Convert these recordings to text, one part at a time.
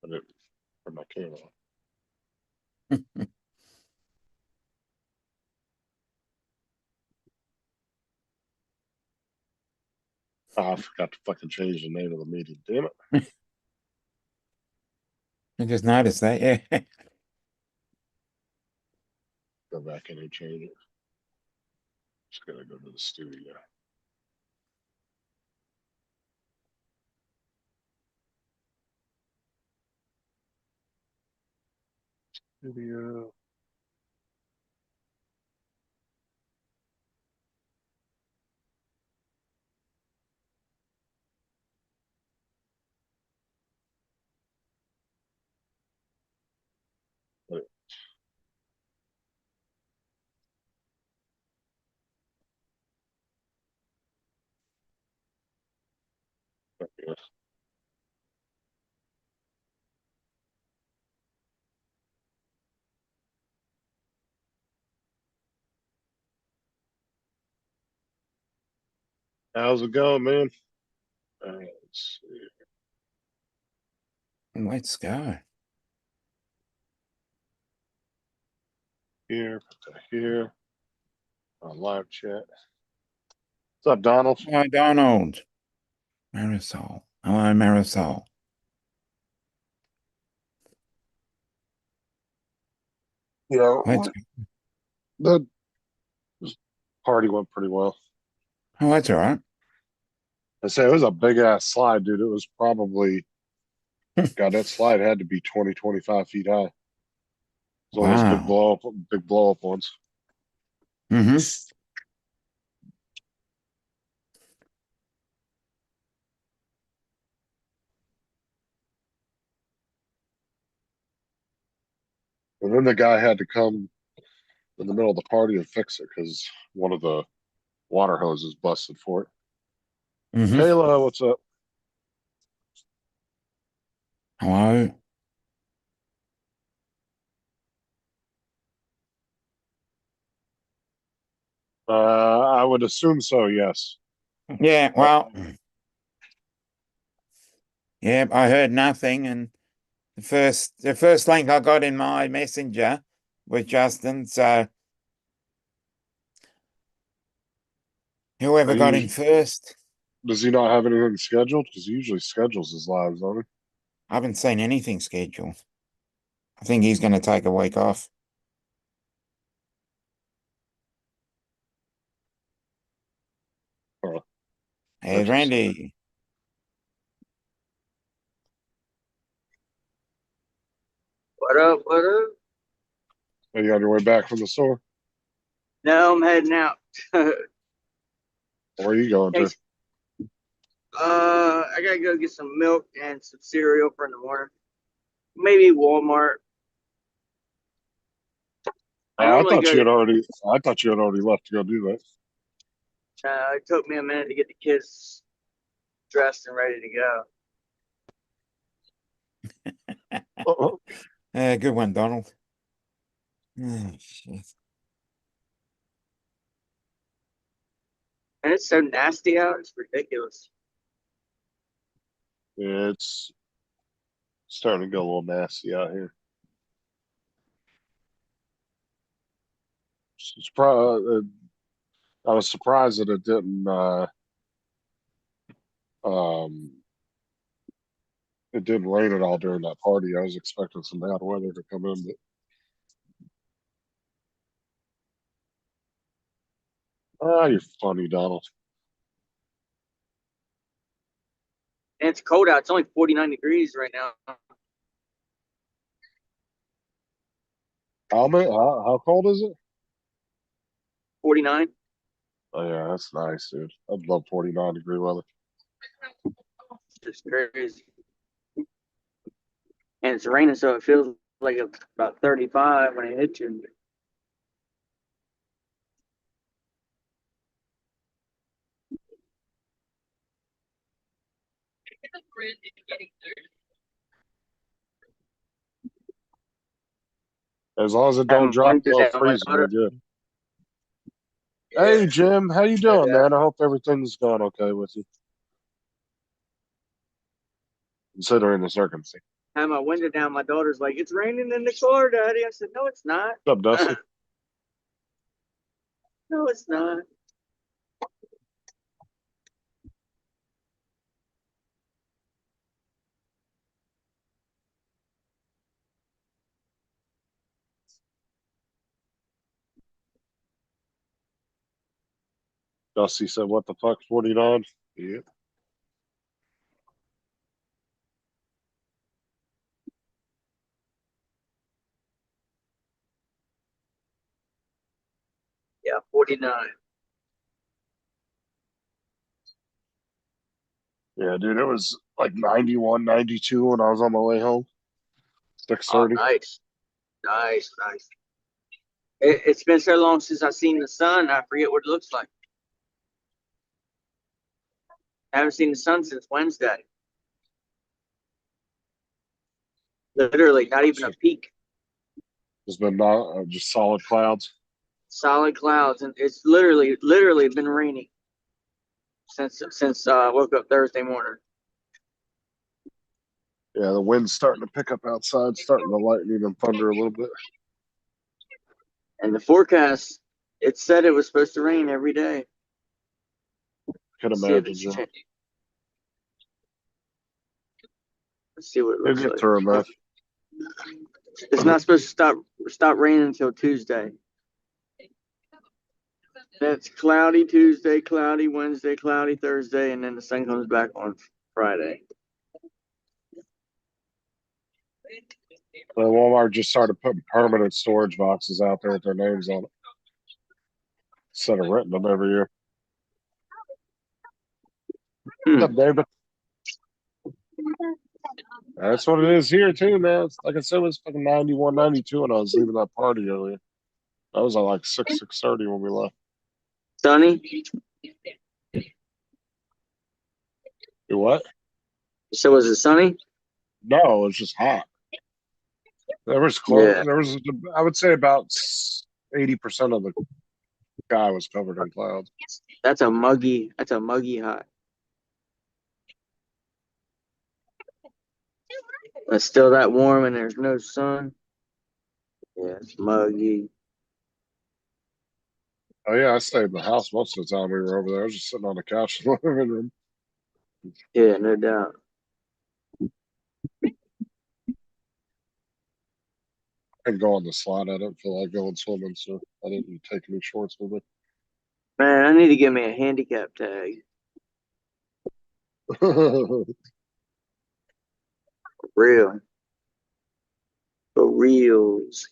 I didn't turn my camera on. Oh, I forgot to fucking change the name of the meeting. Damn it. I just noticed that, yeah. Go back in and change it. Just gotta go to the studio. Studio. Wait. Okay. How's it going, man? Let's see. Let's go. Here, put that here. On live chat. What's up, Donald? Hi, Donald. Marisol. Hello, Marisol. Yeah, Let's the party went pretty well. Oh, that's all right. I say it was a big ass slide, dude. It was probably, God, that slide had to be 20, 25 feet high. It's one of those Wow. big blow up ones. Mm-hmm. And then the guy had to come in the middle of the party and fix it because one of the water hoses busted for it. Mm-hmm. Kayla, what's up? Hello. I would assume so, yes. Yeah, well, yeah, I heard nothing, and the first link I got in my messenger was Justin, so whoever got in first. Does he not have anything scheduled? Because he usually schedules his lives, don't he? I haven't seen anything scheduled. I think he's going to take a week off. Oh, Hey, interesting. Randy. What up? What up? Are you on your way back from the store? No, I'm heading out. Where are you going to? I gotta go get some milk and some cereal for in the morning. Maybe Walmart. I I normally thought go you to. had already. I thought you had already left to go do that. It took me a minute to get the kids dressed and ready to go. Good one, Donald. Oh, shit. And it's so nasty out; it's ridiculous. Yeah, it's starting to get a little nasty out here. It's probably, I was surprised that it didn't. Um, it didn't rain at all during that party. I was expecting some bad weather to come in, but you're funny, Donald. And it's cold out. It's only 49 degrees right now. How cold is it? 49. Oh yeah, that's nice, dude. I'd love 49-degree weather. It's just crazy. And it's raining, so it feels like it's about 35 when it hits you. As long as it don't I'm drop wondering below if my freezing, daughter. we're good. Hey Jim, how you doing, man? I hope everything's going okay with you, considering the circumstance. had my window down. My daughter's like, "It's raining in the car, Daddy." I said, "No, it's not. What's up, Dusty? No, it's not." Dusty said, "What the fuck, 49?" Yeah. Yeah, 49. Yeah, dude, it was like 91, 92 when I was on my way home. Oh, 6:30. nice, nice, nice. It's been so long since I've seen the sun. I forget what it looks like. I haven't seen the sun since Wednesday. Literally, not even a peak. It's been not just solid clouds. Solid clouds, and it's literally been raining since I woke up Thursday morning. Yeah, the wind's starting to pick up outside, starting to lightning and thunder a little bit. And the forecast, it said it was supposed to rain every day. Could Let's see if imagine. it's Yeah. changed. Let's see what it You'll looks get like. through it, man. It's not supposed to stop raining until Tuesday. That's cloudy Tuesday, cloudy Wednesday, cloudy Thursday, and then the sun comes back on Friday. So Walmart just started putting permanent storage boxes out there with their names on it instead of renting them every year. What's up, David? That's what it is here too, man. It's, like I said, it was fucking 91, 92 when I was leaving that party earlier. That was at like 6:30 when we left. Sunny? You what? So was it sunny? No, it was just hot. There was Yeah. There was, I would say, about 80% of the sky was covered in clouds. That's a muggy hot. It's still that warm and there's no sun. Yeah, it's muggy. Oh yeah, I stayed in the house most of the time we were over there. I was just sitting on the couch in the living room. Yeah, no doubt. I didn't go on the slide. I didn't feel like going swimming, so I didn't take any shorts with me. Man, I need to get me a handicap tag. For real. For reals.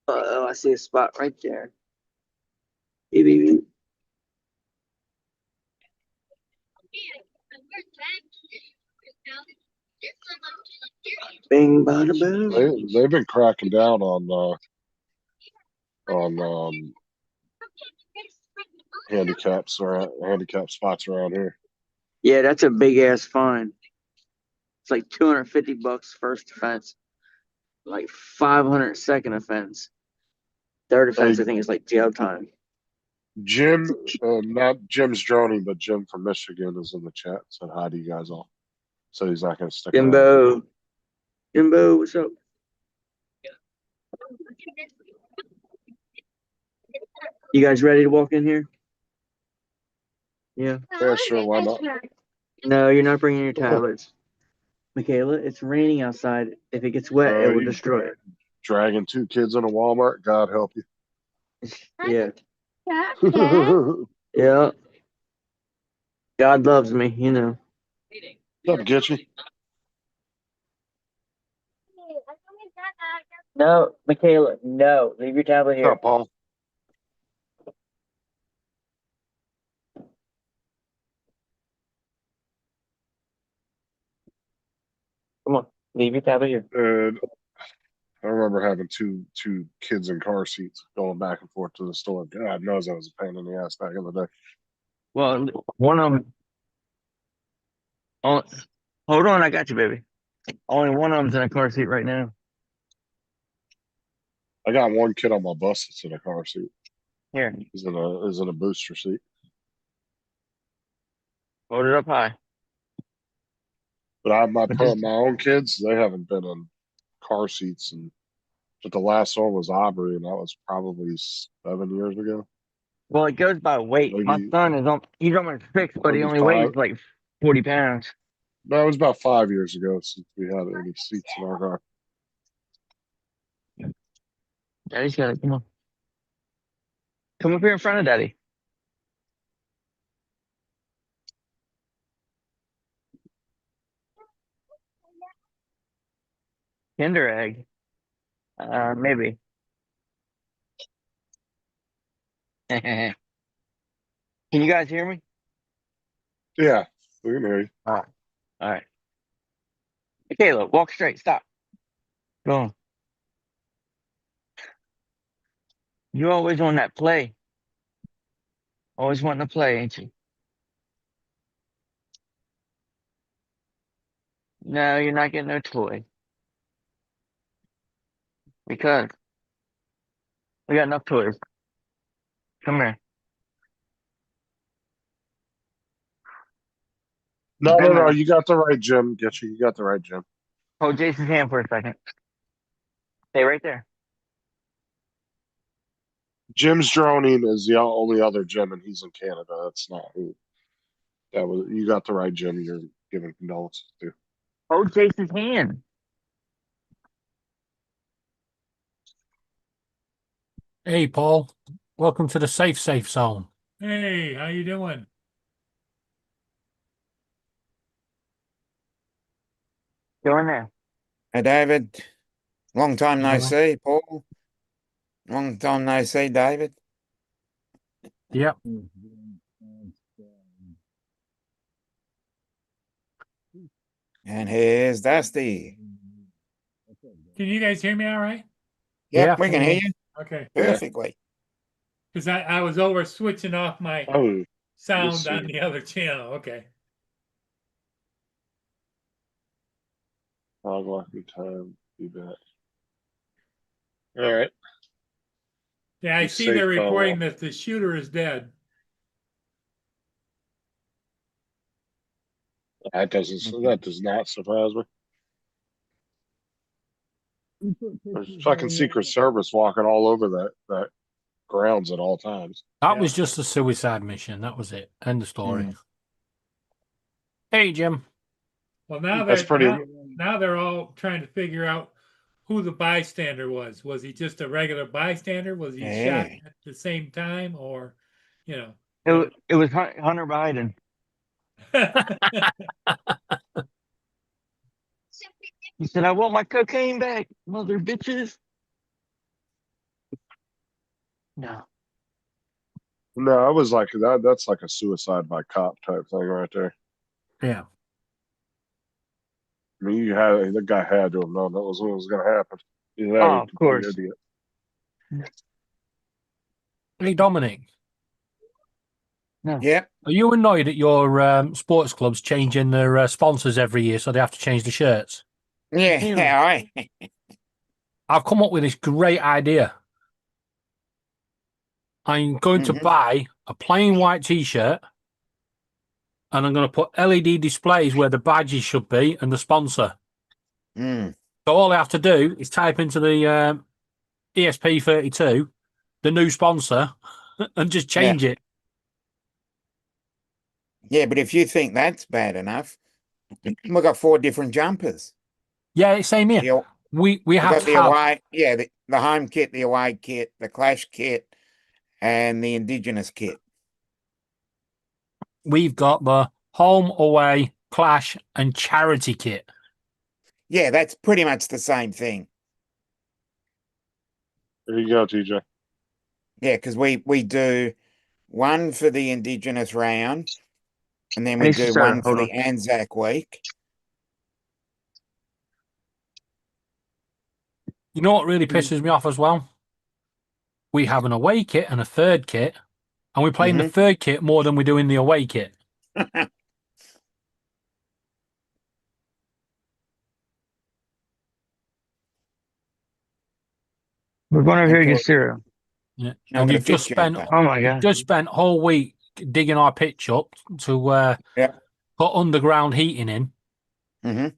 Oh, I see a spot right there. Beep, beep, beep. Bing, bada, boom. They've been cracking down on handicaps or handicap spots around here. Yeah, that's a big ass fine. It's like $250 first offense, like 500 second offense. Third offense, Hey, I think, is like jail time. Jim, not Jim's droning, but Jim from Michigan is in the chat. Said hi to you guys all. So he's not going to stick around. Jimbo, what's up? You guys ready to walk in here? Yeah. Yeah, sure, why not? No, you're not bringing your tablets. Michaela, it's raining outside. If it gets wet, it will You destroy it. dragging two kids in a Walmart. God help you. Yeah. What's Yeah. God loves me, you know. up, Gitchy? No, Michaela, no. Leave your tablet What's here. up, Paul? Come on. Leave your tablet here. And I remember having two kids in car seats going back and forth to the store. God knows I was a pain in the ass back in the day. Well, one of them. Oh, hold on, I got you, baby. Only one of them's in a car seat right now. I got one kid on my bus that's in a car seat. Here, He's in a booster seat. hold it up high. But my But this- my own kids, they haven't been in car seats, and but the last one was Aubrey, and that was probably 7 years ago, Well, it goes by weight. My maybe son is he's almost 6, but he maybe only five. weighs like 40 pounds. No, it was about 5 years ago since we had any seats in our car. Daddy's got it. Come on. Come up here in front of Daddy. Kinder egg. Maybe. Can you guys hear me? Yeah, we can hear you. All right. Hey, Caleb, walk straight. Stop. Go on. You always on that play. Always wanting to play, ain't you? No, you're not getting no toy. Because we got enough toys. Come here. No, Been no, no. there. You got the right gym. Get you. You got the right gym. Hold Jason's hand for a second. Stay right there. Jim's droning is the only other gym, and he's in Canada. That's not who. That was. You got the right gym. You're giving condolences to. Hold Jason's hand. Hey, Paul. Welcome to the safe zone. Hey, how you doing? Go in there. Hey, David. Long time no Hello. see, Paul. Long time no see, David. Yep. And here's Dusty. Can you guys hear me all right? Yep, Yeah. we can hear you Okay. Yeah. perfectly. Because I was over switching off my Oh, sound yes, on sir. the other channel. Okay. I'll go after time. Be back. All right. Yeah, I Be see safe, they're Paul. reporting that the shooter is dead. That does not surprise me. There's fucking Secret Service walking all over that grounds at all times. That Yeah. was just a suicide mission. That was it. End of story. Mm. Hey, Jim. Well, now That's that pretty. now they're all trying to figure out who the bystander was. Was he just a regular bystander? Was he shot Yeah. at the same time, or you know? It was Hunter Biden. He said, I want my cocaine back, mother bitches. No. No, I was like that. That's like a suicide by cop type thing right there. Yeah. I mean, the guy had to have known that was what was going to happen. He's not Oh, a of complete course. idiot. Hey, Dominic. Yep. Are you annoyed at your sports clubs changing their sponsors every year so they have to change the shirts? Yeah. Ew. I I've come up with this great idea. I'm going to Mhm. buy a plain white T-shirt and I'm going to put LED displays where the badges should be and the sponsor. Mm. So all I have to do is type into the ESP32, the new sponsor, and just change it. Yeah, but if you think that's bad enough, we've got 4 different jumpers. Yeah, same here. The- We We've have got to the have. away, yeah, the home kit, the away kit, the clash kit, and the indigenous kit. We've got the home, away, clash, and charity kit. Yeah, that's pretty much the same thing. There you go, TJ. Yeah, because we do one for the indigenous round, and then we Hey, do sir, one for hold the on. Anzac week. You know what really pisses me off as well? We have an away kit and a third kit, and we play in the third kit more than we do in the away kit. We're going over here to Until- get cereal. Yeah. No, And but a you've just fit spent jumper. Oh my you've god. just spent whole week digging our pitch up to Yeah. put underground heating in, Mm-hmm.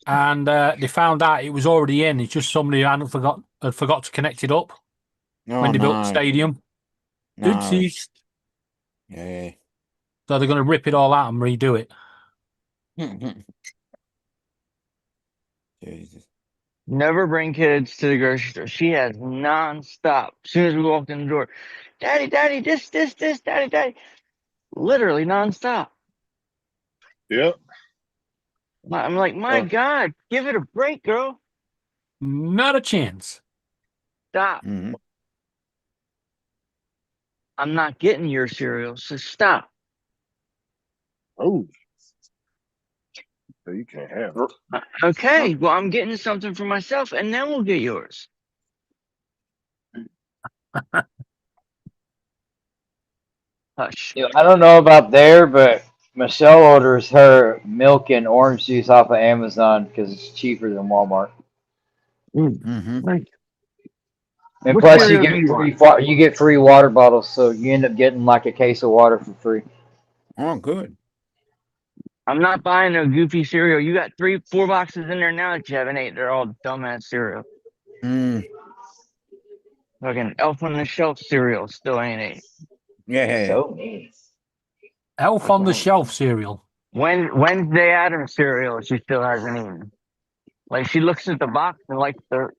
and they found out it was already in. It's just somebody hadn't forgot to connect it up Oh, when they built the no. stadium. No. Oopsies. Yeah. So they're going to rip it all out and redo it. Jesus. Never bring kids to the grocery store. She has nonstop. As soon as we walked in the door, Daddy, Daddy, this, Daddy, Daddy. Literally nonstop. Yep. I'm like, my Oh. God, give it a break, girl. Not a chance. Stop. Mm-hmm. I'm not getting your cereal, so stop. Oh. So you can't have it. Okay, well, I'm getting something for myself, and then we'll get yours. Hush. Yeah, I don't know about there, but Michelle orders her milk and orange juice off of Amazon because it's cheaper than Walmart. Mm-hmm. And What plus, you cereal get do you free want? you get free water bottles, so you end up getting like a case of water for free. Oh, good. I'm not buying no goofy cereal. You got 3-4 boxes in there now that you haven't ate. They're all dumbass cereal. Mm. Fucking Elf on the Shelf cereal still ain't ate. Yeah. So mean. Elf on the Shelf cereal. Wednesday Addams cereal she still hasn't eaten. Like she looks at the box and likes the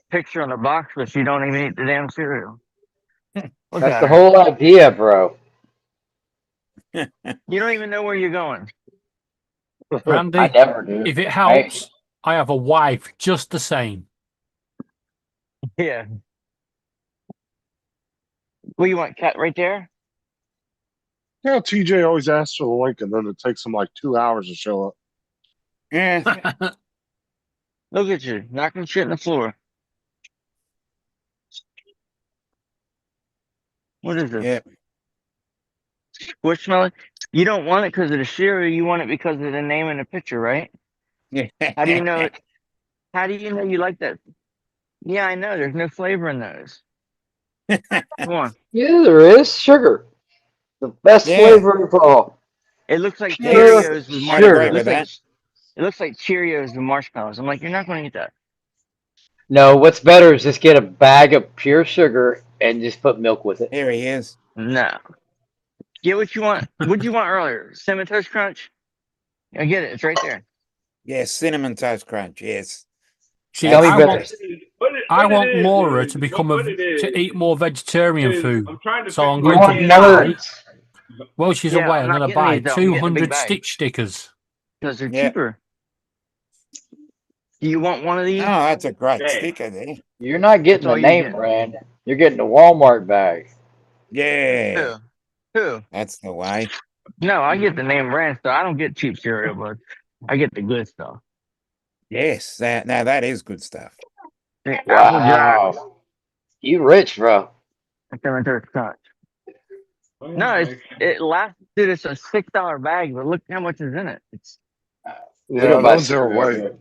picture on the box, but she don't even eat the damn cereal. Look That's at the her. whole idea, bro. You don't even know where you're going. Randy, I never do. if it helps, I have a wife just the same. Yeah. Well, you want cat right there? Yeah, TJ always asks for the link, and then it takes him like 2 hours to show up. Yeah. Look at you, knocking shit on the floor. What is this? Yeah. Squishmallow? You don't want it because of the cereal. You want it because of the name and the picture, right? Yeah. How do you know? How do you know you like that? Yeah, I know. There's no flavor in those. Come on. Yeah, there is sugar. The best Yeah. flavor of all. It looks like Pure Cheerios with I'd agree sugar. with that. It looks like Cheerios with marshmallows. I'm like, you're not going to eat that. No, what's better is just get a bag of pure sugar and just put milk with it. Here he is. No. Get what you want. What'd you want earlier? Cinnamon Toast Crunch? I get it. It's right there. Yes, cinnamon toast crunch. Yes. See, Tell me I better. want, I want Laura to become to eat more vegetarian food. So I'm You going want to another? buy. Well, she's Yeah, away. I'm I'm not going to buy getting these, though. I'm getting the 200 big bag. stitch stickers. Because they're Yeah. cheaper. Do you want one of these? Oh, that's a great sticker there. You're not getting That's all the you name get. brand. You're getting the Walmart bag. Yeah. Who? That's the way. No, I get the name brand stuff. I don't get cheap cereal, but I get the good stuff. Yes. Now that is good stuff. The Apple Jack. Wow. You rich, bro. Cinnamon Toast Crunch. No, it lasted us a $6 bag, but look how much is in it. It's We Yeah, don't buy those are cereal way. here.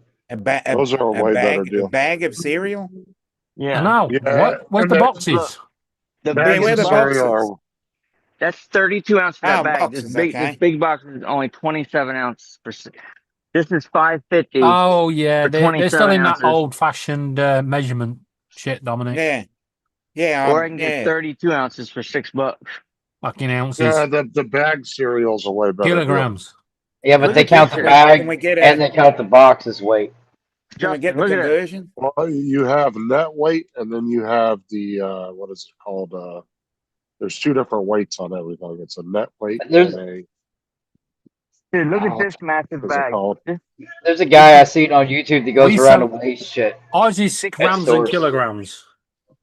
Those are a way better A deal. bag of cereal? yeah. I know. Yeah, Where's and the that- boxes? The Bags biggest where of the box, cereal boxes? are- that's 32 ounces for that Oh, bag. boxes, This okay. big box is only 27 ounces per. This is 550. Oh, yeah. For They're still 27 in that ounces. old fashioned measurement shit, Dominic. Yeah. Yeah. Or I can get yeah. 32 ounces for $6. Fucking ounces. Yeah, the bag cereal's a way better deal. Kilograms. Yeah, but Look they at count this the shit. bag Can we get and they count the box as weight. Can we get the Look at it. conversion? Well, you have net weight, and then you have the what is it called? There's 2 different weights on everything. It's a net weight There's- and a Dude, look at Oh, this massive what's it bag. called? There's a guy I seen on YouTube that goes We around sell- and weighs shit. Ours is grams and stores. kilograms.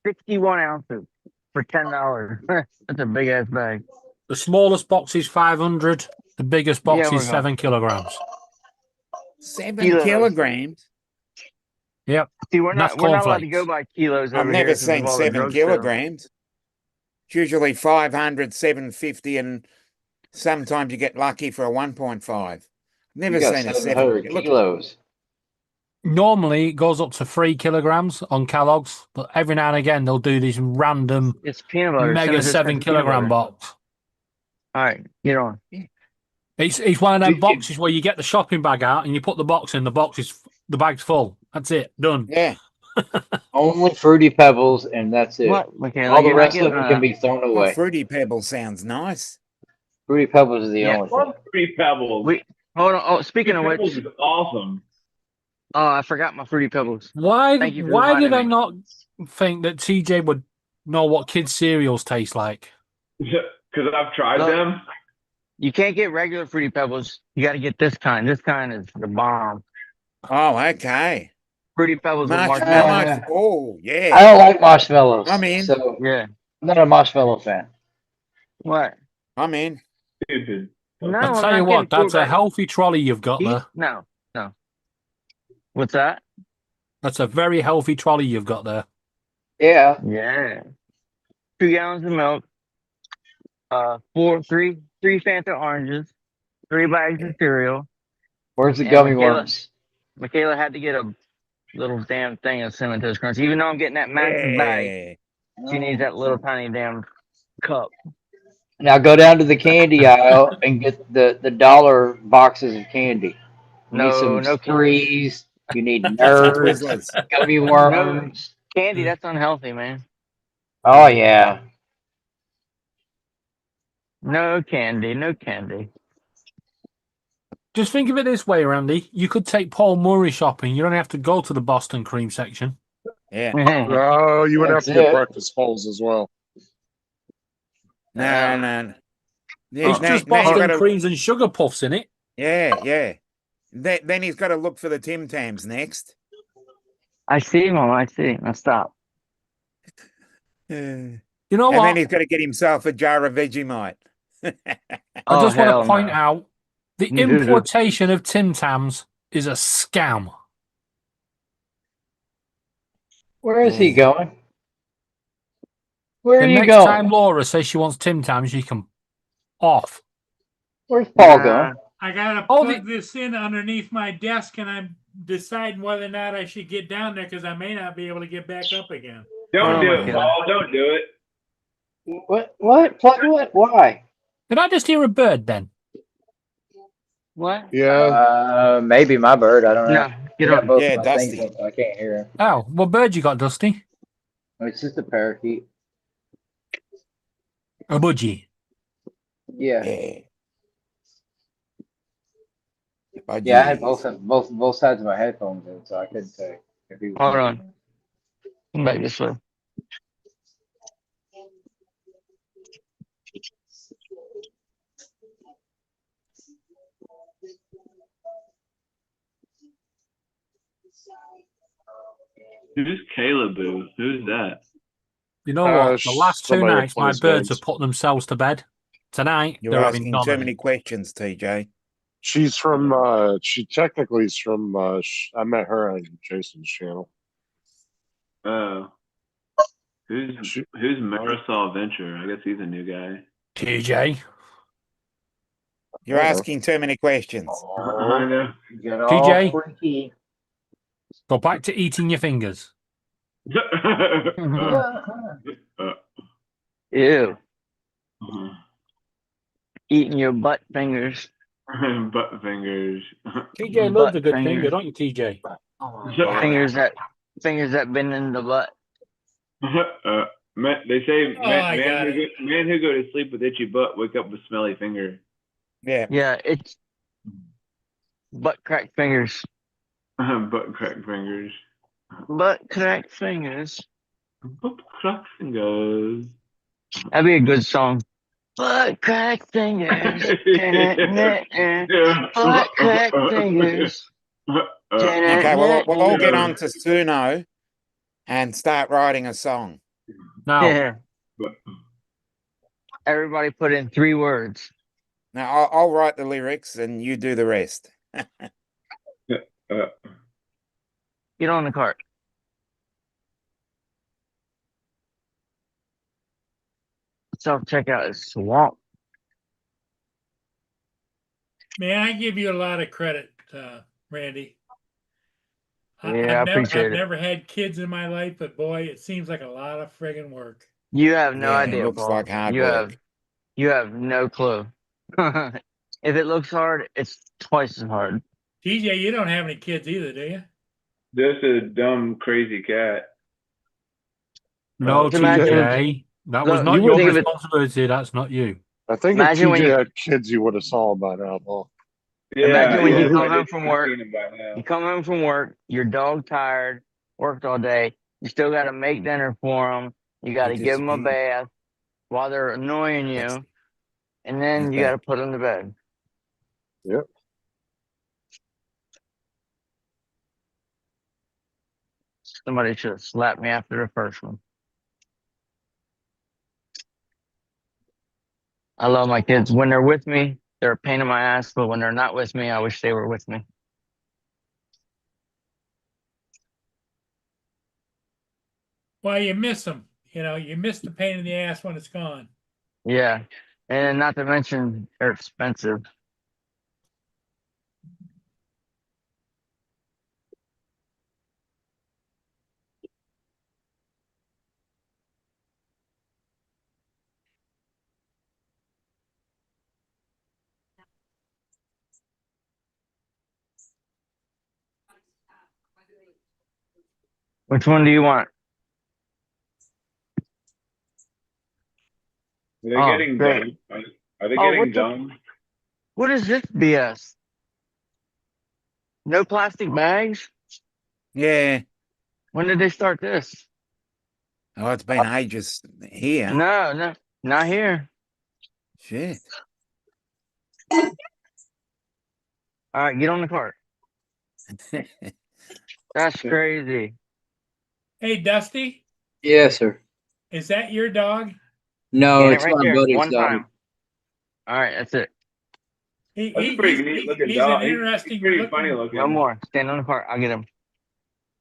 61 ounces for $10. That's a big ass bag. The smallest box is 500. The biggest box Yeah, we're is going. 7 kilograms. 7 Kilos. kilograms. Yep. See, we're That's not allowed to cornflakes. go by kilos over I've here. never 'cause of seen all the 7 drug sales. kilograms. It's usually 500, 750, and sometimes you get lucky for a 1.5. Never You got seen a 700 7. Look, kilos. Normally, it goes up to 3 kilograms on Kellogg's, but every now and again, they'll do this random It's peanut butter. mega Cinnamon Toast 7 Crunch peanut kilogram butter. box. All right, get on. It's one of them Did you- boxes where you get the shopping bag out and you put the box in. The bag's full. That's it. Done. Yeah. Only Fruity Pebbles, and that's it. What, Michaela? All the You're not rest of getting them can be thrown Well, away. Fruity Pebble sounds nice. Fruity Pebbles is the Yeah. only thing. Love Fruity Pebbles. Hold on. Oh, speaking Fruity of Pebbles which, is awesome. oh, I forgot my Fruity Pebbles. Why? Thank you for Why did reminding I me. not think that TJ would know what kids' cereals taste like? Because I've tried Look. them. You can't get regular Fruity Pebbles. You got to get this kind. This kind is the bomb. Oh, okay. Fruity Pebbles with Marshmallow. marshmallows. Oh, I yeah. don't like marshmallows. I'm in. So Yeah. I'm not a marshmallow fan. What? I'm in. Stupid. No, I'll I'm tell you not what, getting that's a quarterback. healthy trolley you've got He- there. No. What's that? That's a very healthy trolley you've got there. Yeah. Yeah. 2 gallons of milk. Three Fanta oranges. 3 bags of cereal. Where's the And gummy Michaela- worms? Michaela had to get a little damn thing of Cinnamon Toast Crunch. Even though I'm getting that massive bag, Yeah. she needs that little tiny damn cup. Now go down to the candy aisle and get the dollar boxes of candy. You need some No Sprees. You need Some Nerds, Twizzlers. gummy worms. candy. That's unhealthy, man. Oh yeah. No candy. No candy. Just think of it this way, Randy. You could take Paul Murray shopping. You don't have to go to the Boston cream section. Yeah. Oh, you would have That's to get it. breakfast bowls as well. No, no. Yeah, It's now- just now you Boston gotta- creams and sugar puffs in it. Yeah. Then he's got to look for the Tim Tams next. I see, Mom. I see. Now stop. And You know what? then he's got to get himself a jar of Vegemite. I just want hell to point no. out the importation of Tim Tams is a scam. Where is he Mm. going? Where The are you next going? time Laura says she wants Tim Tams, she can off. Where's Paul Nah. going? I gotta Oh, plug this in underneath my desk, and I'm deciding whether or not I should get down there because I may not be able to get back up again. Don't Oh do my it, God. Paul. Don't do it. What? Plug what? Why? Did I just hear a bird then? What? Yeah, Maybe my bird. I don't know. No. I Get got on. both Yeah, my Dusty. things up, so I can't hear him. Oh, what bird you got, Dusty? It's just a parakeet. A budgie. Yeah. Yeah. Yeah, I had both sides of my headphones in, so I couldn't say if he was. Hold on. Come back this way. Who's Caleb? Who's that? You know what? The sh- last 2 somebody that nights, my plays birds games. have put themselves to bed. Tonight, You're they're having asking none too of many it. questions, TJ. she's from. She technically is from. I met her on Jason's channel. Oh. Who's Marisol Venture? I guess he's a new guy. TJ. You're Oh. asking too many questions. I know. Get all TJ? freaky. Go back to eating your fingers. Ew. Eating your butt fingers. Butt fingers. TJ Butt loves a good fingers. finger, don't you, TJ? Fingers that been in the butt. They say I got men who go to sleep with itchy butt wake up with smelly finger. Yeah. Yeah, it's butt crack fingers. Butt crack fingers. Butt crack fingers. Butt crack fingers. That'd be a good song. Butt crack fingers. Butt crack fingers. Okay, we'll all get on to Suno and start writing a song. Now, Yeah. Everybody put in 3 words. Now, I'll write the lyrics and you do the rest. Get on the cart. Self-checkout is swamp. Man, I give you a lot of credit, Randy. Yeah, I appreciate I've it. never had kids in my life, but boy, it seems like a lot of friggin' work. You have no Yeah, idea, looks Paul. like hard you work. have no clue. If it looks hard, it's twice as hard. TJ, you don't have any kids either, do you? Just a dumb, crazy cat. No, Just imagine- TJ, that was Look, not you your think of it- responsibility. That's not you. I think Imagine if when TJ you- had kids, you would have saw him by now, Paul. Yeah, Imagine when you yeah, come I home did- from I've work, seen him by now. You come home from work, your dog tired, worked all day. You still got to make dinner for them. You got to He give them a disappeared. bath while they're annoying you, That's- and then he's you got to back. put them to bed. Yep. Somebody should have slapped me after the first one. I love my kids. When they're with me, they're a pain in my ass, but when they're not with me, I wish they were with me. Well, you miss them. You know, you miss the pain in the ass when it's gone. Yeah. And not to mention, they're expensive. Which one do you want? Are they Oh, getting great. dumb? Are they Oh, getting what the- dumb? What is this BS? No plastic bags? Yeah. When did they start this? Oh, it's been ages here. No, not here. Shit. All right, get on the cart. That's crazy. Hey, Dusty, Yes, sir. is that your dog? No, Scan it it's right my there, buddy's one dog. time. All right, that's it. That's a pretty neat looking he's dog. an He's interesting pretty looking- funny looking. No more. Stand on the cart. I'll get him.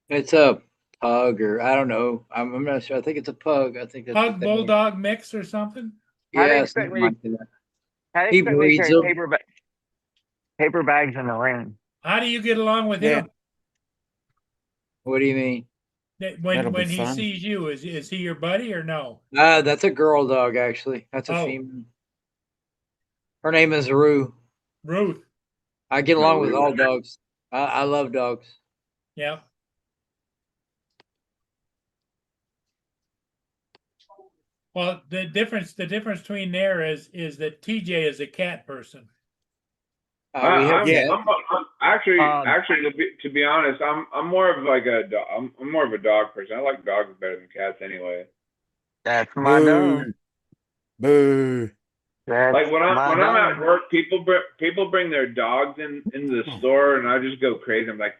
It's a pug, or I don't know. I'm not sure. I think it's a pug. I think that's Pug what they mean. bulldog mix or something. How do you Yeah, expect something me like that. How do He you expect me to breeds carry them. paper bags in the rain? How do you get along with Yeah. him? What do you mean? That That'll when be he fun. sees you, is he your buddy or no? That's a girl dog, actually. That's a Oh. female. Her name is Rue. Ruth. I get along with Rue. all dogs. I love dogs. Yeah. Well, the difference between there is that TJ is a cat person. We I'm, have Yeah. I'm actually, Um, to be honest, I'm more of like I'm more of a dog person. I like dogs better than cats anyway. That's my dog. Boo. That's Like when my I'm dog. at work, people bring their dogs into the store, and I just go crazy. I'm like,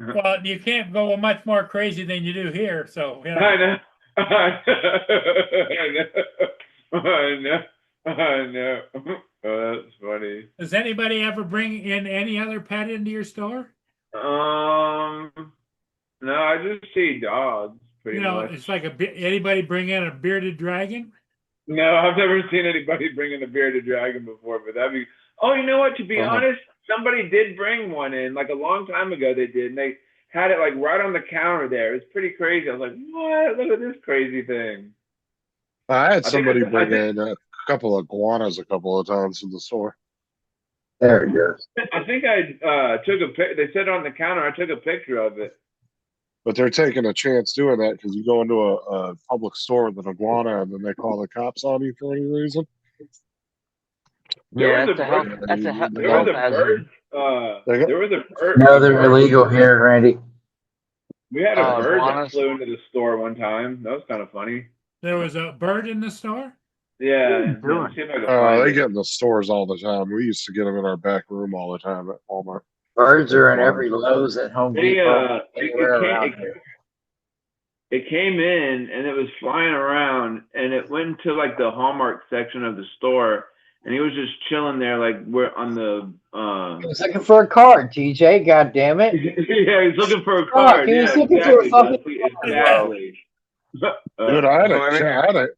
Well, you can't go much more crazy than you do here. So you know. I know, I know. Oh, that's funny. Does anybody ever bring in any other pet into your store? No, I just see dogs pretty You know, much. it's like anybody bring in a bearded dragon? No, I've never seen anybody bring in a bearded dragon before, but that'd be. Oh, you know what? To be honest, somebody did bring one in like a long time ago. They did, and they had it like right on the counter there. It's pretty crazy. I was like, what? Look at this crazy thing. I had think somebody it's- bring in a couple of iguanas a couple of times in the store. There it goes. I think I took a pic. They said it on the counter. I took a picture of it. But they're taking a chance doing that because you go into a public store with an iguana and then they call the cops on you for any reason. There Yeah, was that's a a health. bird- That's a There There was health a hazard. bird. They got- There was a bird. No, they're illegal here, Randy. We had a Oh, bird that iguanas? flew into the store one time. That was kind of funny. There was a bird in the store? Yeah. doing? See if I can find They it. get in the stores all the time. We used to get them in our back room all the time at Walmart. Birds are in every Lowe's at Home They, Depot. Anywhere around here. it came in and it was flying around and it went to like the Hallmark section of the store and he was just chilling there like we're on the He was looking for a card, TJ. God damn it. yeah, he's looking for a Fuck, card. he was Yeah, looking for a exactly, fucking Dusty, exactly. Dude, I had so every-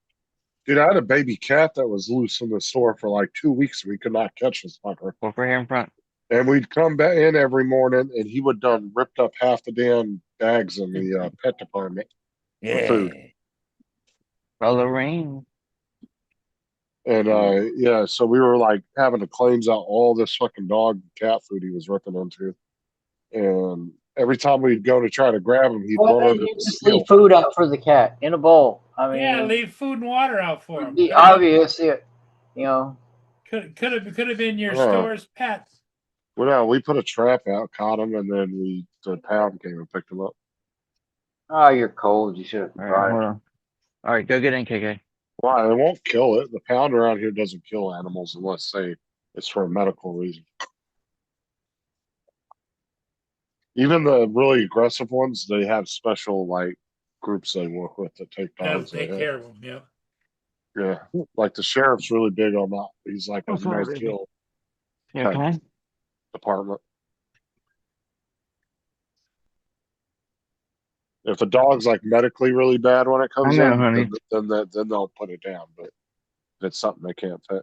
I had a baby cat that was loose in the store for like 2 weeks. We could not catch this fucker. Over here in front. And we'd come back in every morning and he would done ripped up half the damn bags in the pet department. Yeah. food. Brother Rain. And yeah, so we were like having to claims out all this fucking dog and cat food he was ripping into. And every time we'd go to try to grab him, he'd Why run didn't under you the just steel. leave food out for the cat in a bowl? I mean, Yeah, leave food and water out for it'd them. be obvious. You know, Could have been your Yeah. store's pet. Well, no, we put a trap out, caught him, and then the pound came and picked him up. oh, you're cold. You should have All right, brought hold it. on. All right, go get in, KK. Why? It won't kill it. The pound around here doesn't kill animals unless, say, it's for a medical reason. Even the really aggressive ones, they have special like groups they work with that take That'll dogs. take care of them. Yeah. Yeah, like the sheriff's really big on that. He's like a Oh, sorry, baby. no-kill You type okay? department. If a dog's like medically really bad when it comes I know, in, honey. then they'll put it down. But if it's something they can't fit.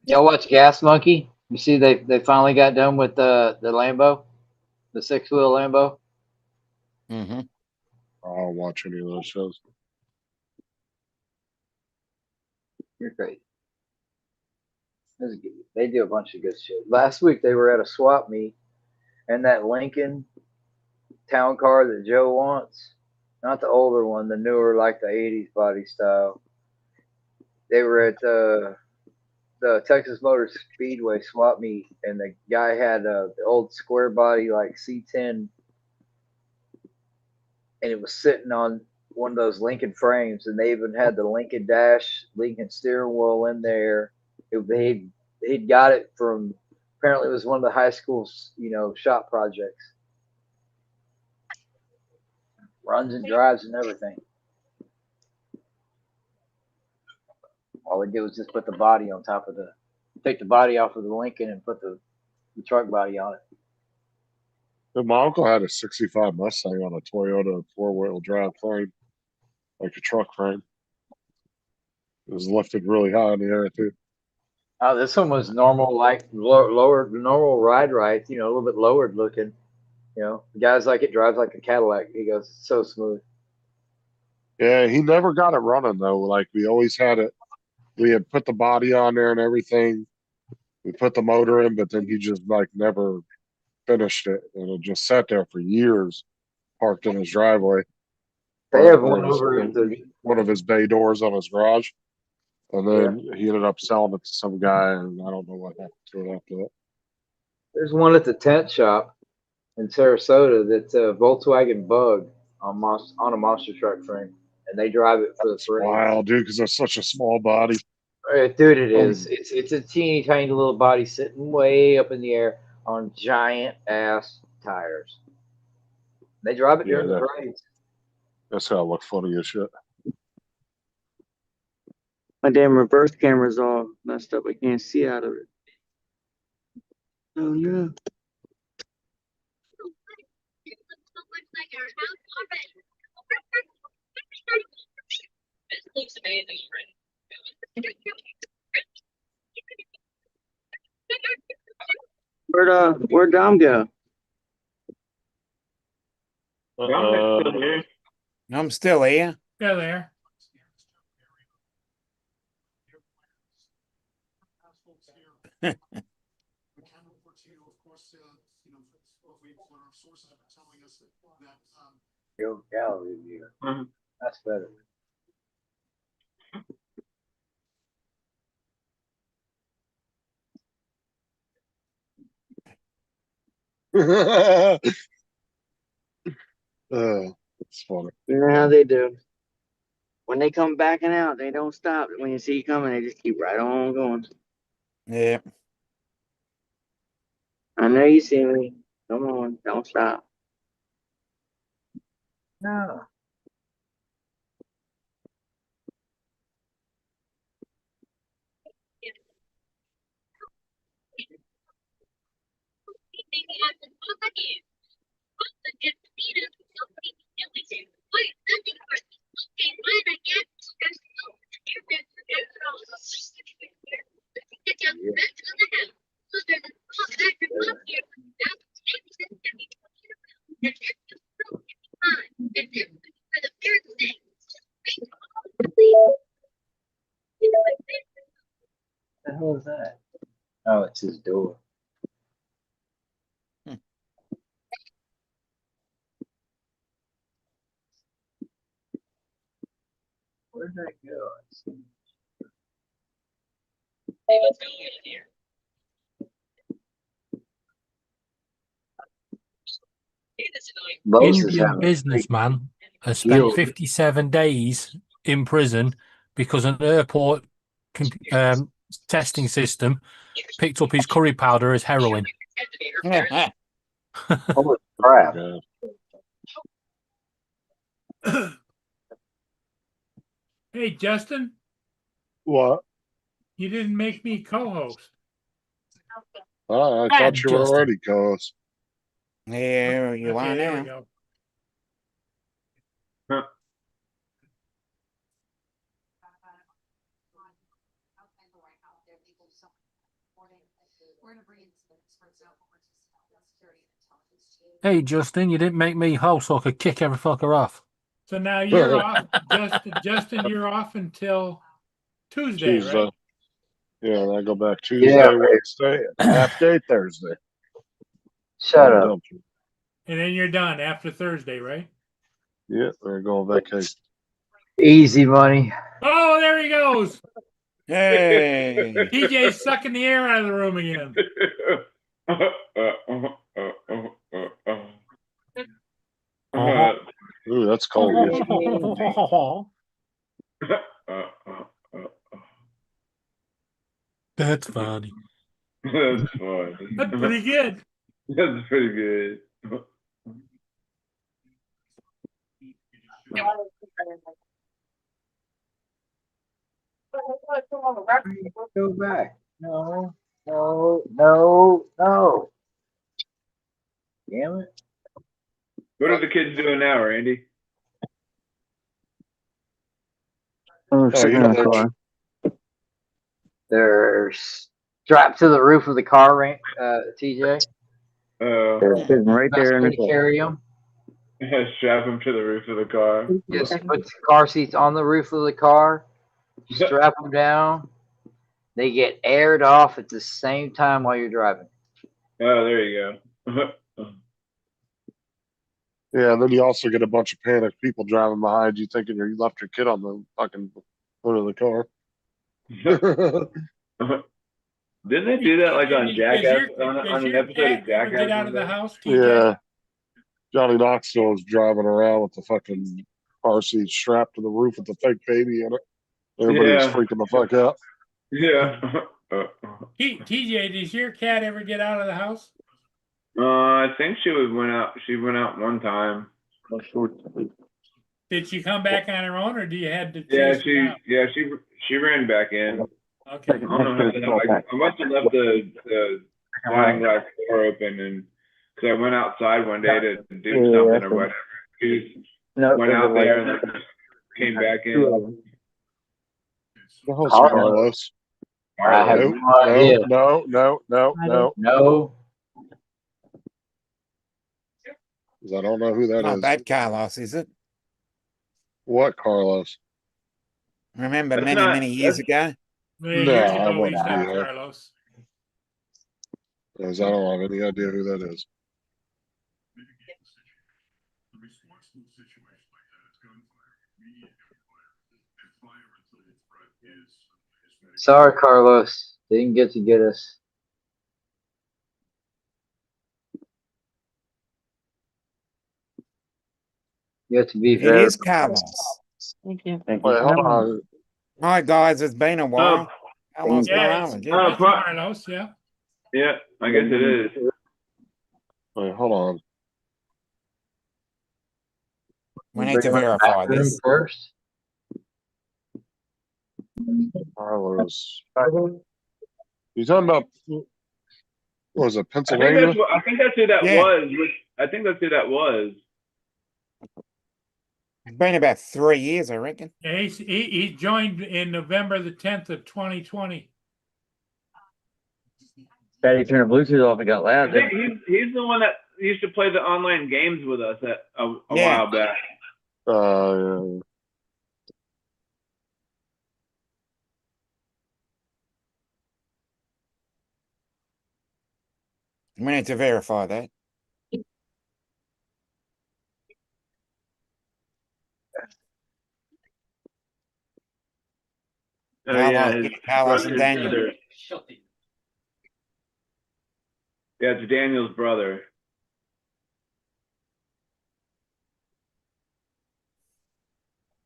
Y'all watch Gas Monkey? You see, they finally got done with the Lambo, the 6-wheel Lambo. Mm-hmm. I don't watch any of those shows. You're crazy. They do a bunch of good shit. Last week they were at a swap meet, and that Lincoln town car that Joe wants, not the older one, the newer, like the 80s body style. They were at the Texas Motor Speedway swap meet, and the guy had the old square body like C10, and it was sitting on one of those Lincoln frames, and they even had the Lincoln dash, Lincoln steering wheel in there. He'd got it from, apparently it was one of the high school's, shop projects. Runs and drives and everything. All they did was just put the body on top of take the body off of the Lincoln and put the truck body on it. But my uncle had a '65 Mustang on a Toyota 4-wheel drive frame, like a truck frame. It was lifted really high in the air too. Oh, this one was normal, like lower, normal ride right, a little bit lowered looking. The guy's like, it drives like a Cadillac. He goes, so smooth. Yeah, he never got it running though. Like we always had it. We had put the body on there and everything. We put the motor in, but then he just like never finished it, and it just sat there for years, parked in his driveway. They have one over at the, one of his bay doors on his garage, and then he ended up selling it to some guy, and I don't know what happened to it after that. there's one at the tent shop in Sarasota that's a Volkswagen Bug on a monster truck frame, and they drive it for the parade. Wow, dude, because it's such a small body. Dude, it is. It's a teeny tiny little body sitting way up in the air on giant ass tires. They drive it during the parades. That's how it looked funny as shit. My damn reverse camera's all messed up. I can't see out of it. Oh no. Where'd Dom go? I'm still here. Yeah, there. Go gallery view. That's better. It's funny. You know how they do. When they come backing out, they don't stop. When you see you coming, they just keep right on going. Yeah. I know you see me. Come on, don't stop. No. hell is that? Oh, it's his door. Hmm. Where'd that go? Lowe's is Indian having a businessman has spent deal. 57 days in prison because an airport testing system picked up his curry powder as heroin. Holy crap. Yeah. Hey, Justin, What? you didn't make me co-host. I Bad, thought you were Justin. already co-host. Here you Okay, are there we now. go. Hey, Justin, you didn't make me host so I could kick every fucker off. So now you're off, Justin. You're off until Tuesday, Tuesday. right? Yeah, and I go back Tuesday, Yeah, right. Wednesday, half day Thursday. Shut I'm up. done. And then you're done after Thursday, right? Yeah, they're going vacation. Easy money. Oh, there he goes. Hey. TJ's sucking the air out of the room again. Ooh, that's cold. That's funny. That's funny. That's pretty good. That's pretty good. Go back. No, no, no, no. Damn it. What are the kids doing now, Randy? Oh, Oh, you know, they're They're strapped to the roof of the car, TJ. they're sitting right Best there in way the to carry them. Strap them to the roof of the car. Just put the car seats on the roof of the car, strap them down. They get aired off at the same time while you're driving. Oh, there you go. Yeah, and then you also get a bunch of panicked people driving behind you thinking you left your kid on the fucking hood of the car. Didn't they do that like on Does Jackass? your- On does an your episode cat of ever Jackass? get out of the house, TJ? Yeah. Johnny Knoxville was driving around with the fucking car seat strapped to the roof with the fake baby in it. Everybody was Yeah. freaking the fuck out. Yeah. TJ, does your cat ever get out of the house? I think she went out. She went out one time. Did she come back on her own, or do you had to Yeah, chase her out? she ran back in. Okay. I don't know how I must have left the sliding glass door open, and because I went outside one day to do something or whatever. She just went out there and then came back in. The hell's Carlos. Carlos? I have Nope, no idea. no. No. 'Cause I don't know who that Not is. bad, Carlos, is it? What Carlos? Remember That's many, not- many years ago? Well, No, years I ago, we wouldn't used to have be there. Carlos. 'Cause I don't have any idea who that is. Sorry, Carlos. Didn't get to get us. You have to be It very. is Carlos. Thank you. Wait, hold on. Hi, guys. It's been a while. Carlos Yeah, Morales, it's yeah. Carlos, yeah. Yeah, I guess it is. Wait, hold on. We need to verify this. First. Carlos. You talking about, what was it, I think Pennsylvania? that's who that Yeah. was. I think that's who that was. It's been about 3 years, I reckon. Yeah, he joined in November the 10th of 2020. Daddy turned the Bluetooth off and got I loud. think he's the one that used to play the online games with us a Yeah. while back. Yeah. We need to verify that. Oh yeah, Carlos, his Carlos and his Daniel. brother. Yeah, it's Daniel's brother.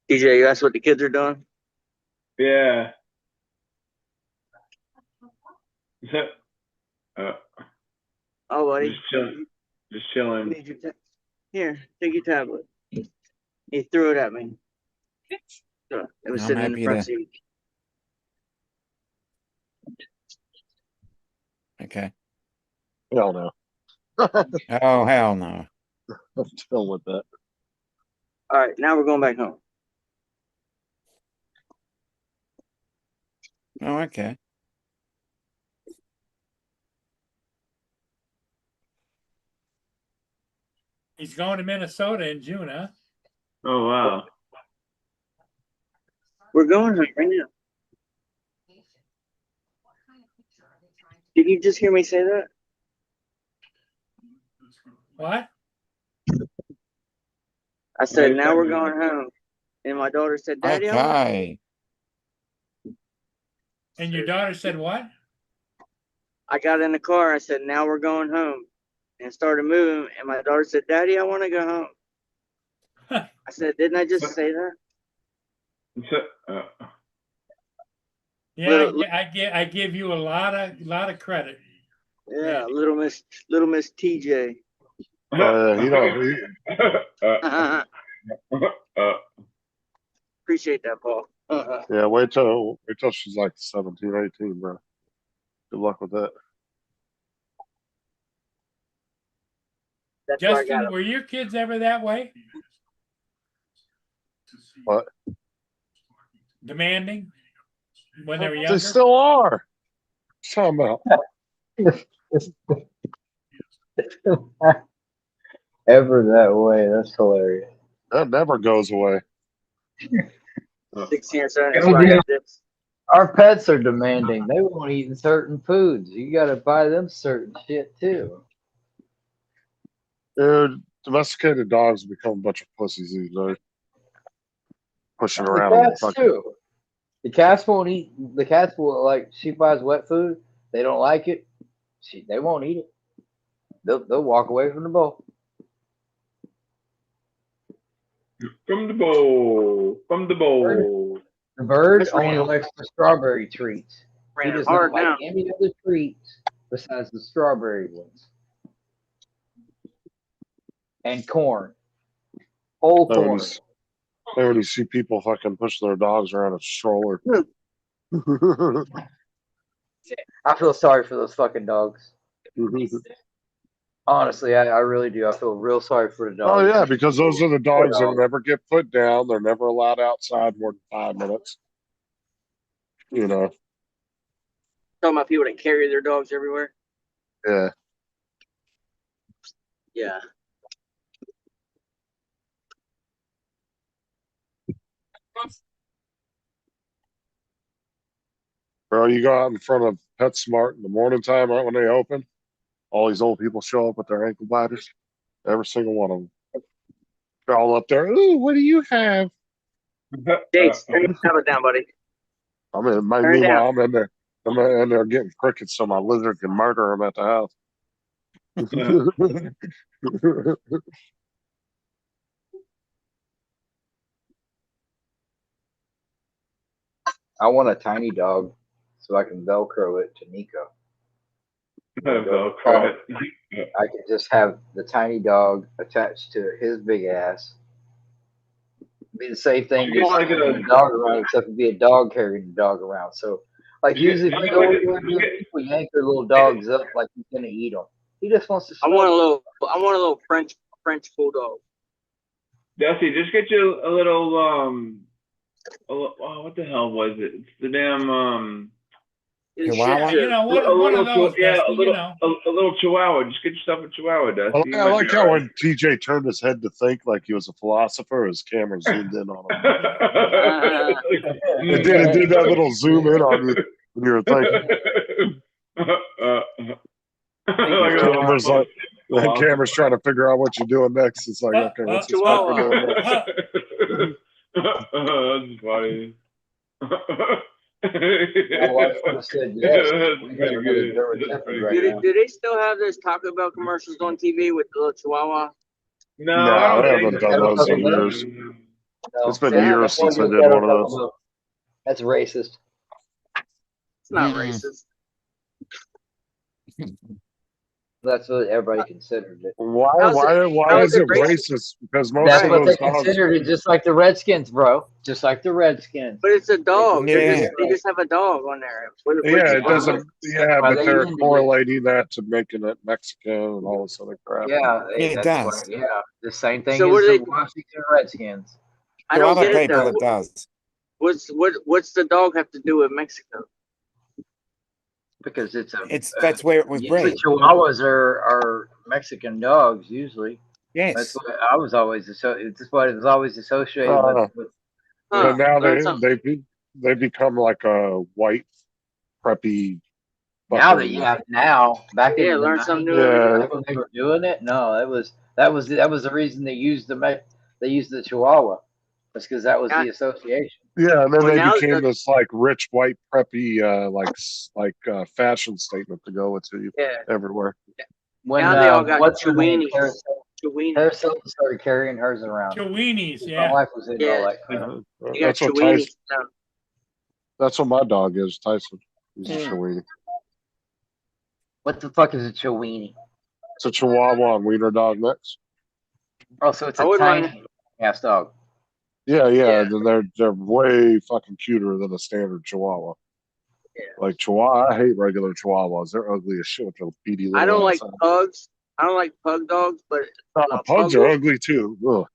DJ, you asked what the kids are doing? Yeah. Oh, buddy. Just chilling. Just chilling. Need your Here, take your tablet. He threw it at me. So, it was I'm sitting in the happy front to- seat. Okay. Hell no. Oh, hell no. I'm still with that. All right, now we're going back home. Oh, okay. He's going to Minnesota in June, huh? Oh wow. We're going home right now. Did you just hear me say that? What? I said, now we're going home. And my daughter said, Daddy, I want-" Okay. And your daughter said what? I got in the car. I said, now we're going home. And started moving. And my daughter said, Daddy, I want to go home. I said, didn't I just say that? Yeah, Little- I give you a lot of credit. Yeah, little Miss TJ. You know, Appreciate that, Paul. yeah, wait till she's like 17, 18, bro. Good luck with that. That's why I got Justin, him. were your kids ever that way? What? Demanding when they were They younger? still are. Talking about. Ever that way. That's hilarious. That never goes away. 16 or 17. Oh, That's why I yeah. got this. Our pets are demanding. They won't eat certain foods. You got to buy them certain shit too. Dude, domesticated dogs become a bunch of pussies these days. Pushing The around in the cats fucking. too. The cats won't eat. The cats will like. She buys wet food. They don't like it. They won't eat it. They'll walk away from the bowl. From the bowl. From the bowl. The bird That's only real. likes the strawberry treats. He Ran does hard not like now. any of the treats besides the strawberry ones. And corn. Whole I corn. already see people fucking push their dogs around a stroller. I feel sorry for those fucking dogs. Honestly, I really do. I feel real sorry for the dogs. Oh yeah, because those are the dogs that never get put down. They're never allowed outside more than 5 minutes. You know, Talking about people that carry their dogs everywhere. yeah. Yeah. Bro, you go out in front of PetSmart in the morning time, right when they open. All these old people show up with their ankle biters. Every single one of them. They're all up there. Ooh, what do you have? Jace, turn your tablet down, buddy. I'm in. Turn it Meanwhile, I'm in there. I'm in there getting crickets so my lizard can murder them at the house. I want a tiny dog so I can Velcro it to Nico. Velcro. I could just have the tiny dog attached to his big ass. Be the same thing. You Just wanna get carrying a- the dog around, except it'd be a dog carrying the dog around. So, like usually, if you go anywhere, people yank their little dogs up like he's gonna eat them. He just wants to. I want a little French bulldog. Dusty, just get you a little what the hell was it? It's the damn It's Chihuahua? shit. You know, one of those. yeah, Dusty, you know. a little Chihuahua. Just get yourself a Chihuahua, Dusty. You I might like be how all when TJ turned his head to think like he was a philosopher, his camera zoomed in on him. It did that little zoom in on you when you were thinking. Like a little camera's like, the camera's trying to figure out what you're doing next. It's like, okay, what's this fucker doing next? That's funny. My wife would have said yes. That's We got pretty another good. German That's Shepherd pretty right Do now. they still have those Taco Bell commercials on TV with the little Chihuahua? No, No, I they don't haven't think done those in so. years. No, It's been that- years that's since I one did you one of gotta those. talk about. That's racist. It's not Mm-mm. racist. That's what everybody considered it. Why How's is it it racist? racist? Because most That's of what they those dogs. considered it, just like the Redskins, bro. Just like the Redskins. But it's a dog. Yeah. They just have a dog on there. Yeah, it doesn't. Yeah, Why but they they're ended it. correlating that to making it Mexican and all this other crap. Yeah, It that's does. why, yeah. The same thing So as what do the they- Washington Redskins. I To don't other get it people, though. it does. What's the dog have to do with Mexico? Because it's a. That's where it was usually bred. Chihuahuas are Mexican dogs. Usually, Yes. that's what I was always. It's what it was always associated with. But now learn something. they become like a white preppy. Now fucking- now back in Yeah, the learn 90s, something new. Yeah. when they were doing it. No, that was the reason they used the Chihuahua. That's because that was the association. Yeah, and then Well, they now became the- this like rich white preppy fashion statement to go with you Yeah. everywhere. When Now they all got what's her name? Chiweenies. Chiweenie. Paris Hilton started carrying hers around. Chiweenies, My yeah. wife was into Yeah. all that crap. You got That's what Chiweenies. Tyson. now. That's what my dog is, Tyson. He's a Mm. Chiweenie. What the fuck is a Chiweenie? It's a Chihuahua and wiener dog mix. Oh, so it's I a wouldn't mind- tiny ass dog. Yeah. Yeah. They're way fucking cuter than a standard Chihuahua. Yeah. Like Chihuahua, I hate regular Chihuahuas. They're ugly as shit with their beady little I don't like ass. pugs. I don't like pug dogs, but Pugs are ugly too. Ugh.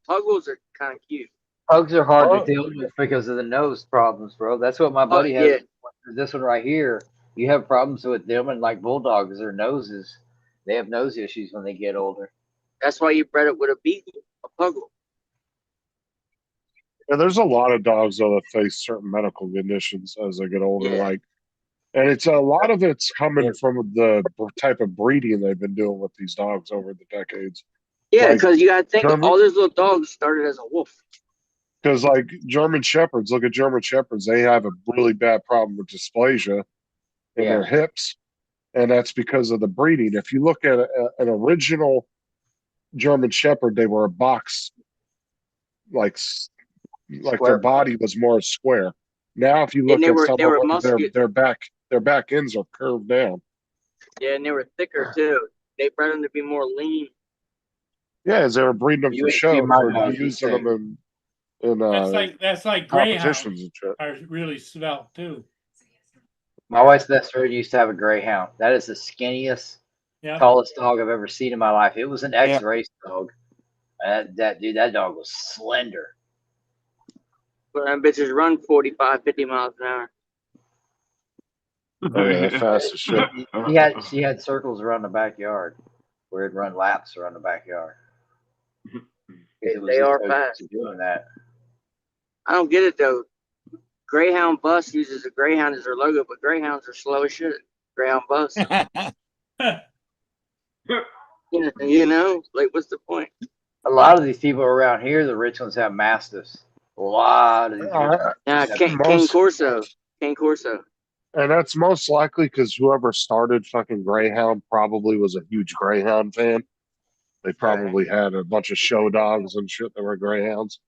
puggles are kind of cute. Pugs are hard Oh. to deal with because of the nose problems, bro. That's what my buddy has. yeah. This one right here. You have problems with them, and like bulldogs, their noses, they have nose issues when they get older. That's why you bred it with a beagle, a puggle. Yeah, there's a lot of dogs though that face certain medical conditions as they get older. Yeah. Like, and it's a lot of it's coming from the type of breeding they've been doing with these dogs over the decades. Yeah, Like, because you got to think German- all those little dogs started as a wolf. Because like German Shepherds, look at German Shepherds, they have a really bad problem with dysplasia in their hips, and that's because of the breeding. If you look at an original German Shepherd, they were a box, like their Square. body was more square. Now, if you look And they at were- some they were of them, muscular. their back ends are curved down. Yeah, and they were thicker too. They bred them to be more lean. Yeah, as they were breeding them You for ain't show, seen my for dog, you using say. them in That's like greyhounds competitions and shit. are really svelte too. My wife's best friend used to have a greyhound. That is the skinniest, Yeah. tallest dog I've ever seen in my life. It was an X-race dog. That dog was slender. But them bitches run 45, 50 miles an hour. Oh, yeah, they're fast as shit. She had circles around the backyard, where it'd run laps around the backyard. It was They just are so fast. used to doing that. I don't get it though. Greyhound Bus uses a greyhound as their logo, but greyhounds are slow as shit. Greyhound Bus. You know, like what's the point? A lot of these people around here, the rich ones, have mastiffs. A lot of these. Yeah, Cane Corso. Cane Corso. And that's most likely because whoever started fucking Greyhound probably was a huge Greyhound fan. They probably had a bunch of show dogs and shit that were Greyhounds.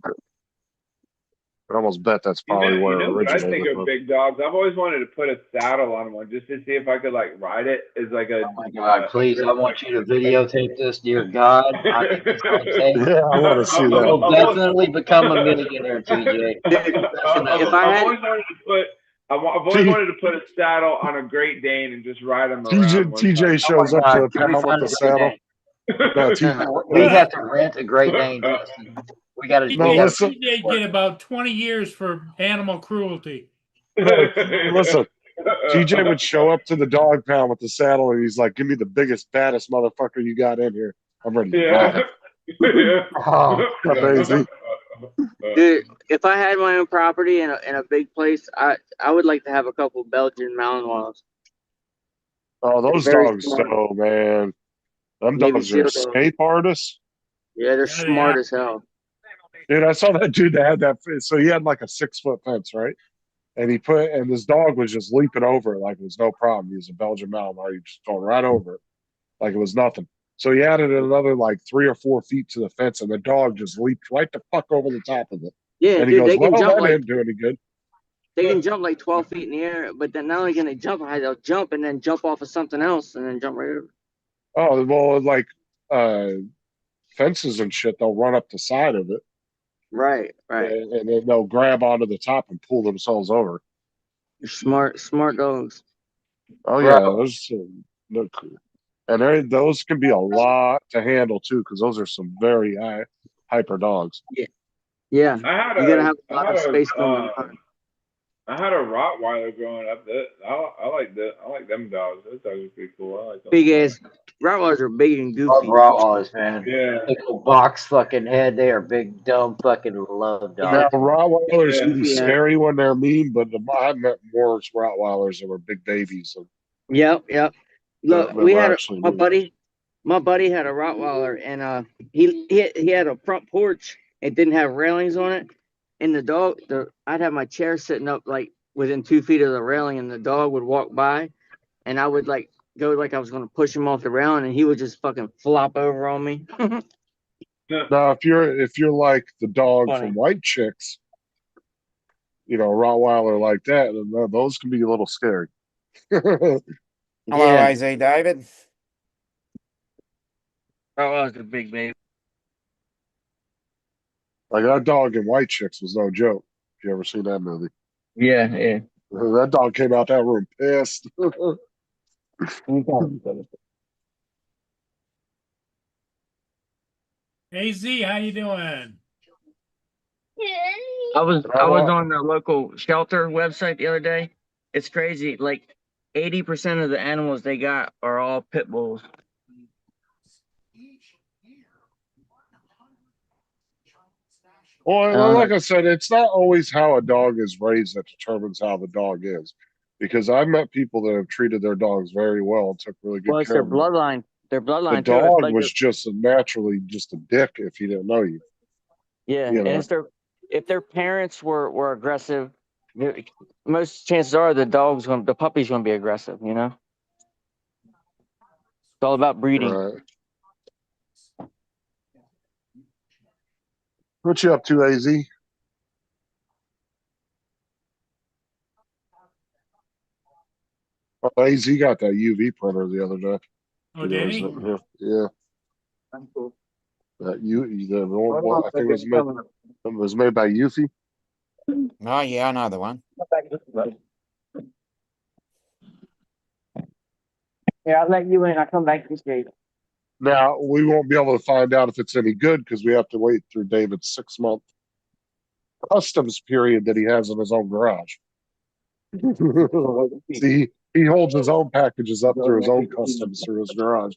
I almost bet that's probably You where know it what I think originated of from. big dogs? I've always wanted to put a saddle on one just to see if I could like ride it as like a. Oh my God, please, I want you to videotape this, dear God. I think it's on tape. Yeah, I want to see You will that. definitely become a millionaire, TJ. If I had- I've always wanted to put a saddle on a Great Dane and just ride him around. TJ shows up to the pound with the saddle. No, We have to rent a Great Dane, Justin. We got to. No, listen. They get about 20 years for animal cruelty. Listen, TJ would show up to the dog pound with the saddle and he's like, give me the biggest, baddest motherfucker you got in here. I'm ready to ride. Oh, Amazing. Dude, if I had my own property in a big place, I would like to have a couple Belgian Malinois. Oh, those Very dogs, smart. though, man. Them Navy dogs are SEAL dog. escape artists. Yeah, they're Yeah, they smart are. as hell. Dude, I saw that dude that had that. So he had like a 6-foot fence, right? And this dog was just leaping over it like it was no problem. He was a Belgian Malinois. He just going right over it like it was nothing. So he added another like 3 or 4 feet to the fence, and the dog just leaped right the fuck over the top of it. Yeah, And he dude, goes, they can "Well, jump that like didn't do any good." 12 feet in the air, but then not only can they jump high, they'll jump and then jump off of something else and then jump right over. Oh well, like uh, fences and shit, they'll run up the side of it, Right. and then they'll grab onto the top and pull themselves over. Smart dogs. Oh yeah, those look cool. And those can be a lot to handle too, because those are some very hyper dogs. Yeah, I had you gotta have a lot of a, space going on. I had a Rottweiler growing up. I like them dogs. Those dogs are pretty cool. I like them. Big ass Rottweilers are big and Love goofy. Rottweilers, man. Yeah. Big old box fucking head. They are big, dumb fucking love Now dogs. Rottweilers Yeah. can be Yeah. scary when they're mean, but I've met more Rottweilers that were big babies. Yep. Look, that we were had actually my mean. buddy had a Rottweiler, and he had a front porch. It didn't have railings on it, and I'd have my chair sitting up like within 2 feet of the railing, and the dog would walk by, and I would like go like I was gonna push him off the railing, and he would just fucking flop over on me. Now, if you're like the dog Funny. from White Chicks, a Rottweiler like that, then those can be a little scary. Hello, Yeah. AZ David. Rottweiler's a big baby. Like that dog in White Chicks was no joke. If you ever seen that movie, Yeah. that dog came out that room pissed. AZ, how you doing? I was on the local shelter website the other day. It's crazy. Like 80% of the animals they got are all pit bulls. Well, like I said, it's not always how a dog is raised that determines how the dog is. Because I've met people that have treated their dogs very well and took really good Well, it's care their of them. bloodline. Their The bloodline too. It's dog like was just naturally just a dick if he didn't know you. yeah, you and know. if their parents were aggressive, most chances are the puppy's gonna be aggressive. You know, it's all about breeding. Right. What you up to, AZ? Oh, AZ got that UV printer the other day. Oh, did he? Yeah. That the one, I think it was made by Eufy. Oh, yeah, another one. Yeah, I'll let you in. I'll come back this day. Now we won't be able to find out if it's any good because we have to wait through David's 6-month customs period that he has in his own garage. See, he holds his own packages up through his own customs through his garage.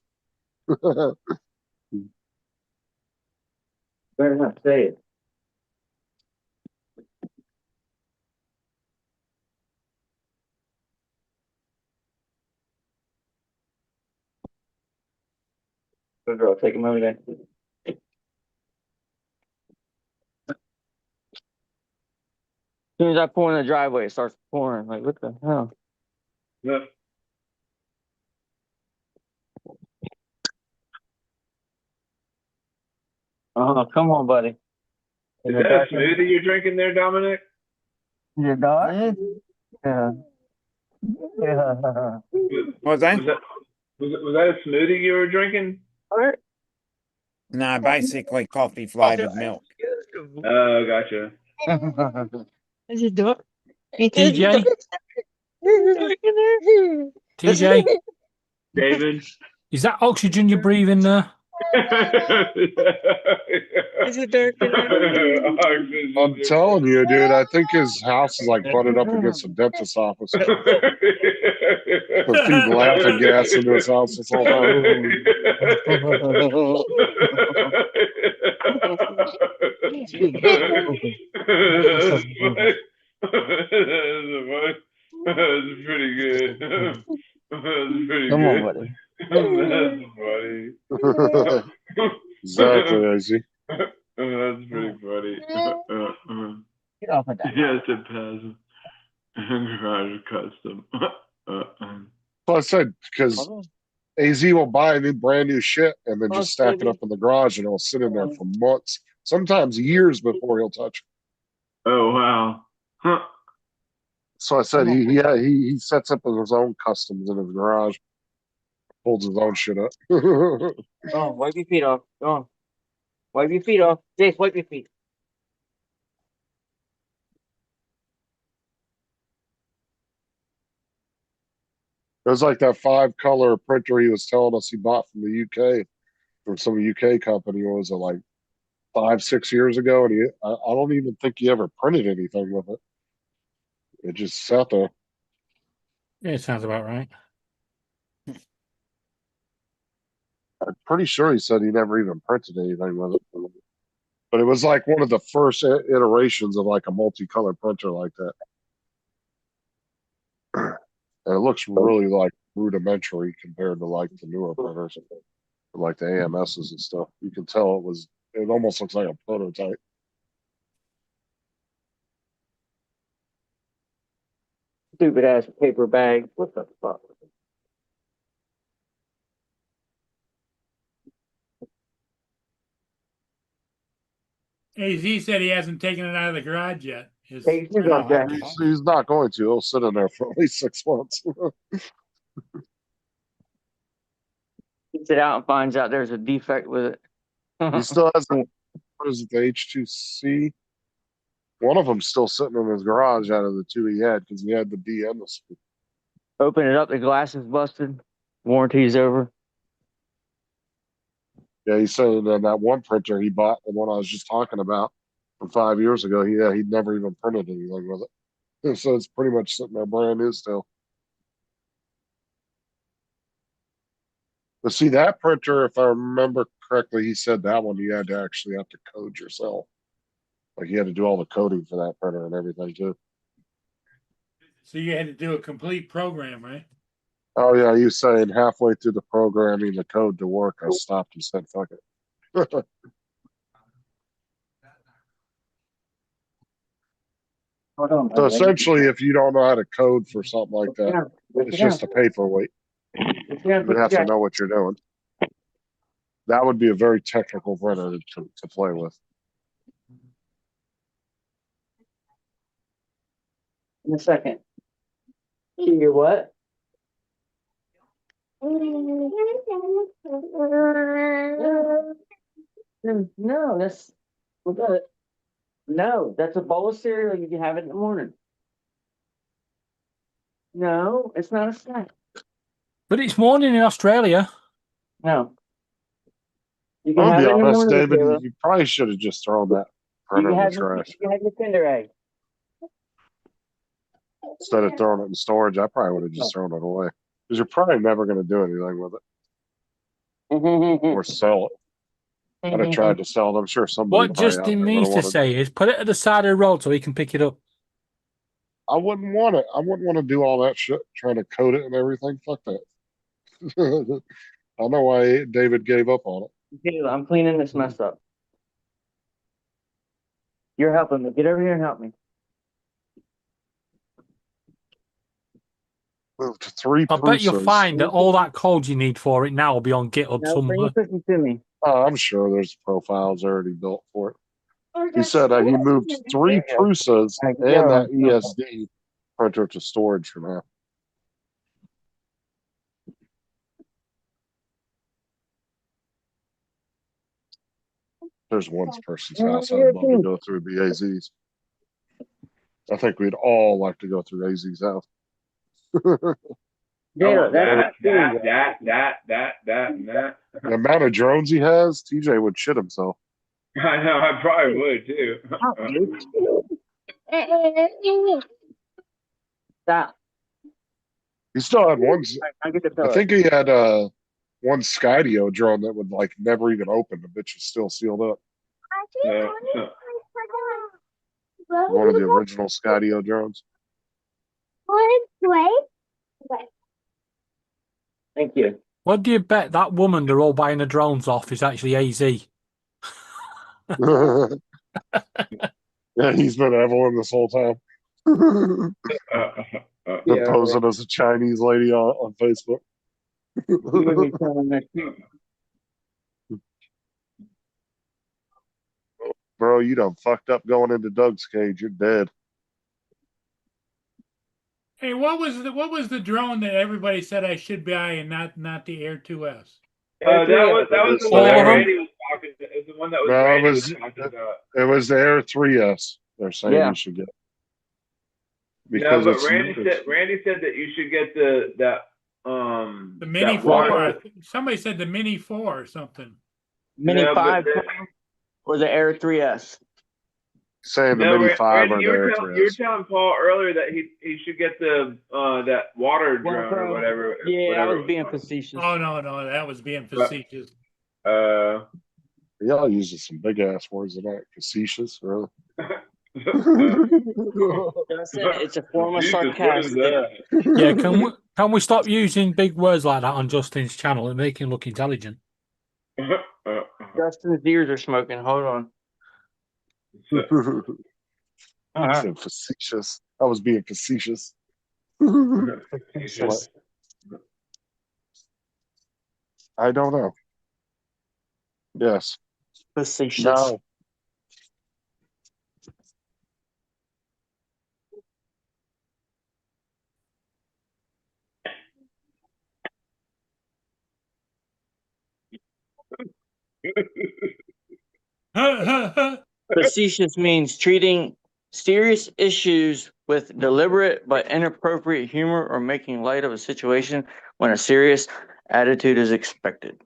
Better not say it. Good girl, take him over there. As soon as I pull in the driveway, it starts pouring. Like, what the hell? Yeah. Oh, come on, buddy. Is that a smoothie you're drinking there, Dominic? Your dog? Yeah. What's that? Was that a smoothie you were drinking? No, basically coffee flavored milk. Oh, gotcha. Is your dog? TJ? TJ, David. is that oxygen you're breathing there? Is it dark in there? I'm telling you, dude, I think his house is like butted up against a dentist's office. With feed laughing gas into his house this whole time. That's pretty good. That's pretty Come Come on, good. buddy. That's funny. Exactly, AZ. That's pretty funny. Get off of that. Yes, it passes. Garage custom. So I said, because AZ will buy a new brand new shit and then just stack it up in the garage and it'll sit in there for months, sometimes years before he'll touch it. Oh wow. Huh. So I said he sets up his own customs in his garage, holds his own shit up. Oh, wipe your feet off. Go on. Wipe your feet off. Jace, wipe your feet. It was like that 5-color printer he was telling us he bought from the UK, from some UK company. What was it, like 5-6 years ago? And I don't even think he ever printed anything with it. It just sat there. Yeah, it sounds about right. I'm pretty sure he said he never even printed anything with it. But it was like one of the first iterations of like a multicolor printer like that. And it looks really like rudimentary compared to like the newer printers, like the AMSs and stuff. You can tell it almost looks like a prototype. Stupid ass paper bag. What the fuck? AZ said he hasn't taken it out of the garage yet. Take your shoes off, Jack. He's not going to. He'll sit in there for at least 6 months. Gets it out and finds out there's a defect with it. He still has what is it, the H2C? One of them's still sitting in his garage out of the two he had because he had the DM. Open it up, the glass is busted. Warranty's over. Yeah, he's saying that one printer he bought, the one I was just talking about from 5 years ago, he'd never even printed anything with it. So it's pretty much sitting there brand new still. But see, that printer, if I remember correctly, he said that one you had to actually have to code yourself. Like you had to do all the coding for that printer and everything too. So you had to do a complete program, right? Oh yeah, you saying halfway through the programming the code to work, I stopped and said, "Fuck it." Hold on, So essentially, if you don't know how to code for something like that, it's just a paperweight. You would have to know what you're doing. That would be a very technical printer to play with. In a second. You what? No, we're good. No, that's a bowl of cereal. You can have it in the morning. No, it's not a snack. But it's morning in Australia. No. You I'll can be have it in the honest, morning. David, Caleb. you probably should have just thrown that You printer can in the have trash. you can have your Kinder Egg. Instead of throwing it in storage, I probably would have just thrown it away. Because you're probably never going to do anything with it or sell it. I'd have tried to sell it. I'm sure somebody What probably out Justin there needs would've to wanted say is put it at the side of the road so he can pick it up. I wouldn't want it. I wouldn't want to do all that shit, trying to code it and everything. Fuck that. I know why David gave up on it. Caleb, I'm cleaning this mess up. You're helping me. Get over here and help me. Moved to 3 I bet you'll Prusas. find that all that code you need for it now will be on GitHub No, bring somewhere. the cookie to me. I'm sure there's profiles already built for it. He said he moved 3 Prusas and that ESD printer to storage for now. There's one person's house I'd love to go through the AZ's. I think we'd all like to go through AZ's house. Jada, that's that. The amount of drones he has, TJ would shit himself. I know, I probably would too. Stop. He still had one. I get the I pillow. think he had one Skydio drone that would like never even open. The bitch is still sealed up. Yeah. One of the original Skydio drones. Thank you. What do you bet that woman they're all buying the drones off is actually AZ? Yeah, he's been Evelyn this whole time. Yeah, Posing as a Chinese lady on Facebook. You and me telling that too. Bro, you done fucked up going into Doug's cage. You're dead. Hey, what was the drone that everybody said I should buy and not the Air 2S? That was the All one that of them? Randy was talking about. It was the one that was No, Randy was talking about. It was the Air 3S. They're saying Yeah. you should get. No, Because but it's, Randy said that you should get the Mini that 4. water- Somebody said the Mini 4 or something. Mini No, but 5 the- or the Air 3S. saying the No, Mini 5 Randy, or the you were Air telling 3S. Paul earlier that he should get the that water drone or Well, whatever. Yeah, whatever I it was being called. facetious. Oh no, that was being facetious. Y'all using some big ass words in that. Facetious, really? I said it's a form of Jesus, what is sarcastic. that? Yeah, can we stop using big words like that on Justin's channel and make him look intelligent? Justin's ears are smoking. Hold on. I said facetious. I was being facetious. Jesus. I don't know. Yes. Facetious. No. Facetious means treating serious issues with deliberate but inappropriate humor or making light of a situation when a serious attitude is expected.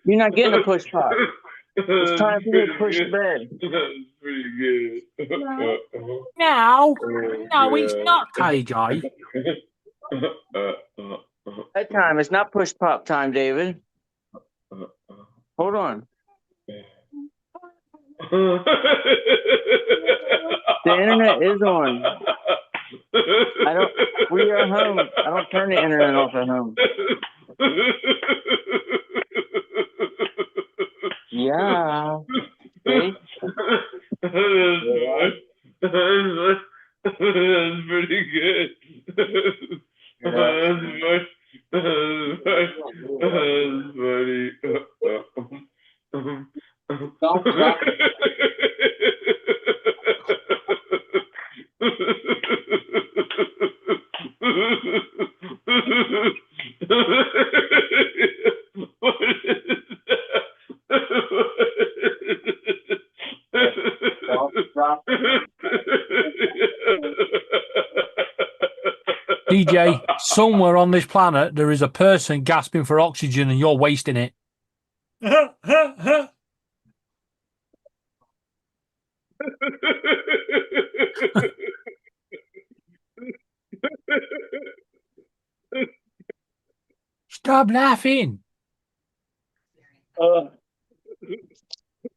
You're not getting a push pop. It's time for you to push bed. That's pretty good. No, no, it's not, KJ. Bedtime. It's not push pop time, David. Hold on. The internet is on. We are home. I don't turn the internet off at home. Yeah. See? That's pretty good. That's DJ, somewhere on this planet there is a person gasping for oxygen and you're wasting it. Stop laughing.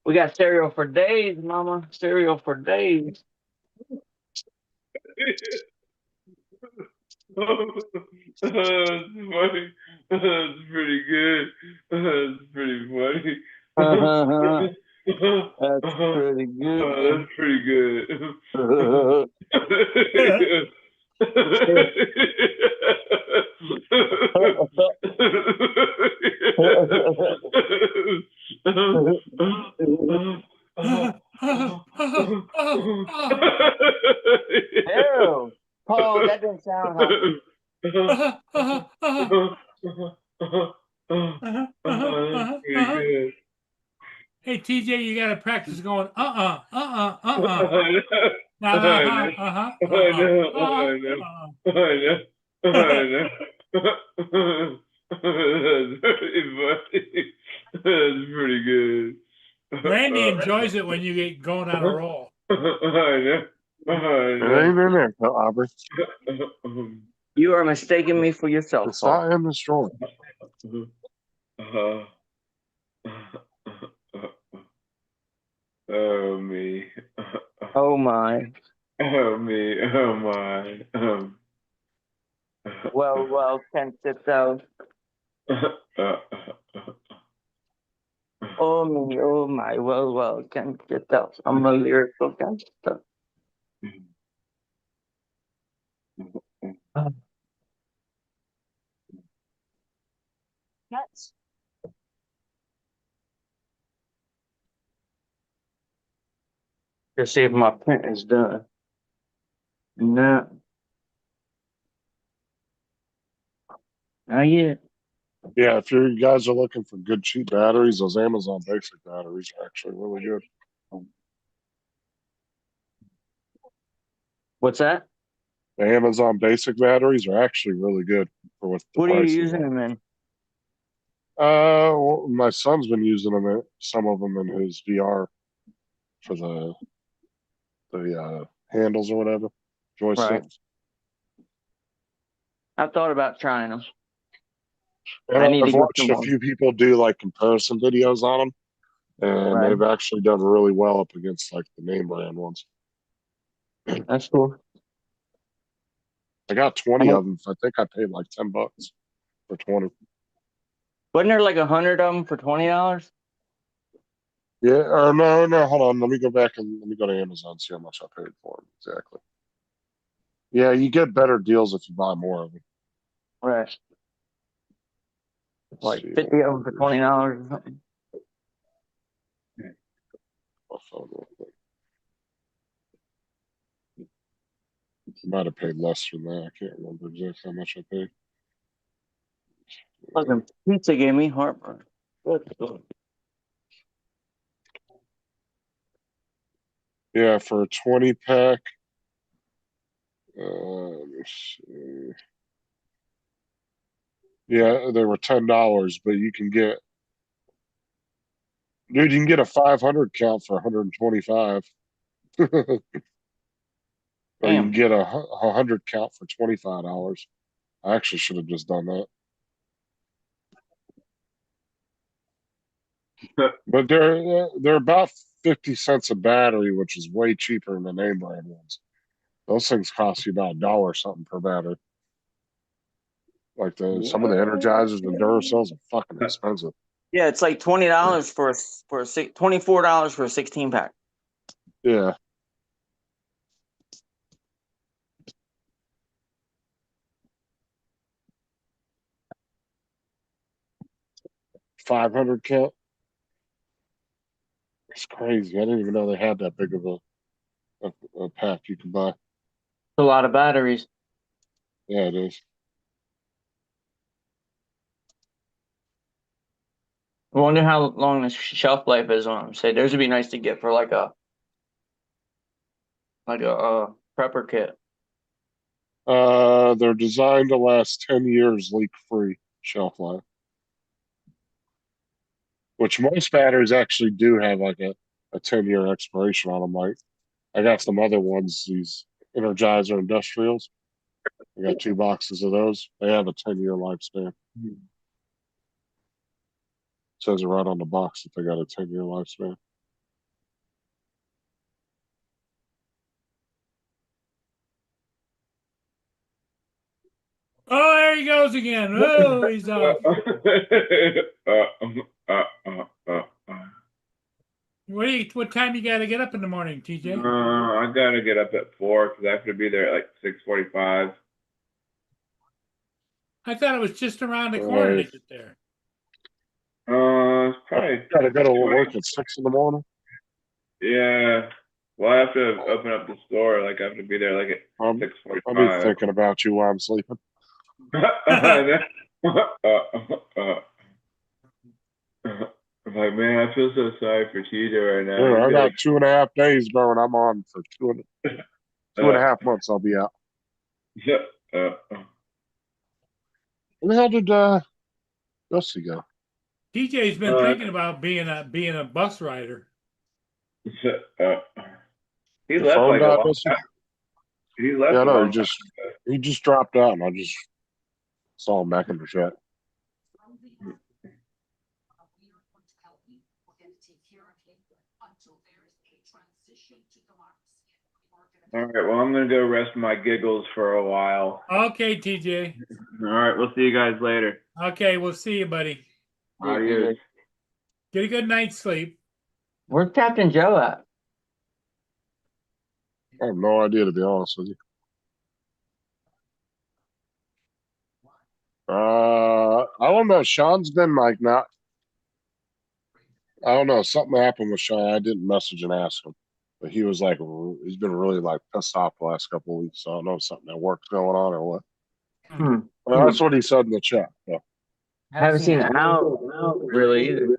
We got cereal for days, Mama. Cereal for days. That's funny. That's pretty good. That's pretty funny. That's pretty good. That's pretty good. Ew. Paul, that didn't sound healthy. Hey TJ, you gotta practice going I know. That's pretty good. Randy enjoys it when you get going on a roll. I know. It ain't in there, Aubrey. You are mistaking me for yourself, It's Paul. not in the store. Oh me. Oh my. Oh me. Oh my. Well, can't get out. Oh me, oh my, well, can't get out. I'm a lyrical gangster. Nuts. Let's see if my print is done. No, not yet. Yeah, if you guys are looking for good cheap batteries, those Amazon Basic batteries are actually really good. What's that? The Amazon Basic batteries are actually really good for what the What are you price is. using them in? Well, my son's been using them, some of them in his VR for the handles or whatever, joysticks. Right. I thought about trying them. And I need to I've get watched some a more. few people do like comparison videos on them, and Right. they've actually done really well up against like the name brand ones. That's cool. I got 20 of them. I think I paid like $10 for 20. Wasn't there like 100 of them for $20? Yeah, or no, hold on. Let me go back and let me go to Amazon and see how much I paid for them exactly. Yeah, you get better deals if you buy more of them. Right. Let's Like see. 50 of them for $20 or something. My phone real quick. I might have paid less than that. I can't remember exactly how much I paid. Fucking pizza gave me heartburn. Yeah, for a 20 pack. Let me see. Yeah, they were $10, but you can get, dude, you can get a 500 count for 125. Or you Damn. can get a 100 count for $25. I actually should have just done that. But they're about 50 cents a battery, which is way cheaper than the name brand ones. Those things cost you about $1 something per battery. Like some of the Energizers and Duracells are fucking expensive. Yeah, it's like $20 for $24 for a 16 pack. Yeah. $500 count. It's crazy. I didn't even know they had that big of a pack you can buy. A lot of batteries. Yeah, it is. I wonder how long the shelf life is on them. Say those would be nice to get for like a prepper kit. They're designed to last 10 years leak-free shelf life. Which most batteries actually do have like a 10-year expiration on them. Like I got some other ones, these Energizer Industrials. I got 2 boxes of those. They have a 10-year lifespan. It says it right on the box that they got a 10-year lifespan. Oh, there he goes again. Oh, he's off. What time you got to get up in the morning, TJ? I gotta get up at 4 because I have to be there at like 6:45. I thought it was just around the corner to get there. It's probably Gotta go to work at 6 in the morning. yeah. Well, I have to open up the store. Like I have to be there like at I'll be 6:45. thinking about you while I'm sleeping. I'm like, man, I feel so sorry for TJ right now. Dude, I He's got like, 2.5 days, bro, and I'm on for 2.5 months. I'll be out. Where the hell did Dusty go? TJ's been thinking about being a bus rider. he Your left phone like a died, long Dusty? time. He left Yeah, a no, long time. he just dropped out, and I just saw him back in the chat. All right. Well, I'm gonna go rest my giggles for a while. Okay, TJ. All right. We'll see you guys later. Okay, we'll see you, buddy. Adios. Get a good night's sleep. Where's Captain Joe at? I have no idea, to be honest with you. I don't know. Sean's been like not. I don't know. Something happened with Sean. I didn't message and ask him, but he was like, he's been really like pissed off the last couple of weeks. So I don't know if something at work's going on or what. Hmm. Well, that's what he said in the chat. So. Haven't seen Al really either.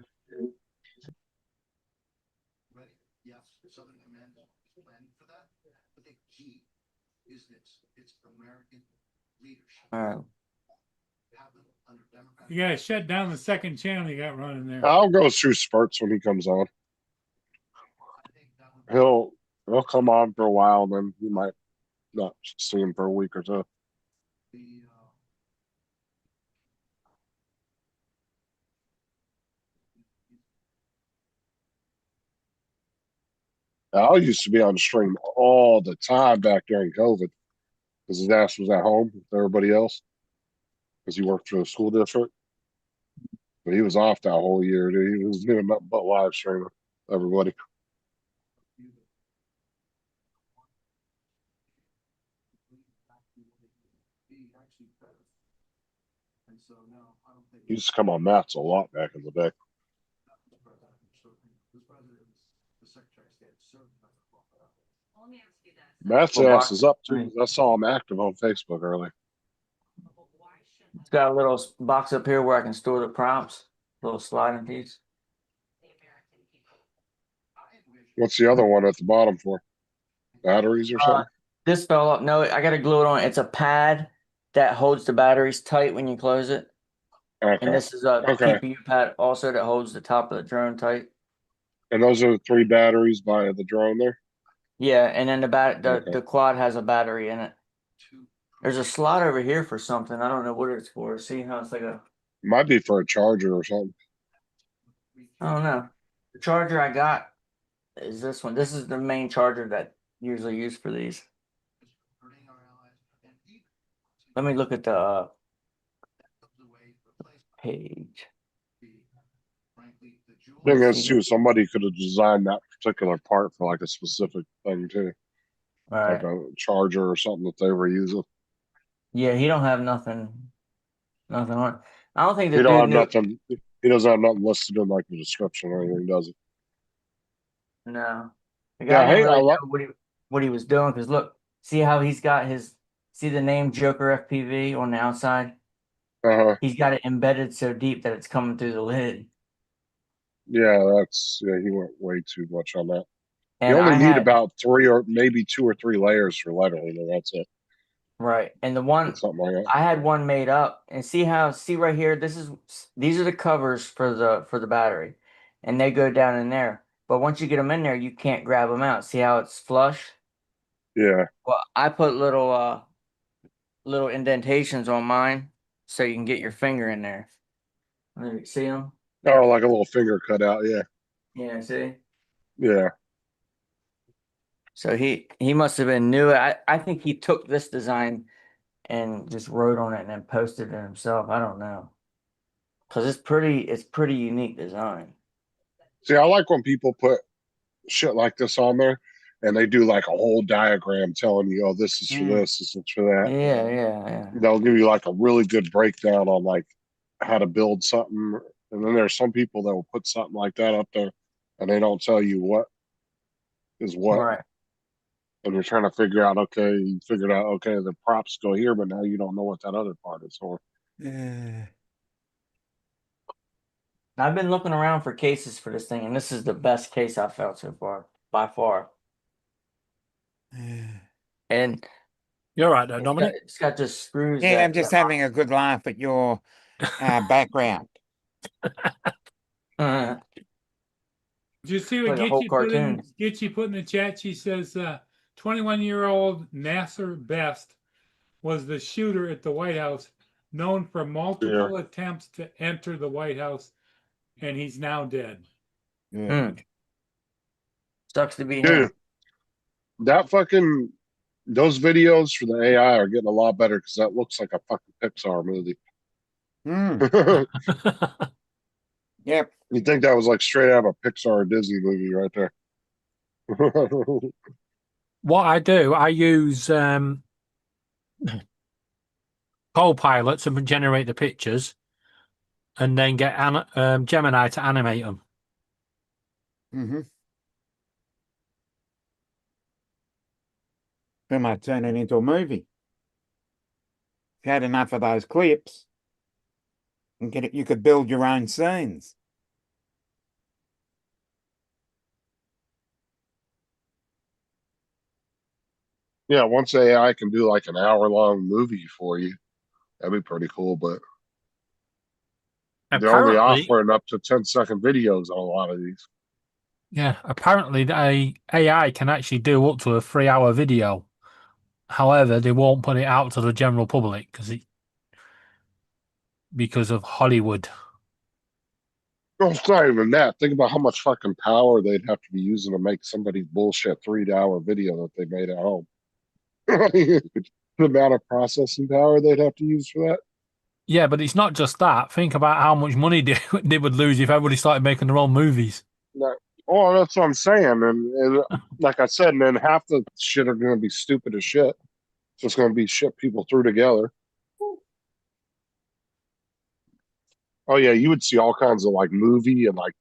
Yes, Southern Command is planning for that, but the key is this, it's American leadership. All right. Have them under Democratic- You gotta shut down the second channel you got running there. I'll go through spurts when he comes on. I think that would be- He'll come on for a while, then you might not see him for a week or so. be, Al used to be on stream all the time back during COVID because his ass was at home with everybody else because he worked for the school district. But he was off that whole year, dude. He was doing nothing but live streaming everybody. be actually better. And so now, I don't think. He used to come on Matt's a lot back in the day. This president is the Secretary of State, certainly not the law. Let me ask you this. Matt's Well, ass is up too. I saw him active on Facebook earlier. It's got a little box up here where I can store the prompts. Little sliding piece. What's the other one at the bottom for? Batteries or something? This fell up. No, I gotta glue it on. It's a pad that holds the batteries tight when you close it. And Okay. this is a Okay. TPU pad also that holds the top of the drone tight. And those are the 3 batteries by the drone there? Yeah, and then the Okay. the quad has a battery in it. There's a slot over here for something. I don't know what it's for. See how it's like a Might be for a charger or something. I don't know. The charger I got is this one. This is the main charger that usually used for these. Let me look at the page. Thing is too, somebody could have designed that particular part for like a specific thing too. All Like right. a charger or something that they were using. Yeah, he don't have nothing on. I don't think the He don't have dude knew. nothing. He doesn't have nothing listed in like the description or anything, does he? No. The Yeah, guy didn't hey, really I know what he was doing because look, see how he's got see the name Joker FPV on the outside? Uh-huh. He's got it embedded so deep that it's coming through the lid. Yeah, he went way too much on that. And you only I need had, about 3 or maybe 2 or 3 layers for lettering, and that's it. right. And the one Something like that. I had one made up and see right here, these are the covers for the battery and they go down in there. But once you get them in there, you can't grab them out. See how it's flush? Yeah. Well, I put little indentations on mine so you can get your finger in there. See them? Oh, like a little finger cut out. Yeah. Yeah, see? Yeah. So he must have been new. I think he took this design and just wrote on it and then posted it himself. I don't know. Cause it's pretty unique design. See, I like when people put shit like this on there and they do like a whole diagram telling you, oh, this is for this is for that. Yeah. They'll give you like a really good breakdown on like how to build something. And then there's some people that will put something like that up there and they don't tell you what is what. Right. And you're trying to figure out, okay, you figured out, okay, the props go here, but now you don't know what that other part is for. Yeah. I've been looking around for cases for this thing, and this is the best case I've found so far, by far. Yeah. And You're right though, Dominic. it's got just screws. Yeah, that- I'm just having a good laugh at your background. Uh, Did you see what Like a whole Gitchy put in? cartoon. Gitchy put in the chat. She says, 21-year-old Nasser Best was the shooter at the White House, known for multiple attempts to enter the White House, and he's now dead. Yeah. Sucks to be Dude, him. that fucking Those videos for the AI are getting a lot better because that looks like a fucking Pixar movie. Mm. Yep. You think that was like straight out of a Pixar or Disney movie right there? What I do, I use Copilot to generate the pictures, and then get Gemini to animate them. Mm-hmm. We might turn it into a movie. If you had enough of those clips, and get it, you could build your own scenes. Yeah, once AI can do like an hour-long movie for you, that'd be pretty cool. But they're only Apparently, offering up to 10-second videos on a lot of these. yeah, apparently the AI can actually do up to a 3-hour video. However, they won't put it out to the general public because of Hollywood. No, it's not even that. Think about how much fucking power they'd have to be using to make somebody's bullshit 3-hour video that they made at home. The amount of processing power they'd have to use for that. Yeah, but it's not just that. Think about how much money they would lose if everybody started making their own movies. No. Oh, that's what I'm saying. And like I said, and then half the shit are going to be stupid as shit. It's just going to be shit people threw together. Oh yeah, you would see all kinds of like movie and like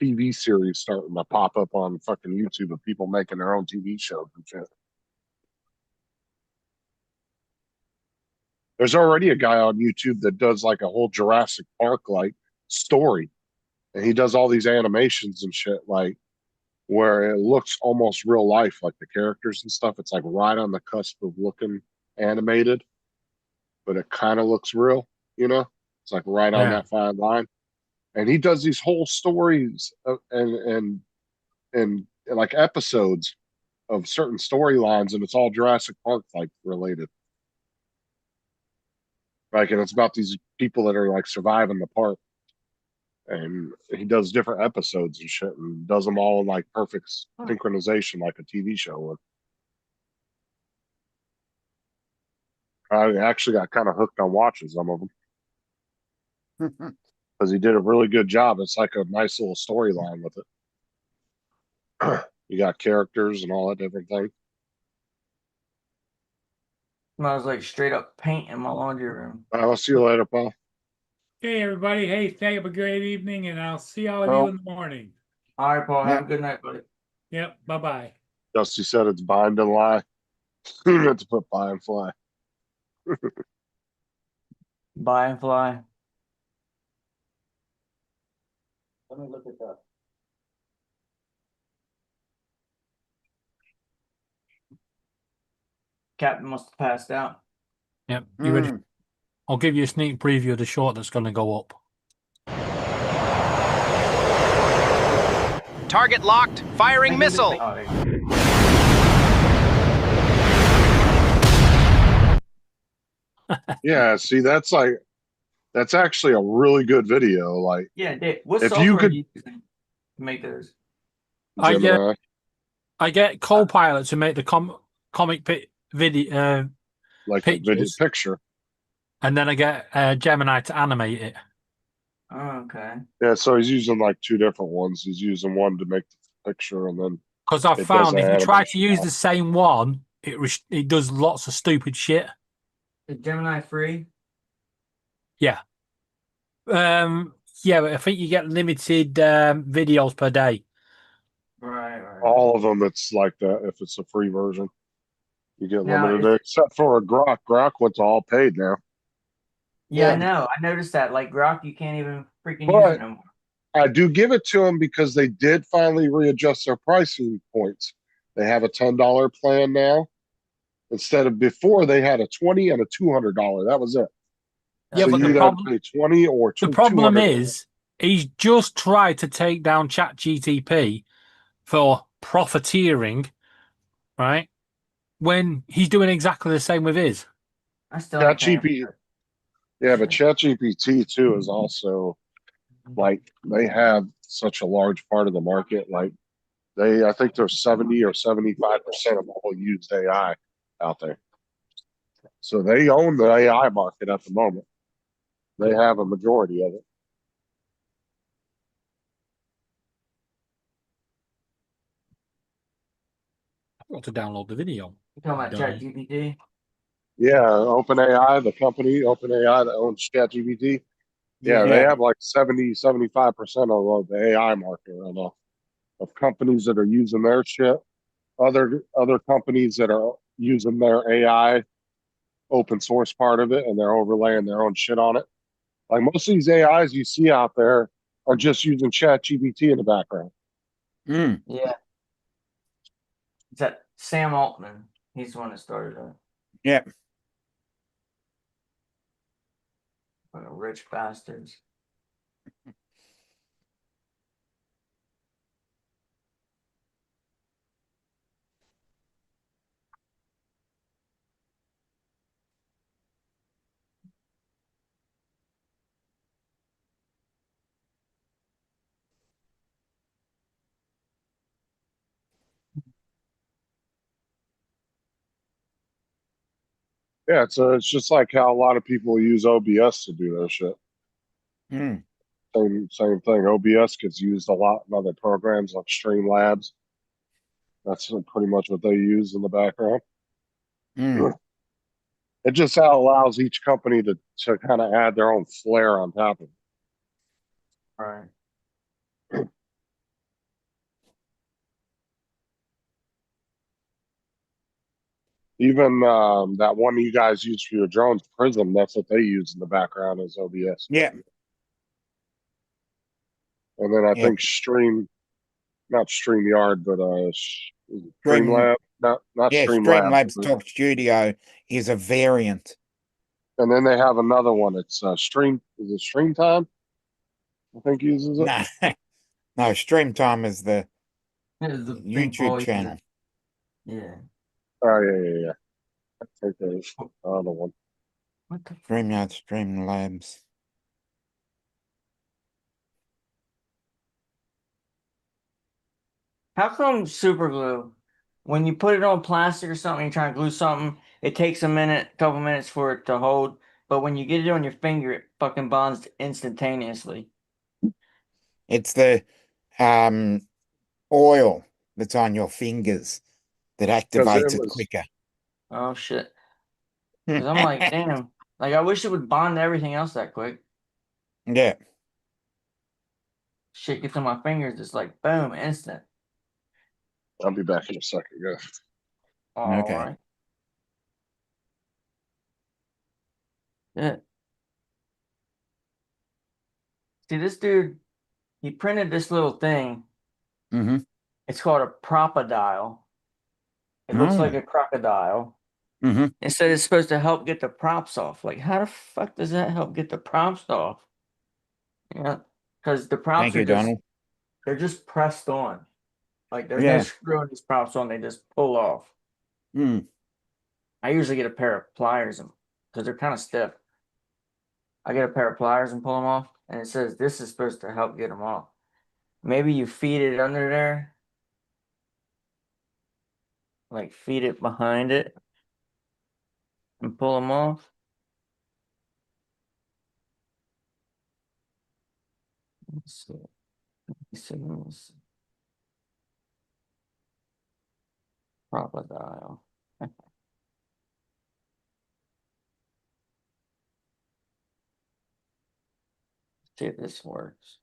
TV series starting to pop up on fucking YouTube of people making their own TV shows and shit. There's already a guy on YouTube that does like a whole Jurassic Park like story, and he does all these animations and shit like where it looks almost real life, like the characters and stuff. It's like right on the cusp of looking animated, but it kind of looks real, you know? It's like right on Yeah. that fine line. And he does these whole stories and like episodes of certain storylines, and it's all Jurassic Park like related. Like, and it's about these people that are like surviving the park. And he does different episodes and shit and does them all in like perfect synchronization like a TV show would. I actually got kind of hooked on watching some of them because he did a really good job. It's like a nice little storyline with it. You got characters and all that different thing. Smells like straight up paint in my laundry room. I'll see you later, Paul. Hey, everybody. Hey, have a great evening, and I'll see all of Well- you in the morning. All right, Paul. Have a good night, buddy. Yep. Bye-bye. Dusty said it's bind and lie. You meant to put buy and fly. Bye and fly. Let me look at that. Captain must have passed out. Yep. You ready? Mm. I'll give you a sneak preview of the short that's going to go up. Target locked. Firing missile. Oh, there you go. Yeah, see, that's actually a really good video. Like, Yeah, Dave. What If software you are could- you using to make those? Gemini. I get Copilot to make the comic video, Like the video pictures. picture. and then I get Gemini to animate it. Oh, okay. Yeah, so he's using like two different ones. He's using one to make the picture, and then Because I've It does found if you try to animation use now. the same one, it does lots of stupid shit. Is Gemini free? Yeah, but I think you get limited videos per day. Right. all of them, it's like that. If it's a free version, you get Now, limited, except for a Grok. Grok went to all paid now. Yeah, Yeah. I know. I noticed that. Like Grok, you can't even freaking use But- it no more. I do give it to them because they did finally readjust their pricing points. They have a $10 plan now. Instead of before, they had a $20 and a $200. That was it. Yeah, so but you the either problem, pay 20 or the problem 200. is he's just tried to take down ChatGTP for profiteering, right? When he's doing exactly the same with his. I still ain't paying for ChatGPT, it. yeah, but ChatGPT too is also like they have such a large part of the market. Like I think they're 70 or 75% of all used AI out there. So they own the AI market at the moment. They have a majority of it. I've got to download the video. You talking about Dummy. ChatGPT? Yeah, OpenAI, the company, OpenAI that owns ChatGPT. Yeah, they have like 75% of the AI market right now of companies that are using their shit. Other companies that are using their AI open source part of it and they're overlaying their own shit on it. Like most of these AIs you see out there are just using ChatGPT in the background. Mm. Yeah. Is that Sam Altman? He's the one that started it. Yep. What a rich bastards. Yeah, so it's just like how a lot of people use OBS to do their shit. Mm. Same thing. OBS gets used a lot in other programs like Streamlabs. That's pretty much what they use in the background. Mm. It just allows each company to kind of add their own flair on top of it. Right. Even that one you guys use for your drones, Prism, that's what they use in the background is OBS. Yeah. And then I Yeah. think not StreamYard, but Streamlab, not Yeah, Streamlabs. Streamlabs Talk Studio is a variant. And then they have another one. It's is it Stream Time? I think uses it. No, no, Streamtime is the This is the big YouTube boy channel. Yeah. Oh yeah. I think there's another one. What the StreamYard, Streamlabs. How come super glue, when you put it on plastic or something, you're trying to glue something, it takes a couple minutes for it to hold, but when you get it on your finger, it fucking bonds instantaneously. It's the oil that's on your fingers that activates it was- quicker. Oh shit. Because I'm like, damn. Like, I wish it would bond to everything else that quick. Yeah. Shit gets on my fingers, it's like, boom, instant. I'll be back in a second. Yeah. All Okay. right. Yeah. See, this dude, he printed this little thing. Mm-hmm. It's called a propodile. It looks like a crocodile. Mm-hmm. It says it's supposed to help get the props off. Like, how the fuck does that help get the props off? Yeah, because the props Thank are you, Donald. they're just pressed on. Like, there's no Yeah. screw on these props on, they just pull off. Mm. I usually get a pair of pliers because they're kind of stiff. I get a pair of pliers and pull them off, and it says this is supposed to help get them off. Maybe you feed it under there, like feed it behind it, and pull them off. Let's see. Signals. Crocodile. See if this works.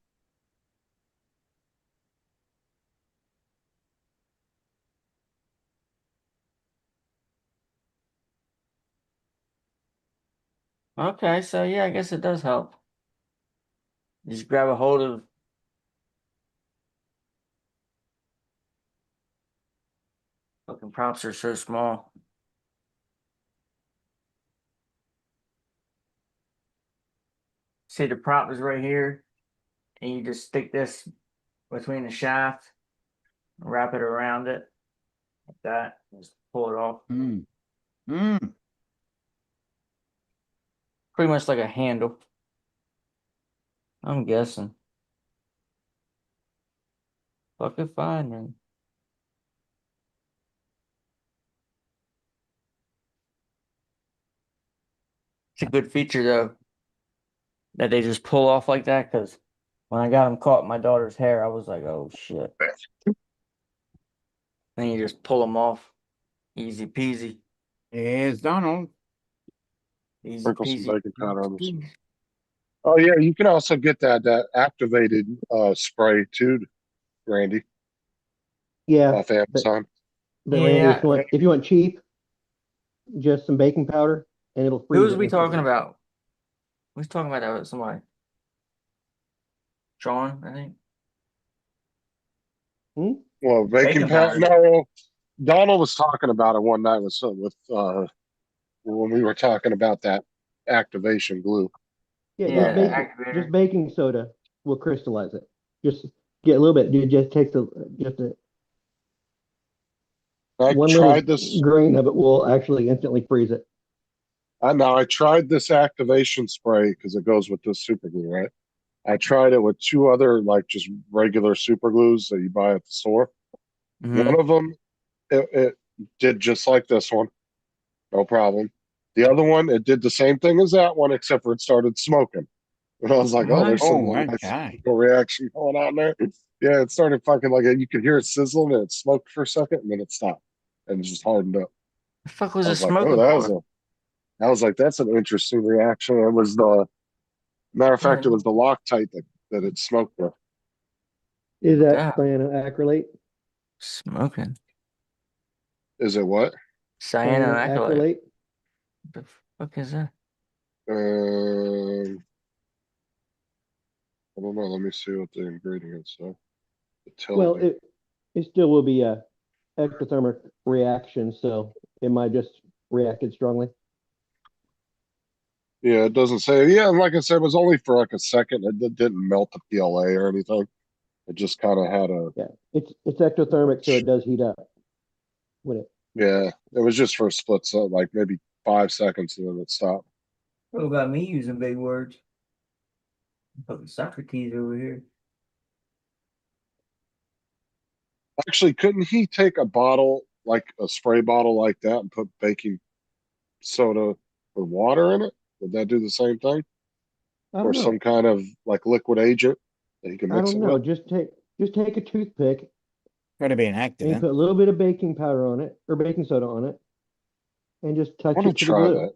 Okay, so yeah, I guess it does help. You just grab a hold of fucking props are so small. See, the prop is right here, and you just stick this between the shaft, wrap it around it like that, and just pull it off. Mm. Mm. Pretty much like a handle. I'm guessing. Fucking fine, man. It's a good feature though that they just pull off like that. Because when I got them caught in my daughter's hair, I was like, "Oh shit!" Then you just pull them off, easy peasy, Here's Donald. easy Sprinkle some peasy. baking powder on this. Oh yeah, you can also get that activated spray too, Randy, Yeah, off Amazon. but Randy, Yeah. if you want cheap, just some baking powder and it'll freeze. Who's it we instantly. talking about? Who's talking about that with somebody? Sean, I think. Well, baking Baking powder. powder. No, Donald was talking about it one night with when we were talking about that activation glue. Yeah, Yeah, just baking soda will crystallize it. Just get a little bit. It just takes just a I one tried little this. grain of it will actually instantly freeze it. I tried this activation spray because it goes with this super glue, right? I tried it with two other like just regular super glues that you buy at the store. Mhm. One of them, it did just like this one, no problem. The other one, it did the same thing as that one, except for it started smoking. And I was like, oh, there's some Oh, nice okay. chemical reaction going on there. Yeah, it started fucking like you could hear it sizzling and it smoked for a second and then it stopped and it just hardened up. The fuck was I it was like, oh, smoking I was like, that's an interesting reaction. It was the matter of fact, it was the Loctite that it smoked with. Is that Yeah. cyanoacrylate? Smoking. Is it what? Cyanoacrylate. The fuck is that? I don't know. Let me see what the ingredients are. Well, it still will be a ectothermic reaction, so it might just reacted strongly. Yeah, it doesn't say. Yeah, and like I said, it was only for like a second. It didn't melt the PLA or anything. It just kind of had a. Yeah, it's ectothermic, so it does heat up with it. Yeah, it was just for a split, so like maybe 5 seconds, and then it stopped. What about me using big words? Fucking Socrates over here. Actually, couldn't he take a bottle, like a spray bottle like that, and put baking soda or water in it? Would that do the same thing? I Or don't know. some kind of like liquid agent that he can I mix it don't know. with? Just take a toothpick Gotta be an and accident. put a little bit of baking powder on it or baking soda on it, and just I touch want to it to the try glue. that.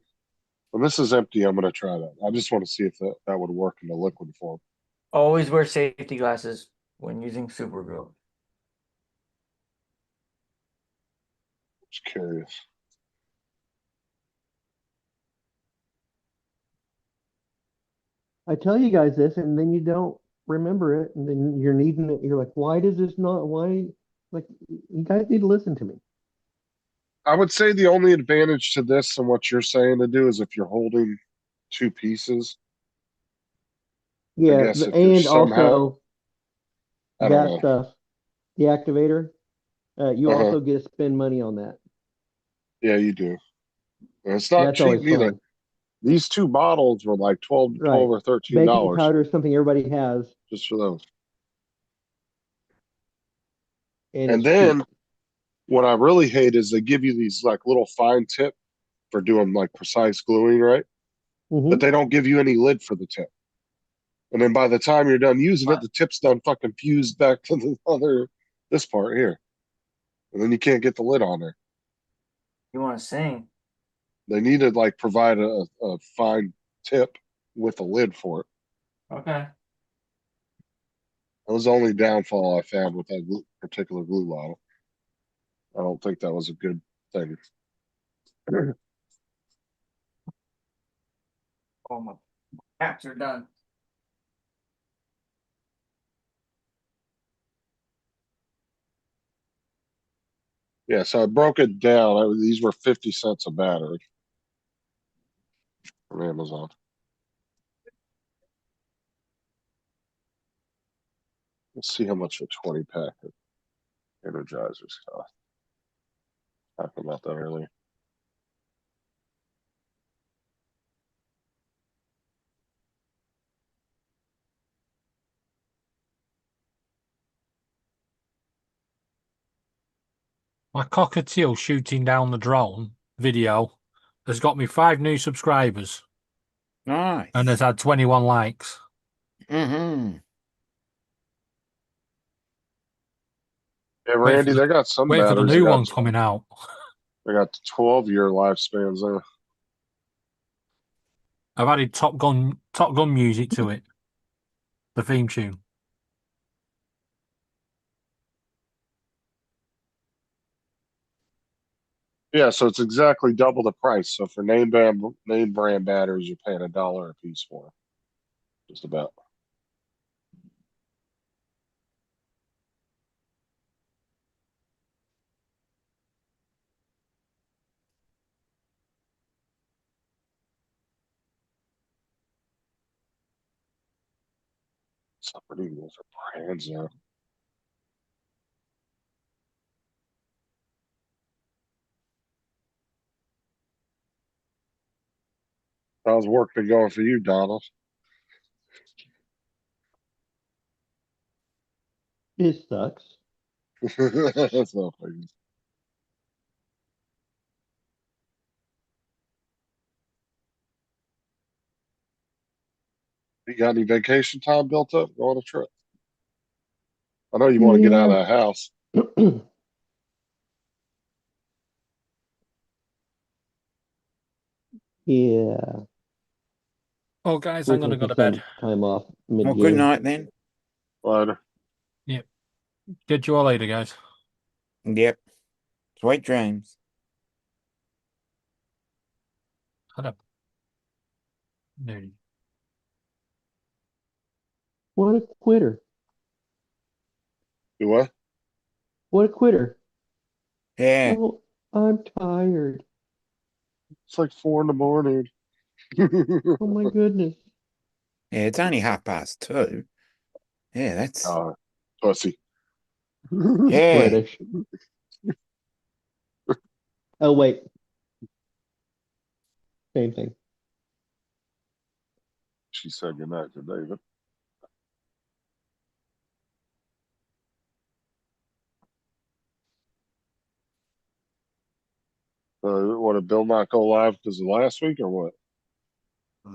When this is empty, I'm going to try that. I just want to see if that would work in the liquid form. Always wear safety glasses when using super glue. Just curious. I tell you guys this, and then you don't remember it, and then you're needing it. You're like, why does this not? Why? Like, you guys need to listen to me. I would say the only advantage to this and what you're saying to do is if you're holding two pieces. Yeah, guess if you're and somehow- also I don't that know. stuff, the activator. You Uh-huh. also get to spend money on that. Yeah, you do. And it's not That's cheap always either. fun. These two bottles were like 12 Right. or $13 Baking powder is something everybody has, just for those. and And it's then cheap. what I really hate is they give you these like little fine tip for doing like precise gluing, right? Mhm. But they don't give you any lid for the tip. And then by the time you're done using it, the tip's done fucking fused back to this part here. And then you can't get the lid on there. You want to sing? They need to like provide a fine tip with a lid for it. Okay. That was the only downfall I found with that particular glue bottle. I don't think that was a good thing. Oh, my caps are done. Yeah, so I broke it down. These were 50 cents a battery from Amazon. Let's see how much a 20 pack of Energizers cost. Talked about that earlier. My cockatiel shooting down the drone video has got me 5 new subscribers. Nice. and has had 21 likes. Mm-hmm. Yeah, Randy, they got some Wait for the batteries. new one coming out. They got 12-year lifespans there. I've added Top Gun music to it. The theme tune. Yeah, so it's exactly double the price. So for name brand batteries, you're paying $1 a piece for 'em. Just about. Somebody those are brands now. How's work been going for you, Donald? It sucks. That's not funny. You got any vacation time built up? Go on a trip. I know you want to get out of that house. Yeah. Oh, guys, We're I'm going to go taking to bed. some time off Well, mid-game. good night then. Later. Get you all later, guys. Yep. Sweet dreams. Shut up. Nerdy. What a quitter. Do what? What a quitter. Yeah. Oh, I'm tired. It's like 4 in the morning. Oh my goodness. Yeah, it's only 2:30. Yeah, that's Pussy. yeah. British. Oh, wait. Same thing. She said goodnight to David. What, did Bill not go live because of last week or what?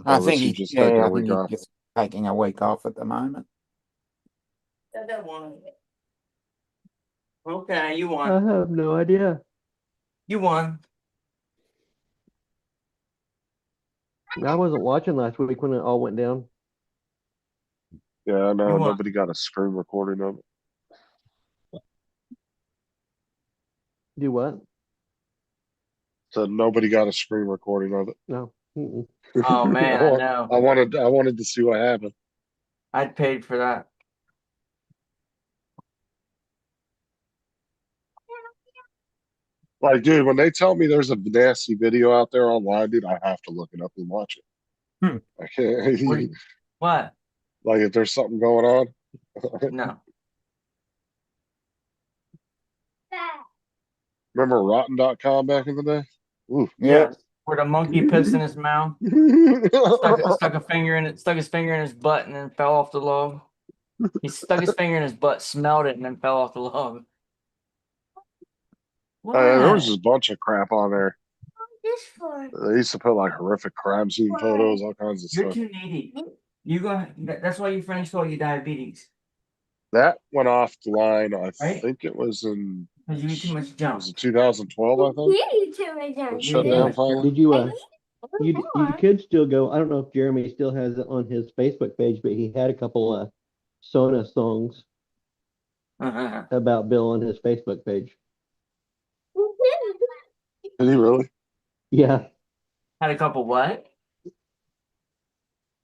I Or was think he he's just taking a I think week he's off? just taking a week off at the moment. Okay, you I won. have no idea. You won. I wasn't watching last week when it all went down. Yeah, I know. You won. Nobody got a screen recording of it. Do what? So nobody got a screen recording of it. No. Mm-mm. Oh man, I know. I wanted to see what happened. I'd paid for that. Like, dude, when they tell me there's a nasty video out there online, dude, I have to look it up and watch it. I can't. What? Like, if there's something going on. No. Remember Rotten.com back in the day? Ooh. Yeah. Where the monkey pissed in his mouth, stuck his finger in his butt, and then fell off the log. He stuck his finger in his butt, smelled it, and then fell off the log. There was What? just a bunch of crap on there. They used to put like horrific crime scene photos, all kinds of You're stuff. too needy. That's why your friends call you diabetes. That went off the line. I Right? think it was in Because you eat too much junk. was it 2012, I think. It shut Yeah. down finally. Did you could still go. I don't know if Jeremy still has it on his Facebook page, but he had a couple Sona songs about Bill on his Facebook page. Did he really? Yeah. Had a couple what?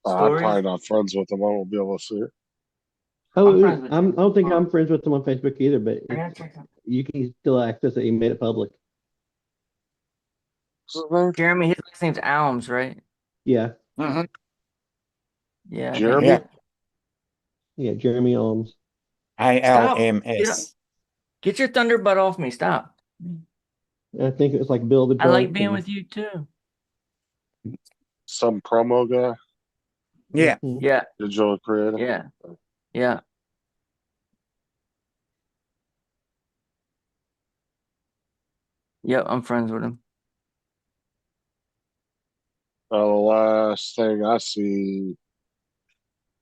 I'm Stories? probably not friends with him. I won't be able to see it. Oh, friends with I don't think I'm friends with him on Facebook either, but I gotta check out. you can still access it. He made it public. Jeremy, his last name's Alms, right? Yeah. Uh-huh. Yeah. I think- Jeremy? Yeah. Yeah, Jeremy Alms. ALMS. Get your thunder butt off me. Stop. I think it was like Bill the I like Drunk being and- with you too. Some promo guy, Yeah. Mhm. Yeah. digital creator. Yeah. Yeah. Yep, I'm friends with him. The last thing I see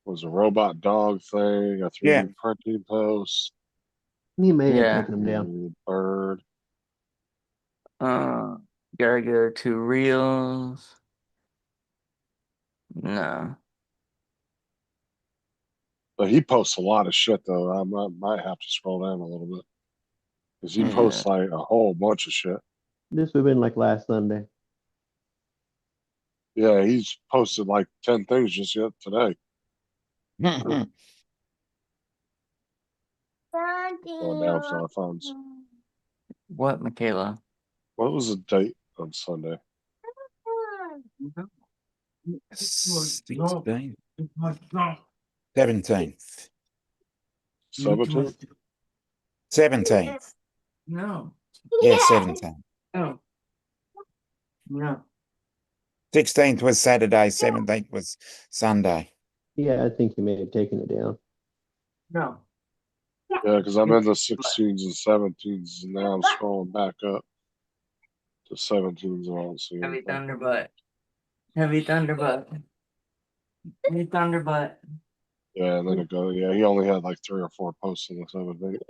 was a robot dog thing, a 3D Yeah. printing post, He may have Yeah. taken them down. bird. Gotta go to reels. No. But he posts a lot of shit though. Might have to scroll down a little bit. Because he Yeah. posts like a whole bunch of shit. This would have been like last Sunday. Yeah, he's posted like 10 things just yet today. Going down to our phones. What, Michaela? What was the date on Sunday? 16th. 17th. 17th? 17th. No. Yeah, 17th. No. No. 16th was Saturday, 17th was Sunday. Yeah, I think he may have taken it down. No. Yeah, because I'm in the 16s and 17s, and now I'm scrolling back up to 17s. I don't see Heavy anything. Thunderbutt. Heavy Thunderbutt. Heavy Thunderbutt. Yeah, and then it goes. Yeah, he only had like 3 or 4 posts on the 17th.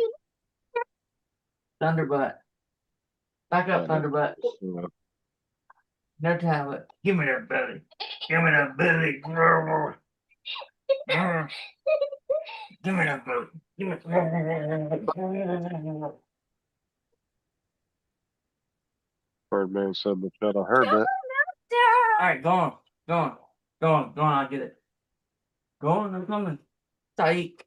Thunderbutt. Back up, Thunderbutt. Yeah. No tablet. Give me that belly. Give me that belly. Give me that belly. Give me Birdman said in the chat, I heard that. Alright, go on. Go on. Go on. Go on, I'll get it. Go on, I'm coming. Psych.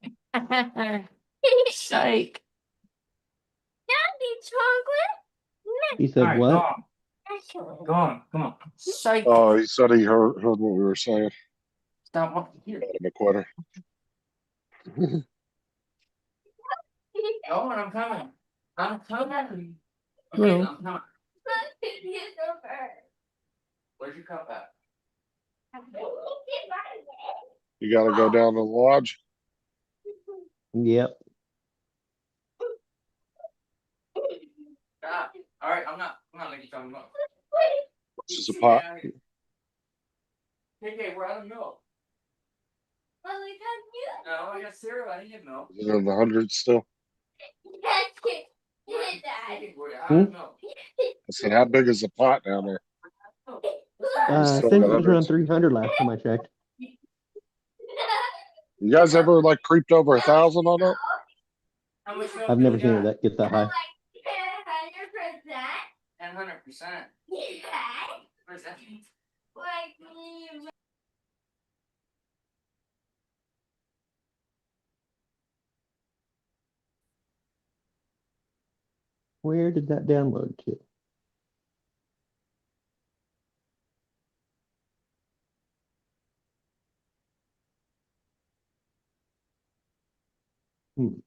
Psych. He said Alright, what? go on. Go on. Come on. Psych. Oh, he said he heard what we were saying. Stop walking here. I'm a quitter. Go on, I'm coming. I'm coming. Okay, Well. I'm coming. Where's your cup at? You got to go down to the lodge. Yep. Stop. Alright, I'm not making you talking about. It's just a pot. KK, we're out of milk. No, I got cereal. I didn't get milk. Is it in the hundreds still? We're out of milk. I said, how big is the pot down there? I Still think in it the was around hundreds. 300 last time I checked. You guys ever like creeped over 1,000 on that? How much milk I've do never we seen it got? that get that high. 100%. What does that mean? Where did that download to? Hmm.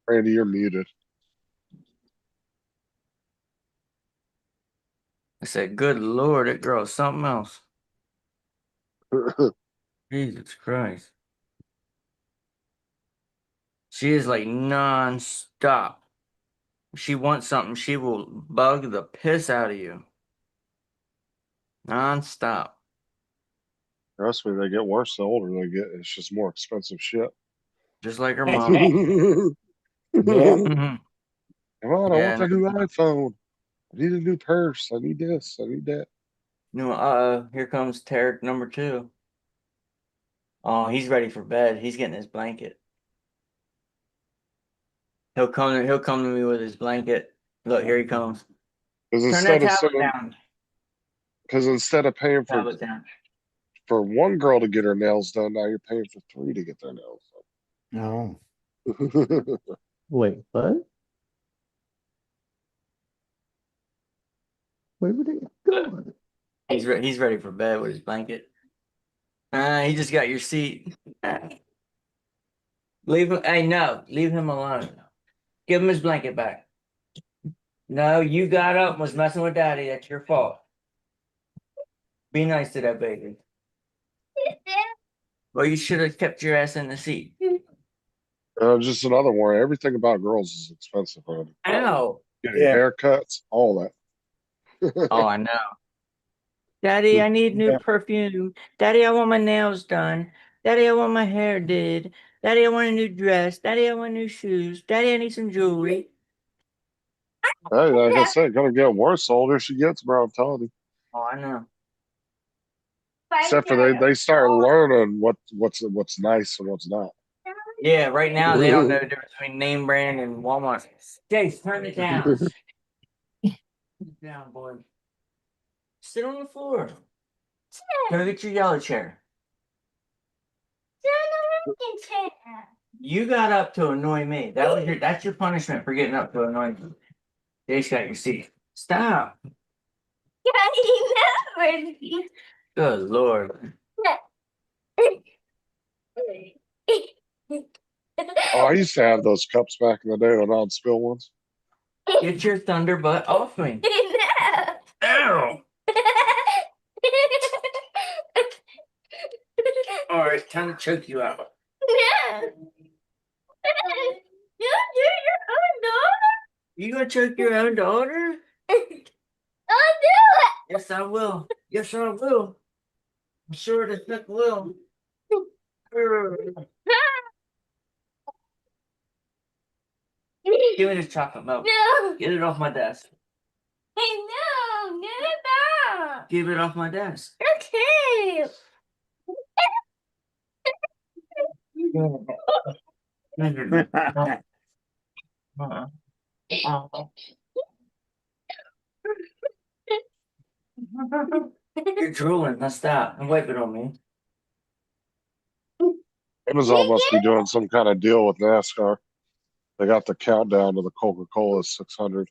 Randy, you're muted. I said, good Lord, it grows something else. Jesus Christ. She is like non-stop. If she wants something, she will bug the piss out of you. Non-stop. Trust me, they get worse the older they get. It's just more expensive shit. Just like her mom. Come Yeah. Mhm. on, I Yeah, want the new iPhone. I need a new purse. I need this. I need that. No, here comes Tarek number 2. Oh, he's ready for bed. He's getting his blanket. He'll come to me with his blanket. Look, here he comes. Because Turn instead that of tablet sitting, down. because instead of paying for Tablet down. one girl to get her nails done, now you're paying for 3 to get their nails No. done. Wait, what? Where would it go? He's ready for bed with his blanket. He just got your seat. Leave him. Hey, no, leave him alone. Give him his blanket back. No, you got up and was messing with Daddy. That's your fault. Be nice to that baby. Well, you should have kept your ass in the seat. Just another one. Everything about girls is expensive, honey. Ow. Getting Yeah. haircuts, all that. Oh, I know. Daddy, I need new Yeah. perfume. Daddy, I want my nails done. Daddy, I want my hair did. Daddy, I want a new dress. Daddy, I want new shoes. Daddy, I need some jewelry. Hey, like I said, gonna get worse the older she gets, bro. I'm telling you. Oh, I know. Except for they start learning what's nice and what's not. Yeah, right now they don't know the difference between name brand and Walmart. Jace, turn it down. Turn it down, boy. Sit on the floor. Go get your yellow chair. You got up to annoy me. That's your punishment for getting up to annoy me. Jace got your seat. Stop. Good Lord. Oh, I used to have those cups back in the day, the non-spill ones. Get your thunder butt off me. Ow. All right, time to choke you out. You gonna choke your own daughter? Yes, I will. Yes, I will. I'm sure the heck will. Give me this chocolate milk. No. Get it off my desk. No, give it back. Give it off my desk. Okay. You're drooling. Now stop and wipe it on me. Amazon must be doing some kind of deal with NASCAR. They got the countdown to the Coca-Cola 600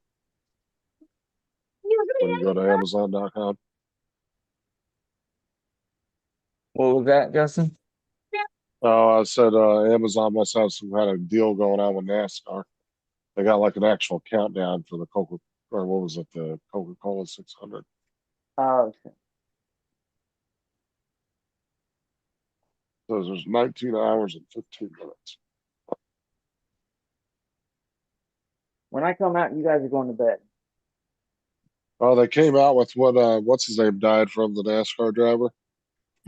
when you go to Amazon.com. What was that, Justin? I said Amazon must have some kind of deal going on with NASCAR. They got like an actual countdown for the the Coca-Cola 600. Oh, So there's 19 hours and 15 minutes. when I come out, you guys are going to bed. Oh, they came out with what's his name died from, the NASCAR driver.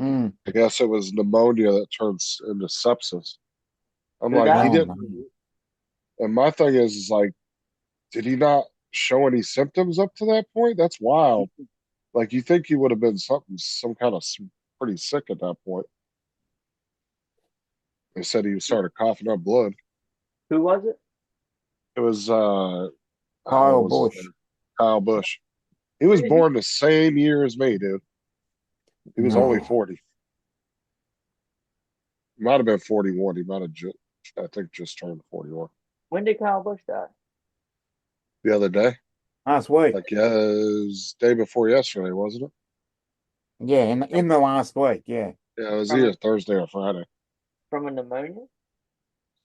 Mm. I guess it was pneumonia that turns into sepsis. I'm Who like, died? he Oh, didn't. no. And my thing is like, did he not show any symptoms up to that point? That's wild. Like, you think he would have been some kind of pretty sick at that point. They said he started coughing up blood. Who was it? It was Kyle what was his Busch. name? Kyle Busch. He was born the same year as me, dude. He was only No. 40. He might have been 41. He might have I think just turned 41 When did Kyle Busch die? the other day. Last week. Like, yeah, it was day before yesterday, wasn't it? Yeah, in the last week, yeah. Yeah, it was From either a, Thursday or Friday. from a pneumonia?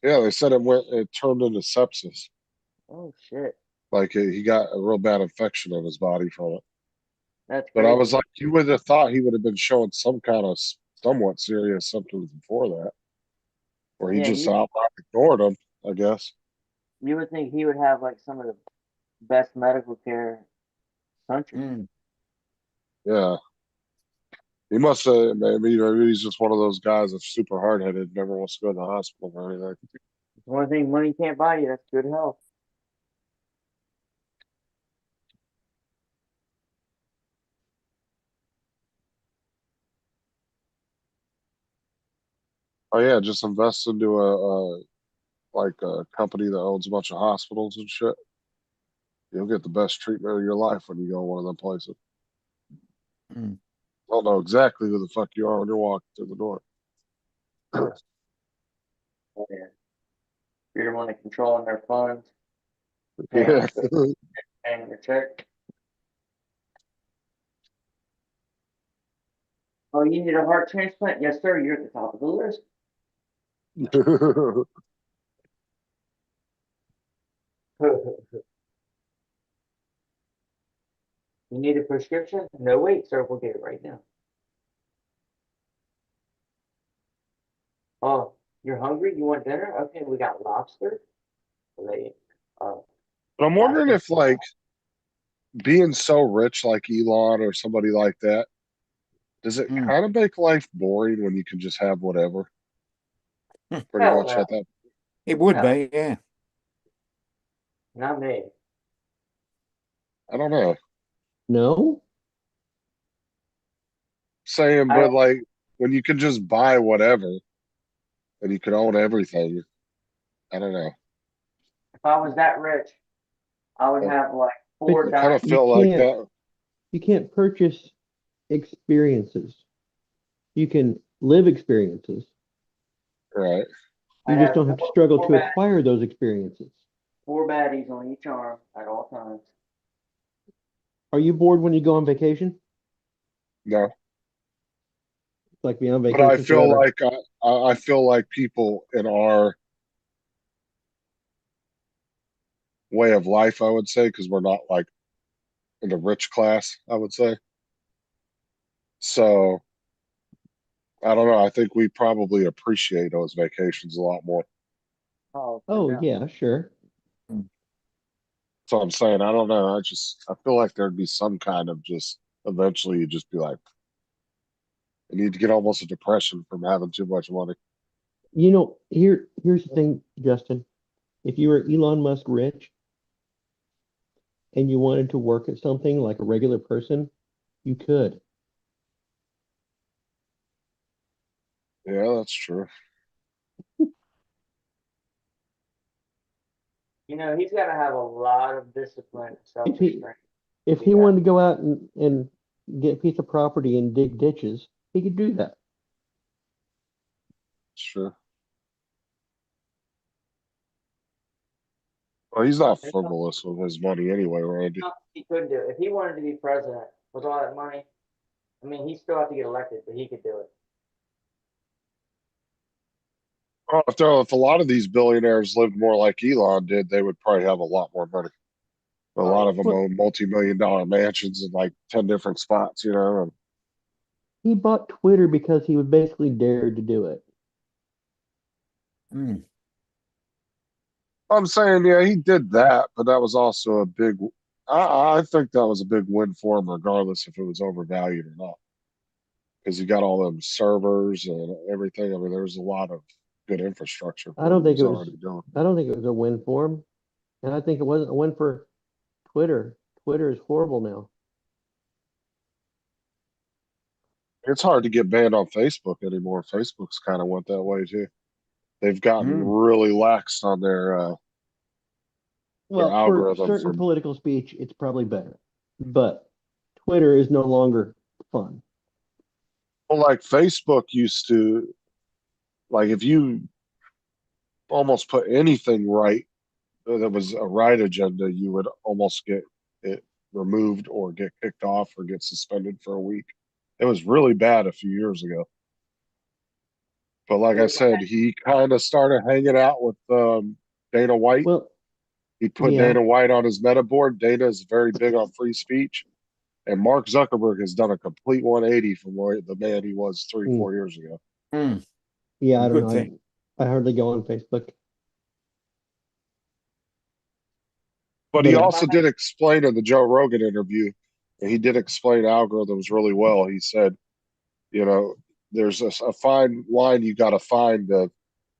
Yeah, they said it turned into sepsis. Oh shit. Like, he got a real bad infection in his body from it. That's But I crazy. was like, you would have thought he would have been showing some kind of somewhat serious symptoms before that, or he Yeah, just outright ignored them, I guess. you would think he would have like some of the best medical care country. Mm. Yeah. He must have, maybe he's just one of those guys that's super hard headed, never wants to go to the hospital or anything. It's one thing money can't buy you, that's good health. Oh yeah, just invest into a company that owns a bunch of hospitals and shit. You'll get the best treatment of your life when you go to one of them places. Mm. Don't know exactly who the fuck you are when you're walking through the door. Oh, yeah. You're the one that controlling their funds, Yeah. paying your check. Oh, you need a heart transplant? Yes, sir. You're at the top of the list. You need a prescription? No, wait, sir. We'll get it right now. Oh, you're hungry? You want dinner? Okay, we got lobster. Wait, uh, But I'm wondering lobster. if like being so rich like Elon or somebody like that, does it Mm. kind of make life boring when you can just have whatever? Pretty Hell much no. at that. It would No, be, yeah. not me. I don't know. No? Saying, I, but like when you can just buy whatever and you can own everything, I don't know. if I was that rich, I would I, have like But four I kind of diamonds. you feel like can't that. you can't purchase experiences. You can live experiences. Right. You I'd just have don't have to struggle to bad, acquire those experiences. four baddies on each arm at all times. Are you bored when you go on vacation? No. Like be on But I vacation feel forever. like I feel like people in our way of life, I would say, because we're not like in the rich class, I would say. So I don't know. I think we probably appreciate those vacations a lot more. Oh, Oh yeah, sure. So I'm saying, I don't know. I feel like there'd be some kind of just eventually you'd just be like, I need to get almost a depression from having too much money. You know, here's the thing, Justin. If you were Elon Musk rich and you wanted to work at something like a regular person, you could. Yeah, that's true. You know, he's got to have a lot of discipline and If he self-restraint to if be he that. wanted to go out and get a piece of property and dig ditches, he could do that. Sure. Well, he's not There's frivolous with his money anyway, Randy. nothing he couldn't do. If he wanted to be president with all that money, I mean, he still have to get elected, but he could do it. Oh, if a lot of these billionaires lived more like Elon did, they would probably have a lot more money. A Oh lot yeah. of them Well, own multi-million-dollar mansions in like 10 different spots, you know. And he bought Twitter because he was basically dared to do it. Mm. I'm saying, yeah, he did that, but that was also a big, I think that was a big win for him, regardless if it was overvalued or not. Because he got all them servers and everything. I mean, there was a lot of good infrastructure I for what don't he think was it was already doing. I don't think it was a win for him. And I think it wasn't a win for Twitter. Twitter is horrible now. It's hard to get banned on Facebook anymore. Facebook's kind of went that way too. They've gotten Mm. really laxed on their Well, for algorithm certain for political speech, it's probably better. But Twitter is no longer fun. well, like Facebook used to, like if you almost put anything right that was a right agenda, you would almost get it removed or get kicked off or get suspended for a week. It was really bad a few years ago. But like I said, he kind of started hanging out with Dana White. Well, He put yeah. Dana White on his meta board. Dana is very big on free speech. And Mark Zuckerberg has done a complete 180 from where the man he was three, Mm. 4 years ago. Mm. Yeah, I don't Good know. thing. I hardly go on Facebook. But he But also did explain in the Joe Rogan interview, and he did explain algorithms really well. He said, you know, there's a fine line you got to find of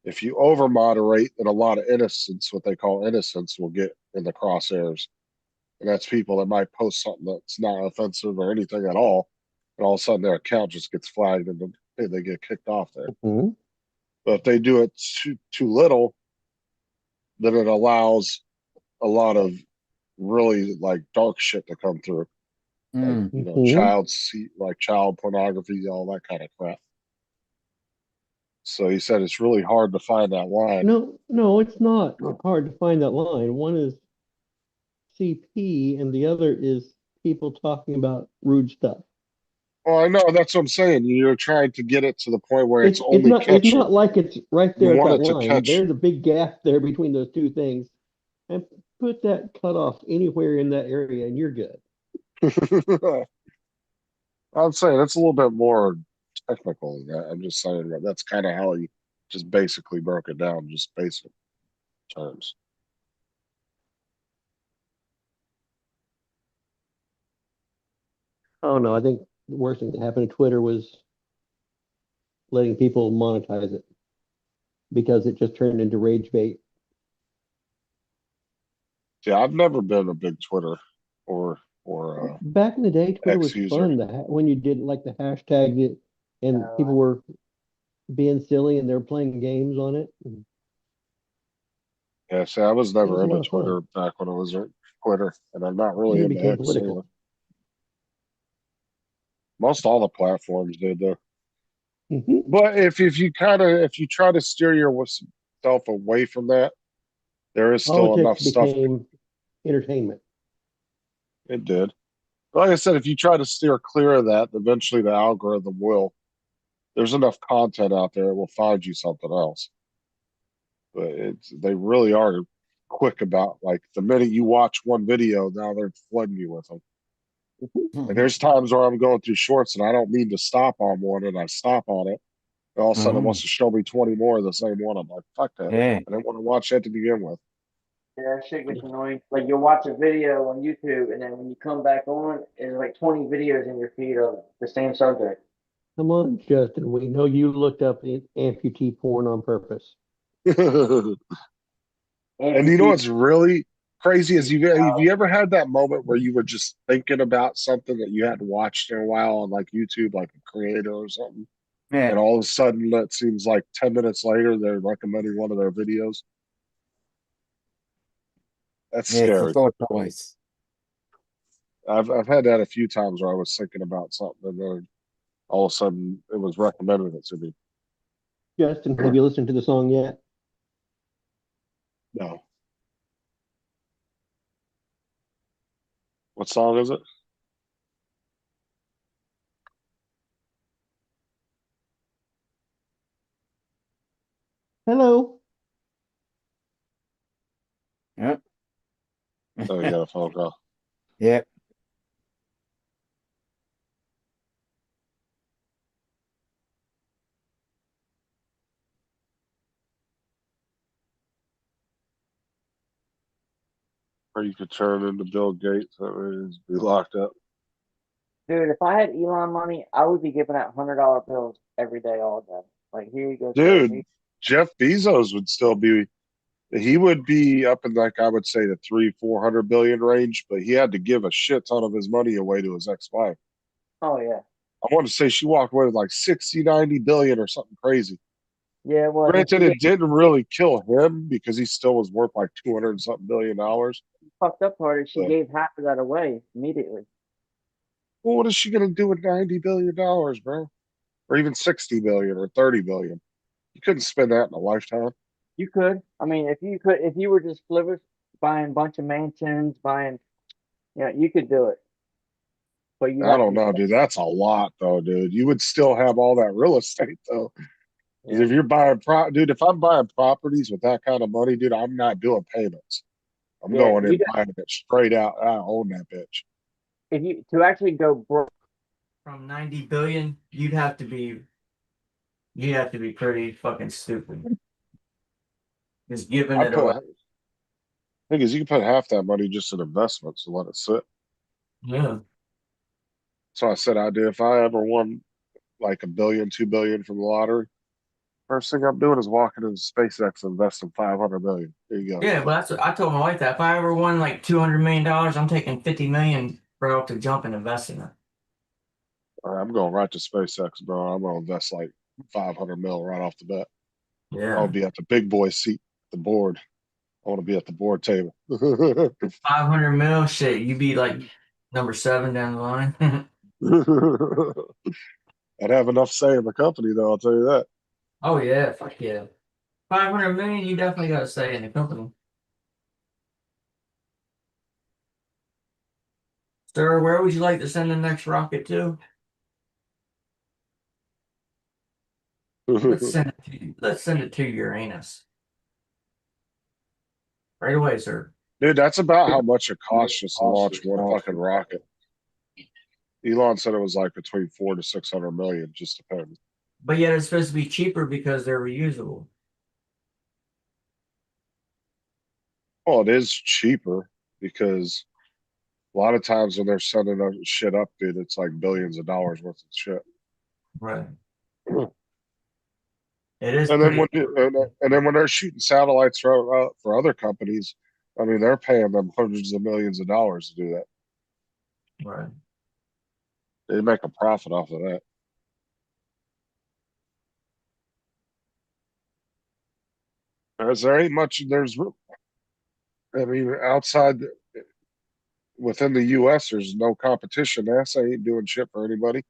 if you over moderate, then a lot of innocents, what they call innocents, will get in the crosshairs. And that's people that might post something that's not offensive or anything at all. And all of a sudden their account just gets flagged and they get kicked off there. Mhm. But if they do it too little, then it allows a lot of really like dark shit to come through. Like, Mm. you know, Mhm. like child pornography, all that kind of crap. So he said it's really hard to find that line. No, it's not hard to find that line. One is CP and the other is people talking about rude stuff. Well, I know that's what I'm saying. You're trying to get it to the point where it's It's only not catching. like it's right You there at want that it to line. catch. There's a big gap there between those two things. And put that cutoff anywhere in that area and you're good. I'm saying it's a little bit more technical than that. I'm just saying that that's kind of how he just basically broke it down, just basic terms. Oh no, I think the worst thing that happened to Twitter was letting people monetize it because it just turned into rage bait. Yeah, I've never been a big Twitter or Back in the day, Twitter X was user. fun when you did like the hashtag it and people were being silly and they're playing games on it. Yeah, see, I was It never was a into lot of fun. Twitter back when it was Twitter, and I'm not really Then it into became X political. either. Most all the platforms did though. But if you try to steer yourself away from that, there is still enough Politics stuff. became entertainment. It did. Like I said, if you try to steer clear of that, eventually the algorithm will. There's enough content out there, it will find you something else. But they really are quick about, like, the minute you watch one video, now they're flooding you with them. And there's times where I'm going through shorts and I don't mean to stop on one, and I stop on it. And all of a sudden, it wants to show me 20 more of the same one. I'm like, fuck that. Yeah. I didn't want to watch that to begin with. Yeah, that shit gets annoying. Like you'll watch a video on YouTube, and then when you come back on, there's like 20 videos in your feed of the same subject. Come on, Justin. We know you looked up amputee porn on purpose. And you know what's really crazy is have you ever had that moment where you were just thinking about something that you hadn't watched in a while on like YouTube, like a creator or something, Yeah. and all of a sudden it seems like 10 minutes later they're recommending one of their videos? That's Yeah, it's scary. a thought police. I've had that a few times where I was thinking about something and then all of a sudden it was recommended it to me. Justin, have you listened to the song yet? No. What song is it? Hello. Yep. Oh, you got a phone call. Yep. Or you could turn into Bill Gates. That means be locked up. Dude, if I had Elon money, I would be giving out $100 bills every day, all day. Like here you go, sir. Dude, Jeff Bezos would still be. He would be up in, like, I would say the 300-400 billion range, but he had to give a shit ton of his money away to his ex-wife. Oh yeah. I want to say she walked away with like 60-90 billion or something crazy. Yeah, well, Granted, it didn't really kill him because he still was worth like 200 and something billion dollars. fucked up part is she But- gave half of that away immediately. Well, what is she going to do with $90 billion, bro? Or even 60 billion or 30 billion? You couldn't spend that in a lifetime. You could. I mean, if you were just flivers buying a bunch of mansions, you could do it. But you I don't know, dude. That's a lot, though, dude. You would still have all that real estate, though. 'Cause if you're buying dude, if I'm buying properties with that kind of money, dude, I'm not doing payments. I'm going in buying it straight out. I own that bitch. If you to actually go broke from 90 billion, you'd have to be pretty fucking stupid. Just giving it away. Thing is, you can put half that money just in investments and let it sit. Yeah. So I said I do. If I ever won like $1 billion, $2 billion from the lottery, first thing I'm doing is walking into SpaceX and investing $500 million. There you go. Yeah, well, that's what I told my wife that if I ever won like $200 million, I'm taking 50 million right off the jump and investing it. All right, I'm going right to SpaceX, bro. I'm gonna invest like 500 mil right off the bat. Yeah. I'll be at the big boy seat, the board. I want to be at the board table. 500 mil, shit, you'd be like number 7 down the line. I'd have enough say in the company, though. I'll tell you that. Oh yeah, fuck yeah. 500 million, you definitely got to say in the company. Sir, where would you like to send the next rocket to? Let's send it to Uranus. Right away, sir. Dude, that's about how much it costs just to launch one fucking rocket. Elon said it was like between 400 to 600 million, just depends. But yet it's supposed to be cheaper because they're reusable. Well, it is cheaper because a lot of times when they're sending shit up, dude, it's like billions of dollars worth of shit. Right. It is. And then Pretty, and then when they're shooting satellites for other companies, I mean, they're paying them hundreds of millions of dollars to do that. right. They make a profit off of that. As there ain't much. I mean, outside within the U.S., there's no competition. NASA ain't doing shit for anybody.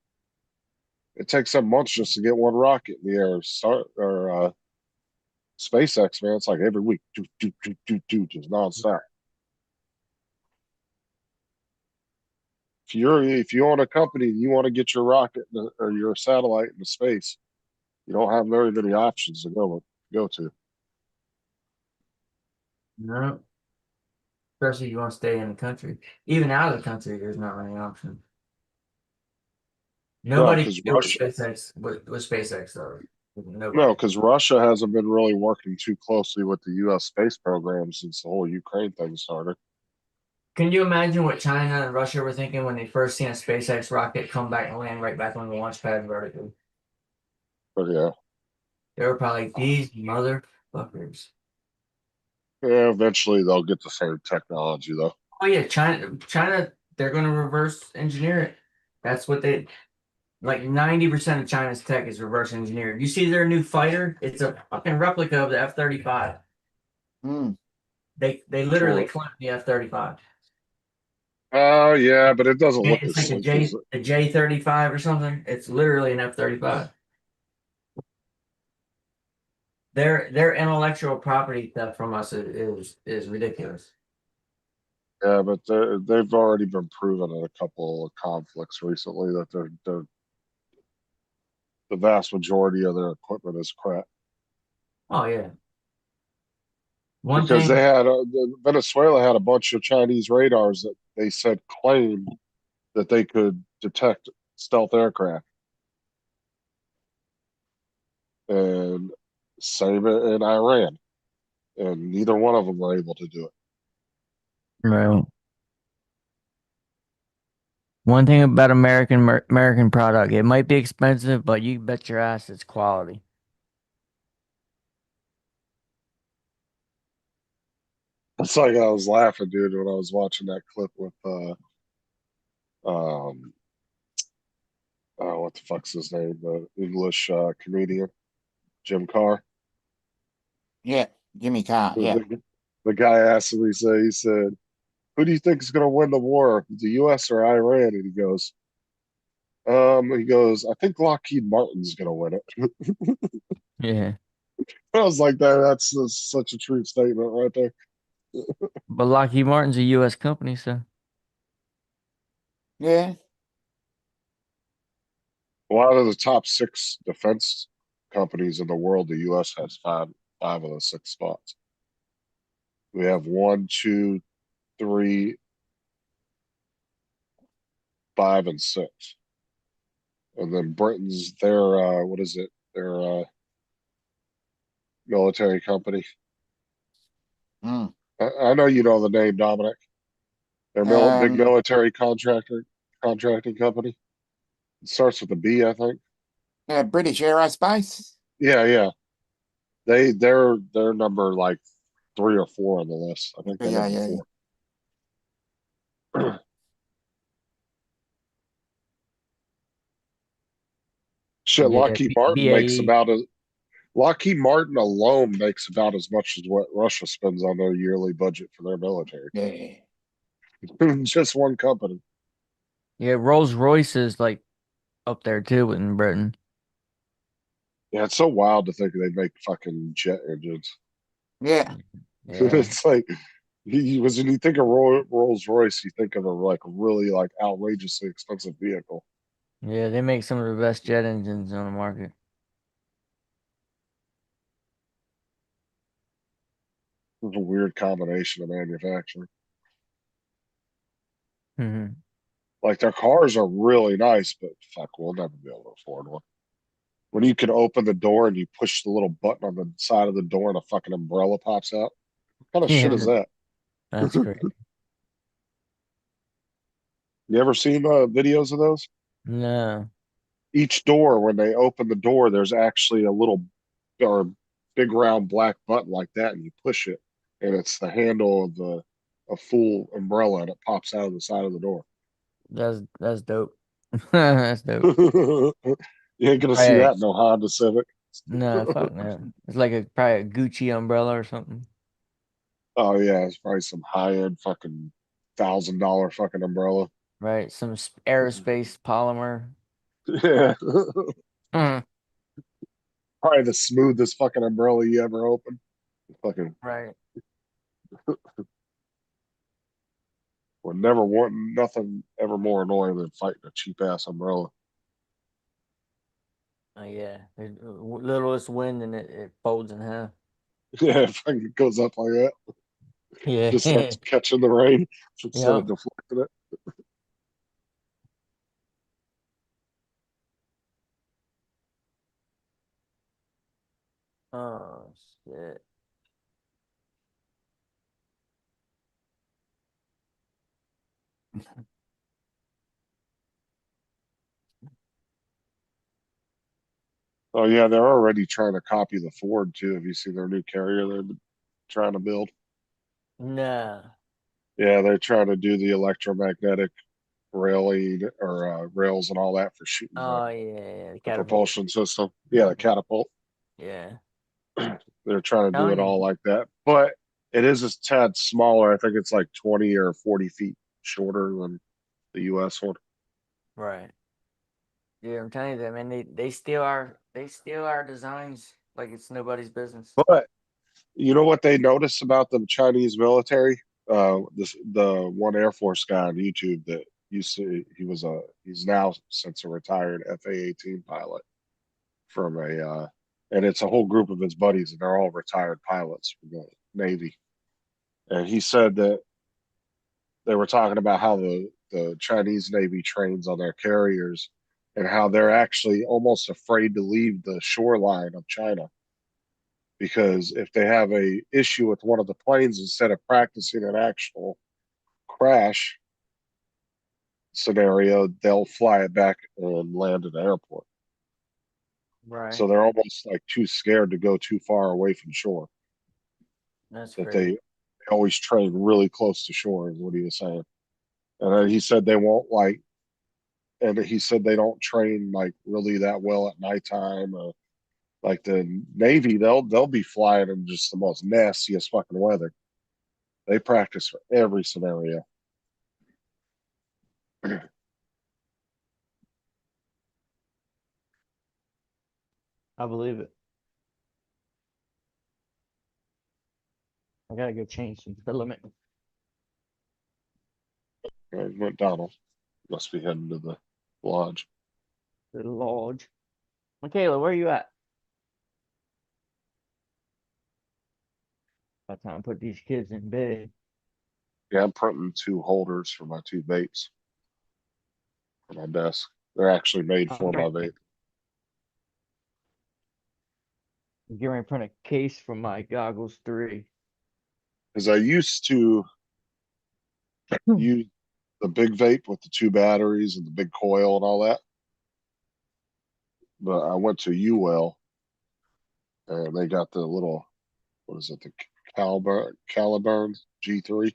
It takes some months just to get one rocket in the air. SpaceX, man, it's like every week, just nonstop. If you own a company and you want to get your rocket or your satellite into space, you don't have very many options to go to. No. Especially if you want to stay in the country. Even out of the country, there's not many options. Nobody can do with SpaceX though. Nobody. No, because Russia hasn't been really working too closely with the U.S. space program since the whole Ukraine thing started. Can you imagine what China and Russia were thinking when they first seen a SpaceX rocket come back and land right back on the launch pad vertically? But yeah. They were probably like, these motherfuckers. Yeah, eventually they'll get the same technology though. Oh yeah, China, they're gonna reverse engineer it. That's what they like 90% of China's tech is reverse engineered. You see their new fighter? It's a fucking replica of the F-35. They literally cloned the F-35. Oh yeah, but it doesn't look It's as like slick as a J-35 or something. It's literally an F-35. Their intellectual property theft from us is ridiculous. Yeah, but they've already been proven in a couple of conflicts recently that they're the vast majority of their equipment is crap. Oh yeah. Because they had Venezuela had a bunch of Chinese radars that they said claimed that they could detect stealth aircraft, and same in Iran, and neither one of them were able to do it. Right. One thing about American product, it might be expensive, but you bet your ass it's quality. It's like I was laughing, dude, when I was watching that clip with what the fuck's his name? The English comedian, Jim Carr. Yeah, Jimmy Carr. Yeah. The guy asked him, he said, who do you think is going to win the war, the U.S. or Iran? And he goes, I think Lockheed Martin's going to win it. Yeah. I was like, that's such a true statement right there. But Lockheed Martin's a U.S. company, so. Yeah. Well, out of the top 6 defense companies in the world, the U.S. has five of the 6 spots. We have 1, 2, 3, 5, and 6. And then Britain's their what is it? Their military company. I know you know the name, Dominic. Their big military contracting company. It starts with a B, I think. British Aerospace. Yeah. They're number like 3 or 4 on the list. I think they're number 4. Shit, Lockheed Martin alone makes about as much as what Russia spends on their yearly budget for their military. Yeah. Just one company. Yeah, Rolls-Royce is like up there too in Britain. Yeah, it's so wild to think they make fucking jet engines. Yeah. It's like when you think of Rolls-Royce, you think of a like really like outrageously expensive vehicle. Yeah, they make some of the best jet engines on the market. It's a weird combination of manufacturing. Mhm. Like their cars are really nice, but fuck, we'll never be able to afford one. When you can open the door and you push the little button on the side of the door and a fucking umbrella pops out. What kind of shit is that? That's great. You ever seen videos of those? No. Each door, when they open the door, there's actually a little or big round black button like that, and you push it, and it's the handle of a full umbrella, and it pops out of the side of the door. That's dope. That's dope. You ain't gonna see Right. that in no Honda Civic. No, fuck no. It's like probably a Gucci umbrella or something. Oh yeah, it's probably some high end fucking $1,000 fucking umbrella. Right. Some aerospace polymer. Yeah, Mm. probably the smoothest fucking umbrella you ever opened. Fucking Right. would never want nothing ever more annoying than fighting a cheap ass umbrella. Oh yeah. Littlest wind and it folds in half. Yeah, it fucking goes up like that. Yeah. Just starts catching the rain instead Yep. of deflecting it. Oh shit. Oh yeah, they're already trying to copy the Ford too. Have you seen their new carrier they've been trying to build? Nah. Yeah, they're trying to do the electromagnetic railing or rails and all that for shooting Oh yeah. The the catapult. propulsion system. Yeah, the catapult. Yeah. They're trying to do it Telling you. all like that, but it is a tad smaller. I think it's like 20 or 40 feet shorter than the U.S. one. Right. Yeah, I'm telling you that, man. They steal our designs like it's nobody's business. But you know what they noticed about the Chinese military? The one Air Force guy on YouTube that used to he's now since a retired FA-18 pilot from and it's a whole group of his buddies and they're all retired pilots from the Navy. And he said that they were talking about how the Chinese Navy trains on their carriers and how they're actually almost afraid to leave the shoreline of China because if they have a issue with one of the planes, instead of practicing an actual crash scenario, they'll fly it back and land at the airport. Right. So they're almost like too scared to go too far away from shore. That's That great. they always train really close to shore, is what he was saying. And then he said they won't like, and he said they don't train like really that well at nighttime. Like the Navy, they'll be flying in just the most nastiest fucking weather. They practice for every scenario. I believe it. I gotta go change some filament. McDonald must be heading to the lodge. The lodge. Michaela, where you at? By the time I put these kids in bed. Yeah, I'm printing 2 holders for my 2 vapes for my desk. They're actually made for my vape. I'm getting ready to print a case for my goggles 3. Because I used to use the big vape with the 2 batteries and the big coil and all that. But I went to UL and they got the little, what is it, the Caliburn G3.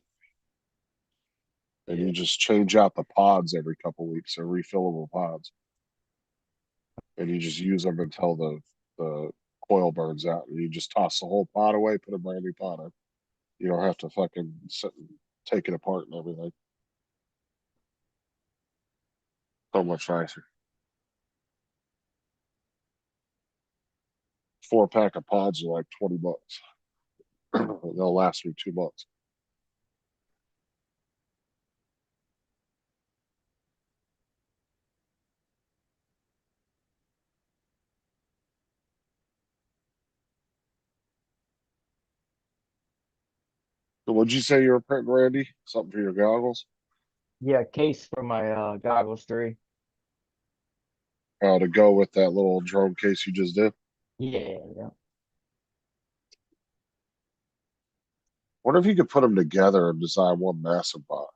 And you just change out the pods every couple weeks. They're refillable pods. And you just use them until the coil burns out. And you just toss the whole pod away, put a brand new pod in. You don't have to fucking sit and take it apart and everything. So much nicer. 4-pack of pods are like $20. They'll last me 2 months. So what'd you say you were printing, Randy? Something for your goggles? Yeah, case for my goggles 3. To go with that little drone case you just did. Yeah, yeah. What if you could put them together and design one massive box?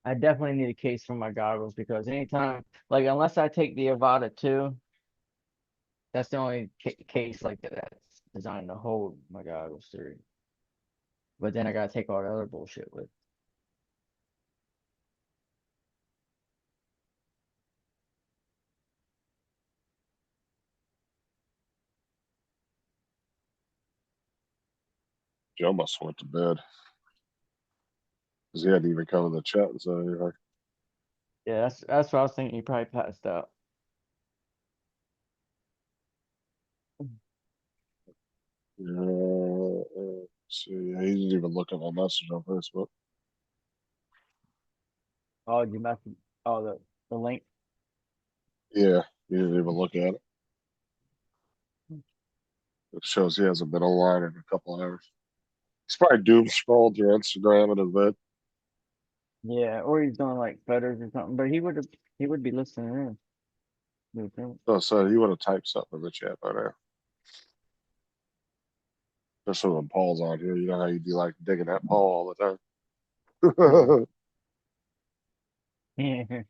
I definitely need a case for my goggles because anytime, like, unless I take the Avata 2, that's the only case like that's designed to hold my goggles 3. But then I gotta take all the other bullshit with. Joe must have went to bed. Because he hadn't even come in the chat and said anything. Yeah, that's what I was thinking. You probably passed out. See, yeah, he didn't even look at my message on Facebook. Oh, you messed. Oh, the link. Yeah, he didn't even look at it. It shows he hasn't been online in a couple hours. He's probably doom scrolled through Instagram and his bed. Yeah, or he's doing like feathers or something. But he would be listening in. You would think. So he would have typed something in the chat by now. Just so when Paul's on here, you know how you do like digging that Paul all the time. Yeah.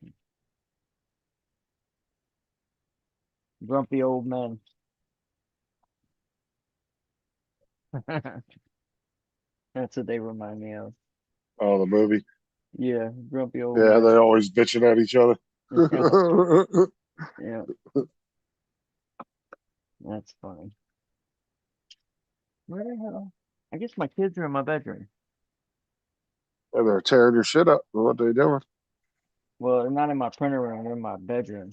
Grumpy old men. That's what they remind me of. Oh, the movie. Yeah, grumpy old Yeah, men. they always bitching at each other. Yeah. That's funny. Where the hell? I guess my kids are in my bedroom. And they're tearing your shit up. What they doing? Well, they're not in my printer room, they're in my bedroom.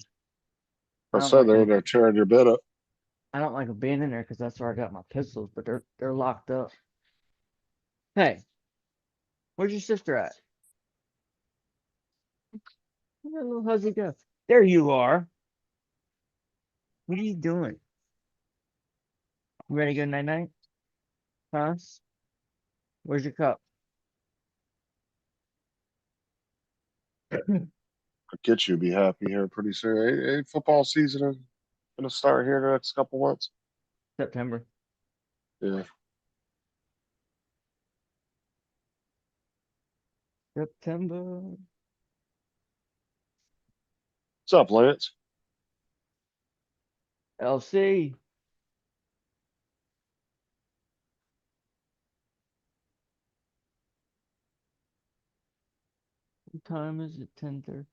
I said they're in there tearing your bed up. I don't like them being in there because that's where I got my pistols, but they're locked up. Hey, where's your sister at? Where'd that little huzzy go? There you are. What are you doing? You ready to go night night? Huh? Where's your cup? I'll get you be happy here pretty soon. Ain't football season is gonna start here in the next couple months. September. Yeah. September. What's up, Lance? LC. What time is it? 10:30.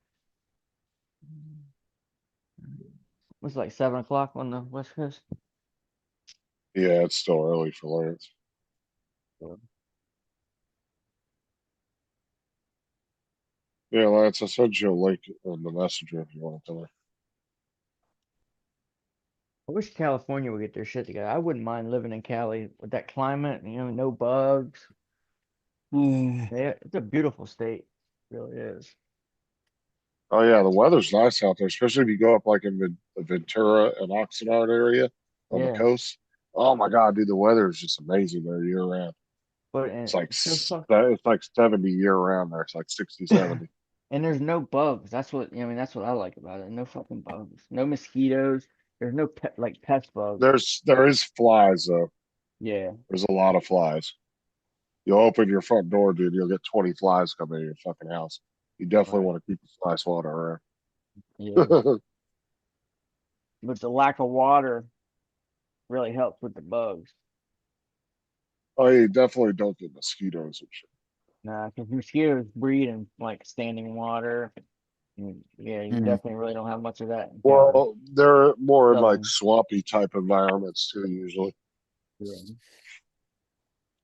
It's like 7 o'clock on the West Coast. Yeah, it's still early for Lance. Yeah, Lance, I sent you a link on the messenger if you want to. I wish California would get their shit together. I wouldn't mind living in Cali with that climate, no bugs. Yeah, it's a beautiful state. It really is. Oh yeah, the weather's nice out there, especially if you go up like in the Ventura and Oxnard area on the Yeah. coast. Oh my God, dude, the weather is just amazing there year round. But It's like so it's like 70 year round there. It's like 60, 70. and there's no bugs. That's what that's what I like about it. No fucking bugs. No mosquitoes. There's no pest bugs. There is flies though. Yeah. There's a lot of flies. You'll open your front door, dude. You'll get 20 flies coming in your fucking house. You definitely want to keep the fly swatter around. Yeah. But the lack of water really helps with the bugs. Oh, you definitely don't get mosquitoes and shit. Nah, because mosquitoes breed in like standing water. Yeah, you definitely really don't have much of that. Well, they're more in like Southern. swampy type environments too, usually. Yeah.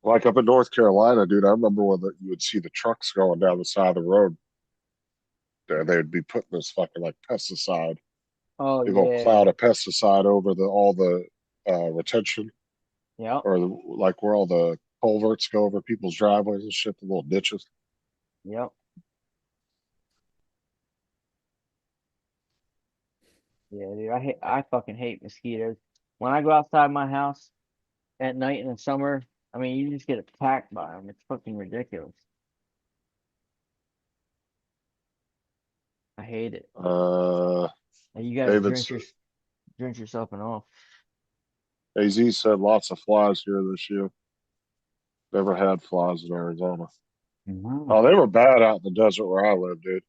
Like up in North Carolina, dude, I remember when you would see the trucks going down the side of the road. They'd be putting this fucking like pesticide. Oh They go yeah. cloud of pesticide over all the retention. Yeah. Or like where all the culverts go over people's driveways and shit, the little ditches. Yep. Yeah, dude, I fucking hate mosquitoes. When I go outside my house at night in the summer, I mean, you just get attacked by them. It's fucking ridiculous. I hate it. And you gotta David's drink yourself an off. AZ said lots of flies here this year. Never had flies in Arizona. Oh, they were bad out in the desert where I lived, dude.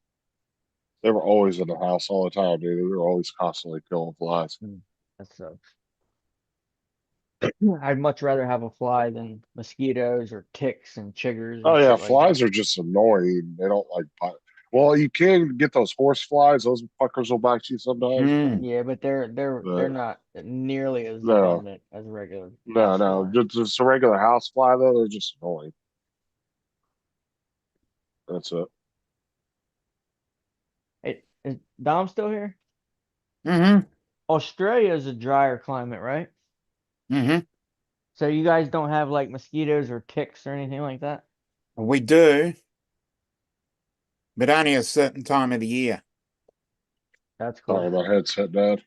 They were always in the house all the time, dude. We were always constantly killing flies. That sucks. I'd much rather have a fly than mosquitoes or ticks and chiggers. Oh And yeah, shit like flies that. are just annoying. They don't like bite. Well, you can get those horse flies. Those fuckers will bite you sometimes. Yeah, but they're But not nearly as no, abundant as a regular no, house no. fly. Just a regular house fly though. They're just annoying. That's it. Hey, is Dom still here? Mm-hmm. Australia is a drier climate, right? Mm-hmm. So you guys don't have like mosquitoes or ticks or anything like that? We do, but only a certain time of the year. That's Sorry, cool. my headset died.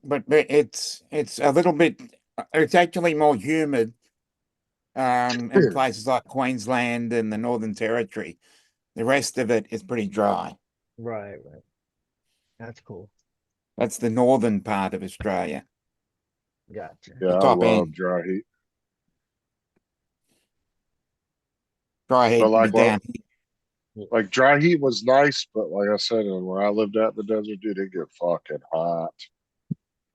But it's a little bit. It's actually more humid in places like Queensland and the Northern Territory. The rest of it is pretty dry. Right. That's cool. That's the northern part of Australia. Gotcha. Yeah, The I top love end. dry heat. Dry heat But be like, down like dry heat was nice, but like I said, where I lived at in the desert, dude, it get fucking hot.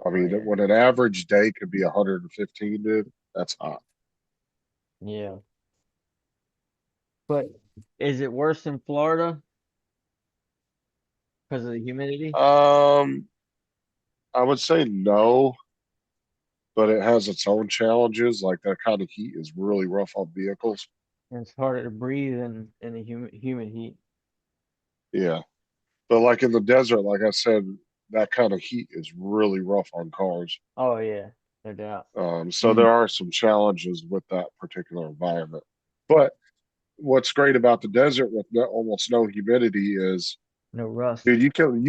I mean, when an average day could be 115, dude, that's hot. Yeah. But is it worse in Florida because of the humidity? I would say no, but it has its own challenges. Like that kind of heat is really rough on vehicles. And it's harder to breathe in the humid heat. Yeah. But like in the desert, like I said, that kind of heat is really rough on cars. Oh yeah, no doubt. So there are some challenges with that particular environment. But what's great about the desert with almost no humidity is, No rust. dude, you can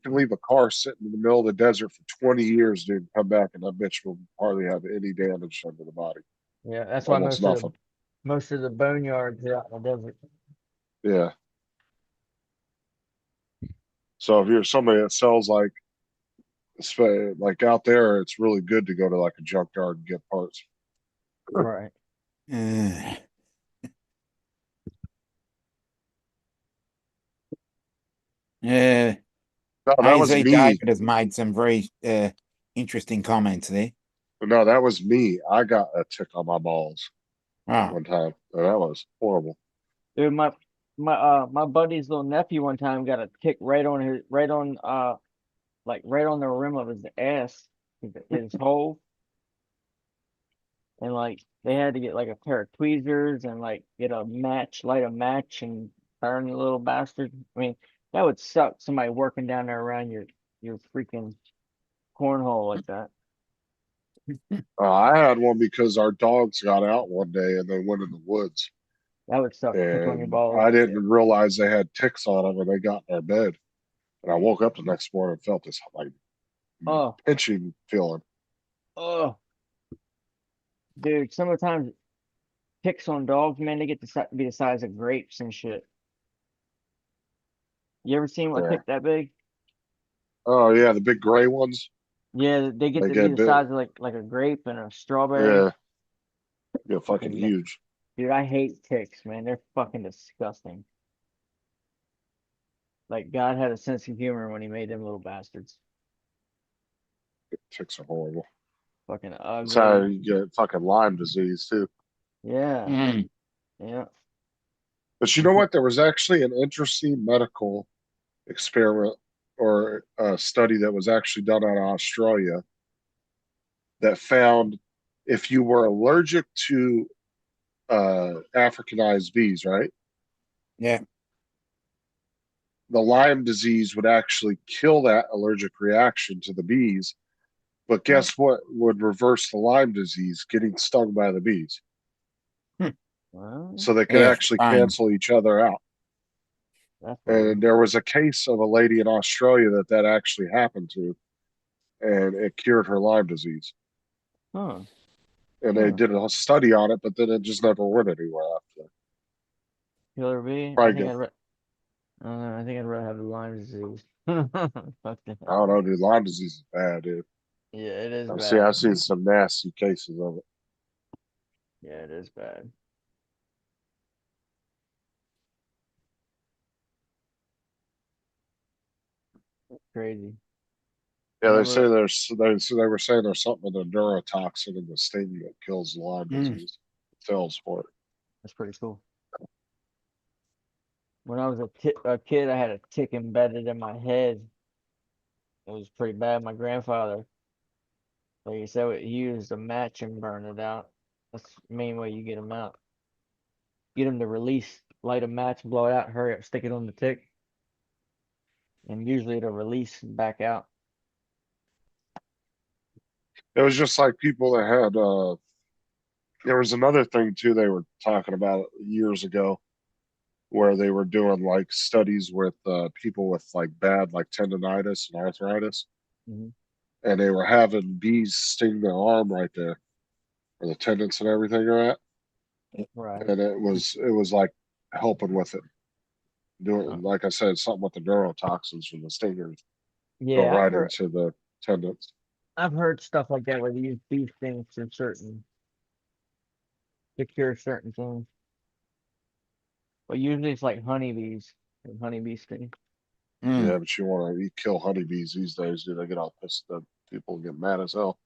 leave a car sitting in the middle of the desert for 20 years, dude, and come back and that bitch will hardly have any damage under the body. Yeah, that's why Almost nothing. most of the boneyards are out in the desert. Yeah. So if you're somebody that sells like out there, it's really good to go to like a junkyard and get parts. Right. Yeah. No, that was AZ me. David has made some very interesting comments there. No, that was me. I got a tick on my balls one time. That was horrible. Dude, my buddy's little nephew one time got a tick right on the rim of his ass, his hole. And like they had to get like a pair of tweezers and like light a match and burn the little bastard. I mean, that would suck, somebody working down there around your freaking cornhole like that. I had one because our dogs got out one day and they went in the woods. That would suck. Tick on your And balls. I didn't realize they had ticks on them when they got in our bed. And I woke up the next morning and felt this like pinching feeling. Oh, dude, sometimes ticks on dogs, man, they get to be the size of grapes and shit. You ever seen a tick that big? Oh yeah, the big gray ones. Yeah, they get to be the size of like a grape and a strawberry. Yeah, fucking huge. Dude, I hate ticks, man. They're fucking disgusting. Like God had a sense of humor when he made them little bastards. Ticks are horrible. Fucking ugly. That's how you get fucking Lyme disease too. Yeah. Yeah. But you know what? There was actually an interesting medical experiment or a study that was actually done out of Australia that found if you were allergic to Africanized bees, right? Yeah. The Lyme disease would actually kill that allergic reaction to the bees. But guess what would reverse the Lyme disease? Getting stung by the bees. So they could actually cancel each other out. That's weird. And there was a case of a lady in Australia that actually happened to, and it cured her Lyme disease. Huh. And they did a study on it, but then it just never went anywhere after. Killer bee. Probably I think good. I think I'd rather have the Lyme disease. Fuck that. I don't know, dude. Lyme disease is bad, dude. Yeah, it is I've bad. seen some nasty cases of it. Yeah, it is bad. Crazy. Yeah, they Never- say they were saying there's something in the neurotoxin in the sting that kills Lyme disease cells for it. That's pretty cool. When I was a kid, I had a tick embedded in my head. It was pretty bad. My grandfather, like you said, he used a match and burned it out. That's the main way you get them out. Get them to release, light a match, blow it out, hurry up, stick it on the tick. And usually it'll release and back out. It was just like people that had there was another thing too they were talking about years ago where they were doing like studies with people with like bad like tendonitis and arthritis. Mhm. And they were having bees sting their arm right there where the tendons and everything are at. Right. And it was like helping with it. Doing like I said, something with the neurotoxins from the stingers go Yeah, right into the tendons. I've heard stuff like that where they use bee stings to cure certain things. But usually it's like honeybees and honeybee sting. Yeah, but you kill honeybees these days, dude. They get all pissed that people get mad as hell.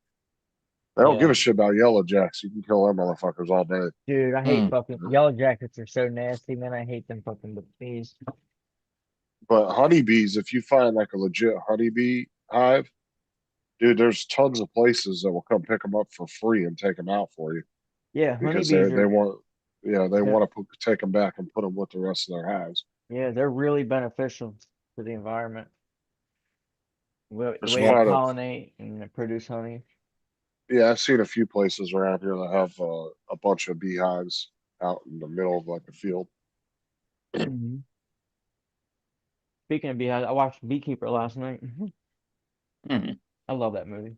They don't give Yeah. a shit about yellow jacks. You can kill them motherfuckers all day. Dude, I hate fucking yellow jackets are so nasty, man. I hate them fucking bees. But honeybees, if you find like a legit honeybee hive, dude, there's tons of places that will come pick them up for free and take them out for you Yeah, because honeybees they are want, they Yeah. want to take them back and put them with the rest of their hives. yeah, they're really beneficial to the environment. The There's way a they lot of pollinate and produce honey. Yeah, I've seen a few places around here that have a bunch of beehives out in the middle of like a field. Mhm. Speaking of beehives, I watched Beekeeper last night. I love that movie.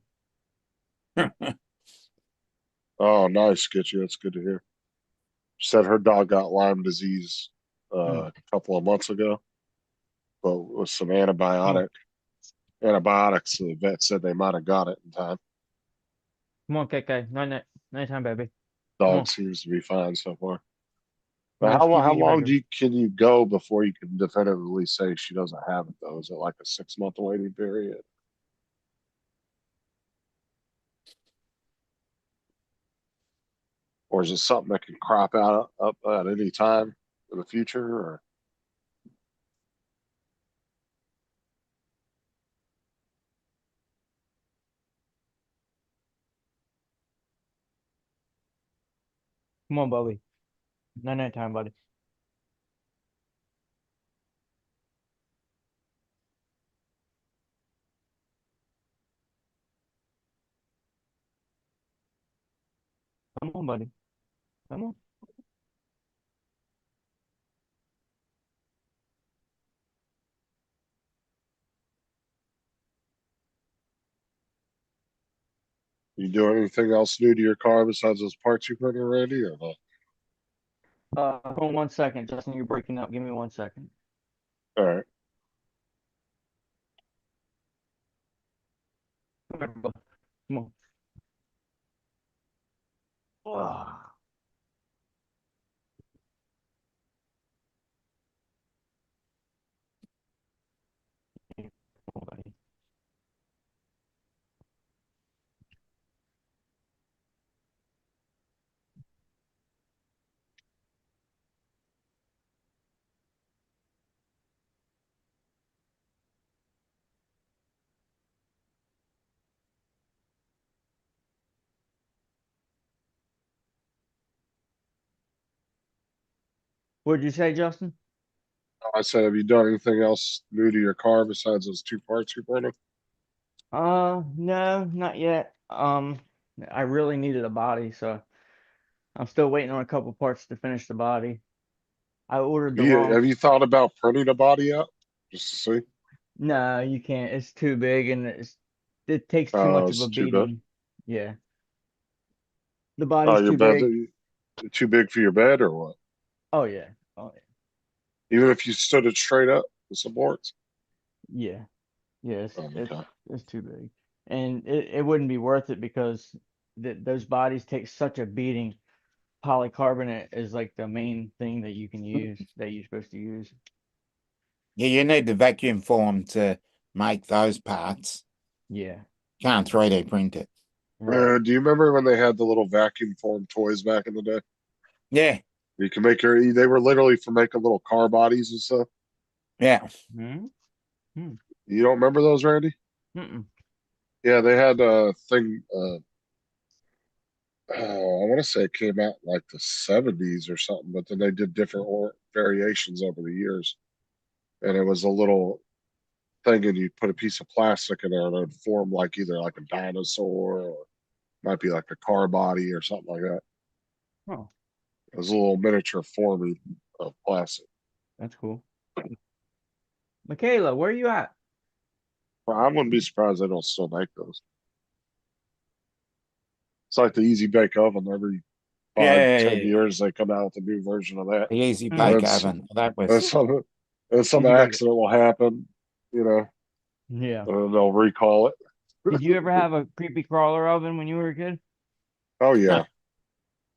Oh, nice, get you. That's good to hear. Said her dog got Lyme disease a couple of months ago, but with some antibiotics, the vet said they might have got it in time. Come on, KK. Nighttime, baby. Come Dog on. seems to be fine so far. Come But on, how long? How Stevie long Wonder. can you go before you can definitively say she doesn't have it? Though, is it like a 6 month waiting period? Or is it something that can crop out up at any time in the future? Or Come on, Bobby. Nighttime, buddy. Come on, buddy. Come on. you doing anything else new to your car besides those parts you put in already, or not? Hold on 1 second. Justin, you're breaking up. Give me 1 second. All right. Come here, bud. Come on. Oh. Come on, buddy. What'd you say, Justin? I said, have you done anything else new to your car besides those two parts you put in? No, not yet. I really needed a body, so I'm still waiting on a couple parts to finish the body. I ordered the Yeah, wrong. have you thought about printing a body out just to see? No, you can't. It's too big and it takes too Oh, much of it's a too big. beating. Yeah. The Oh, body's your too bed, big. too big for your bed or what? Oh yeah. Oh Even if you stood it straight up with some boards? yeah. Yeah. Oh, okay. It's too big. And it wouldn't be worth it because those bodies take such a beating. Polycarbonate is like the main thing that you can use that you're supposed to use. Yeah, you need the vacuum form to make those parts. Yeah. Can't 3D print it. Right. Do you remember when they had the little vacuum form toys back in the day? Yeah, You can make they were literally for making little car bodies and stuff. yeah. Hmm. You don't remember those, Randy? Mm-mm. Yeah, they had a thing. I want to say it came out in like the 70s or something, but then they did different variations over the years. And it was a little thing, and you put a piece of plastic in there, and it would form like either like a dinosaur or might be like a car body or something like that. Oh, It was a little miniature forming of plastic. that's cool. Michaela, where are you at? Well, I wouldn't be surprised they don't still make those. It's like the Easy Bake Oven. Every 5-10 years, they come out with a new version of that. The easy Mm. bake That's- oven. That And was some, and some Easy Bake- accident will happen, you know, Yeah. and they'll recall it. Did you ever have a creepy crawler oven when you were a kid? Oh yeah,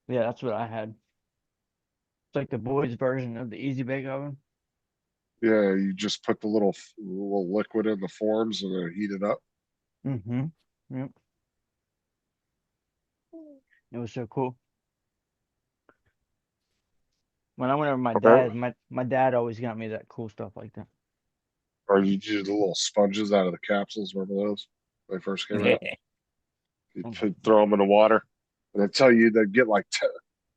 Yeah, that's what I had. It's like the boys' version of the Easy Bake Oven. yeah. You just put the little liquid in the forms and then heat it up. Mm-hmm. Yep. It was so cool. When I went over to my Okay. dad, my dad always got me that cool stuff like that. Or you do the little sponges out of the capsules. Remember those? When they first came out. You throw them in the water, and they tell you they'd get like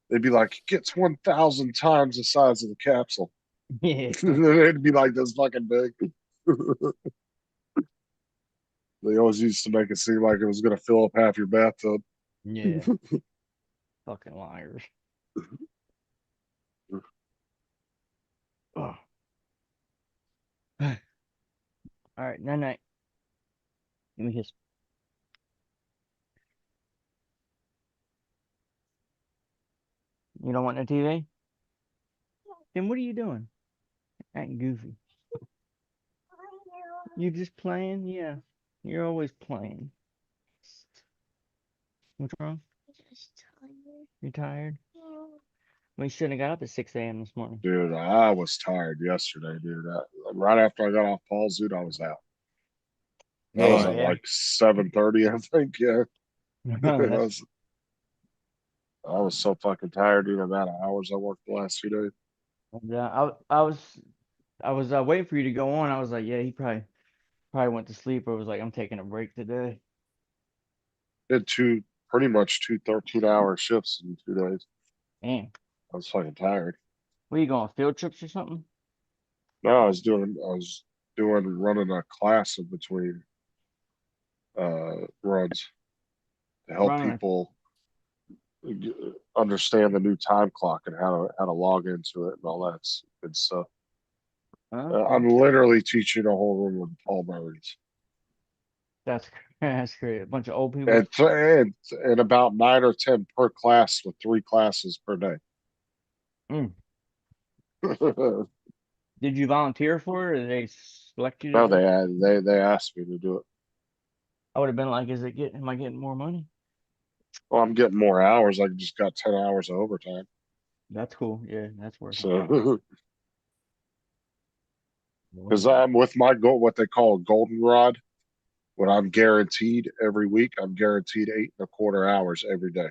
they'd be like it gets 1,000 times the size of the capsule. Yeah. It'd be like this fucking big. They always used to make it seem like it was gonna fill up half your bathtub. Yeah. Fucking liars. Oh. All right, night night. Give me a kiss. You don't want no TV? Then what are you doing? Acting goofy. You just playing? Yeah. You're always playing. What's wrong? You're tired? We shouldn't have got up at 6 a.m. this morning. Dude, I was tired yesterday, dude. Right after I got off Paul's, dude, I was out. I was at yeah. like 7:30, I think. Yeah, I was so fucking tired, dude. The amount of hours I worked the last 2 days. Yeah, I was waiting for you to go on. I was like, yeah, he probably went to sleep or was like, I'm taking a break today. Did pretty much two 13-hour shifts in 2 days. Damn. I was fucking tired. Were you going field trips or something? No, I was doing running a class in between runs to help Running. people understand the new time clock and how to log into it and all that good stuff. I'm literally teaching a whole room with Paul Murray's. That's great. A bunch of old people. And about 9 or 10 per class with 3 classes per day. Did you volunteer for it, or did they select you? No, they asked me to do it. I would have been like, am I getting more money? Well, I'm getting more hours. I just got 10 hours of overtime. That's cool. Yeah, that's worth it. So, because I'm with my goal, what they call a goldenrod, when I'm guaranteed every week, I'm guaranteed 8.25 hours every day.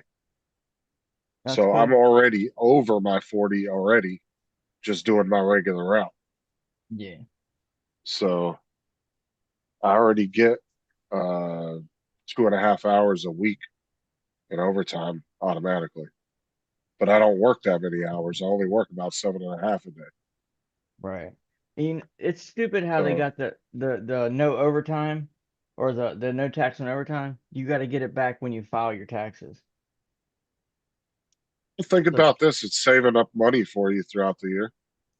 That's So cool. I'm already over my 40 already, just doing my regular route. Yeah. So I already get 2.5 hours a week in overtime automatically. But I don't work that many hours. I only work about 7.5 a day. Right. It's stupid how they got the no overtime or the no tax on overtime. You got to get it back when you file your taxes. Think about this. It's saving up money for you throughout the year.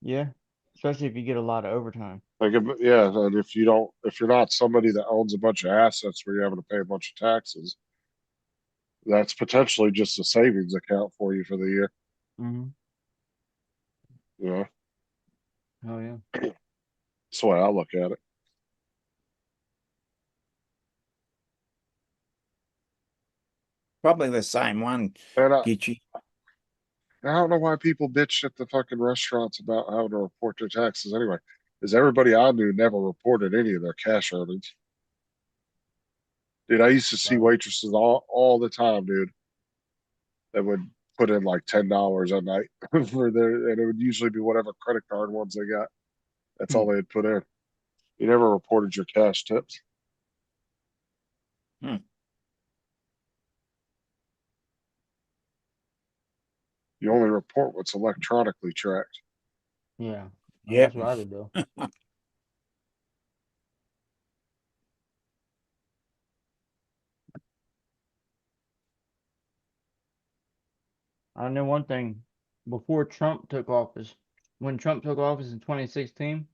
Yeah, especially if you get a lot of overtime. Like, yeah, and if you're not somebody that owns a bunch of assets where you're having to pay a bunch of taxes, that's potentially just a savings account for you for the year. Mm-hmm. You know, Oh yeah. that's the way I look at it. Probably the same one, And Gitchy. I don't know why people bitch at the fucking restaurants about having to report their taxes anyway. Because everybody I knew never reported any of their cash earnings. Dude, I used to see waitresses all the time, dude. That would put in like $10 a night for their, and it would usually be whatever credit card ones they got. That's all they'd put in. You never reported your cash tips. Hmm. You only report what's electronically tracked. Yeah. Yeah. That's what I would do. I know one thing. Before Trump took office, when Trump took office in 2016,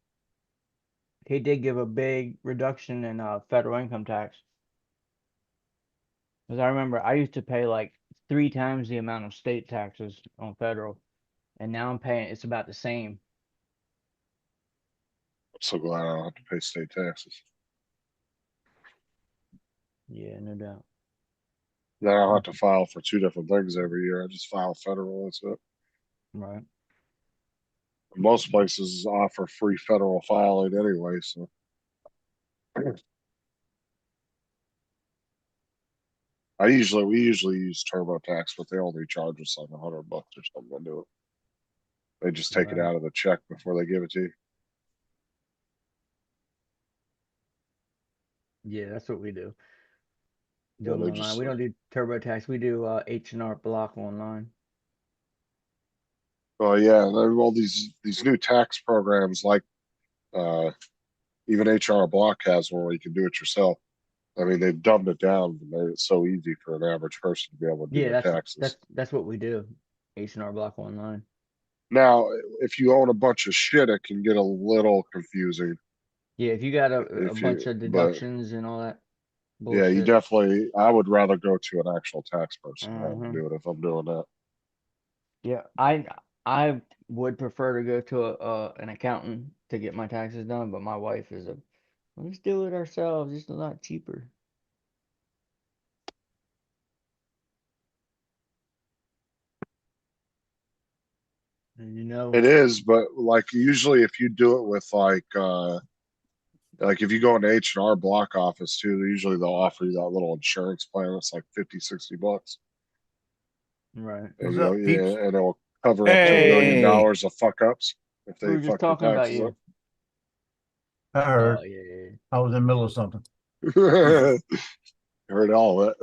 he did give a big reduction in federal income tax. Because I remember I used to pay like 3 times the amount of state taxes on federal, and now I'm paying it's about the same. I'm so glad I don't have to pay state taxes. Yeah, no doubt. Then I don't have to file for 2 different things every year. I just file federal. That's it. Right. Most places offer free federal filing anyway, so. We usually use TurboTax, but they only charge us like $100 or something to do it. They just take it Right. out of the check before they give it to you. Yeah, that's what we do. Yeah, Do them they online. just We don't do TurboTax. We do H&R Block online. Oh yeah, there are all these new tax programs like even HR Block has one where you can do it yourself. I mean, they've dumbed it down and made it so easy for an average person to be able to do Yeah, their taxes. that's what we do. H&R Block online. Now, if you own a bunch of shit, it can get a little confusing. Yeah, if you got a If bunch you, of but deductions and all that yeah, you bullshit. definitely. I would rather go to an actual tax person rather than Mhm. do it if I'm doing that. Yeah, I would prefer to go to an accountant to get my taxes done, but my wife is let's do it ourselves. It's a lot cheaper. And you know, It is, but like usually if you do it with like if you go into H&R Block office too, usually they'll offer you that little insurance plan. It's like $50-$60. right? And What's up, peeps? and it'll cover up to $1 million Hey. of fuck ups if We they were just fuck your talking about taxes you. I heard. Oh yeah, I was in the middle of something. up. Heard all of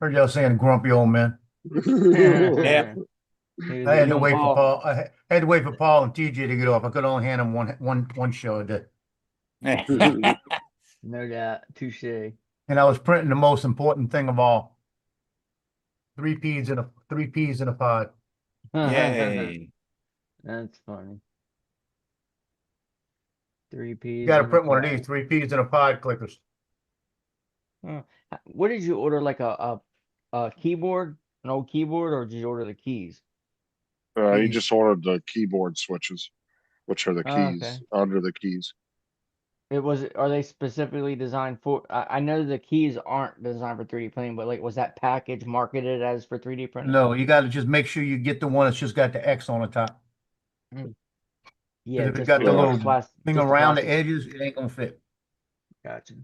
Heard y'all saying grumpy old man. Yeah. it. He I had to and wait for Paul. Paul. I had to wait for Paul and TJ to get off. I could only hand them one show a day. No doubt, touche. And I was printing the most important thing of all. 3 peas in a pod. Yay. That's funny. 3 peas. You gotta in a print one of pod. these 3 peas in a pod clickers. What did you order? Like a keyboard, an old keyboard, or did you order the keys? You Keys. just ordered the keyboard switches, which are the Oh, keys okay. under the keys. Are they specifically designed for? I know the keys aren't designed for 3D printing, but like, was that package marketed as for 3D printing? No, you gotta just make sure you get the one that's just got the X on the top. Yeah, If it just got the little plastic thing just around the plastic. edges, it ain't gonna fit. Gotcha.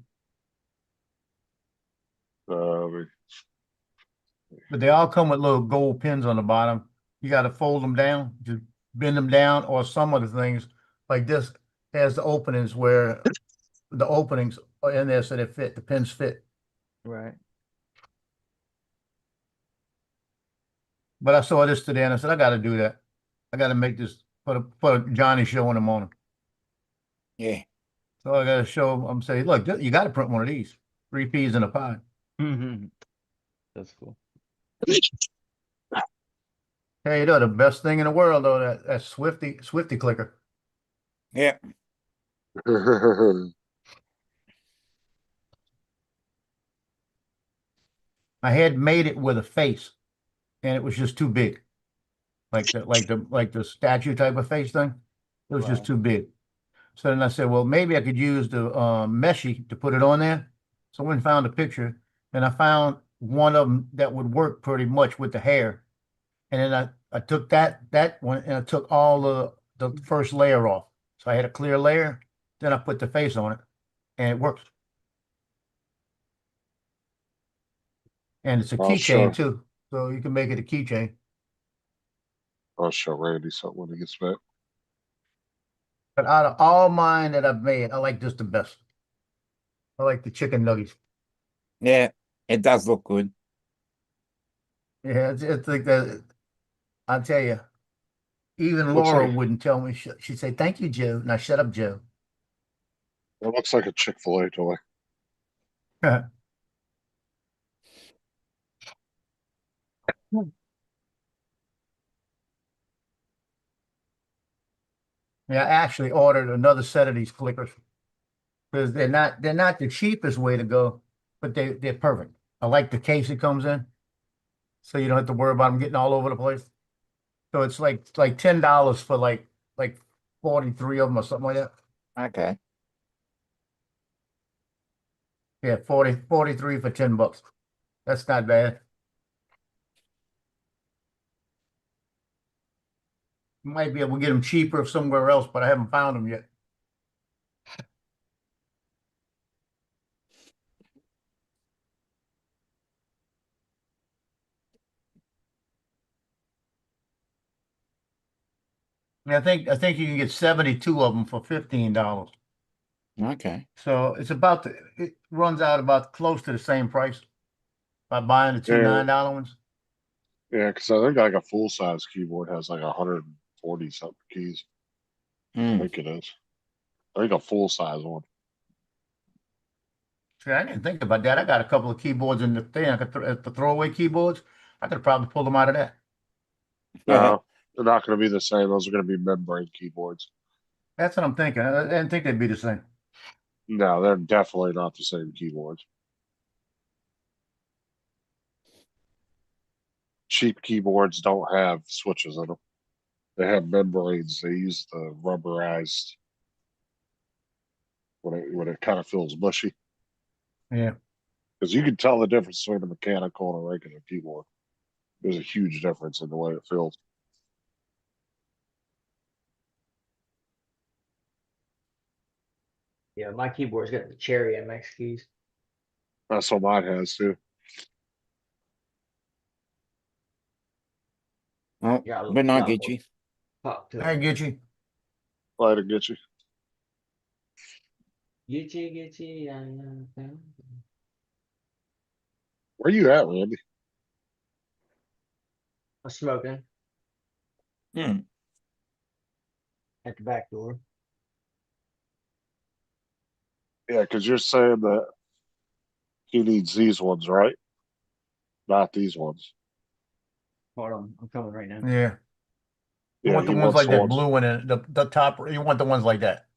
But they all come with little gold pins on the bottom. You gotta fold them down, just bend them down, or some of the things like this has the openings where the openings are in there so they fit, the pins fit. Right. But I saw this today and I said, I gotta do that. I gotta make this for a Johnny show in the morning. Yeah. So I gotta show him, I'm saying, look, you gotta print one of these. 3 peas in a pod. That's cool. Hey, though, the best thing in the world, though, that Swifty clicker. Yeah. I had made it with a face, and it was just too big. Like the statue type of face thing. It was just Right. too big. So then I said, well, maybe I could use the meshy to put it on there. So I went and found a picture, and I found one of them that would work pretty much with the hair. And then I took that one and I took all the first layer off. So I had a clear layer. Then I put the face on it, and it works. And it's a I'll show. keychain too, so you can make it a keychain. I'll show Randy something when he gets back. But out of all mine that I've made, I like this the best. I like the chicken nuggets. Yeah, it does look good. Yeah, it's like that. I'll tell you, even Looks Laura like wouldn't tell me. She'd say, "Thank you, Joe." Now shut up, Joe. it looks like a Chick-fil-A toy. Yeah, I actually ordered another set of these clickers because they're not the cheapest way to go, but they're perfect. I like the case it comes in, so you don't have to worry about them getting all over the place. So it's like $10 for like 43 of them or something like that. Okay. Yeah, 43 for $10. That's not bad. Might be able to get them cheaper somewhere else, but I haven't found them yet. I think you can get 72 of them for $15. Okay. So it runs out about close to the same price by buying the two Yeah. $9 ones. Yeah, because I think like a full-size keyboard has like 140 something keys. I Hmm. think it is. I think a full-size one. See, I didn't think about that. I got a couple of keyboards in the thing. I could the throwaway keyboards. I could probably pull them out of that. No, they're not going to be the same. Those are going to be membrane keyboards. That's what I'm thinking. I didn't think they'd be the same. No, they're definitely not the same keyboards. Cheap keyboards don't have switches in them. They have membranes. They use the rubberized when it kind of feels mushy. Yeah. Because you can tell the difference between a mechanical and a regular keyboard. There's a huge difference in the way it feels. Yeah, my keyboard's got the Cherry MX keys. That's what mine has too. Oh, Yeah, but not yeah, Gitchy. Pop to I get you. Later, get you. Gitchy, Where you at, Randy? I'm smoking Hmm. at the back door. Yeah, because you're saying that he needs these ones, right? Not these ones. Hold on, I'm coming right now. Yeah. You Yeah, want the he ones wants like the that ones. blue one in the top. You want the ones like that.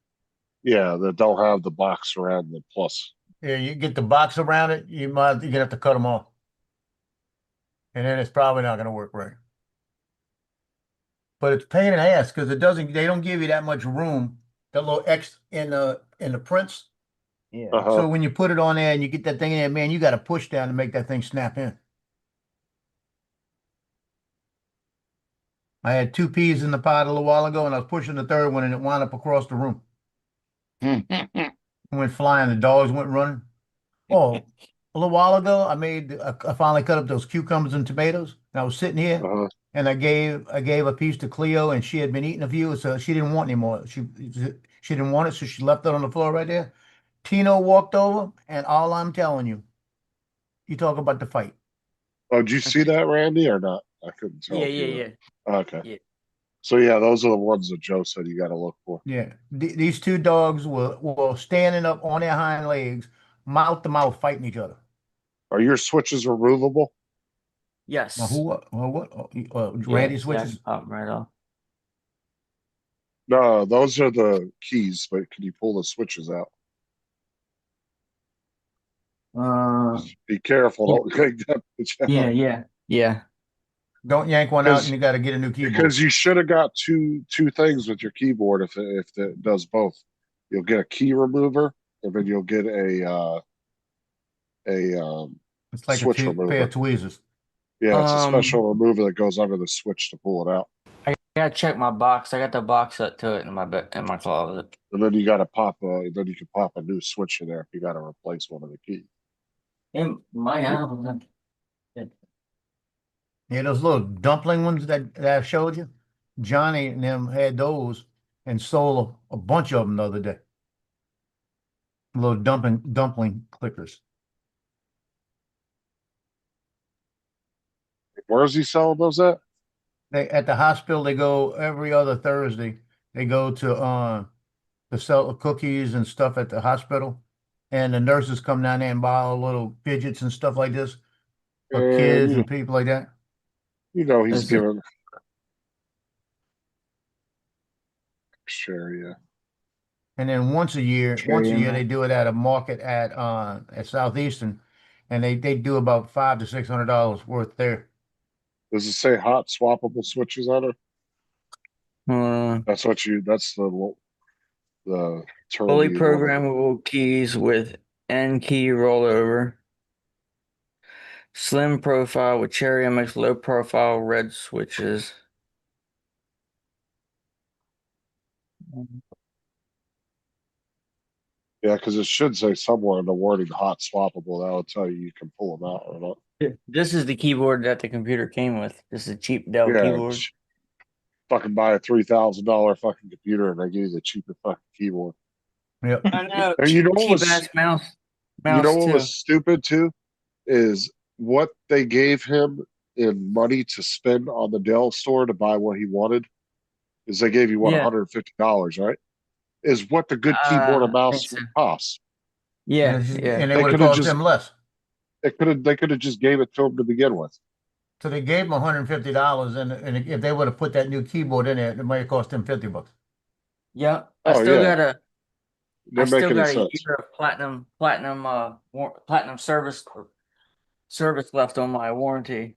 Yeah, that don't have the box around the plus. Yeah, you get the box around it. You're gonna have to cut them off, and then it's probably not gonna work right. But it's a pain in the ass because they don't give you that much room. That little X in the prints. Yeah. Uh-huh. So when you put it on there and you get that thing in there, man, you got to push down to make that thing snap in. I had two peas in the pot a little while ago, and I was pushing the third one, and it wound up across the room. It went flying. The dogs went running. Oh, a little while ago, I finally cut up those cucumbers and tomatoes. And I was sitting here, Uh-huh. and I gave a piece to Cleo, and she had been eating a few, so she didn't want any more. She didn't want it, so she left it on the floor right there. Tino walked over, and all I'm telling you, you talk about the fight. Oh, did you see that, Randy, or not? I couldn't tell. Yeah, if you yeah, were- yeah. Okay. Yeah. So yeah, those are the ones that Joe said you got to look for. Yeah, these two dogs were standing up on their hind legs, mouth to mouth, fighting each other. Are your switches removable? Yes. Now, what? Yeah, Randy yeah, I switches? can pop 'em right off. No, those are the keys, but can you pull the switches out? Be careful, don't take that bitch out. Yeah. Don't yank one out and you got to get a new keyboard. Because you should have got two things with your keyboard if it does both. You'll get a key remover and then you'll get a It's like switch a pair remover. of tweezers. Yeah, it's a special remover that goes under the switch to pull it out. I gotta check my box. I got the box up to it in my closet. And then you got to then you can pop a new switch in there if you got to replace one of the keys. In my house. Yeah, those little dumpling ones that I showed you, Johnny and them had those and sold a bunch of them the other day. Little dumpling clickers. Where's he selling those at? They at the hospital. They go every other Thursday. They go to sell cookies and stuff at the hospital, and the nurses come down there and buy all little fidgets and stuff like this for kids and people like that. You know he's giving. Sure, yeah. And then once a year they do it at a market at Southeastern, and they do about $500 to $600 worth there. Does it say hot swappable switches on it? That's the term. Fully you want. programmable keys with N key rollover. Slim profile with Cherry MX low profile red switches. Yeah, because it should say somewhere in the wording hot swappable. That'll tell you can pull them out or not. This is the keyboard that the computer came with. This is a cheap Dell keyboard. Fucking buy a $3,000 fucking computer and they give you the cheapest fucking keyboard. Yep. I know. And you know what was cheap-ass mouse you know what too. was stupid too is what they gave him in money to spend on the Dell store to buy what he wanted. Is they gave you $150, right? Is what the good keyboard and mouse costs. Yeah, and it would have cost them less. They could have just gave it to him to begin with. So they gave him $150, and if they would have put that new keyboard in there, it might have cost them $50. Yeah, I still got a sense. year of platinum service left on my warranty.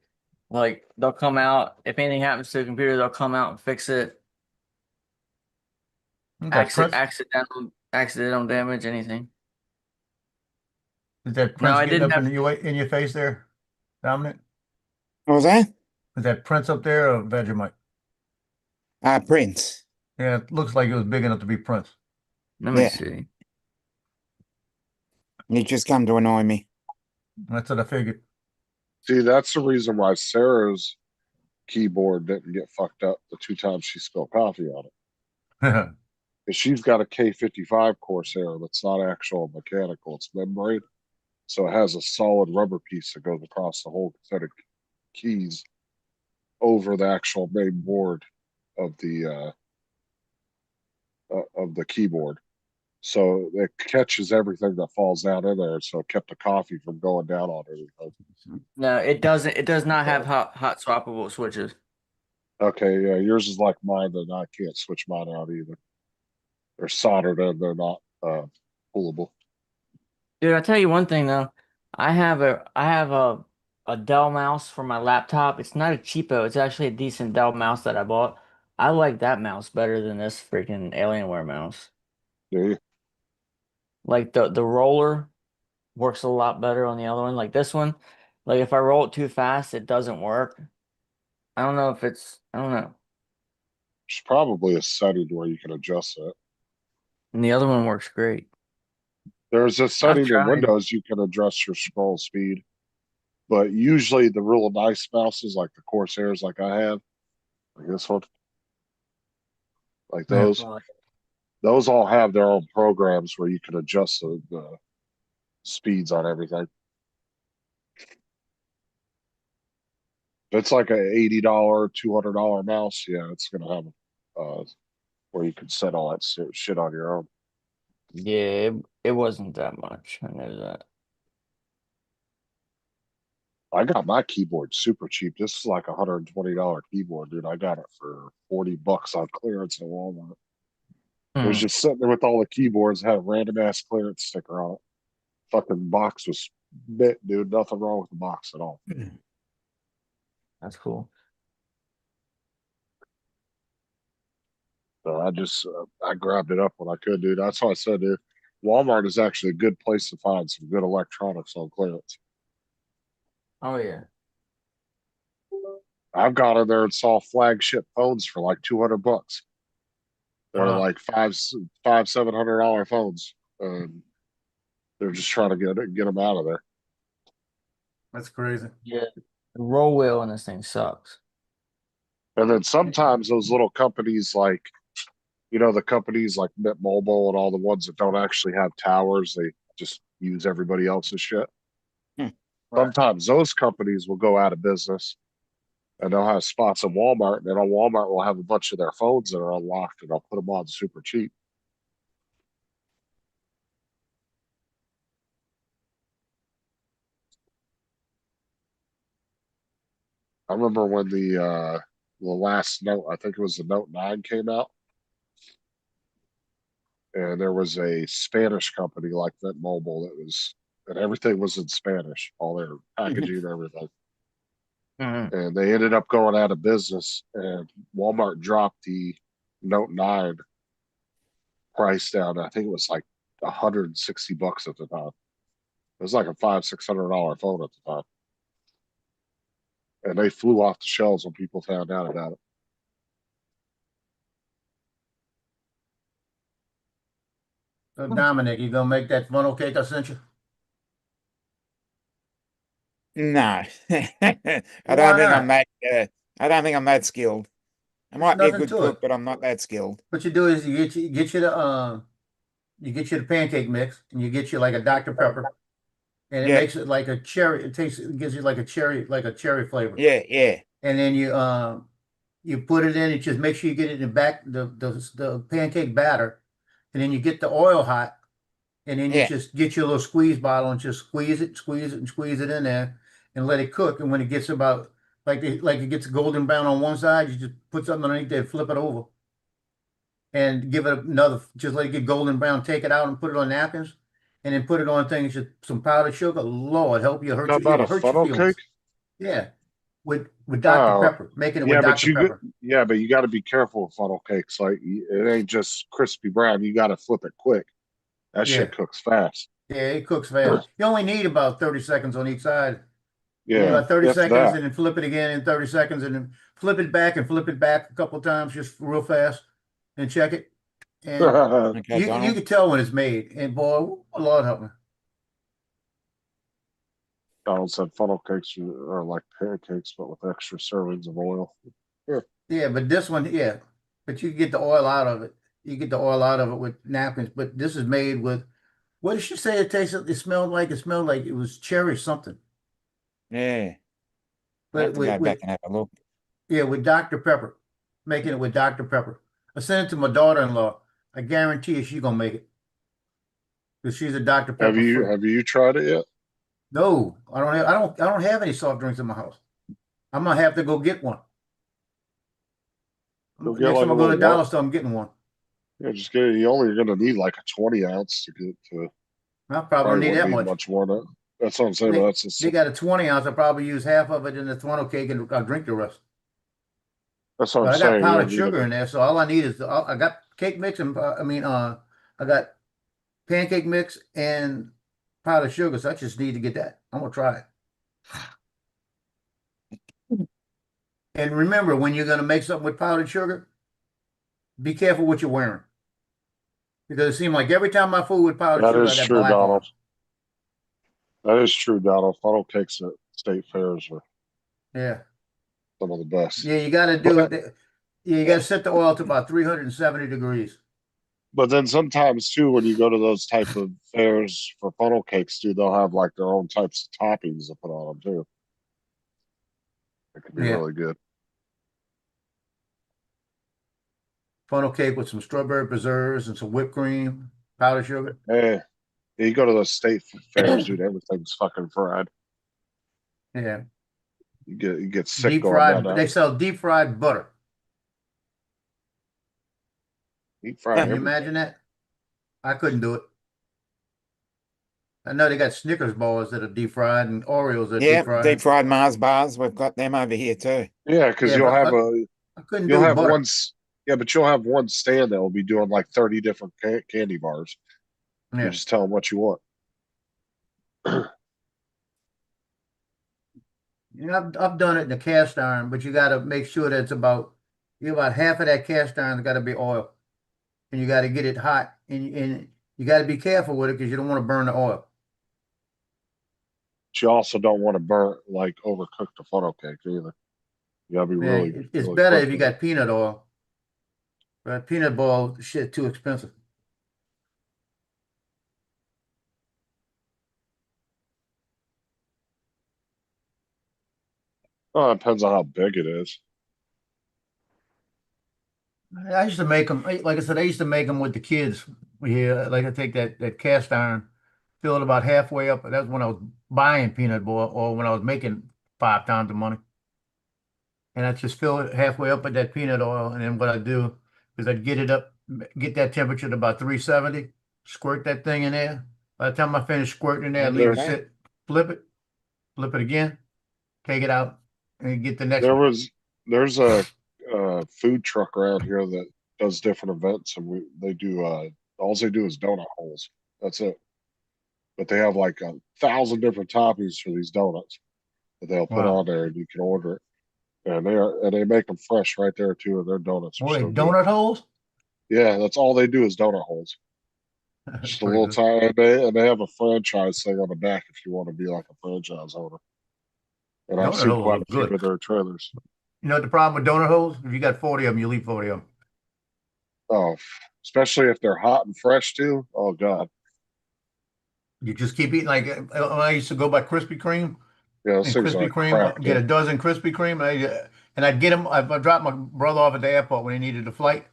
Like they'll come out if anything happens to the computer, they'll come out and fix it. Accidental damage, anything. Is that Prince getting up in your face there, Dominic? What was that? Is that Prince up there or Vegemite? Prince. Yeah, it looks like it was big enough to be Prince. Let me see. He just come to annoy me. That's what I figured. See, that's the reason why Sarah's keyboard didn't get fucked up the 2 times she spilled coffee on it. Because she's got a K55 Corsair that's not actual mechanical, it's membrane. So it has a solid rubber piece that goes across the whole set of keys over the actual main board of the keyboard. So it catches everything that falls down in there. So it kept the coffee from going down on everything. No, it doesn't. It does not have hot swappable switches. Okay, yeah, yours is like mine, that I can't switch mine out either. They're soldered and they're not pullable. Dude, I'll tell you one thing though. I have a Dell mouse for my laptop. It's not a cheapo. It's actually a decent Dell mouse that I bought. I like that mouse better than this freaking Alienware mouse. Yeah. Like the roller works a lot better on the other one. Like this one, like if I roll it too fast, it doesn't work. I don't know. There's probably a setting where you can adjust it. And the other one works great. There's a setting in Windows you can adjust your scroll speed. But usually the real nice mouses like the Corsairs like I have, like this one, like those, those all have their own programs where you can adjust the speeds on everything. If it's like a $80, $200 mouse, yeah, it's gonna have where you can set all that shit on your own. Yeah, it wasn't that much. I know that. I got my keyboard super cheap. This is like $120 keyboard, dude. I got it for $40 on clearance at Walmart. It was Hmm. just sitting there with all the keyboards, had a random ass clearance sticker on it. Fucking box was bit, dude. Nothing wrong with the box at all. That's cool. So I grabbed it up when I could, dude. That's why I said, dude, Walmart is actually a good place to find some good electronics on clearance. Oh yeah. I've got in there and saw flagship phones for like $200. They're Wow. like $700 phones. They're just trying to get them out of there. That's crazy. Yeah. The roll wheel on this thing sucks. And then sometimes those little companies like, the companies like Mint Mobile and all the ones that don't actually have towers, they just use everybody else's shit. Right. Sometimes those companies will go out of business and they'll have spots at Walmart, and then on Walmart will have a bunch of their phones that are unlocked, and I'll put them on super cheap. I remember when the last Note, I think it was the Note 9 came out, and there was a Spanish company like Mint Mobile and everything was in Spanish, all their packaging and everything. Mhm. And they ended up going out of business, and Walmart dropped the Note 9 price down. I think it was like $160 at the time. It was like a $600 phone at the time. And they flew off the shelves when people found out about it. So Dominic, you gonna make that funnel cake I sent you? No, I Why don't think I'm not? that. I don't think I'm that skilled. I might be a Nothing good to cook, it. but I'm not that skilled. What you do is you get you the pancake mix, and you get you like a Dr. Pepper, and it Yeah. makes it like a cherry. It gives you like a cherry flavor. Yeah. And then you put it in. And just make sure you get it in back the pancake batter, and then you get the oil hot, and then you Yeah. just get your little squeeze bottle and just squeeze it, and squeeze it in there, and let it cook. And when it gets about like it gets golden brown on one side, you just put something underneath there, flip it over, and give it another. Just let it get golden brown. Take it out and put it on napkins, and then put it on things. Just some powdered sugar. Lord, help you hurt How you. about It'll a hurt your funnel feelings. cake? Yeah, with Dr. Oh, Pepper, making it yeah, with but Dr. Pepper. but you got to be careful with funnel cakes. Like it ain't just crispy brown. You got to flip it quick. That Yeah. shit cooks fast. Yeah, it cooks fast. You only need about 30 seconds on each side. You need Yeah, about 30 if seconds, that. and then flip it again in 30 seconds, and then flip it back a couple times, just real fast, and check it. And Okay, you Donald. can tell when it's made. And boy, Lord help me. Donald said funnel cakes are like pancakes, but with extra servings of oil. Yeah, but this one, yeah, but you get the oil out of it. You get the oil out of it with napkins. But this is made with, what did she say it tasted? It smelled like it was cherry something. Yeah. I But have to go back and have a look. yeah, with Dr. Pepper, making it with Dr. Pepper. I sent it to my daughter-in-law. I guarantee you she's gonna make it, because she's a Dr. Pepper freak. Have you tried it yet? No, I don't have any soft drinks in my house. I'm gonna have to go get one. Go get Next like time a I go to little Dollar what? Store, I'm getting one. Yeah, just get it. You only are gonna need like a 20 ounce to get to. I probably don't Probably need that wouldn't need much. much more than that. That's what I'm saying. They, But that's just they got a 20 ounce. I probably use half of it in the funnel cake, and I'll drink the rest. that's what I'm But I got saying. You powdered don't need sugar it. in there, so all I need is I got cake mix and I got pancake mix and powdered sugar. So I just need to get that. I'm gonna try it. And remember, when you're gonna make something with powdered sugar, be careful what you're wearing, because it seems like every time I fool with powdered That sugar, I is got true, black on. Donald. That is true, Donald. Funnel cakes at state fairs are Yeah, some of the best. yeah. You got to do But, it. Yeah, you got to set the oil to about 370 degrees. but then sometimes too, when you go to those type of fairs for funnel cakes too, they'll have like their own types of toppings to put on them too. It could be Yeah. really good. Funnel cake with some strawberry preserves and some whipped cream, powdered sugar. Hey, you go to those state fairs, dude. Everything's fucking fried. Yeah, You get sick deep going fried. down They that. sell deep fried butter. Deep fried Can you everything. imagine that? I couldn't do it. I know they got Snickers bars that are deep fried and Oreos that are Yeah, deep fried. deep fried Mars bars. We've got them over here too. Yeah, because Yeah, you'll but have I couldn't you'll do have butter. yeah, but you'll have one stand that will be doing like 30 different candy bars. You Yeah. just tell them what you want. I've done it in the cast iron, but you got to make sure that it's about half of that cast iron's got to be oil, and you got to get it hot, and you got to be careful with it because you don't want to burn the oil. But you also don't want to overcook the funnel cake either. You gotta be Yeah, really. it's really better quick if you with it. got peanut oil, but peanut oil shit too expensive. Oh, it depends on how big it is. I used to make them, like I said, I used to make them with the kids. Yeah, like I take that cast iron, fill it about halfway up. That's when I was buying peanut oil or when I was making 5 times the money. And I just fill it halfway up with that peanut oil. And then what I do is I'd get it up, get that temperature to about 370, squirt that thing in there. By the time I finish squirting in there, I leave it Okay. sit, flip it again, take it out, and get the next There one. was there's a food truck around here that does different events, and they do all they do is donut holes. That's it. But they have like 1,000 different toppings for these donuts that they'll put Wow. on there, and you can order it. And they make them fresh right there too. And their donuts are Boy, so good. donut holes? Yeah, that's all they do is donut holes. Just a Pretty little good. tiny, and they have a franchise thing on the back if you want to be like a franchise owner. And I've Donut seen holes quite are a few good. of their trailers. You know what the problem with donut holes? If you got 40 of them, you leave 40 of them. Oh, especially if they're hot and fresh too. Oh God, You just keep eating. Like I used to go by Krispy Kreme, yeah, those and things are Krispy like Kreme, crap. get a Dude. dozen Krispy Kreme, and I'd get him. I dropped my brother off at the airport when he needed a flight.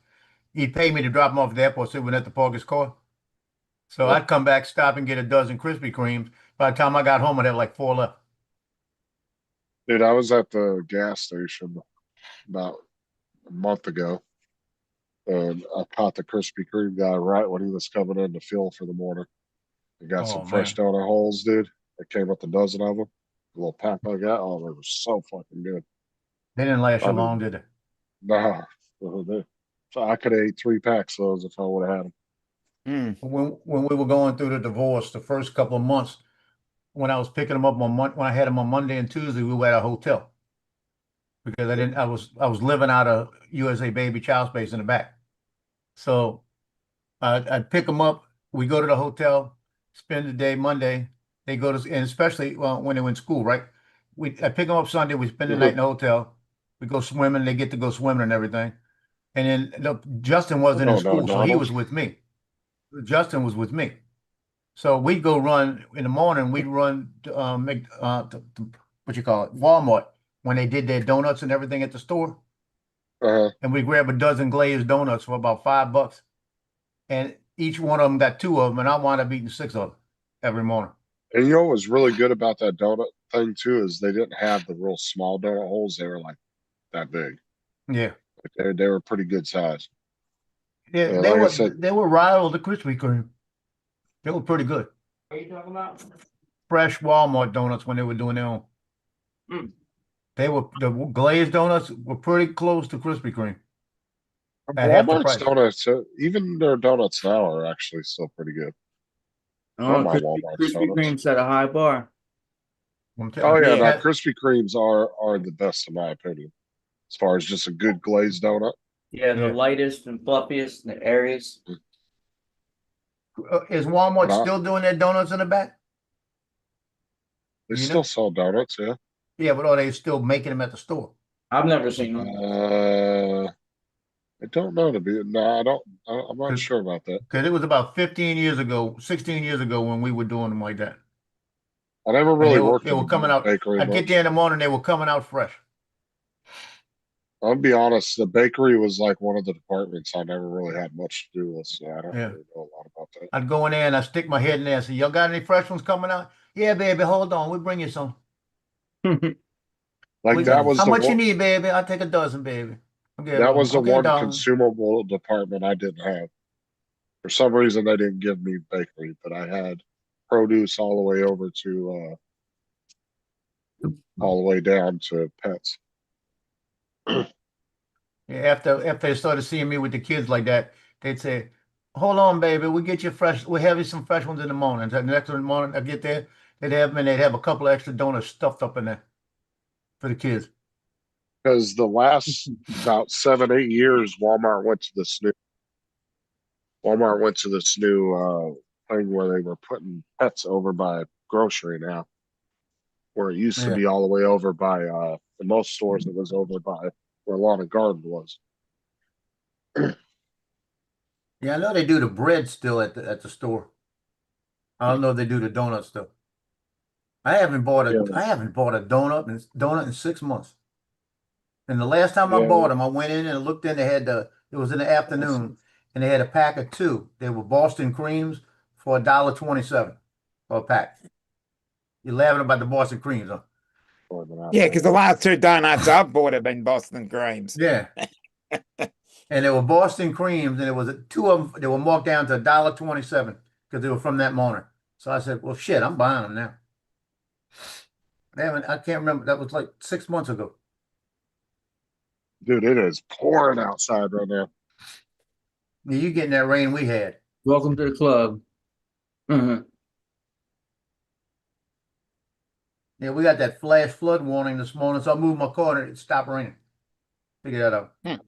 He'd pay me to drop him off at the airport so he wouldn't have to park his car. So I'd come back, stop, and get a dozen Krispy Kremes. By the time I got home, I'd have like 4 left. Dude, I was at the gas station about a month ago, and I caught the Krispy Kreme guy right when he was coming in to fill for the morning. He got some Oh fresh man, donut holes, dude. They came with a dozen of them. A little pack I got. Oh, they were so fucking good. they didn't last I you mean, long, did they? nah. So I could have ate 3 packs of those if I would have had them. When we were going through the divorce, the first couple of months, when I was picking them up on when I had them on Monday and Tuesday, we were at a hotel because I was living out of USA Baby Child Space in the back. So I'd pick them up. We go to the hotel, spend the day Monday. They go to, and especially when they were in school, right? I pick them up Sunday. We spend the night in the hotel. We go swimming. They get to go swimming and everything. And then look, Justin wasn't in Oh, no, school, so he Donald. was with me. Justin was with me. So we'd go run in the morning. We'd run what you call it, Walmart, when they did their donuts and everything at the store, and we grab a dozen glazed donuts for about $5, and each one of them got 2 of them, and I wound up eating 6 of them every morning. And you know what was really good about that donut thing too is they didn't have the real small donut holes. They were like that big. Yeah, Like they were pretty good size. yeah, And like I said, they were rival to Krispy Kreme. They were pretty good. What are you talking about? Fresh Walmart donuts when they were doing their own. The glazed donuts were pretty close to Krispy Kreme at half the Walmart's price. donuts, even their donuts now are actually still pretty good. Oh, my Krispy Walmart's Krispy donuts. Kreme set a high bar. Oh yeah, Yeah. now Krispy Kremes are the best in my opinion, as far as just a good glazed donut. Yeah, the Yeah. lightest and fluffiest and the airiest. Is Walmart Nah. still doing their donuts in the back? They You still know? sell donuts, yeah. Yeah, but are they still making them at the store? I've never seen them. I don't know to be. No, I don't. I'm not Cause- sure about that. Because it was about 15 years ago, 16 years ago when we were doing them like that. I never And really worked they in were the coming out. bakery I'd get much. there in the morning, they were coming out fresh. I'll be honest, the bakery was like one of the departments I never really had much to do with, so I don't Yeah. really know a lot about that. I'd go in there and I'd stick my head in there and say, y'all got any fresh ones coming out? Yeah, baby, hold on, we'll bring you some. Like that was How the much you one, need, baby? I'll take a dozen, baby. Okay, that was the okay, one darling. consumable department I didn't have. For some reason, they didn't give me bakery, but I had produce all the way over to all the way down to pets. Yeah, after they started seeing me with the kids like that, they'd say, "Hold on, baby, we get you fresh. We have you some fresh ones in the morning." So the next morning I get there, they'd have a couple of extra donuts stuffed up in there for the kids. Because the last about 7, 8 years, Walmart went to this new thing where they were putting pets over by a grocery now. Where it used to Yeah. be all the way over by the most stores, it was over by where Lawn and Garden was. Yeah, I know they do the bread still at the store. I don't know if they do the donuts still. I haven't bought a donut in 6 months. And the last time I Yeah. bought them, I went in and looked in. It was in the afternoon, and they had a pack of two. They were Boston creams for $1.27 for a pack. You're laughing about the Boston creams, huh? Yeah, because the last two donuts I've bought have been Boston creams. Yeah. And they were Boston creams, and it was two of them. They were marked down to $1.27 because they were from that morning. So I said, "Well, shit, I'm buying them now." I can't remember. That was like 6 months ago. Dude, it is pouring outside right now. Yeah, you getting that rain we had. Welcome to the club. Yeah, we got that flash flood warning this morning, so I moved my car and it stopped raining. Figure that out.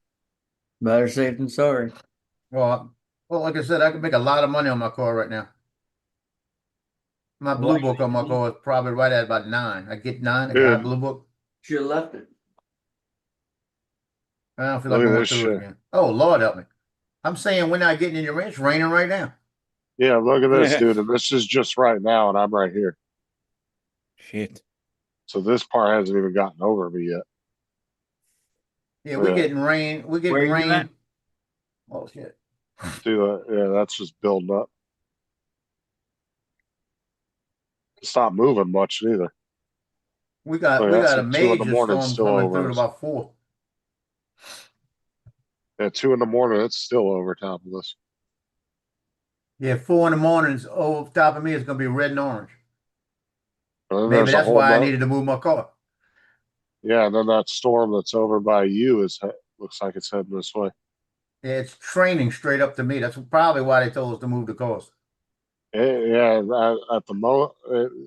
Better safe than sorry. Well, like I said, I can make a lot of money on my car right now. My blue book on my car is probably right at about 9. I get 9. I got a Dude. blue book. Should have left it. I don't feel Look like at going this through shit. it again. Oh, Lord help me. I'm saying we're not getting in your rain. It's raining right now. Yeah, look at this, dude. And this is just right now, and I'm right here. Shit. So this part hasn't even gotten over me yet. Yeah, we're getting rain. We're getting Where you rain. at? Oh, shit. See that? Yeah, that's just building up. It's not moving much either. We got Oh, yeah, that's a at 2 in the major morning, storm still coming over through at us. about 4. At 2 in the morning, it's still over top of us. Yeah, 4 in the mornings over top of me is gonna be red and orange. And then Maybe there's a that's whole why I no- needed to move my car. Yeah, and then that storm that's over by you looks like it's heading this way. Yeah, it's training straight up to me. That's probably why they told us to move the cars. Yeah, at the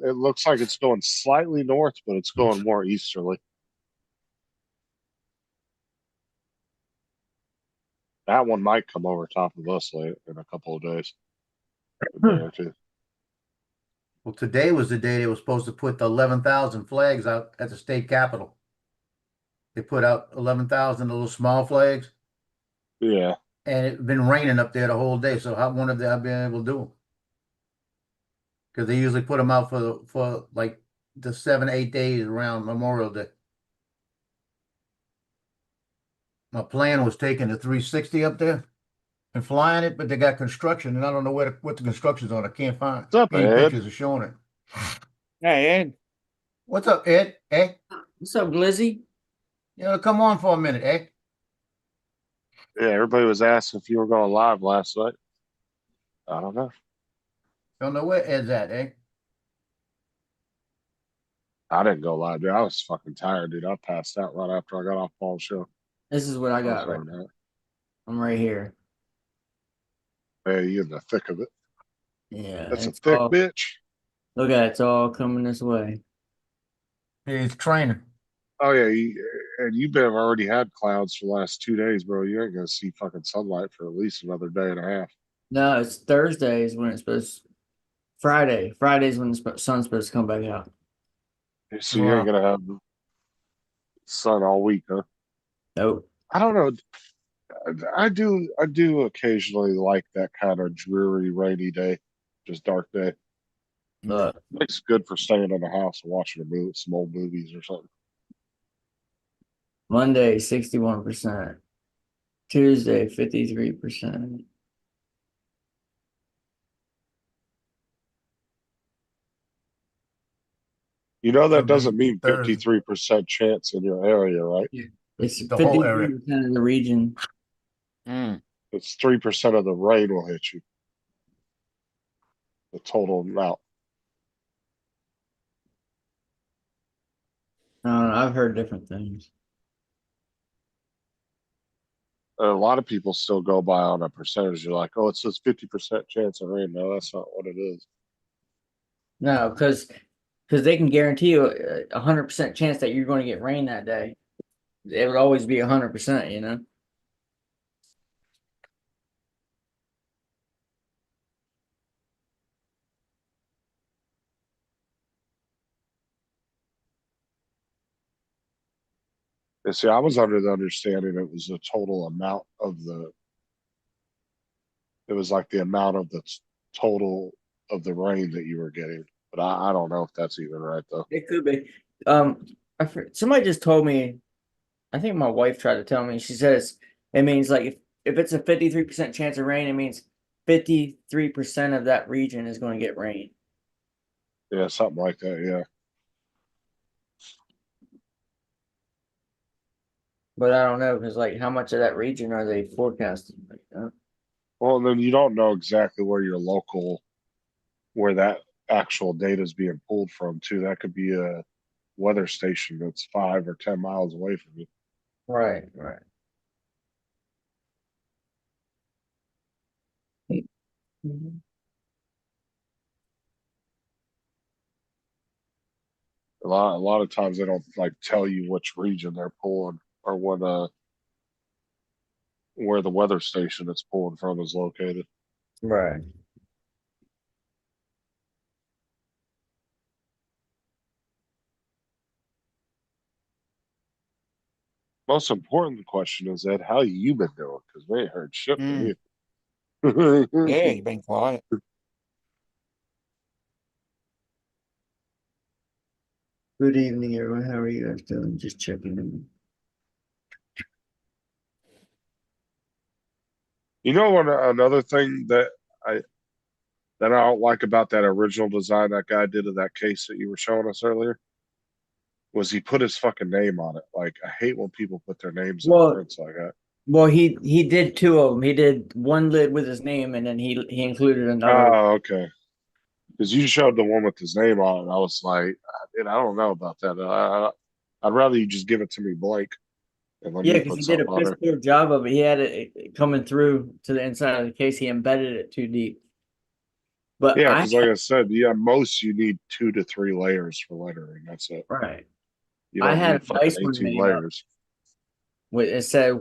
it looks like it's going slightly north, but it's going more easterly. That one might come over top of us late in a couple of days. A day or two. Well, today was the day they were supposed to put the 11,000 flags out at the state capitol. They put out 11,000 little small flags, Yeah. and it's been raining up there the whole day. So how one of them I've been able to do them? Because they usually put them out for like the 7-8 days around Memorial Day. My plan was taking the 360 up there and flying it, but they got construction, and I don't know what the construction's on. I can't find What's up, any Ed? pictures of showing it. Hey, Ed. What's up, Ed? Hey, What's up, Glizzy? you know, come on for a minute, eh? Yeah, everybody was asking if you were going live last night. I don't know. Don't know where Ed's at, eh? I didn't go live, dude. I was fucking tired, dude. I passed out right after I got off Paul's show. This is what I got. was Right. like, I'm right here. hey, you in the thick of it. Yeah. That's a it's thick all- bitch. Look at it. It's all coming this way. He's training. Oh yeah, and you've been already had clouds for the last 2 days, bro. You ain't gonna see fucking sunlight for at least another day and a half. No, it's Thursdays when it's supposed. Friday. Friday's when the sun's supposed to come back out. So you ain't gonna have sun all week, huh? Nope. I don't know. I do occasionally like that kind of dreary, rainy day, just dark day. Look. It's good for staying in the house and watching some old movies or something. Monday, 61%. Tuesday, 53%. You know, that Could be doesn't mean Thursday. 53% chance in your area, right? It's The whole area. 53% of the region. It's 3% of the rain will hit you. The total amount. I don't know. I've heard different things. A lot of people still go by on a percentage. You're like, oh, it says 50% chance of rain. No, that's not what it is. No, because they can guarantee you 100% chance that you're going to get rain that day. It would always be 100%, you know. You see, I was under the understanding it was the total amount of the. It was like the amount of the total of the rain that you were getting, but I don't know if that's even right though. It could be. Somebody just told me. I think my wife tried to tell me. She says it means like if it's a 53% chance of rain, it means 53% of that region is going to get rain. Yeah, something like that. Yeah. But I don't know because like how much of that region are they forecasting? Like, Well, and then you don't know exactly where your local, where that actual data is being pulled from too. That could be a weather station that's 5 or 10 miles away from you. Right, right. A lot of times they don't like tell you which region they're pulling or what where the weather station it's pulling from is located. Right. Most important question is, Ed, how you been doing? Because we ain't heard shit from you. Yeah, you've been quiet. Good evening, everyone. How are you guys doing? Just checking in. You know what? Another thing that I don't like about that original design that guy did of that case that you were showing us earlier was he put his fucking name on it. Like I hate when people put their names on prints like that. Well, he did two of them. He did one lid with his name, and then he included another. Oh, okay. Because you showed the one with his name on it, and I was like, dude, I don't know about that. I'd rather you just give it to me blank. And let Yeah, me because put he did a something on piss there. poor job of it. He had it coming through to the inside of the case. He embedded it too deep. But Yeah, because like I said, most you need 2 to 3 layers for lettering. That's it. Right. You I don't had need a fucking nice one 18 made up. layers. It said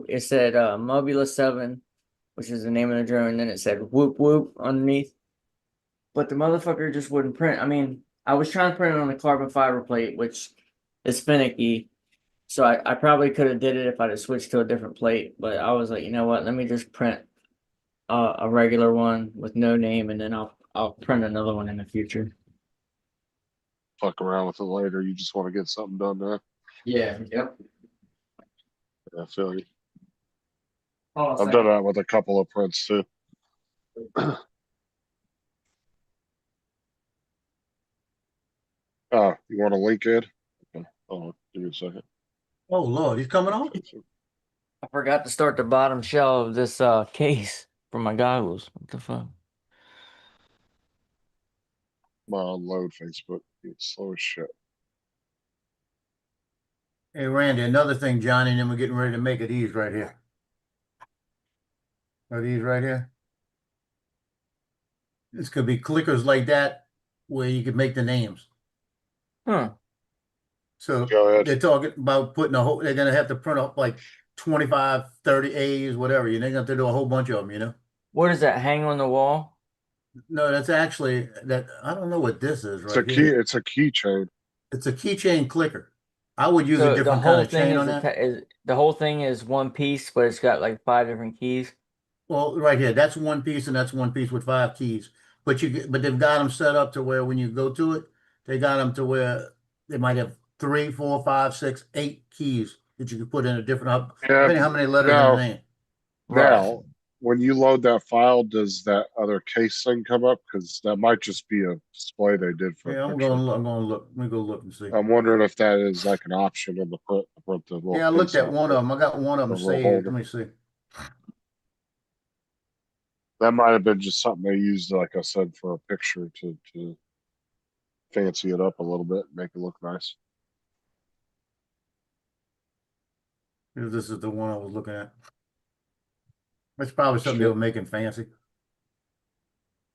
Mobula 7, which is the name of the drone, and then it said whoop whoop underneath. But the motherfucker just wouldn't print. I mean, I was trying to print it on the carbon fiber plate, which is finicky. So I probably could have did it if I'd have switched to a different plate. But I was like, you know what? Let me just print a regular one with no name, and then I'll print another one in the future. Fuck around with it later. You just want to get something done now. Yeah. Yep. I feel you. Oh, I've done that with a couple of prints too. Oh, you want a link, Ed? Okay. Oh, give me a second. Oh Lord, he's coming on. I forgot to start the bottom shell of this case for my goggles. What the fuck? My unload Facebook. It's slow as shit. Hey Randy, another thing, Johnny, and then we're getting ready to make it these right here. Are these right here? This could be clickers like that where you could make the names. Huh. So Go ahead. they're talking about putting a whole, they're gonna have to print up like 25, 30 A's, whatever. You're gonna have to do a whole bunch of them, you know? What does that hang on the wall? No, that's actually that I don't know what this is It's a right key. here. It's a keychain. It's a keychain clicker. I would use So a the different whole kind of thing chain is, on that. the whole thing is one piece, but it's got like 5 different keys. Well, right here, that's one piece, and that's one piece with 5 keys. But but they've got them set up to where when you go to it, they got them to where they might have 3, 4, 5, 6, 8 keys that you can put in a different Yeah, depending how many letters in now- the name. Now, when you load that file, does that other case thing come up? Because that might just be a display they did for Yeah, a I'm picture. gonna look, let me go look and see. I'm wondering if that is like an option in the print the little Yeah, I looked case at out one there, of them. I got one of the them little saved. holder. Let me see. That might have been just something they used, like I said, for a picture to fancy it up a little bit, make it look nice. This is the one I was looking at. That's probably something they were making fancy.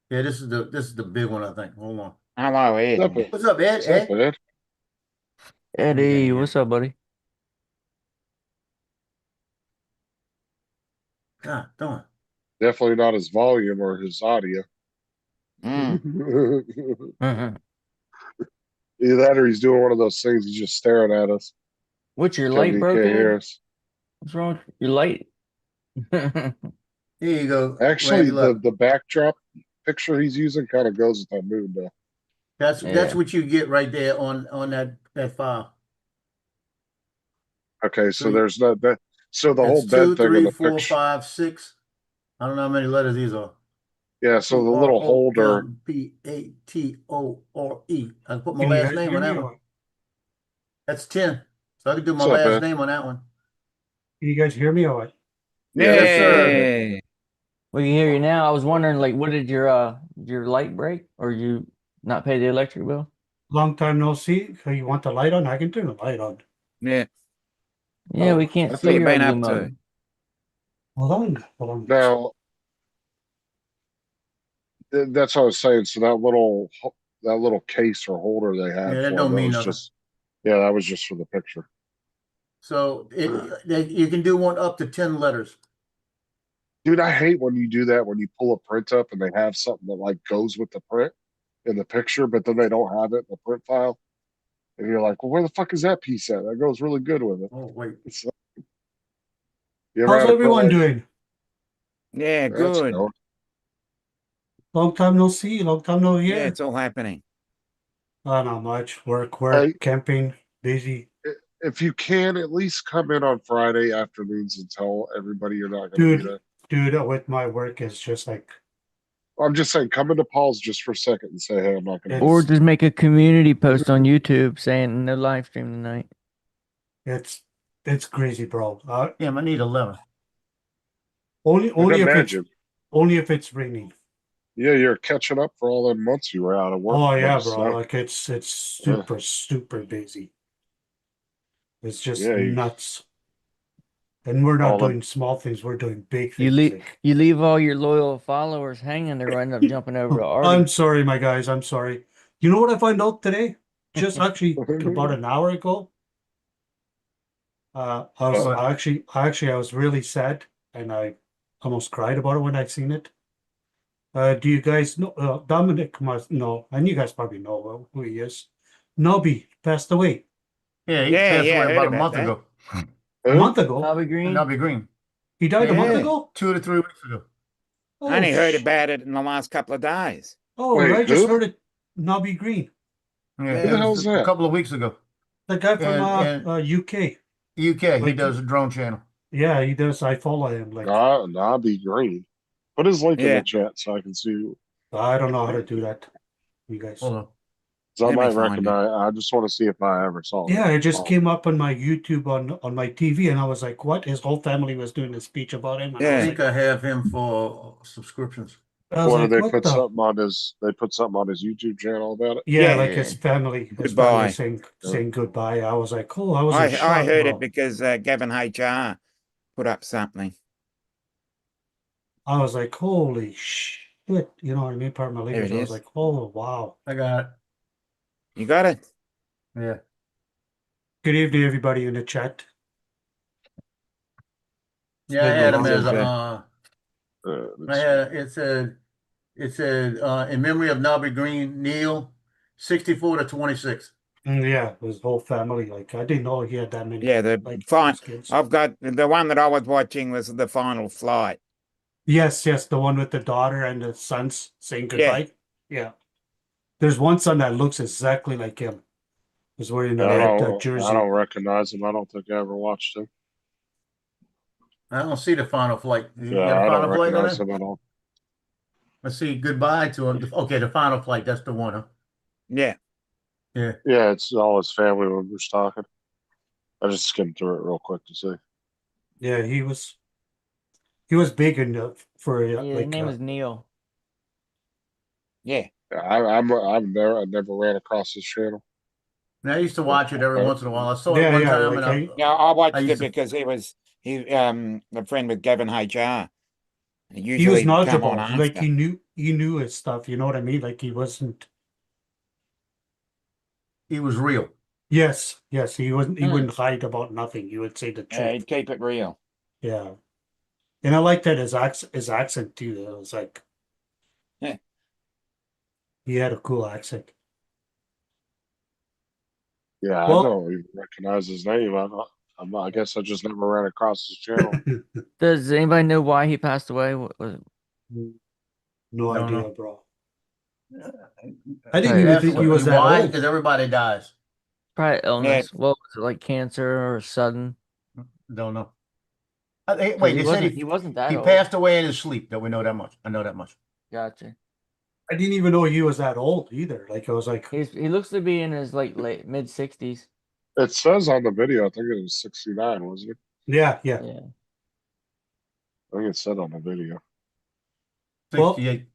Yeah, this is the big one, I think. Hold on. Hello, Ed. What's up, Ed? What's up, Ed? Eddie, what's up, buddy? God darn. Definitely not his volume or his audio. Mhm. Either that or he's doing one of those things, he's just staring at us. What's your Pretending light he broke? can't hear Ed? us. What's wrong with your light? Here you go. Actually, Randy, look. the backdrop picture he's using kind of goes with that mood, though. That's Yeah. what you get right there on that file. Okay, so So you- there's no that. So the whole It's bed 2, thing in 3, the 4, picture. 5, 6. I don't know how many letters these are. Yeah, so the little holder. P-A-T-O-R-E. I can put my Can you last guys name hear on me that or one. what? That's 10. So I can do my What's up, last Ed? name on that one. Can you guys hear me or what? Yes, sir. Hey. We can hear you now. I was wondering, like, what did your light break, or you not pay the electric bill? Long time no see. So you want the light on? I can turn the light on. Yeah. Yeah, Oh, we can't What see have you your been ugly up mug. to? Hold on. Hold on. Now, that's what I was saying. So that little case or holder they had Yeah, that for don't him, mean was nothing. just, yeah, that was just for the picture. So you can do one up to 10 letters. Dude, I hate when you do that, when you pull a print up and they have something that like goes with the print in the picture, but then they don't have it in the print file. And you're like, well, where the fuck is that piece at? That goes really good with it. Oh, wait. It's like, you ever How's had to put everyone like, doing? Yeah, that's good. going. Long time no see. Long time no Yeah, hear. it's all happening. Not much. Work, Hey, camping, busy. if you can, at least come in on Friday afternoons and tell everybody you're not going to be there. Dude, with my work is just like I'm just saying, come into Paul's just for a second and say, hey, I'm not going to be Or there. just make a community post on YouTube saying no live stream tonight. it's crazy, bro. Yeah, I need 11. Only I can only if it's raining. Yeah, you're catching up for all the months you were out of work. Oh because yeah, of bro. snow. Like it's super busy. It's just Yeah, nuts. And we're not all the doing small things, we're doing big You things. leave all your loyal followers hanging. They're end up jumping over to Artie. I'm sorry, my guys. I'm sorry. You know what I found out today? Just actually about an hour ago. I was really sad, and I almost cried about it when I seen it. Do you guys know? Dominic must know, and you guys probably know who he is. Nobby passed away Yeah, he Yeah, passed yeah, I away heard about a about month that. ago. a month ago. Bobby Green. Nobby Green. He died a month Yeah. ago. 2 to 3 weeks ago. Oh, I only heard about it in the last couple of days. Oh, Wait, I just who? heard it. Nobby Green, Yeah, Who the it hell's was that? a couple of weeks ago. the guy from And UK. UK, he Like- does a drone channel. Yeah, he does. I follow him. Like Nobby Green. Put his link in Yeah. the chat so I can see. I don't know how to do that. You guys. Hold on. So I Let me might find recognize. I just want to see if I ever saw it. Yeah, it just Oh. came up on my YouTube on my TV, and I was like, "What?" His whole family was doing a speech about him. And I I was Yeah. think like, I have him for subscriptions. I was What like, did they "What put the?" something on his? They put something on his YouTube channel about it. Yeah, Yeah. like his family Goodbye. saying goodbye. I was like, "Oh, I was in I shock, heard bro." it because Gavin HR put up something. I was like, "Holy shit!" You know what I mean? Part of my There language. it I was is. like, "Oh, wow." I got it. You got it? Yeah. Good evening, everybody in the chat. Yeah, I been a had him long as time. I had it said in memory of Nobby Green, Neil, 64 to 26. Yeah, his whole family. Like, I didn't know he had that many. Yeah, the like fine. his kids. I've got the one that I was watching was the final flight. Yes, the one with the daughter and the sons saying Yeah. goodbye. Yeah. There's one son that looks exactly like him. He's wearing a I red don't jersey. recognize him. I don't think I ever watched him. I don't see the final flight. You got Yeah, a I don't final flight on recognize there? him at all. Let's see. Goodbye to him. Okay, the final flight. That's the one, huh? Yeah. Yeah. Yeah, it's all his family members talking. I just skimmed through it real quick to see. Yeah, he was big enough for Yeah, his like name is Neil. Yeah. I never ran across his channel. And I used to watch it every once in a while. I saw it Yeah, one yeah, time, like and Yeah, I watched used it to- because he a friend with Gavin HR. he was Usually would come knowledgeable. on Like after. he knew his stuff. You know what I mean? Like he wasn't. he was real. Yes, yes, he wasn't. He wouldn't hide about nothing. He would say the Yeah, truth. he'd keep it real. Yeah, and I like that his accent too. It was like, Yeah. he had a cool accent. Yeah, Well- I don't even recognize his name. I guess I just never ran across his channel. Does anybody know why he passed away? Was No Don't idea, know. bro. I didn't Hey, even that's think he what- was that Why? old. Because everybody dies. probably illness? Well, was it like cancer or sudden? Don't know. 'Cause Wait, he they said wasn't. He wasn't that he old. passed away in his sleep. That we know that much. I know that much. Gotcha. I didn't even know he was that old either. Like I was like, He looks to be in his like late mid-60s. It says on the video, I think it was 69, wasn't it? yeah. Yeah. I think it said on the video. Well- 68.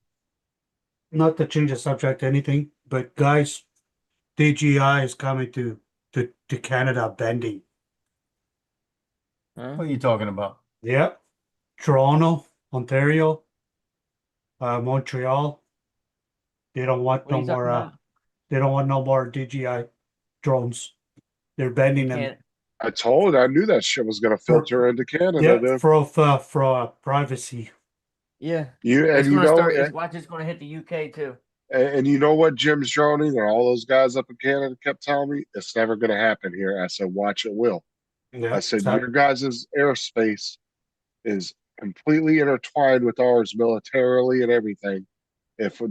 Not to change the subject, anything, but guys, DGI is coming to Canada bending. Huh? What are you talking about? Yeah, Toronto, Ontario, Montreal. They don't want What are no you talking more. about? They don't want no more DGI drones. They're bending them. Can't. I knew that shit was gonna filter into Canada, Yeah, dude. for privacy. Yeah. You It's and you gonna know, start. Watch, it's gonna hit the UK too. and you know what Jim's droning and all those guys up in Canada kept telling me? It's never gonna happen here. I said, watch it will. Yeah, I said, it's hap- your guys' airspace is completely intertwined with ours militarily and everything. If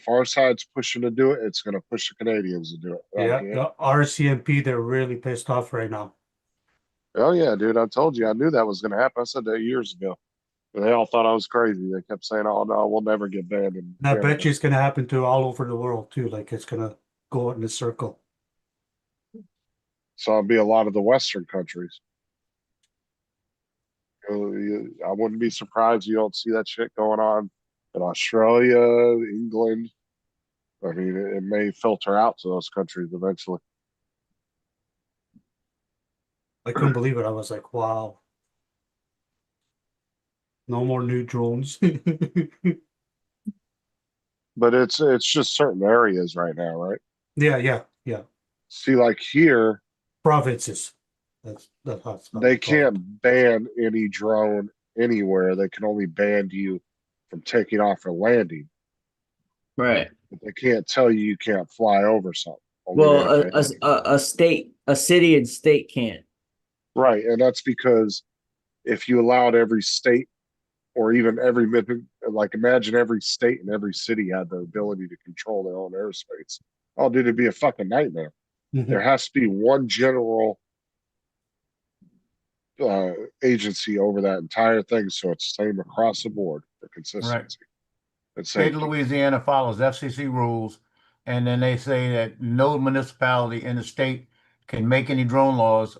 our side's pushing to do it, it's gonna push the Canadians to do it. yeah, the RCMP. They're really pissed off right now. Oh yeah, dude, I told you I knew that was gonna happen. I said that years ago. And they all thought I was crazy. They kept saying, "Oh no, we'll never get banned." In And I bet Canada." you it's gonna happen to all over the world too. Like it's gonna go in a circle. So it'll be a lot of the Western countries. I wouldn't be surprised you don't see that shit going on in Australia, England. I mean, it may filter out to those countries eventually. I couldn't believe it. I was like, wow. No more new drones. But it's just certain areas right now, right? Yeah. See, like here, Provinces. That's how it's called. they can't ban any drone anywhere. They can only ban you from taking off or landing. Right. But they can't tell you can't fly over something. Only Well, they can ban you. a city and state can't. Right, and that's because if you allowed every state or even like imagine every state and every city had the ability to control their own airspace. Oh, dude, it'd be a fucking nightmare. Mhm. There has to be one general agency over that entire thing, so it's same across the board for consistency. And State of safety. Louisiana follows FCC rules, and then they say that no municipality in the state can make any drone laws.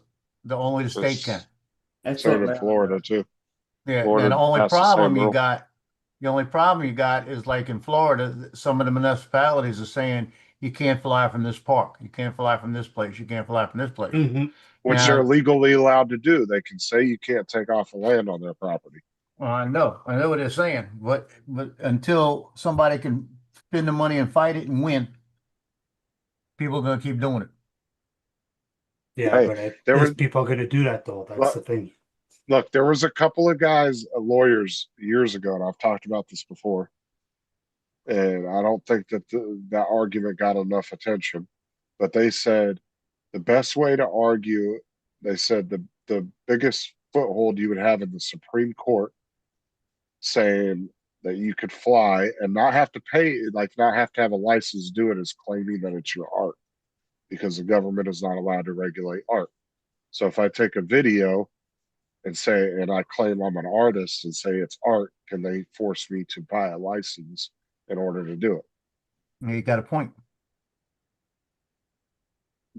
Only the state can. That's Same what in Florida too. Yeah, Florida and the only has the problem same you rule. got, is like in Florida, some of the municipalities are saying you can't fly from this park, you can't fly from this place, you can't fly from this place. Mhm. Which Now- they're legally allowed to do. They can say you can't take off and land on their property. Well, I know what they're saying, but until somebody can spend the money and fight it and win, people are gonna keep doing it. Yeah, Hey, but there there's was- people going to do that though. That's Well- the thing. Look, there was a couple of guys, lawyers years ago, and I've talked about this before. And I don't think that that argument got enough attention, but they said the best way to argue, they said the biggest foothold you would have in the Supreme Court saying that you could fly and not have to pay, like not have to have a license to do it, is claiming that it's your art because the government is not allowed to regulate art. So if I take a video and say, and I claim I'm an artist and say it's art, can they force me to buy a license in order to do it? You got a point.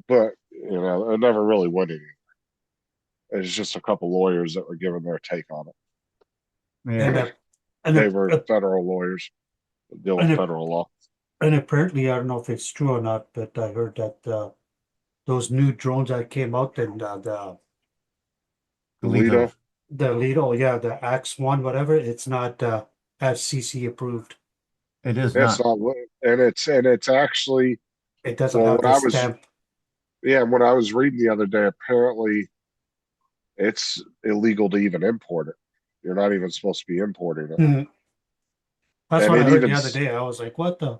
But, you know, it never really went anywhere. It's just a couple lawyers that were giving their take on it. Yeah. They were federal lawyers that deal with and federal law. And apparently, I don't know if it's true or not, but I heard that those new drones that came out and Lido. the Lido, yeah, the X1, whatever, it's not FCC approved. It is It's not. not, and it's actually, It doesn't well, have when I the was, stamp. yeah, when I was reading the other day, apparently it's illegal to even import it. You're not even supposed to be importing it. Mhm. That's And what I it heard even the other day. I was like, what the?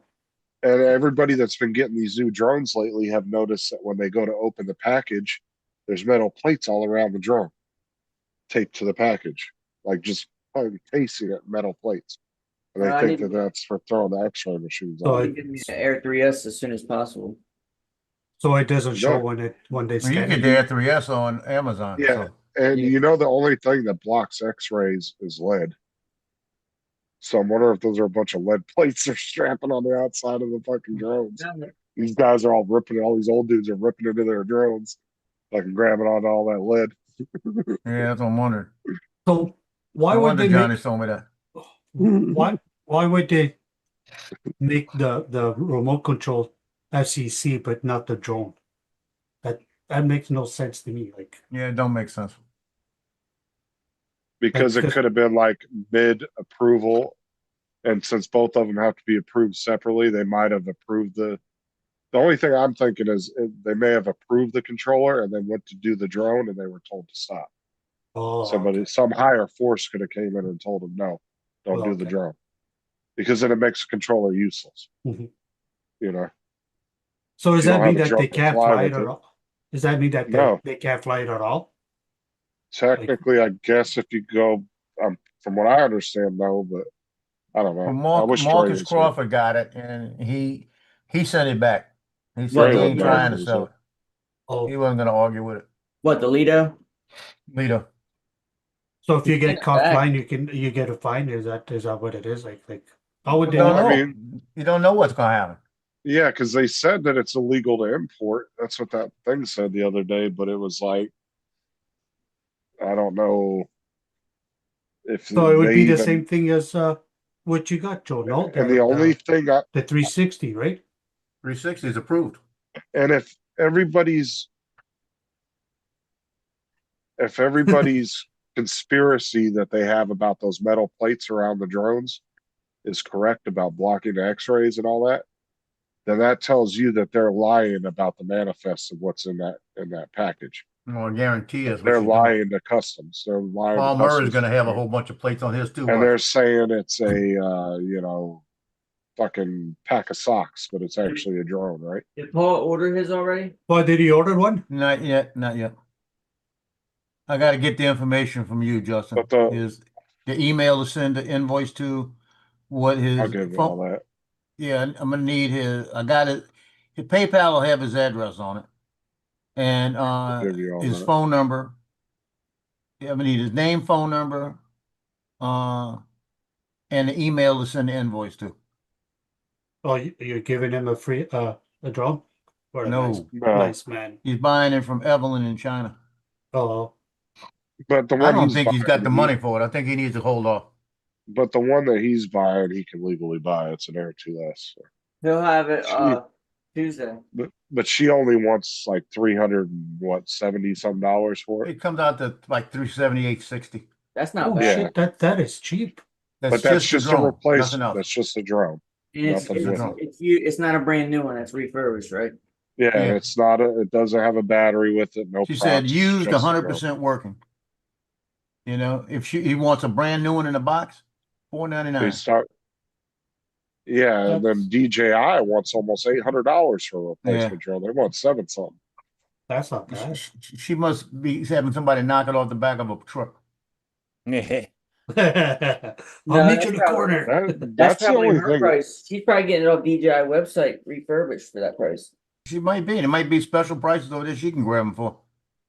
And everybody that's been getting these new drones lately have noticed that when they go to open the package, there's metal plates all around the drone taped to the package, like just pasting it, metal plates. And they I think need- that that's for throwing the X-ray machines So on. Give me an Air 3S as soon as possible. So it doesn't show Yeah. when they Well, you scan get it. the Air 3S on Amazon. Yeah, So. and Yeah. you know the only thing that blocks X-rays is lead. So I'm wondering if those are a bunch of lead plates they're strapping on the outside of the fucking drones. These guys are all ripping, all these old dudes are ripping into their drones, fucking grabbing onto all that lead. Yeah, that's what I'm wondering. So why No would wonder they Johnny make told me that. why would they make the remote control FCC but not the drone? That makes no sense to me. Like, Yeah, it don't make sense. Because it Because- could have been like mid approval. And since both of them have to be approved separately, they might have approved the only thing I'm thinking is they may have approved the controller and then went to do the drone and they were told to stop. okay. Some higher force could have came in and told them, no, don't do the Okay. drone. Because then it makes the controller useless. Mhm. You know? So does You that don't mean have a that they drone to can't fly fly it with at it. all? Does that mean that No. they can't fly it at all? Technically, I guess if you go, from what I understand, no, but I don't know. Well, I wish Trey Marcus was here. Crawford got it, and he sent it back. He said Trey he would ain't know trying if to it sell was it. Oh, He wasn't going to argue with it. What, the Lido? Lido. so if you Send get it caught back. flying, you get a fine. Is that what it is? Like how would You they don't know? know. I mean- You don't know what's going to happen. Yeah, because they said that it's illegal to import. That's what that thing said the other day, but it was like, I don't know if So it would they be the even- same thing as what you got, Joe. No, And the only thing the 360, right? 360 is approved. and if everybody's conspiracy that they have about those metal plates around the drones is correct about blocking the X-rays and all that, then that tells you that they're lying about the manifest of what's in that package. Well, I guarantee us. They're lying to customs. They're lying. to Paul Murray's customs. going to have a whole bunch of plates on his too. And watch. they're saying it's a fucking pack of socks, but it's actually a drone, right? Did Paul order his already? Well, did he order one? Not yet. I got to get the information from you, Justin. But the- Is the email to send the invoice to, what his I'll give you all that. Yeah, I'm gonna need his. I got it. His PayPal will have his address on it, and give you all his that. phone number. Yeah, I'm gonna need his name, phone number, and the email to send the invoice to. Oh, you're giving him a free a drone? What a No. nice man. He's buying it from Evelyn in China. Oh, But the I one don't he's think he's got buying, the money for it. I think he needs to hold off. But the one that he's buying, he can legally buy. It's an Air 2S. So. He'll have it She- Tuesday. But she only wants like $370 some for it. It comes out to like $378.60. That's not oh bad. shit! That is cheap. But that's the just a drone, replacement. nothing else. That's just a drone. And it's, Nothing it's, with it. it's not a brand new one. It's refurbished, right? Yeah, Yeah. it's not it doesn't have a battery with it. No She props, said it's used just a drone. 100% working. You know, if he wants a brand new one in the box, They $499. start. Yeah, and then DJI wants almost $800 for a replacement drone. They want 7 something. That's not bad. She must be having somebody knock it off the back of a truck. Yeah. I'll meet you in the corner. That, That's that's the probably only her thing. price. She's probably getting it off DJI website refurbished for that price. She might be. And it might be special prices over there she can grab them for.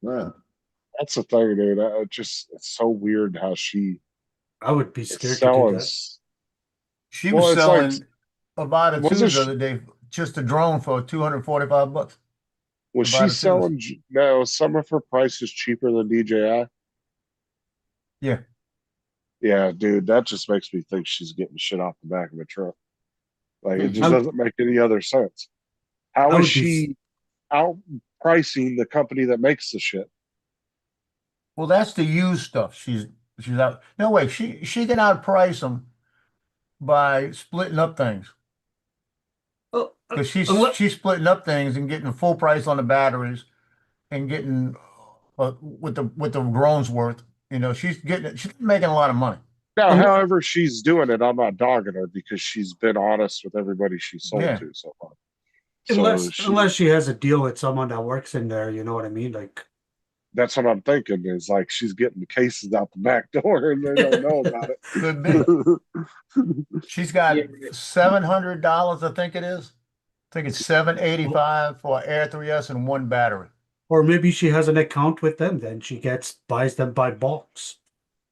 Wow. That's the thing, dude. It's so weird how she I would be is scared to do selling. that. She Well, was it's like, selling Avata 2 wasn't the she, other day, just a drone for $245. was she Avata 2s. selling? No, some of her price is cheaper than DJI. Yeah. Yeah, dude, that just makes me think she's getting shit off the back of a truck. Like it Mhm. just doesn't make any other sense. I How is would be s- she outpricing the company that makes the shit? Well, that's the used stuff. She's out. No way. She can outprice them by splitting up things. Oh, Because unle- she's splitting up things and getting full price on the batteries and getting with the drones worth. She's making a lot of money. Now, unle- however she's doing it, I'm not dogging her because she's been honest with everybody she sold Yeah. to so far. So unless she has a deal with someone that works in there, you know what I mean? Like, that's what I'm thinking is like she's getting the cases out the back door and they don't know about Could be. it. She's got $700, I think it is. I think it's $785 for Air 3S and one battery. or maybe she has an account with them. Then she buys them by box.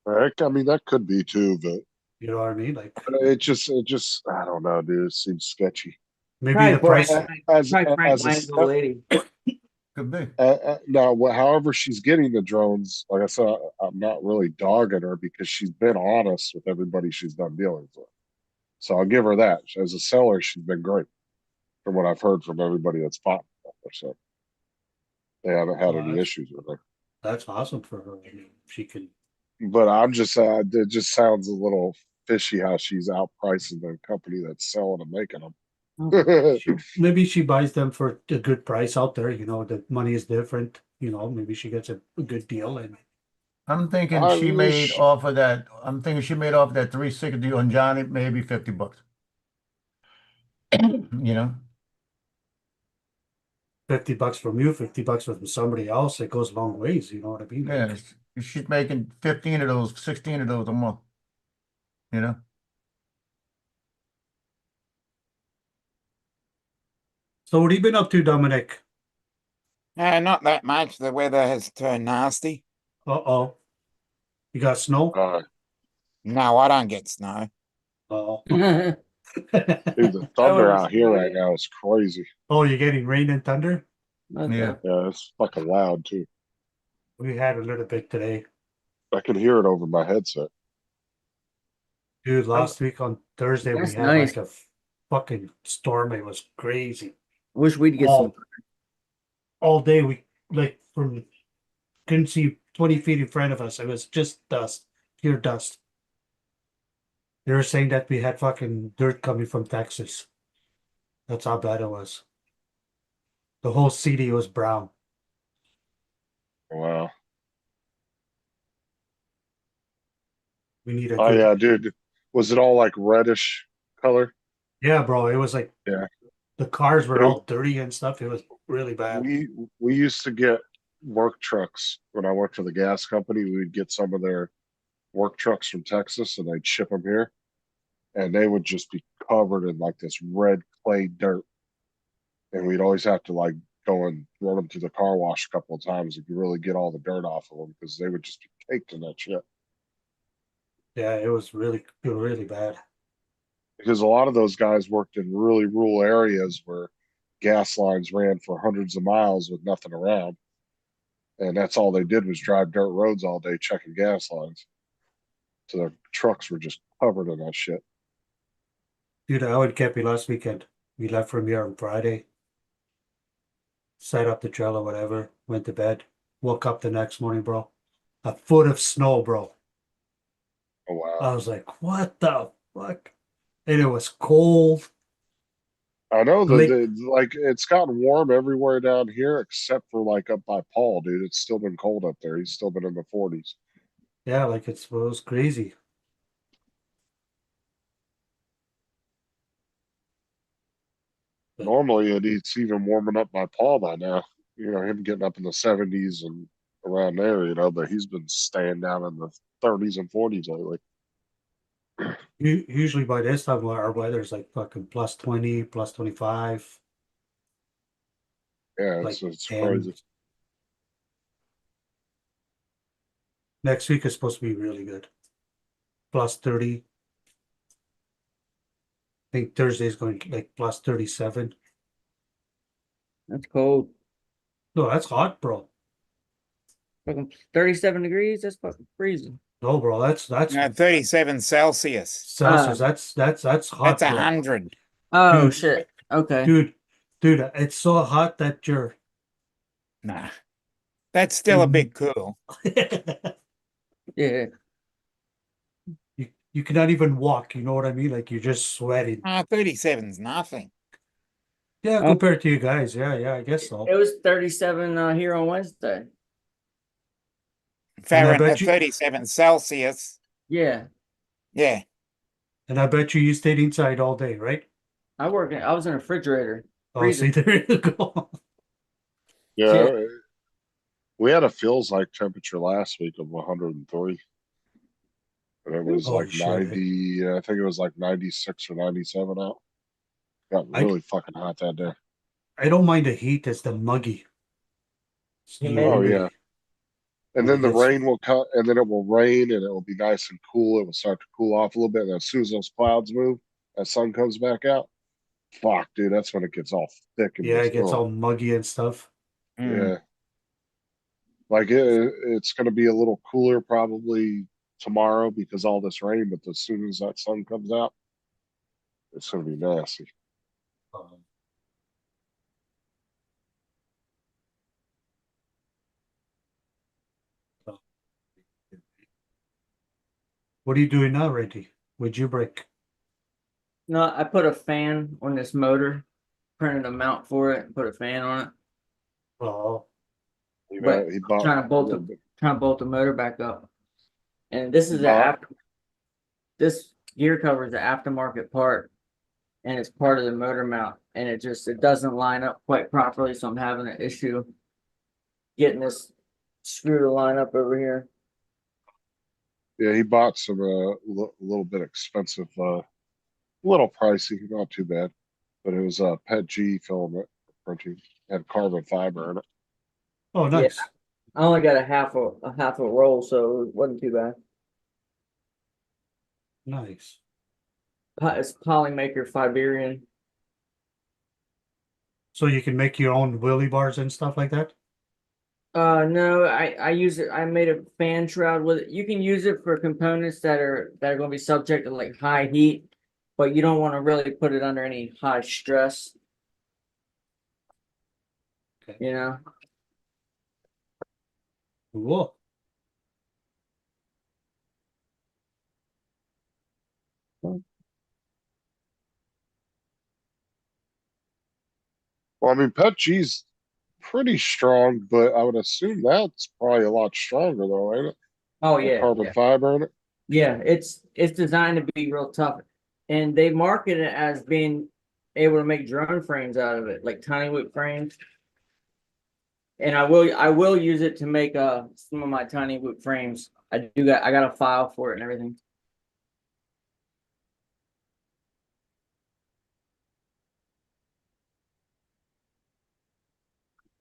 Right? I mean, that could be too, but You know what I mean? Like it just, I don't know, dude. It seems sketchy. maybe the price. As Frank a Lang's old lady. Could be. now, however she's getting the drones, like I said, I'm not really dogging her because she's been honest with everybody she's done dealings with. So I'll give her that. As a seller, she's been great, from what I've heard from everybody that's bought her. So they haven't had Well, any issues with her. That's awesome for her. I mean, she can. But I'm just, it just sounds a little fishy how she's outpricing the company that's selling and making them. Maybe she buys them for a good price out there. You know, the money is different. You know, maybe she gets a good deal. And I'm thinking I she made wish- off of that. I'm thinking she made off that 360 on Johnny, maybe $50. You know, $50 from you, $50 from somebody else, it goes a long ways. You know what I mean? yeah, she's making 15 of those, 16 of those a month. You know, So what have you been up to, Dominic? Not that much. The weather has turned nasty. Uh-oh. You got snow? No, I don't get snow. Oh. Dude, the thunder out here right now is crazy. Oh, you're getting rain and thunder? yeah. Yeah, it's fucking loud too. We had a little bit today. I can hear it over my headset. Dude, last week on Thursday, we That's had nice. like a fucking storm. It was crazy. Wish we'd get some. All day, we like couldn't see 20 feet in front of us. It was just dust, pure dust. They were saying that we had fucking dirt coming from Texas. That's how bad it was. The whole city was brown. Wow. We need a Oh good. yeah, dude. Was it all like reddish color? Yeah, bro. It was like Yeah. the cars were Dude. all dirty and stuff. It was really bad. We used to get work trucks when I worked for the gas company. We would get some of their work trucks from Texas and they'd ship them here, and they would just be covered in like this red clay dirt, and we'd always have to like go and run them through the car wash a couple of times if you really get all the dirt off of them because they would just be caked in that shit. Yeah, it was really bad. Because a lot of those guys worked in really rural areas where gas lines ran for hundreds of miles with nothing around. And that's all they did was drive dirt roads all day checking gas lines. So their trucks were just covered in that shit. Dude, I went camping last weekend. We left from here on Friday. Set up the trailer, whatever. Went to bed. Woke up the next morning, bro. A foot of snow, bro. Oh, wow. I was like, what the fuck? And it was cold. I know Like- like it's gotten warm everywhere down here except for like up by Paul, dude. It's still been cold up there. He's still been in the 40s. Yeah, like it was crazy. Normally it's even warming up by Paul by now. You know, him getting up in the 70s and around there, you know, but he's been staying down in the 30s and 40s lately. Usually by this time, our weather's like fucking plus 20, plus 25. Yeah, Like it's 10. crazy. Next week is supposed to be really good. Plus 30. I think Thursday's going like plus 37. That's cold. No, that's hot, bro. Fucking 37 degrees. That's fucking freezing. No, bro, that's 37 Celsius. Celsius. That's hot. That's bro. 100. Oh Dude. shit. Okay. Dude, it's so hot that you're Nah, that's still a bit cool. Yeah. you cannot even walk, you know what I mean? Like you're just sweating. 37's nothing. Yeah, compared to you guys. Yeah, I guess so. It was 37 here on Wednesday. Fahrenheit, 37 Celsius. Yeah. Yeah. And I bet you stayed inside all day, right? I was in a refrigerator. Oh, see, there you go. Yeah, we had a feels like temperature last week of 103. And it was like shit. 90, I think it was like 96 or 97 out. Got really fucking hot that day. I don't mind the heat, it's the muggy. Oh, yeah. And then the rain will come, and then it will rain, and it will be nice and cool. It will start to cool off a little bit. And as soon as those clouds move, that sun comes back out. Fuck, dude, that's when it gets all thick. And Yeah, just, it gets all muggy and stuff. Yeah. Like it's going to be a little cooler probably tomorrow because all this rain, but as soon as that sun comes out, it's going to be nasty. What are you doing now, Randy? Would you break? No, I put a fan on this motor, printed a mount for it, and put a fan on it. Oh. But He bought trying to bolt the motor back up. And this is this gear cover is an aftermarket part, and it's part of the motor mount, and it doesn't line up quite properly, so I'm having an issue getting this screw to line up over here. Yeah, he bought some little bit expensive, little pricey, not too bad, but it was a PET G filament printing, had carbon fiber in it. Oh, nice. Yeah. I only got a half a roll, so it wasn't too bad. Nice. It's Polymaker Fiberian. So you can make your own wheelie bars and stuff like that? No, I use it. I made a fan shroud with it. You can use it for components that are going to be subject to like high heat, but you don't want to really put it under any high stress. Okay. You know. Cool. Well, I mean, PET G's pretty strong, but I would assume that's probably a lot stronger though, ain't it? Oh The yeah. carbon fiber in it. Yeah, it's designed to be real tough, and they market it as being able to make drone frames out of it, like tiny whip frames. And I will use it to make some of my tiny whip frames. I got a file for it and everything.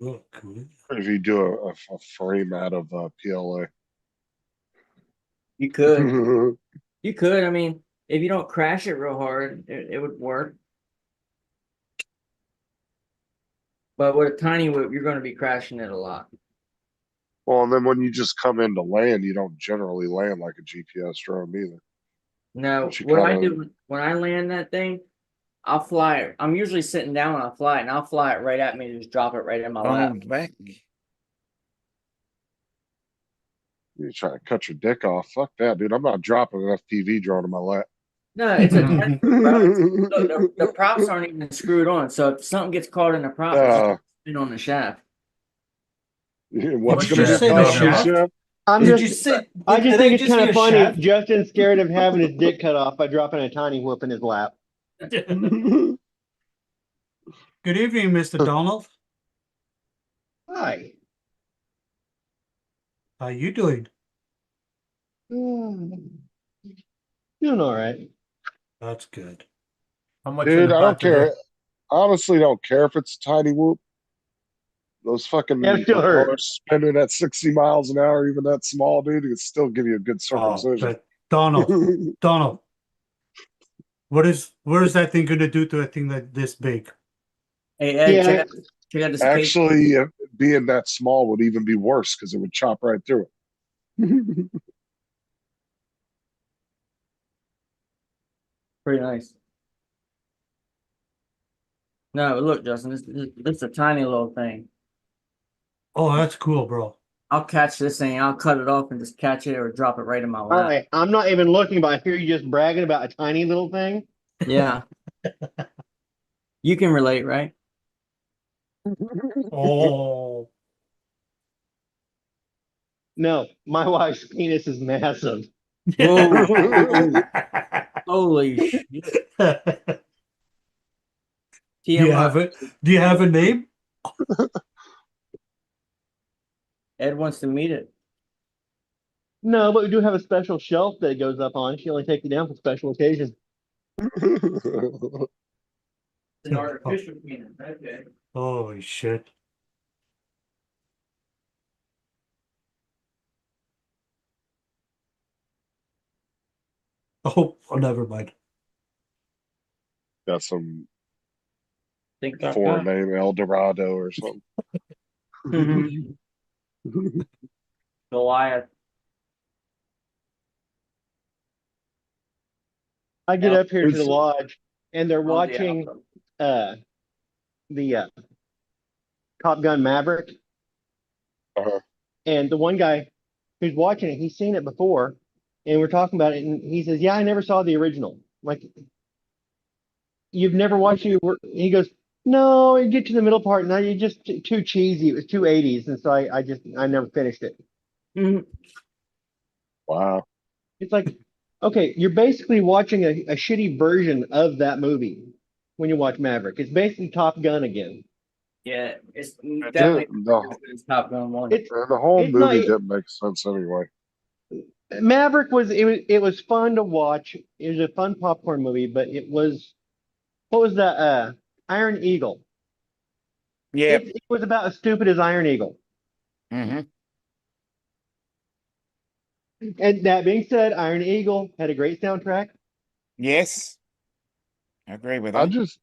Oh, cool. If you do a frame out of PLA. You could. You could. I mean, if you don't crash it real hard, it would work. But with a tiny whip, you're going to be crashing it a lot. Well, and then when you just come in to land, you don't generally land like a GPS drone either. No, But you what I kinda- do when I land that thing, I'll fly it. I'm usually sitting down when I fly it, and I'll fly it right at me and just drop it right in my lap. Back. You're trying to cut your dick off. Fuck that, dude. I'm not dropping an FPV drone in my lap. No, it's a tiny whip, bro. Look, the props aren't even screwed on, so if something gets caught in the prop, it's just on the shaft. What's Did gonna you get say caught the on the shaft? shaft? I'm Did just, you say? I just did think they it's kind be of a funny. shaft? Justin's scared of having his dick cut off by dropping a tiny whoop in his lap. Good evening, Mr. Donald. Hi. How you doing? Doing all right. That's good. How much Dude, in the I don't pot today? care. I honestly don't care if it's a tiny whoop. those fucking Yeah, it still hurt. propellers spinning at 60 miles an hour, even that small, dude, it still give you a good Oh, circumcision. but Donald, where is that thing gonna do to a thing like this big? Hey, Ed, Yeah. check out this case. Actually, being that small would even be worse because it would chop right through it. Pretty nice. No, look, Justin, this is a tiny little thing. Oh, that's cool, bro. I'll catch this thing, I'll cut it off and just catch it or drop it right in my All lap. right, I'm not even looking, but I hear you just bragging about a tiny little thing. Yeah. You can relate, right? Oh, No, my wife's penis is massive. Whoa. Holy shit. Do you have it? Do you have a name? Ed wants to meet it. No, but we do have a special shelf that it goes up on. She only takes it down for special occasions. It's an artificial penis. Okay. Holy shit. Oh, never mind. Got some Think about foreign that. name El Dorado or something. Goliath. I get Yeah. up here to the lodge and they're Oh, the watching Alpha. the Top Gun Maverick. Uh-huh. And the one guy who's watching it, he's seen it before, and we're talking about it, and he says, "Yeah, I never saw the original." I'm like, you've never watched it? He goes, "No, you get to the middle part, and you just too cheesy. It was too 80s, and so I never finished it." Wow. It's like, okay, you're basically watching a shitty version of that movie when you watch Maverick. It's basically Top Gun again. Yeah, it's definitely it's Top Gun 1. And the whole it's not- movie didn't make sense anyway. Maverick it was fun to watch. It was a fun popcorn movie, but it was, what was that? Iron Eagle. Yeah. It was about as stupid as Iron Eagle. Mm-hmm. And that being said, Iron Eagle had a great soundtrack. Yes. I agree with I that. just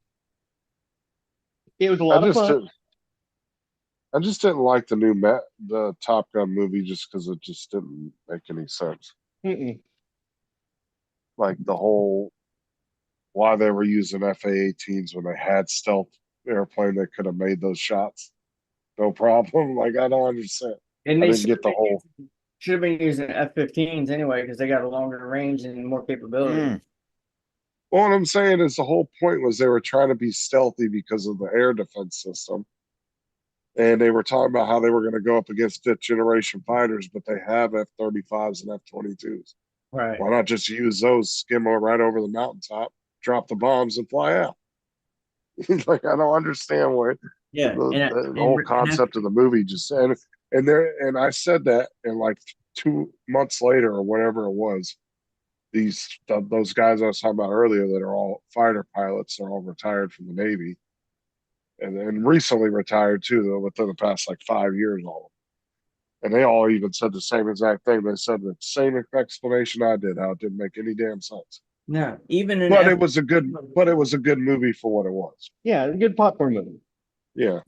It was a lot of fun. I just didn't like the Top Gun movie just because it just didn't make any sense. Mm-mm. Like the whole why they were using FA-18s when they had stealth airplane that could have made those shots. No problem. Like I don't understand. And I they didn't get the whole. should have been using F-15s anyway because they got a longer range and more capability. Well, what I'm saying is the whole point was they were trying to be stealthy because of the air defense system. And they were talking about how they were going to go up against fifth generation fighters, but they have F-35s and F-22s. Right. Why not just use those, skim right over the mountaintop, drop the bombs, and fly out? Like I don't understand what the whole concept of the movie just said. And I said that, and like 2 months later or whatever it was, those guys I was talking about earlier that are all fighter pilots are all retired from the Navy. And then recently retired too, though, within the past like 5 years, all of them. And they all even said the same exact thing. They said the same explanation I did, how it didn't make any damn sense. No, even in But it was a good movie for what it was. Yeah, a good popcorn movie. Yeah.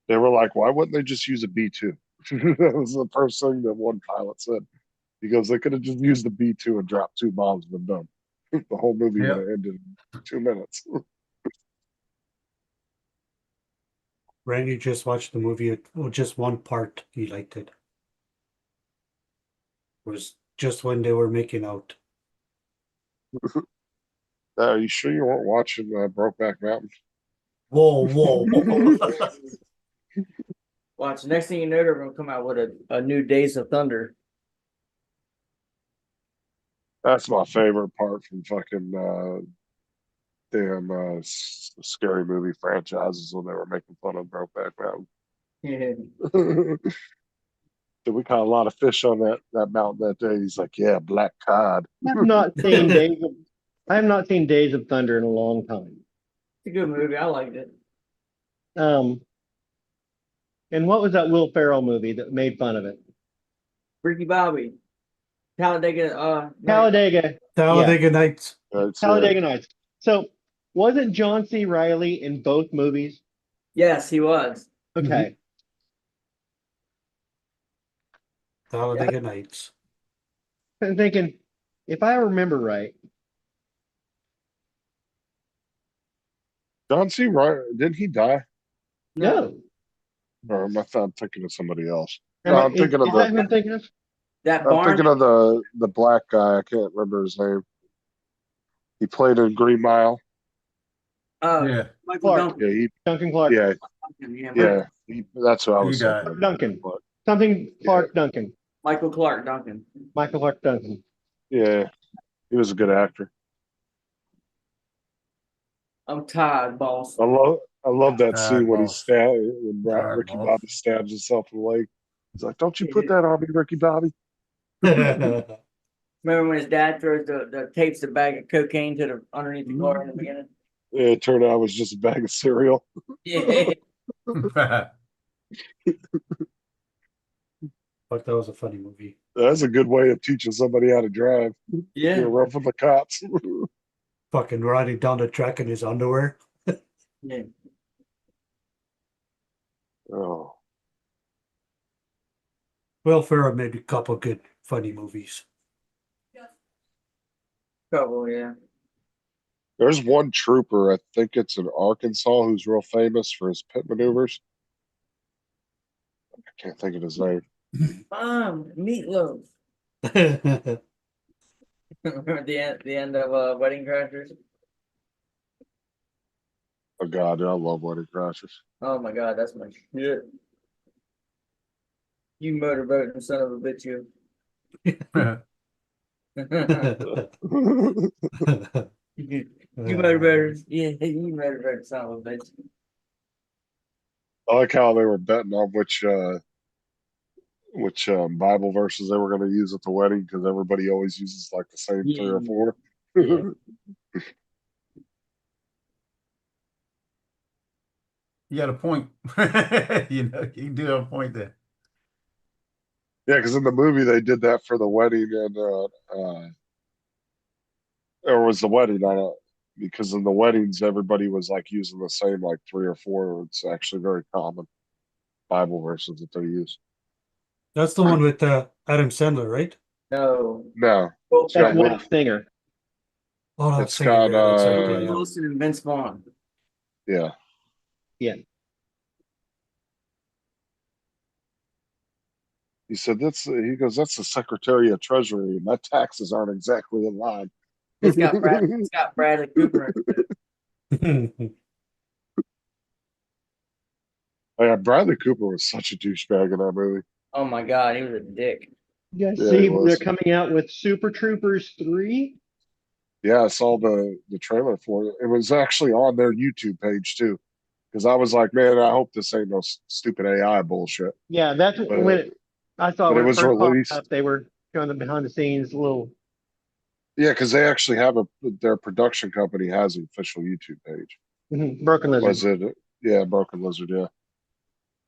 They were like, why wouldn't they just use a B-2? That was the first thing that one pilot said. He goes, they could have just used the B-2 and dropped 2 bombs and been done. The whole movie would have ended in 2 minutes. Randy just watched the movie. Just one part he liked it. It was just when they were making out. Are you sure you weren't watching Brokeback Mountain? Whoa. Watch. Next thing you know, they're gonna come out with a new Days of Thunder. That's my favorite part from fucking damn scary movie franchises when they were making fun of Brokeback Mountain. Yeah. So we caught a lot of fish on that mountain that day. He's like, yeah, black cod. I've not seen I have not seen Days of Thunder in a long time. It's a good movie. I liked it. And what was that Will Ferrell movie that made fun of it? Ricky Bobby. Talladega. Talladega. Talladega Nights. Talladega Nights. So wasn't John C. Riley in both movies? Yes, he was. Okay. Talladega Nights. I'm thinking, if I remember right, John C. Riley, didn't he die? no. Or am I thinking of somebody else? Am No, I- I'm thinking of is that the. who I'm thinking of? That I'm barn. thinking of the black guy. I can't remember his name. He played in Green Mile. Yeah. Michael Clark. Duncan. Yeah, Duncan Clark. yeah, Yeah. that's what I He was died. thinking. Duncan. But, Something Clark Duncan. Michael Clark Duncan. Michael Clark Duncan. yeah, he was a good actor. I'm tired, boss. I love that scene when boss. Ricky boss. Bobby stabs himself in the leg. He's like, "Don't you put that on me, Ricky Bobby." Remember when his dad throws the tapes the bag of cocaine to the underneath the car in the beginning? Yeah, it turned out it was just a bag of cereal. Yeah. But that was a funny movie. That's a good way of teaching somebody how to drive. Yeah. You're rough with the cops. Fucking riding down the track in his underwear. Yeah. Oh, Will Ferrell made a couple good funny movies. Trouble, yeah. there's one trooper. I think it's in Arkansas who's real famous for his pit maneuvers. I can't think of his name. Meatloaf. Remember the end of Wedding Crashers? Oh God, I love Wedding Crashers. Oh my god, that's my shit. You motorboating son of a bitch, you. You motorboaters. Yeah, you motorboating son of a bitch. I like how they were betting on which Bible verses they were going to use at the wedding because everybody always uses like the same 3 or 4. Yeah. You got a point. You know, you do have a point there. Yeah, because in the movie they did that for the wedding, and or was the wedding? Because in the weddings everybody was like using the same like 3 or 4. It's actually very common Bible verses that they use. That's the one with Adam Sandler, right? No. No, That's got Will Will- Singer. Oh, no, It's Singer, got, yeah, that's right, uh, yeah, yeah. Wilson and Vince Vaughn. yeah. Yeah. He said he goes, that's the Secretary of Treasury. My taxes aren't exactly in line. It's got Bradley Cooper. Yeah, Bradley Cooper was such a douchebag in that movie. Oh my god, he was a dick. You guys Yeah, see he was. they're coming out with Super Troopers 3? Yeah, I saw the trailer for it. It was actually on their YouTube page too. Because I was like, man, I hope this ain't no stupid AI bullshit. Yeah, that's But- when I saw but when it was first popped released. up, they were showing the behind the scenes little. Yeah, because they actually have their production company has an official YouTube page. Broken Lizard. Was it? Yeah, Broken Lizard. Yeah.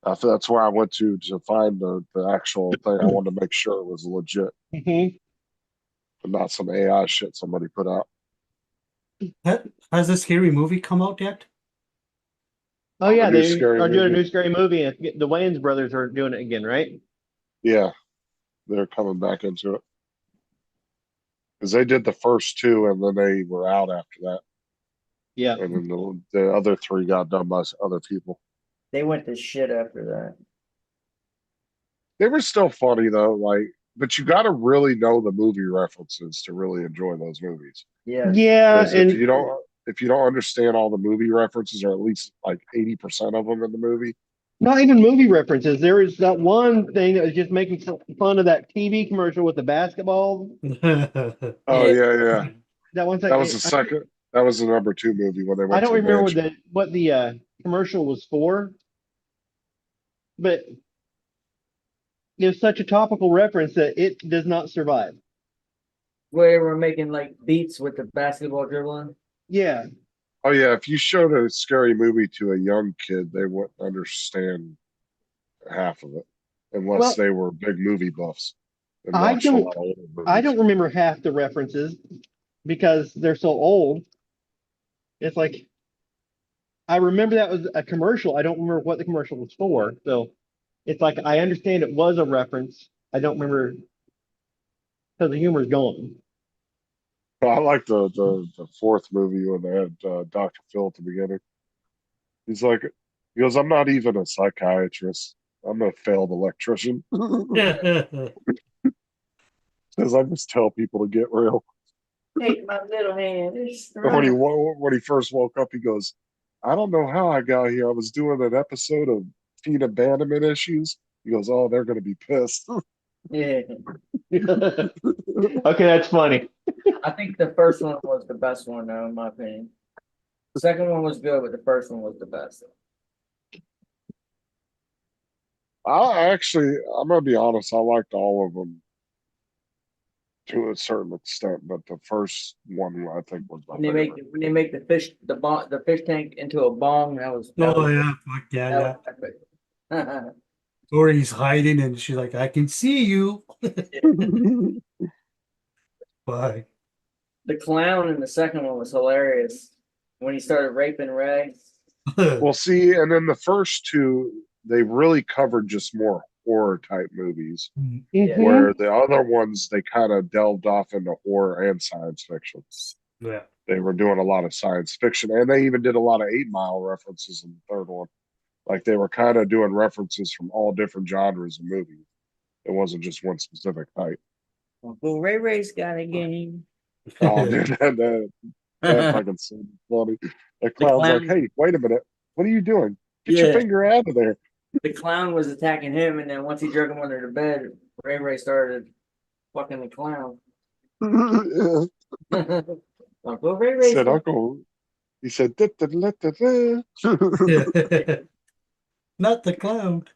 That's where I went to find the actual thing. I wanted to make sure it was legit, Mhm. and not some AI shit somebody put out. Has this scary movie come out yet? Oh yeah, A new they scary are doing a movie. new scary movie, and the Wayans brothers are doing it again, right? Yeah, they're coming back into it because they did the first 2, and then they were out after that, Yeah. and then the other 3 got done by other people. They went to shit after that. They were still funny though, but you got to really know the movie references to really enjoy those movies. Yeah. Yeah, 'Cause and if you don't understand all the movie references, or at least like 80% of them in the movie, not even movie references. There is that one thing that was just making fun of that TV commercial with the basketball. oh yeah, That one thing. that was the second. That was the number 2 movie when they went. I don't to the remember mansion. what the commercial was for, but is such a topical reference that it does not survive. Where we're making like beats with the basketball dribbling. Yeah. Oh yeah, if you showed a scary movie to a young kid, they wouldn't understand half of it unless Well, they were big movie buffs and I watched a don't- lot of older movies. I don't remember half the references because they're so old. It's like I remember that was a commercial. I don't remember what the commercial was for. So it's like I understand it was a reference. I don't remember because the humor's gone. I like the fourth movie when they had Dr. Phil at the beginning. He goes, I'm not even a psychiatrist. I'm a failed electrician. Says I just tell people to get real. Take my little hand. It's When he first woke up, he goes, I don't know how I got here. I was doing an episode of teen abandonment issues. He goes, oh, they're gonna be pissed. Yeah. Okay, that's funny. I think the first one was the best one, though, in my opinion. The second one was good, but the first one was the best. I'm gonna be honest, I liked all of them to a certain extent, but the first one I think was my favorite. When they make the fish tank into a bong, that was Oh yeah, fuck yeah, yeah. that was epic. Or he's hiding and she's like, I can see you. Bye. The clown in the second one was hilarious when he started raping Ray. Well, see, and then the first two, they really covered just more horror type movies, Mhm. where the other ones they kind of delved off into horror and science fiction. Yeah. They were doing a lot of science fiction, and they even did a lot of 8 Mile references in the third one. Like they were kind of doing references from all different genres of movies. It wasn't just one specific type. Uncle Ray Ray's got a game. Oh, dude, that fucking scene is funny. The clown's like, clown- hey, wait a minute. What are you doing? Get your Yeah. finger out of there. The clown was attacking him, and then once he drug him under the bed, Ray Ray started fucking the clown. Uncle Ray Ray Said Uncle. He said, "Da, da, da, da, da." Not the cloud.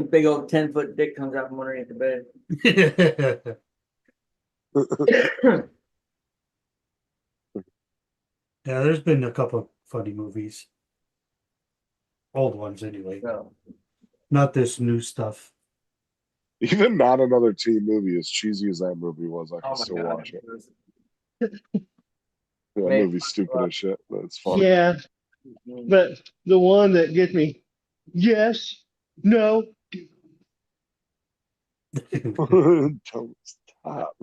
big old 10-foot dick comes out from underneath the bed. Yeah, there's been a couple of funny movies. Old ones anyway. So, Not this new stuff. Even Not Another Teen movie, as cheesy as that movie was, I can oh my still god. watch it. That Maybe. movie's stupid as shit, but it's funny. Yeah, but the one that gets me, yes, no, Don't stop.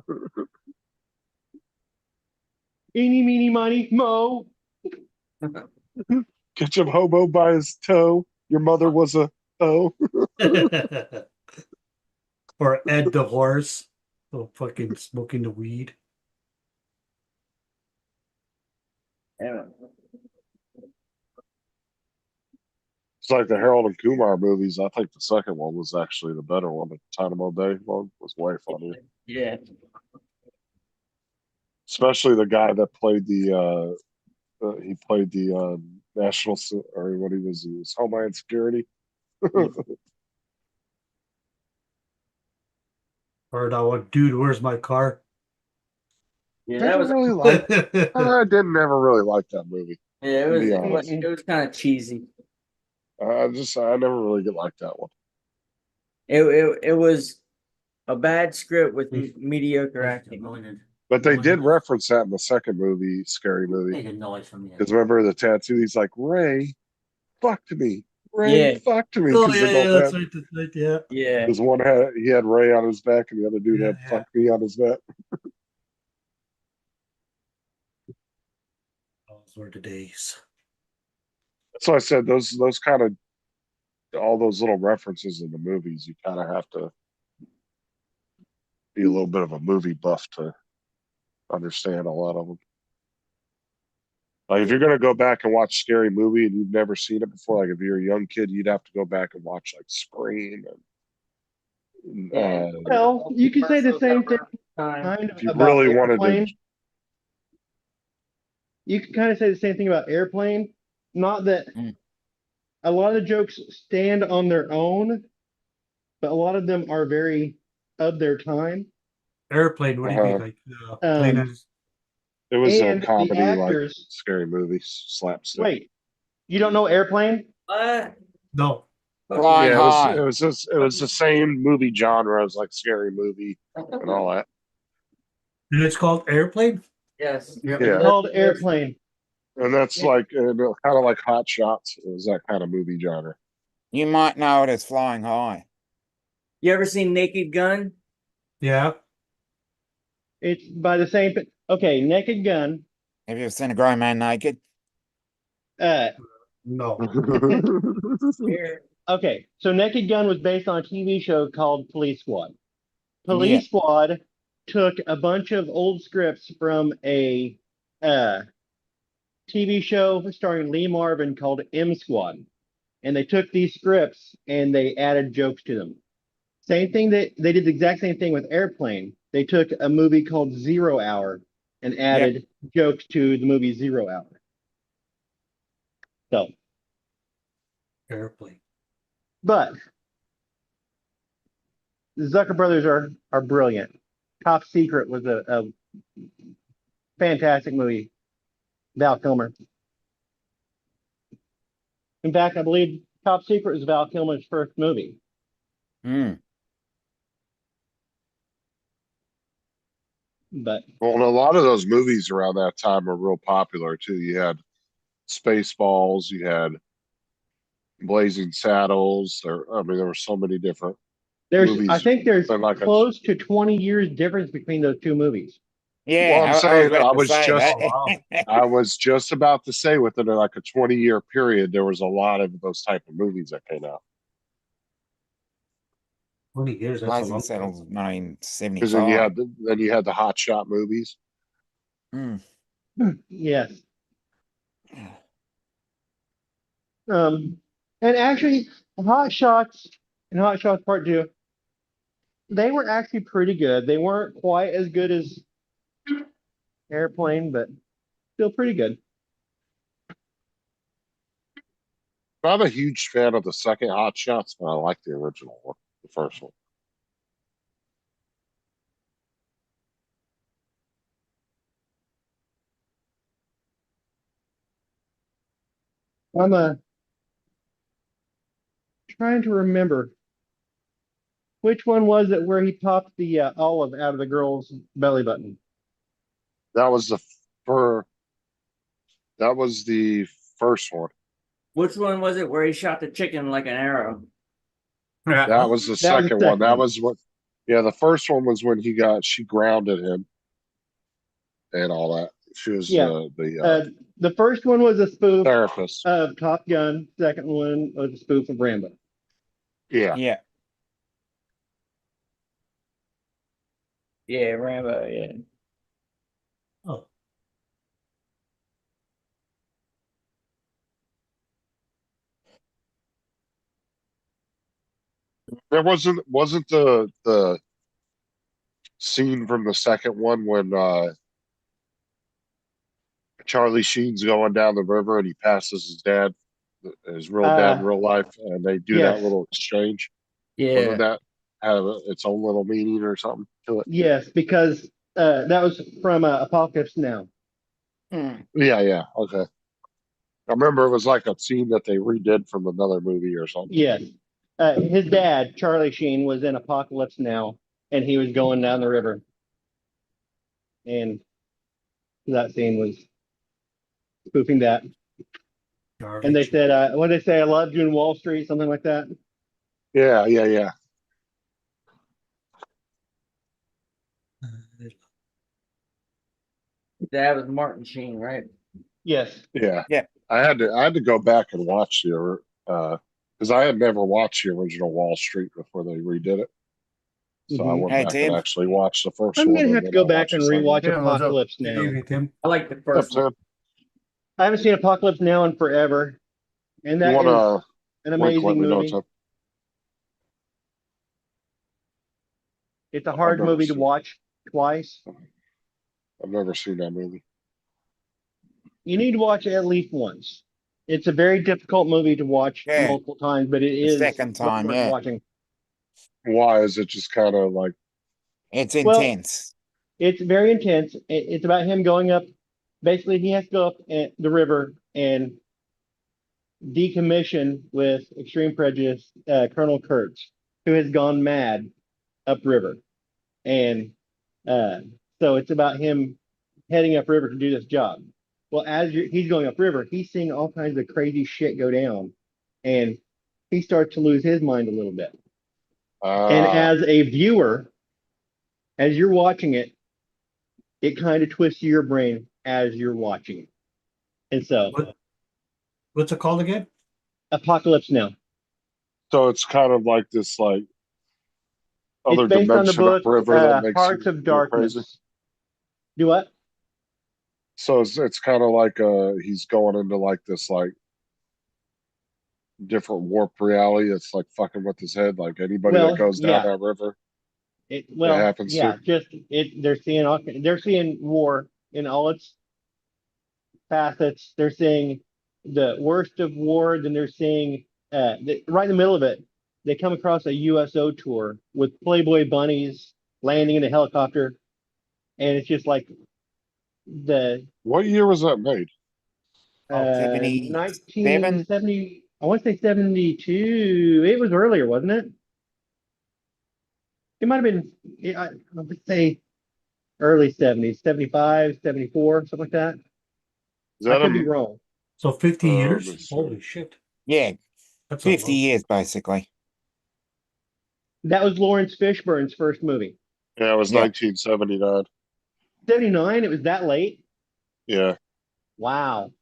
eeny, meeny, miny, mo. Catch him hobo by his toe. Your mother was a hoe. Or Ed the horse. Oh, fucking smoking the weed. Yeah. It's like the Harold and Kumar movies. I think the second one was actually the better one. The Dynamo Day one was way funnier. Yeah. Especially the guy that played the he played the national or what he was Homeland Security. Or that one, dude, where's my car? Yeah, I that was really like. I didn't ever really like that movie. yeah, to be it honest. was kind of cheesy. I never really liked that one. It was a bad script with mediocre acting. But they did reference that in the second movie, Scary Movie. Make a noise from the Because remember the tattoo? He's like, Ray, fucked me. Ray, Yeah. fucked me. Oh 'Cause yeah, they yeah, both that's had- right, that's right, yeah. Yeah. Because one he had Ray on his back, and the other dude had Yeah. fucked me on his back. Those were the days. So I said those kind of all those little references in the movies, you kind of have to be a little bit of a movie buff to understand a lot of them. Like if you're gonna go back and watch Scary Movie and you've never seen it before, like if you're a young kid, you'd have to go back and watch like Scream and Well, you can say the same thing kind if of you about really wanted Airplane. to. You can kind of say the same thing about Airplane. Not that Mm. a lot of the jokes stand on their own, but a lot of them are very of their time. Airplane. What do you mean? Like plane Um, is It was a And the comedy, like actors. scary movie, slapstick. Wait, you don't know Airplane? What? no. Flying Yeah, high. it was the same movie genre as like scary movie and all that. And it's called Airplane. Yes. Yeah. It's called Airplane. And that's like kind of like Hot Shots. It was that kind of movie genre. You might know it as Flying High. You ever seen Naked Gun? Yeah. It's by the same. Okay, Naked Gun. Have you ever seen a grown man naked? No. Okay, so Naked Gun was based on a TV show called Police Squad. Police Squad took a bunch of old scripts from a TV show starring Lee Marvin called M Squad. And they took these scripts and they added jokes to them. Same thing that they did the exact same thing with Airplane. They took a movie called 0 Hour and added jokes to the movie 0 Hour. So Airplane. but the Zucker brothers are brilliant. Top Secret was a fantastic movie. Val Kilmer. In fact, I believe Top Secret was Val Kilmer's first movie. But Well, a lot of those movies around that time were real popular too. You had Spaceballs, you had Blazing Saddles. There were so many different movies. I think there's like close to 20 years difference between those two movies. Yeah, well, I'm saying I I was just about to say within like a 20-year period, there was a lot of those type of movies that came out. 20 years. That's a Blazing long Saddles, time. 1975. Because then you had the Hot Shot movies. Yes. And actually, Hot Shots and Hot Shots Part 2, they were actually pretty good. They weren't quite as good as Airplane, but still pretty good. I'm a huge fan of the second Hot Shots, but I like the original one, the first one. I'm trying to remember which one was it where he popped the olive out of the girl's belly button. That was the first one. Which one was it where he shot the chicken like an arrow? That was the second one. That was what. Yeah, the first one was when she grounded him and all that. She was the first one was a spoof therapist of Top Gun. Second one was a spoof of Rambo. Yeah. Yeah, Rambo, yeah. Oh. There wasn't the scene from the second one when Charlie Sheen's going down the river and he passes his dad, his real dad in real life, and they do that little exchange. Yeah. Doesn't that have its own little meaning or something to it? Yes, because that was from Apocalypse Now. Yeah, okay. I remember it was like a scene that they redid from another movie or something. Yes. His dad, Charlie Sheen, was in Apocalypse Now, and he was going down the river. And that scene was spoofing that. And they said, what did they say? I loved you in Wall Street, something like that. Yeah. That was Martin Sheen, right? Yes. Yeah. I had to go back and watch because I had never watched the original Wall Street before they redid it. So I went back and actually watched the first one. I'm gonna have to go back and rewatch Apocalypse Now. I like the first one. I haven't seen Apocalypse Now in forever, and that is an amazing movie. It's a hard movie to watch twice. I've never seen that movie. You need to watch it at least once. It's a very difficult movie to watch multiple times, but it is second time, worth watching. Why is it just kind of like It's Well, intense. it's very intense. It's about him going up. Basically, he has to go up the river and decommission with extreme prejudice Colonel Kurtz, who has gone mad upriver. And so it's about him heading upriver to do this job. Well, he's going upriver, he's seeing all kinds of crazy shit go down, and he starts to lose his mind a little bit. And as a viewer, as you're watching it, it kind of twists your brain as you're watching it. And so, What's it called again? Apocalypse Now. so it's kind of like this like other It's based on the dimension book of river that makes Hearts you of go Darkness. crazy. Do what? So it's kind of like he's going into like this like different warp reality. It's like fucking with his head. Like anybody Well, that goes down yeah. that river, Well, happens yeah, to. just it. They're seeing war in all its facets. They're seeing the worst of war. Then they're seeing right in the middle of it, they come across a USO tour with Playboy bunnies landing in a helicopter, and it's just like the What year was that made? 77? 1970. I want to say 72. It was earlier, wasn't it? It might have been, I would say early 70s, 75, 74, something like that. Is I that could be wrong. So 50 let me years? see. Holy shit. Yeah, That's 50 a lot. years basically. That was Lawrence Fishburne's first movie. Yeah, it was Yeah. 1979. 79, it was that late? Yeah. Wow.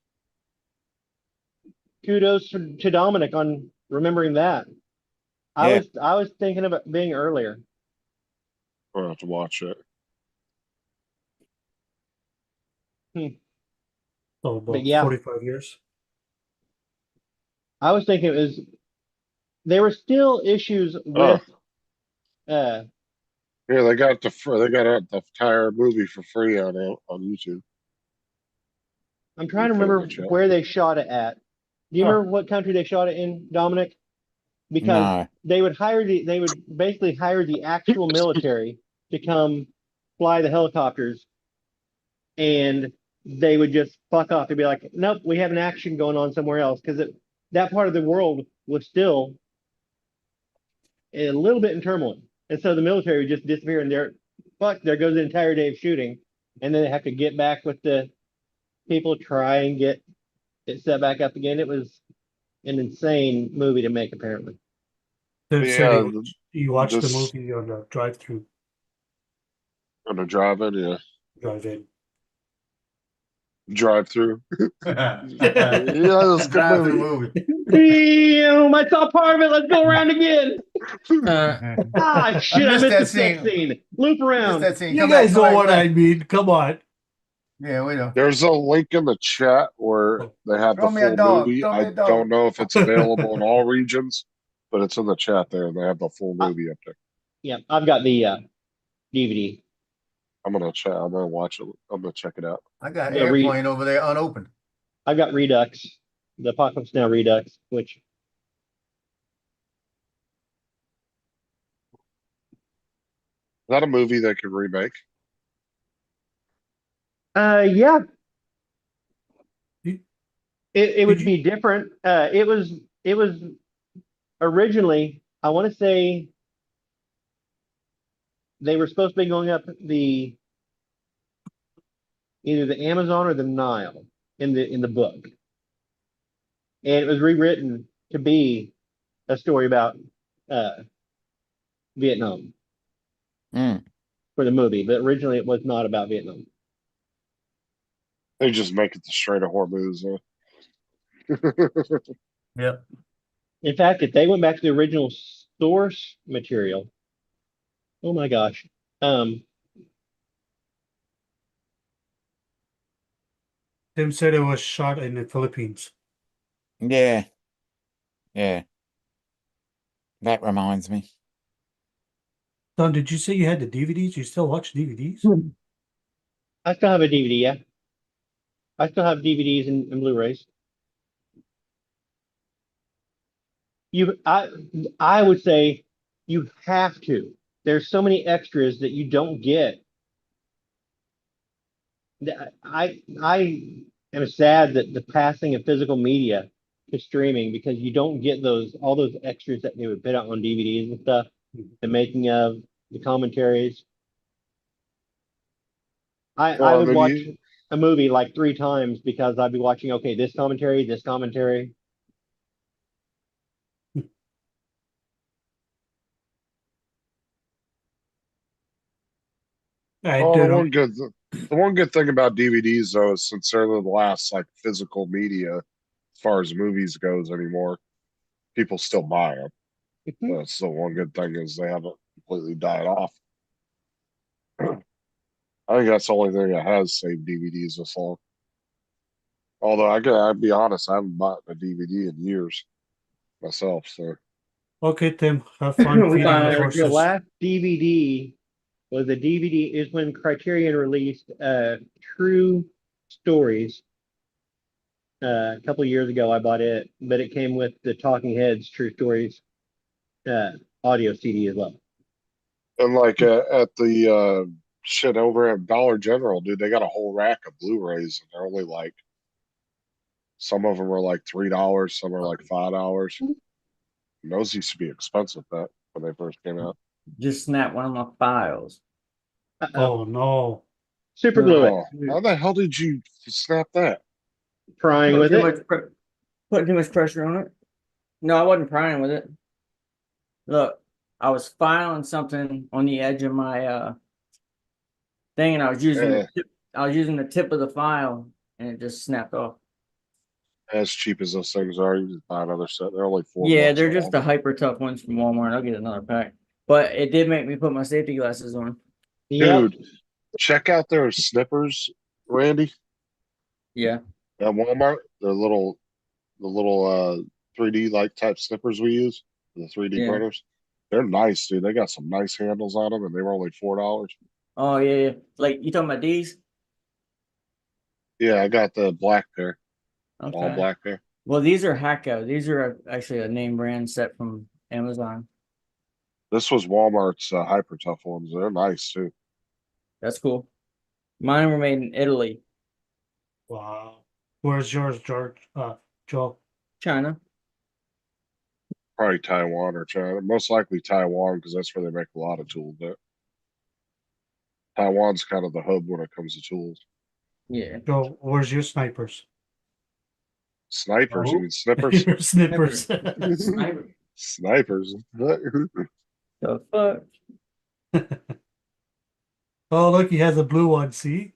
Kudos to Dominic on remembering that. Yeah. I was thinking of it being earlier. I'll have to watch it. So about But yeah. 45 years. I was thinking it was, there were still issues with Yeah, they got the entire movie for free on YouTube. I'm trying to Put it in remember the chat. where they shot it at. Do you Oh. remember what country they shot it in, Dominic? Because No. they would basically hire the actual military to come fly the helicopters, and they would just fuck off. They'd be like, nope, we have an action going on somewhere else, because that part of the world was still a little bit in turmoil. And so the military would just disappear, and there goes the entire day of shooting. And then they have to get back with the people, try and get it set back up again. It was an insane movie to make, apparently. They Yeah, said you watched the this- movie on the drive-through, On the drive-in, yeah. drive-in. Drive-through. Yeah, that's a good movie. Damn, I saw part of it. Let's go around again. Ah, shit, I missed that scene. Loop around. That scene. You Come guys back, know come what back. I mean. Come on. Yeah, we know. There's a link in the chat where they have Throw the me a full dog, movie. throw me I a dog. don't know if it's available in all regions, but it's in the chat there, and they have the full movie up there. Yeah, I've got the DVD. I'm gonna watch it. I'm gonna check it out. I got Yeah, Airplane over there unopened. I've got Redux, the Apocalypse Now Redux, which Is that a movie they could remake? yeah. You- It would you- be different. It was originally, I want to say, they were supposed to be going up either the Amazon or the Nile in the book. And it was rewritten to be a story about Vietnam Mm. for the movie, but originally it was not about Vietnam. They just make it the straight of horror movies. Yep. In fact, if they went back to the original source material, oh my gosh. Tim said it was shot in the Philippines. Yeah. Yeah. That reminds me. Don, did you say you had the DVDs? You still watch DVDs? I still have a DVD, yeah. I still have DVDs and Blu-rays. I would say You have to. There's so many extras that you don't get. I am sad that the passing of physical media to streaming, because you don't get all those extras that they would put out on DVDs and stuff, the making of, the commentaries. I Well, would then watch you, a movie like 3 times because I'd be watching, okay, this commentary, this commentary. I well, don't the one good thing about DVDs though is since they're the last like physical media as far as movies goes anymore, people still buy them. That's the one good thing is they haven't completely died off. I think that's the only thing that has saved DVDs this long. Although I'd be honest, I haven't bought a DVD in years myself. So Okay, Tim, have fun We feeding got the it. The horses. last DVD was a DVD is when Criterion released True Stories. A couple of years ago, I bought it, but it came with the Talking Heads True Stories audio CD as well. and like at the shit over at Dollar General, dude, they got a whole rack of Blu-rays, and they're only like some of them are like $3, some are like $5. And those used to be expensive that when they first came out. Just snap one of my files. Oh no. Super glue it. Oh, how the hell did you snap that? Prying Put with too it. much putting too much pressure on it. No, I wasn't prying with it. Look, I was filing something on the edge of my thing, and I was using the tip of the file, and it just snapped off. As cheap as those things are, you just buy another set. They're only $4. Yeah, they're at just the Walmart. hyper tough ones from Walmart. I'll get another pack. But it did make me put my safety glasses on. Yep. Dude, check out their snippers, Randy, Yeah. at Walmart. The little 3D like type snippers we use, the 3D Yeah. printers. They're nice, dude. They got some nice handles on them, and they were only $4. Oh yeah. Like you talking about these? Yeah, I got the black pair, all Okay. black pair. Well, these are Hacko. These are actually a name brand set from Amazon. This was Walmart's hyper tough ones. They're nice too. That's cool. Mine were made in Italy, Wow. Where's yours, George? Joe? China. Probably Taiwan or China. Most likely Taiwan because that's where they make a lot of tools. But Taiwan's kind of the hub when it comes to tools. Yeah. Joe, where's your snipers? Snipers, Oh. you mean snippers? Your snippers. Sniper. Snipers. The fuck? Oh, look, he has a blue one. See?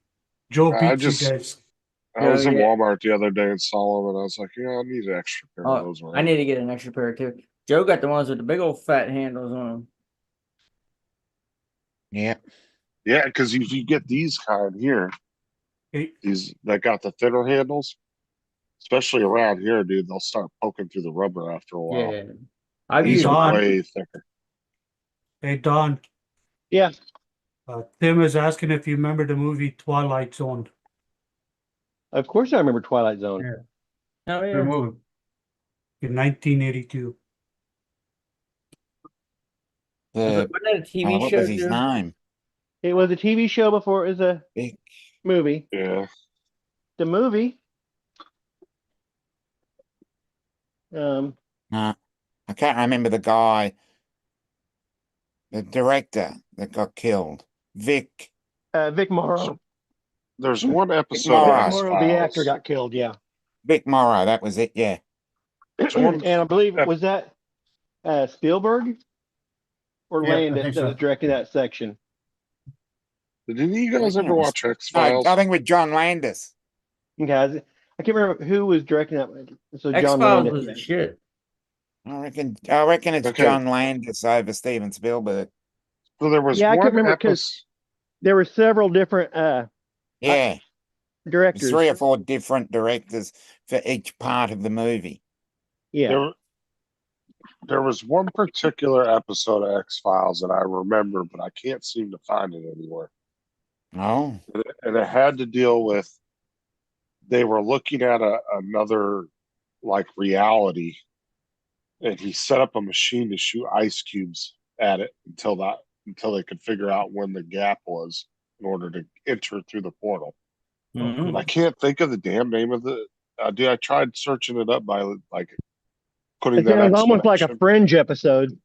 Joe I beats you just- guys. I was in Yeah. Walmart the other day and saw them, and I was like, yeah, I need an extra pair of Oh, those. I need to get an extra pair too. Joe got the ones with the big old fat handles on them. Yeah. Yeah, because if you get these kind here, Hey, these that got the thinner handles, especially around here, dude, they'll start poking through the rubber after a while. Yeah. I've These used are Don. way thicker. hey, Don. Yeah. Tim is asking if you remember the movie Twilight Zone. Of course I remember Twilight Zone. Oh The yeah. movie. In 1982. The Wasn't that a TV what show? was his too? name? It was a TV show before it was a Big. movie. Yeah. The movie. Nah, I can't remember the guy, the director that got killed. Vic. Vic Morrow. There's one episode Morrow. of Vic Morrow, the actor, X-Files. got killed. Yeah. Vic Morrow. That was it. Yeah. And I believe was that Spielberg or Yeah, I Landis think that so. was directing that section. Didn't you guys think ever it was- watch No, X-Files? I think with John Landis. Okay, I can't remember who was directing that. So X John Files Landis. was the shit. I reckon it's Okay. John Landis over Steven Spielberg. So there was Yeah, I one couldn't remember 'cause- episode. There were several different Yeah. There's directors. 3 or 4 different directors for each part of the movie. Yeah. There was one particular episode of X-Files that I remember, but I can't seem to find it anywhere. Oh. And it had to deal with they were looking at another like reality, and he set up a machine to shoot ice cubes at it until they could figure out when the gap was in order to enter through the portal. Mhm. I can't think of the damn name of the. Dude, I tried searching it up by like putting It that sounds almost like a explanation. Fringe episode.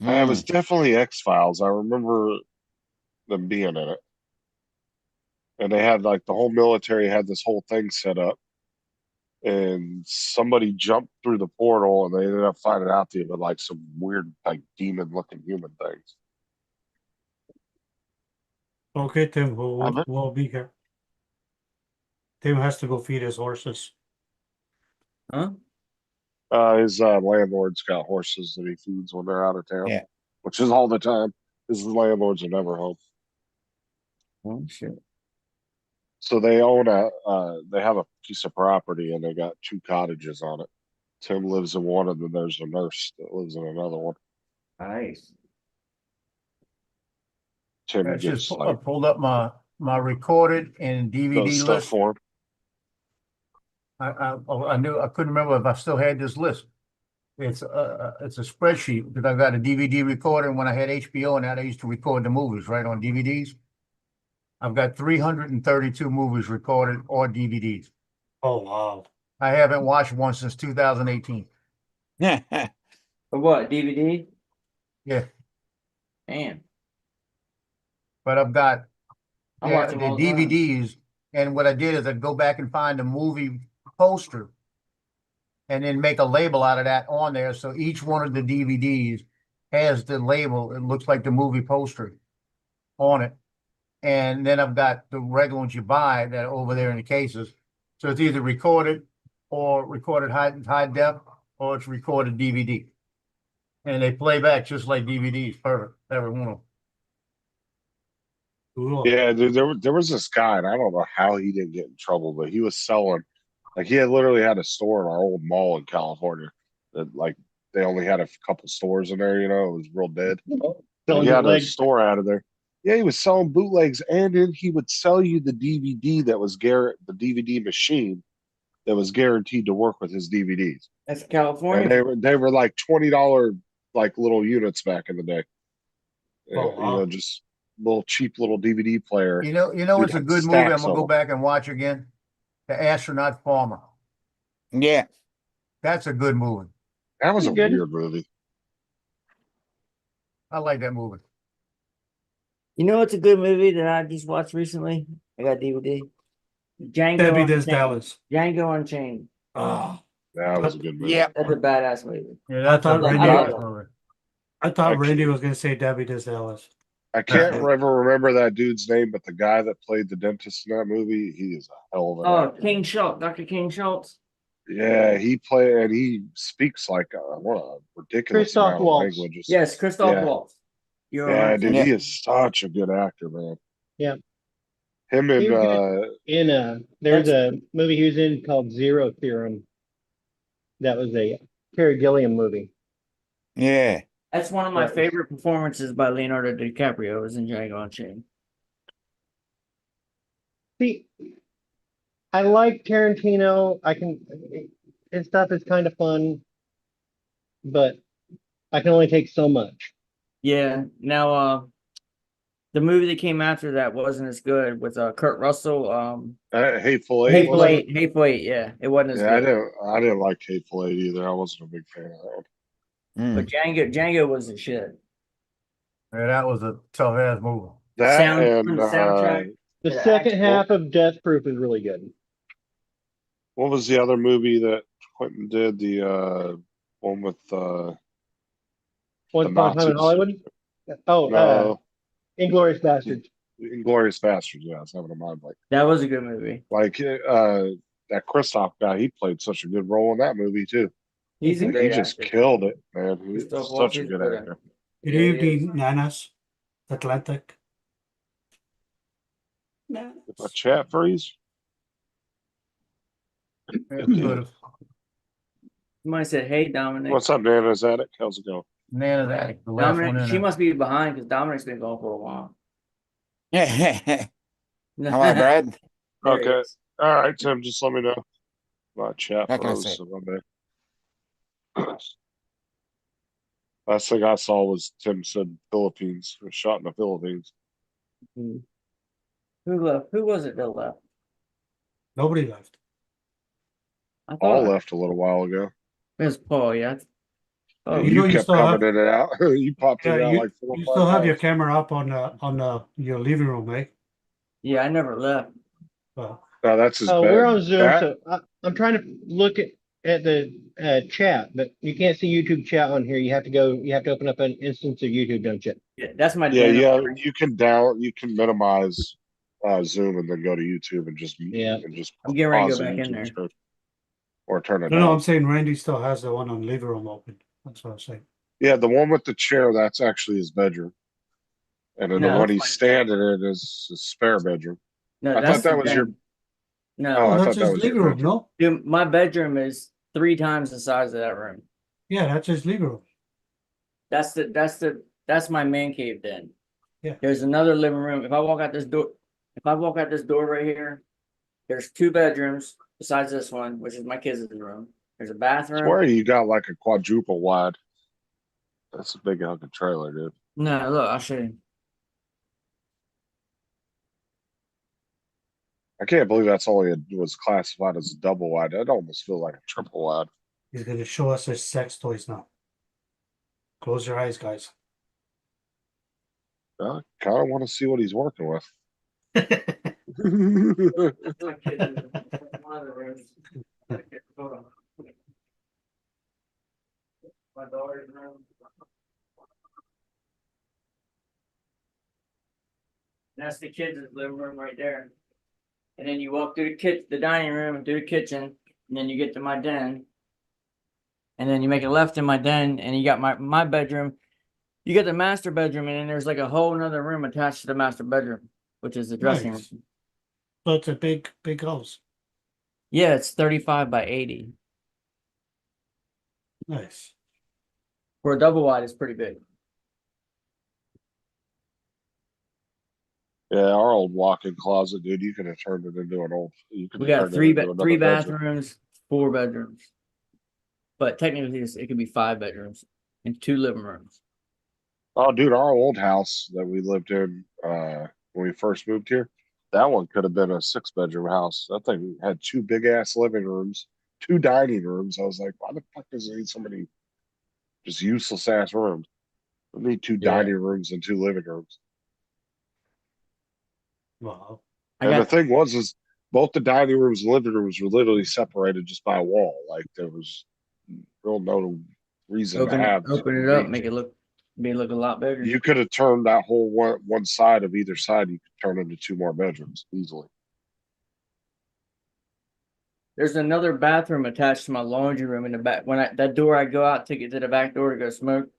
It was definitely X-Files. I remember them being in it. And they had like the whole military had this whole thing set up. And somebody jumped through the portal and they ended up finding out they were like some weird, like demon looking human things. Okay, Tim, I'm it. we'll be here. Tim has to go feed his horses. Huh? His landlord's got horses that he feeds when they're out of town, Yeah. which is all the time. His landlords are never home. Oh shit. So they they have a piece of property and they got 2 cottages on it. Tim lives in one, and then there's a nurse that lives in another one. Nice. Tim I just gets like pulled up my recorded and does DVD stuff list. for him. I knew I couldn't remember if I still had this list. It's a spreadsheet because I've got a DVD recorder. And when I had HBO and that, I used to record the movies right on DVDs. I've got 332 movies recorded or DVDs. Oh wow. I haven't watched one since 2018. For what? DVD? Yeah, Damn. but I've got I the watch them all the time. DVDs, and what I did is I'd go back and find the movie poster and then make a label out of that on there. So each one of the DVDs has the label. It looks like the movie poster on it. And then I've got the regular ones you buy that are over there in the cases. So it's either recorded or recorded high def, or it's recorded DVD. And they play back just like DVDs, perfect, every one of them. Cool. Yeah, dude, there was this guy, and I don't know how he didn't get in trouble, but he was selling, like he had literally had a store in our old mall in California that like they only had a couple stores in there, it was real dead. Selling He had a bootlegs. store out of there. Yeah, he was selling bootlegs, and then he would sell you the DVD that was the DVD machine that was guaranteed to work with his DVDs. That's And California. they were like $20 like little units back in the day. Oh, wow. Just little cheap little DVD player. You know You'd it's a have good movie. I'm stacks gonna of go them. back and watch again. The Astronaut Farmer. Yeah. That's a good movie. That was a Good. weird movie. I like that movie. You know what's a good movie that I just watched recently? I got DVD. Django Debbie Does Unchained. Dallas. Django Unchained. Oh, That was a good movie. Yeah. That's a badass movie. Yeah, that's thought a Randy- badass movie. I thought Actually- Randy was gonna say Debbie Does Dallas. I can't ever remember that dude's name, but the guy that played the dentist in that movie, he is a hell of an Oh, actor. King Schultz, Dr. King Schultz. Yeah, he speaks like what a ridiculous Christoph amount of Waltz. languages. Yes, Christoph Yeah. Waltz. You're Yeah, right. dude, Yeah. he is such a good actor, man. Yeah. Him He and was there's a movie he was in called Zero Theorem. That was a Terry Gilliam movie. Yeah. That's one of my That was- favorite performances by Leonardo DiCaprio was in Django Unchained. See, I like Tarantino. His stuff is kind of fun, but I can only take so much. Yeah. Now, the movie that came after that wasn't as good with Kurt Russell. Hateful Eight. Hateful wasn't Eight. Hateful Eight. Yeah, it wasn't as Yeah, good. I didn't like Hateful Eight either. I wasn't a big fan of that one. But Django was the shit. Yeah, that was a tough ass movie. That Sound- and the soundtrack. The Yeah, second actually- half of Death Proof is really good. what was the other movie that Quentin did? The one with Once The Upon a Time in Nazis. Hollywood. Oh, no, Inglourious Bastards. Inglorious Bastards. Yeah, I was having a mind That was a good movie. like that Christoph guy. He played such a good role in that movie too. He's a He great just actor. killed it, man. He's Christoph Waltz such a is good good. actor. Good Yeah, he evening, Nanas. Atlantic. If a chat freeze. Yeah, good. Somebody said, "Hey, Dominic." What's up, Nana's Attic? How's it going? Nana's Attic, the last one Dominic, in she there. must be behind because Dominic's been gone for a while. Yeah. Hello, Brad. There he Okay. is. All right, Tim. Just let me know. My chat How can I froze say? so Monday. Last thing I saw was Tim said Philippines, was shot in the Philippines. Who left? Who was it that left? Nobody left. I All thought left a little while ago. it was Paul. Yeah. Oh, You know you kept still coming have- in and out. You popped in Yeah, and out you, like 4 or you 5 still have your times. camera up on your living room, eh? yeah. I never left. Well, No, that's his Oh, bed. we're on Zoom, That- so I'm trying to look at the chat, but you can't see YouTube chat on here. You have to open up an instance of YouTube, don't you? Yeah, that's my yeah, den. you can minimize Zoom and then go to YouTube and just I'm getting ready to pause go the back in YouTube there. screen. Or turn it no, down. I'm saying Randy still has the one on living room open. That's what I'm saying. Yeah, the one with the chair, that's actually his bedroom. And then No, the one that's he's my standing in is his spare bedroom. No, I that's thought that the was your. den. No, Oh, I that's thought that his was your living room, bedroom. no? dude, my bedroom is 3 times the size of that room. Yeah, that's his living room. That's my man cave den. Yeah. There's another living room. If I walk out this door right here, there's 2 bedrooms besides this one, which is my kids' room. There's a I bathroom. swear you got like a quadruple wide. That's a big fucking trailer, dude. No, look, I'll show you. I can't believe that's only was classified as a double wide. That almost feel like a triple wide. He's gonna show us his sex toys now. Close your eyes, guys. I kind of want to see what he's working with. That's my kids' one of the rooms. Hold on. My daughter's room. That's the kids' living room right there. And then you walk through the dining room and through the kitchen, and then you get to my den. And then you make a left in my den, and you got my bedroom. You get the master bedroom, and then there's like a whole nother room attached to the master bedroom, which is the dressing Nice. room. So it's a big house. Yeah, it's 35 by 80. Nice. For a double wide, it's pretty big. Yeah, our old walk-in closet, dude. You could have turned it into an old. You could We have got turned it three into another bedroom. bathrooms, 4 bedrooms. But technically, it could be 5 bedrooms and 2 living rooms. Oh, dude, our old house that we lived in when we first moved here, that one could have been a 6-bedroom house. That thing had 2 big ass living rooms, 2 dining rooms. I was like, why the fuck does it need so many just useless ass rooms? We need 2 Yeah. dining rooms and 2 living rooms. Wow. And the thing was, is both the dining rooms and living rooms were literally separated just by a wall. Like there was real no reason to have. Open it up, make it look a lot bigger. You could have turned that whole one side of either side. You could turn into 2 more bedrooms easily. There's another bathroom attached to my laundry room in the back. That door I go out to get to the back door to go smoke.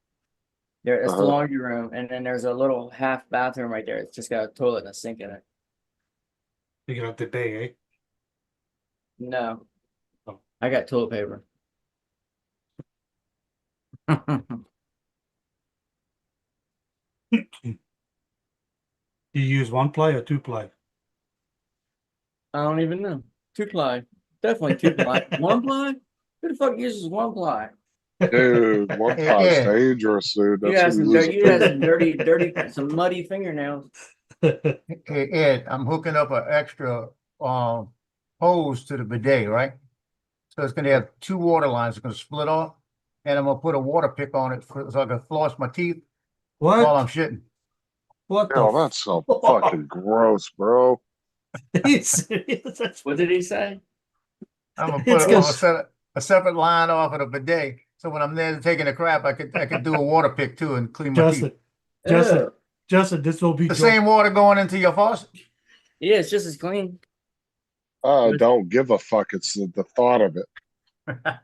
There, it's the laundry room, and then there's a little half bathroom right there. It's just got a toilet and a sink in it. You got the bay, eh? No, Oh. I got toilet paper. You use 1-ply or 2-ply? I don't even know. 2-ply, definitely 2-ply. 1-ply? Who the fuck uses 1-ply? Dude, one ply's dangerous, dude. You That's got what some, you you got some dirty, some muddy fingernails. Hey, Ed, I'm hooking up an extra hose to the bidet, right? So it's gonna have 2 water lines. It's gonna split off, and I'm gonna put a water pick on it so I can floss my teeth while I'm What? shitting. What Oh, the that's so fucking gross, bro. Are you serious? That's What did he say? I'm gonna It's put gonna- a separate line off of the bidet, so when I'm there taking a crap, I could do a water pick too and clean my teeth. Justin, this will be The same water going into your faucet. Yeah, it's just as clean. Don't give a fuck. It's the thought of it.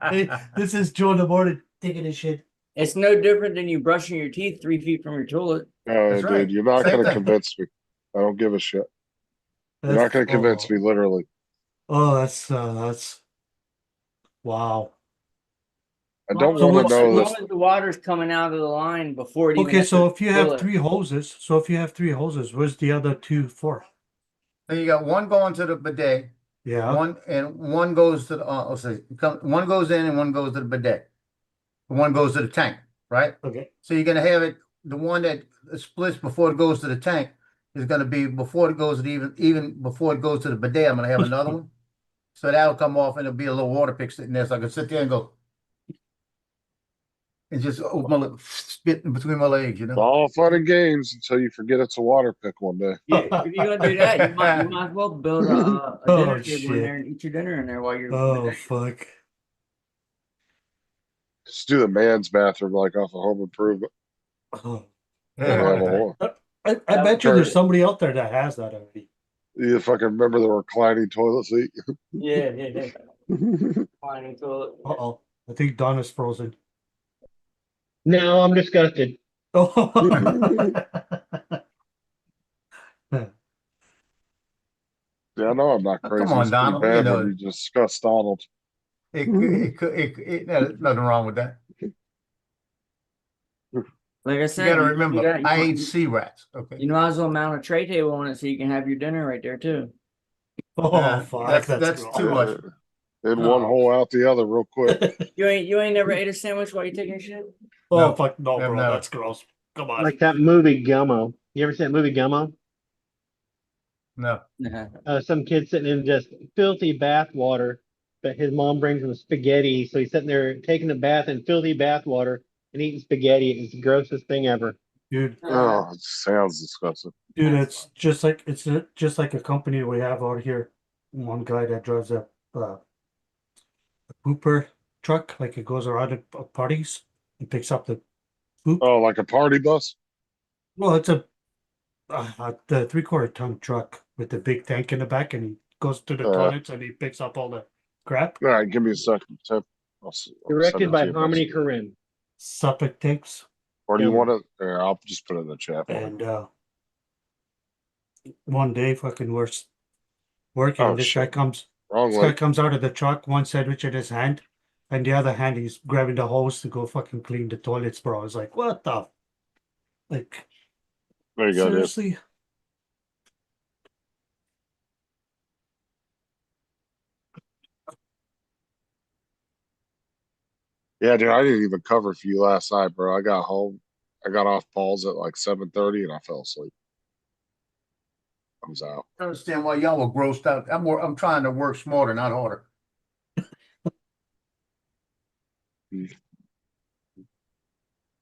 Hey, this is Joe in the morning taking a shit. It's no different than you brushing your teeth 3 feet from your toilet. No, That's dude, right. you're not Same gonna thing. convince me. I don't give a shit. You're not gonna convince me, literally. Oh, that's wow. I don't So want to what's- know As this. long as the water's coming out of the line before it even Okay, hits so the if you have toilet. 3 hoses, where's the other 2 for? Then you got one going to the bidet, Yeah. one goes to the one goes in and one goes to the bidet. One goes to the tank. right? Okay. So you're gonna have it, the one that splits before it goes to the tank is gonna be before it goes to even before it goes to the bidet, I'm gonna have another one. So that'll come off and it'll be a little water pick sitting there, so I can sit there and go. And just open my spit in between my legs, It's all fun and games until you forget it's a water pick one day. Yeah, if you're gonna do that, you might as well build a dinner Oh, table in shit. there and eat your dinner in there while you're. Oh fuck. Just do the man's bathroom like off of Home Improvement. Oh. And have a whole, I bet you there's somebody out there that has that already. you fucking remember the reclining toilet seat? Yeah. Reclining toilet. Uh-oh. I think Donna's frozen. No, I'm disgusted. Oh. Yeah, I know I'm not crazy. Come on, It's pretty Donald, bad you know. when you discuss Donald. There's nothing wrong with that. Like I You said, gotta remember, I ate you sea rats. Okay. might as well mount a tray table on it so you can have your dinner right there too. Oh fuck, that's gross. too much. In one hole out the other real quick. You ain't never ate a sandwich while you taking a shit? Oh No, fuck, no, never, bro, never. that's gross. Come on. Like that movie Gummo. You ever seen that movie Gummo? No. Some kid sitting in just filthy bath water, but his mom brings him spaghetti, so he's sitting there taking a bath in filthy bath water and eating spaghetti. It's the grossest thing ever. Dude, Oh, it sounds disgusting. dude, it's just like a company we have out here. One guy that drives a pooper truck, like it goes around at parties and picks up the poop. Oh, like a party bus? Well, it's the 3/4 ton truck with the big tank in the back, and he goes to the toilets and he picks up all the crap. All right, give me a second, Tim. I'll send Directed it by to you. Harmony Korine. Septic tanks. Or do you want it? I'll just put it in the chat. For you. And one day, fucking working. Oh, This guy shit. comes. Wrong This way. guy comes out of the truck, one sandwich in his hand, and the other hand he's grabbing the hose to go fucking clean the toilets, bro. I was like, what the? Like, There you go, dude. seriously? Yeah, dude, I didn't even cover for you last night, bro. I got home. I got off balls at like 7:30 and I fell asleep. I was out. I understand why y'all were grossed out. I'm trying to work smarter, not harder. I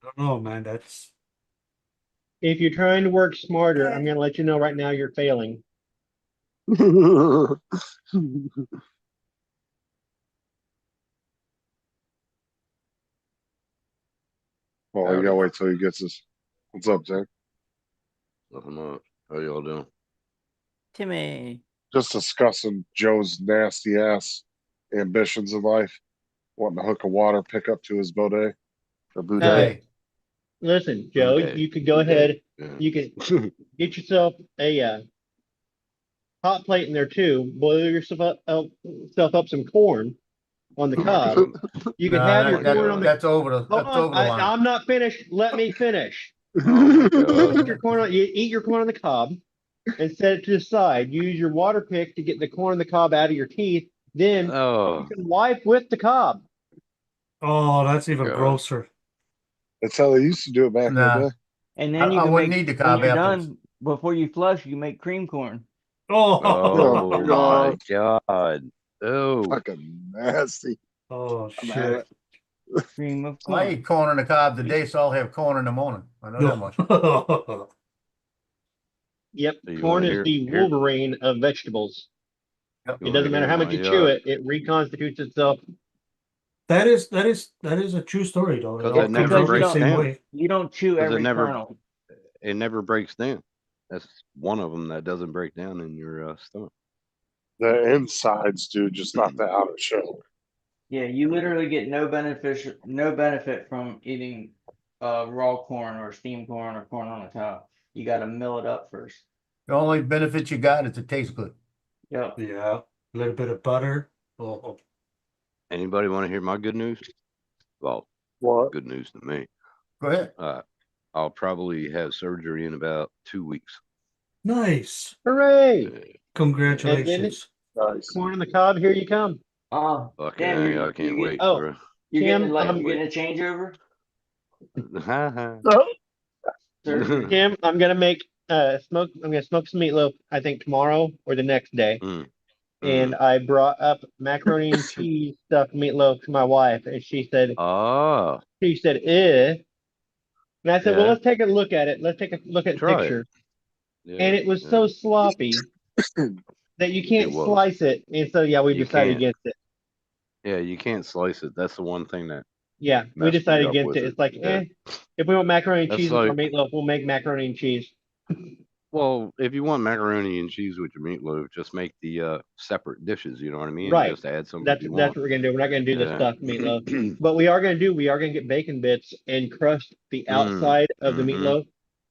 don't know, man. That's If you're trying to work smarter, I'm going to let you know right now you're failing. Well, you gotta wait till he gets his. What's up, Jay? Nothing much. How y'all doing? Timmy. Just discussing Joe's nasty ass ambitions in life, wanting to hook a water pickup to his bidet. Or bidet. Hey, listen, Joe, Okay. you could go ahead. Yeah. You can get yourself a hot plate in there too. Boil yourself up some corn on the cob. You can No, have your corn on the. that's over the Hold that's on, over the line. I'm not finished. Let me finish. Oh, Put your corn on, you eat your corn on the cob and set it to the side. Use your water pick to get the corn on the cob out of your teeth. Then Oh, you can wipe with the cob. oh, that's even God. grosser. That's how they used to do it back in Nah. the day. And then you I can wouldn't make, need the when cob you're afterwards. done, before you flush, you make cream corn. Oh, oh my my God. God. Oh, Fucking nasty. oh I'm at shit. it. Cream of So I corn. eat corn on the cob today, so I'll have corn in the morning. I know that much. Yep, So you corn wanna is hear- the hear- Wolverine of vegetables. you It wanna doesn't matter hear how much my, you chew it; it reconstitutes itself. That is a true story though. It 'Cause all it never comes out the breaks same down. way. You don't chew 'Cause it every never- kernel. It never breaks down. That's one of them that doesn't break down in your stomach. The insides do, just not the outer shell. Yeah, you literally get no benefit from eating raw corn or steamed corn or corn on the cob. You got to mill it up first. The only benefit you got is it tastes good. Yep. Yeah, a little bit of butter. Oh, Anybody want to hear my good news? Well, What? good news to me. Go ahead. I'll probably have surgery in about 2 weeks. nice. Hooray! Congratulations. Nice. Corn on the cob, here you come. Fucking Damn, A, I can't wait, oh. bro. You're Tim, getting like I'm- getting a changeover. Surgery. Tim, I'm gonna make smoke. I'm gonna smoke some meatloaf. I think tomorrow or the next day. Mm, And I brought up macaroni and cheese stuffed meatloaf to my wife, and she said, Oh, "Eh." And I said, "Well, yeah. let's take a look at it. Let's take a look at the Try it. picture." Yeah, And it was yeah. so sloppy that you can't was. slice it. And so, yeah, we You decided can't. against it. Yeah, you can't slice it. That's the one thing that Yeah, we messed me decided up against with it. It's like, Yeah. if we want macaroni and That's cheese with our like, meatloaf, we'll make macaroni and cheese. well, if you want macaroni and cheese with your meatloaf, just make the separate dishes. You know what I mean? Right. Just add something if That's you what want. we're gonna do. We're not gonna do the Yeah. stuffed meatloaf, but we are gonna get bacon bits and crust the outside of the meatloaf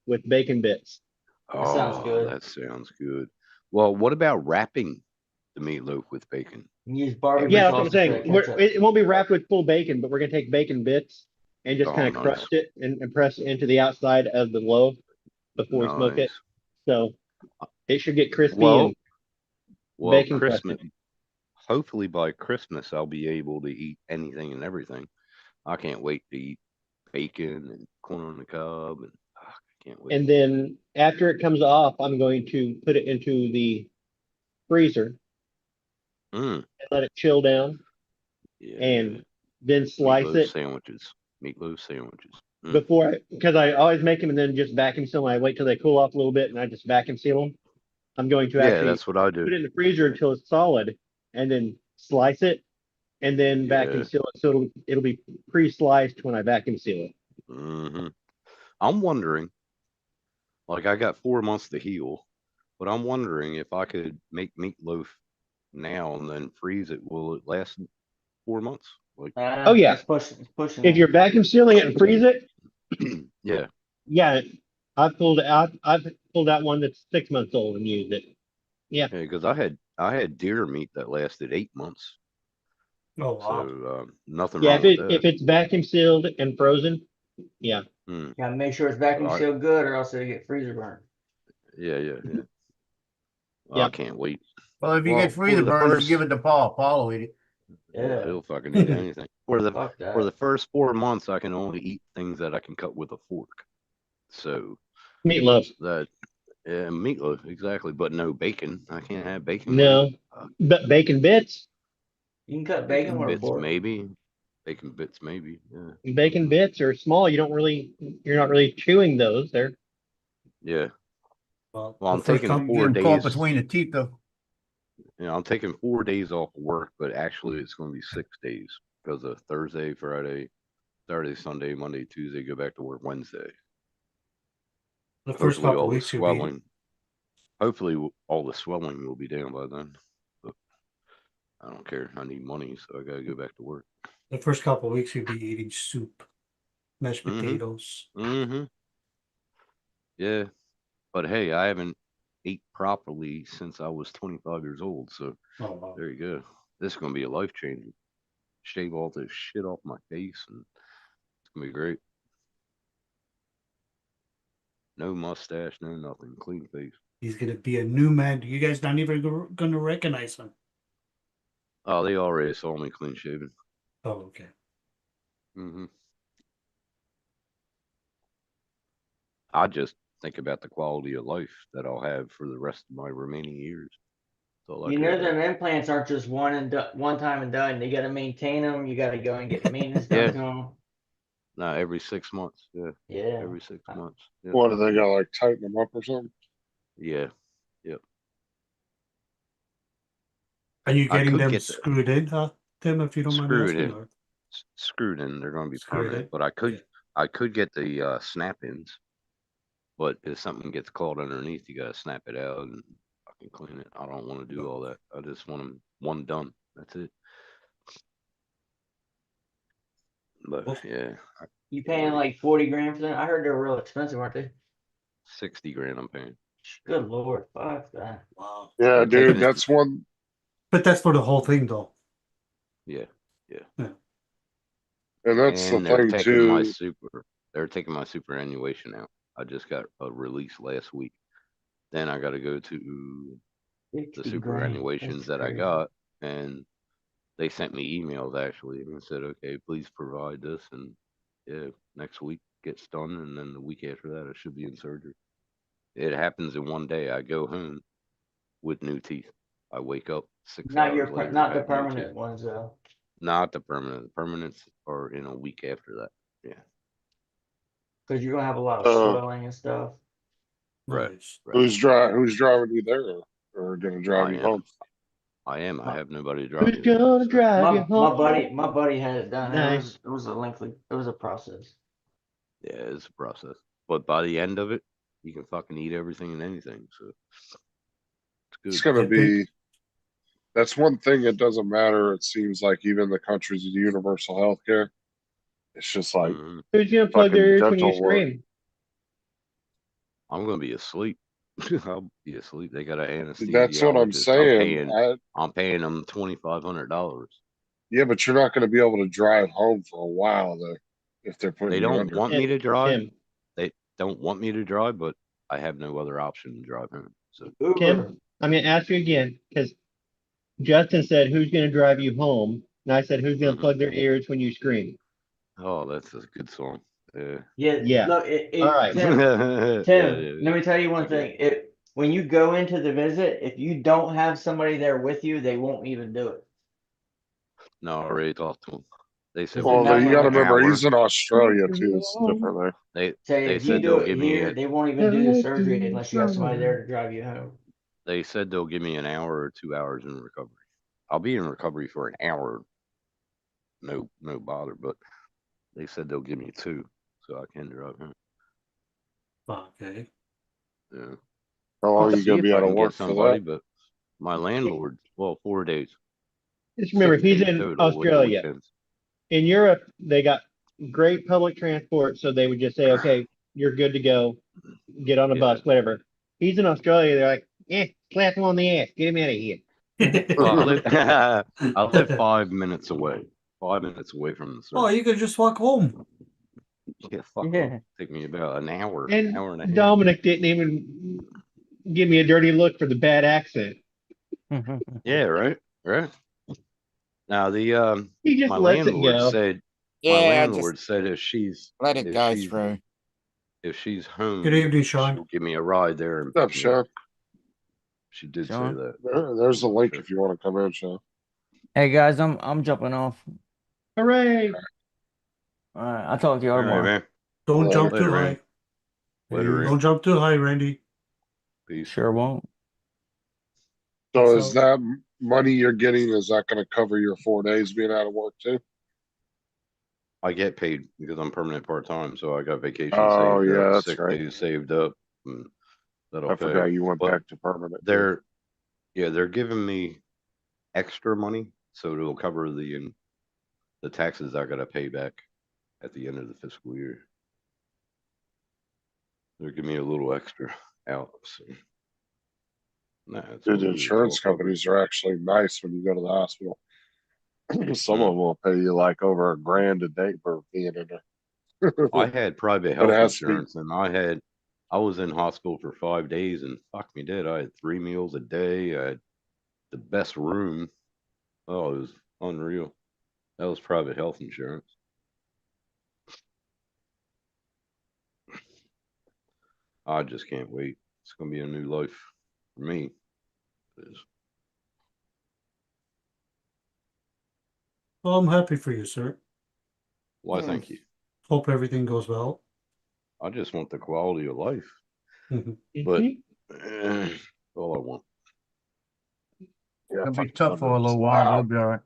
with bacon bits. That sounds Oh, good. that sounds good. Well, what about wrapping the meatloaf with bacon? You use barbecue Yeah, that's what I'm sauce instead saying. of ketchup. It won't be wrapped with full bacon, but we're gonna take bacon bits and just Oh, kind of nice. crust it and press it into the outside of the loaf before we smoke it. Nice. So it should get crispy Well, and well, bacon Christmas. crusted. Hopefully by Christmas, I'll be able to eat anything and everything. I can't wait to eat bacon and corn on the cob, and I can't wait. And then after it comes off, I'm going to put it into the freezer Mm, and let it chill down yeah. and then slice Meatloaf it sandwiches. Meatloaf sandwiches. Mm. before because I always make them and then just vacuum seal them. I wait till they cool off a little bit and I just vacuum seal them. I'm going to Yeah, actually that's what I put do. it in the freezer until it's solid and then slice it and then vacuum Yeah. seal it so it'll be pre-sliced when I vacuum seal it. Hmm. I'm wondering, like, I got 4 months to heal, but I'm wondering if I could make meatloaf now and then freeze it. Will it last 4 months? Like, Oh yeah. It's pushing If it. you're vacuum sealing it and freeze it, yeah. yeah, I've pulled out one that's 6 months old and used it. Yeah. Yeah, because I had deer meat that lasted 8 months. Oh wow. So nothing Yeah, wrong with if that. it's vacuum sealed and frozen, yeah. Mm. Gotta make sure it's vacuum I- sealed good, or else it'll get freezer burn. Yeah. Well, Yeah. I can't wait. Well, if you Well, get freezer for the burns, first- you give it to Paul. Paul will eat it. Yeah. He'll fucking eat anything. For Fuck that. the first 4 months, I can only eat things that I can cut with a fork. So Meatloaf. that meatloaf exactly, but no bacon. I can't have bacon. No. But bacon bits. You can cut bacon with a bits fork. maybe. Bacon bits maybe. Yeah. Bacon bits are small. You're not really chewing those. They're Yeah. Well, Well, I'm the first taking couple- 4 Get 'em caught days. between the teeth, though. I'm taking 4 days off of work, but actually it's going to be 6 days because of Thursday, Friday, Saturday, Sunday, Monday, Tuesday, go back to work Wednesday. The first Hopefully couple all the weeks you'll be swelling. Hopefully all the swelling will be down by then. But I don't care. I need money, so I gotta go back to work. the first couple weeks you'll be eating soup, mashed Mhm. potatoes. Mm-hmm. Yeah, but hey, I haven't ate properly since I was 25 years old. So Oh wow. there you go. This is gonna be a life changer. Shave all this shit off my face, and it's gonna be great. No mustache, no nothing, clean face. He's gonna be a new man. You guys not even gonna recognize him. Oh, they already saw me clean shaven. Oh, okay. Mm-hmm. I just think about the quality of life that I'll have for the rest of my remaining years. That's all I You care know about. them implants aren't just one time and done. You got to maintain them. You got to go and get maintenance done Yeah. to them. No, every 6 months. Yeah. Yeah. Every 6 months. Yeah. What do they got, like tighten them up or something? Yeah. Yep. Are you I getting could them get the- screwed in, huh, Tim? If you don't mind me Screwed asking. in. Or... Screwed in. They're going to be Screwed permanent. in? But I could get the snap-ins. But if something gets caught underneath, you got to snap it out and fucking clean it. I don't want to do all that. I just want them one done. That's it. But yeah, You paying like 40 grand for that? I heard they were real expensive, aren't they? 60 grand I'm paying. Good lord, fuck that. Wow. Yeah, I'm dude, taking it- that's one. But that's for the whole thing, though. Yeah. And that's And the they're thing taking my too. they're taking my superannuation out. I just got a release last week. Then I got to go to the 60 grand. superannuations That's that I crazy. got, and they sent me emails actually and said, okay, please provide this, and Yeah, next week gets done, and then the week after that, I should be in surgery. It happens in one day. I go home with new teeth. I wake up 6 hours later. Not the have new teeth. permanent ones though. Not the permanent. The permanents are in a week after that. Yeah. Because you're gonna have a lot of Uh, swelling and stuff. Right. Nice. Right. Who's driving you there or gonna drive I you am. home? I am. I have nobody driving Who's me. there, gonna so- drive you home? My buddy had it done. Nice. It was a lengthy. It was a process. Yeah, it's a process. But by the end of it, you can fucking eat everything and anything. So It's it's good. gonna be, that's one thing that doesn't matter. It seems like even the countries with universal health care, it's just like Mhm. Who's gonna plug their fucking ears when you dental work. scream? I'm gonna be asleep. I'll be asleep. They got an anesthesiologist. That's what I'm saying. I'm paying them $2,500. Yeah, but you're not gonna be able to drive home for a while though, if they're putting They you don't under. want me to drive. Tim, They don't want me to drive, but I have no other option to drive home. So Tim, I'm gonna ask you again, because Justin said, who's gonna drive you home? And I said, who's gonna Mhm. plug their ears when you scream? oh, that's a good song. Yeah. Yeah. Look, All right. Tim, Yeah. let me tell you one thing. When you go into the visit, if you don't have somebody there with you, they won't even do it. No, I already talked to them. They said Well, we'll you give gotta an remember, hour. he's in Australia too. It's different there. Say They if you said do they'll it give me here, a, they won't even do the surgery unless you have somebody there to drive you home. they said they'll give me an hour or 2 hours in recovery. I'll be in recovery for an hour. No bother, but they said they'll give me 2 so I can drive home. Okay. Yeah. How long I'll are you see gonna if be I out of can work get for somebody, that? but my landlord, 4 days. Just remember, 6 he's days in total with the Australia. weekends. In Europe, they got great public transport, so they would just say, okay, you're good to go. Get on a bus, whatever. He's in Australia, they're like, slap him on the ass, get him out of here. Well, I live 5 minutes away. 5 minutes away from the Oh, surgery. you could just walk home. Yeah, fuck. Yeah. Take me about an hour, And hour and a half. Dominic didn't even give me a dirty look for the bad accent. Yeah, right. Now the He just my lets it landlord go. said Yeah, my just landlord said if she's let it go she's through. if she's home, Good evening, Sean. she'll give me a ride there and What's up, pick me up. Sean? She did Sean? say that. There's a link if you want to come in, Sean. Hey guys, I'm jumping off. Hooray! All right, I'll talk to you All tomorrow. right, man. Don't Later. jump too Later, high. Randy. Later, Don't Randy. jump too high, Randy. Peace. Sure won't. So Peace is out. that money you're getting, is that gonna cover your 4 days being out of work too? I get paid because I'm permanent part-time, so I got vacation Oh, saved yeah, up, that's sick right. days saved up. And that'll I pay. forgot you went But back to permanent. too. they're giving me extra money, so it'll cover the taxes I gotta pay back at the end of the fiscal year. They're giving me a little extra out. So. Nah, it's Dude, all the good. It's all insurance covered. companies are actually nice when you go to the hospital. Some of them will pay you like over $1,000 a day for being in there. I had private But it health has to be- insurance, and I was in hospital for 5 days, and fuck me dead. I had 3 meals a day. I had the best room. Oh, it was unreal. That was private health insurance. I just can't wait. It's gonna be a new life for me. Well, I'm happy for you, sir. Why, thank you. Hope everything goes well. I just want the quality of life, Mhm. but all I want. Yeah, It'll be fucking tough for a little hundreds. while, but Wow. it'll be all right.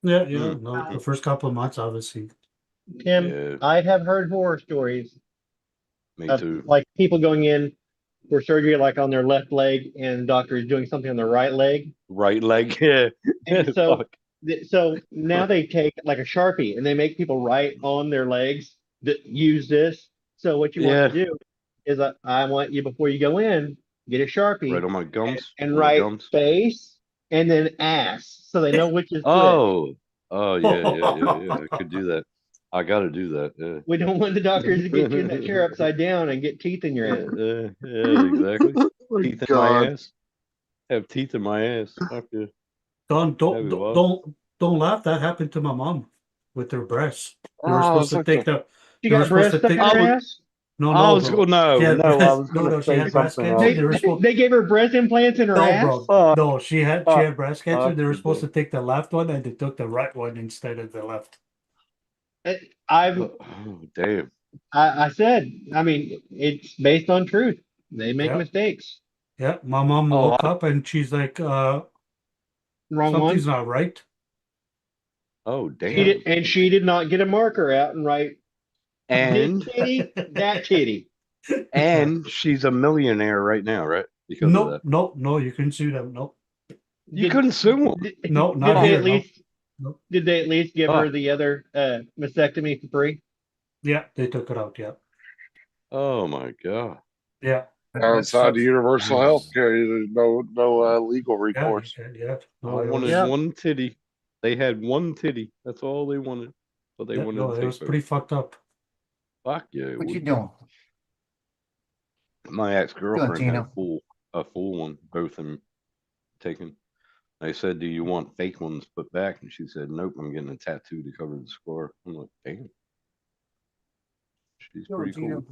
Yeah, Mm. no, the first couple of months, obviously. Tim, Yeah, I have heard horror stories me of too. like people going in for surgery like on their left leg and the doctor is doing something on their right leg. Right leg, yeah. And so Fuck. so now they take like a Sharpie and they make people write on their legs that use this. So what you want to do is I want you before you go in, get a Sharpie Right on my gums. and on my write gums. face and then ass so they know which is which. Oh, yeah. I could do that. I got to do that. Yeah. We don't want the doctors to get you in that chair upside down and get teeth in your ass. Yeah, exactly. Oh, Teeth in God. my ass. Have teeth in my ass. Fuck yeah. Don't That'd be wild. don't laugh. That happened to my mom with her breasts. They were Oh, supposed it's to like take the- the She They were got supposed breast to stuck take- in I her was- ass. No, I no, was bro. going no, She had no. I breast- was no, going no, to she say had breast something cancer. else. They were supposed. They gave her breast implants in her No, ass. bro. No, she had fuck, breast cancer. fuck They were you, supposed to dude. take the left one, and they took the right one instead of the left. I've Oh, damn. I said, I mean, it's based on truth. They make Yeah. mistakes. Yeah, my mom Oh, woke up and she's like, Wrong something's one. not right. Oh, She damn. did, and she did not get a marker out and write And this titty, that titty. and she's a millionaire right now, right? Because of No, that. no, you couldn't sue them. No, You couldn't sue them. no, Did not they here. at No. least? Nope. Did they at least give Oh. her the other mastectomy for free? Yeah, they took it out. Yeah, Oh my god. yeah, Outside the universal Yes. health care, there's no legal yeah, recourse. yeah. I No, it wanted was, Yeah. one titty. They had one titty. That's all they wanted. But they yeah, wanted no, to it take was both. pretty fucked up. Fuck yeah. it What you would. doing? My ex-girlfriend had Tina? a full one, both of them taken. I said, "Do you want fake ones put back?" And she said, "Nope, I'm getting a tattoo to cover the scar." I'm like, "Damn, she's pretty cool."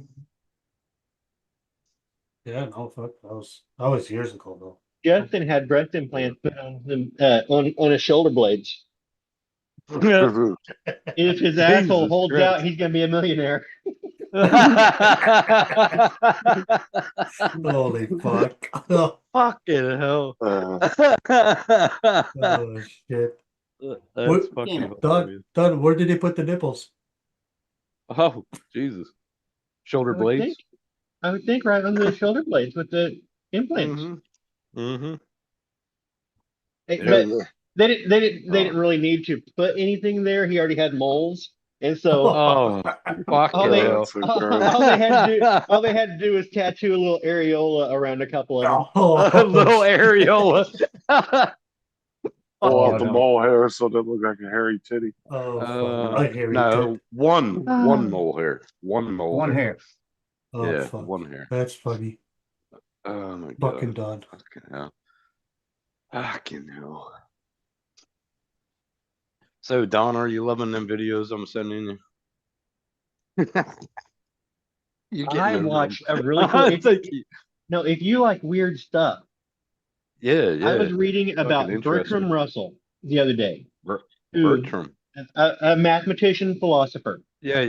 Yeah, no, fuck, that was years ago though. Justin had breast implants put on him on his shoulder blades. If his asshole Jesus holds Christ. out, he's gonna be a millionaire. Holy fuck! Oh Fucking hell. shit! That's What- fucking Don, hilarious. Don, where did they put the nipples? Oh, Jesus. Shoulder I would blades? think. I would think right under the shoulder blades with the implants. Mm-hmm. But they didn't really need to put anything there. He already had moles, and so Oh, fuck all they, hell. all they had to do was tattoo a little areola around a couple of them. A little areola. Pull Oh, out the no. mole hair so it doesn't look like a hairy titty. No, one mole hair. One mole One hair. Oh, yeah, fuck. one hair. That's funny. Oh my Fucking god. Don. Fucking hell. Fucking hell. So Don, are you loving them videos I'm sending you? You I getting watched them? a really cool. Thank you. No, if you like weird stuff, Yeah, I was yeah. reading about Fucking Bertram interesting. Russell the other day. Bertram. A mathematician philosopher. Yeah.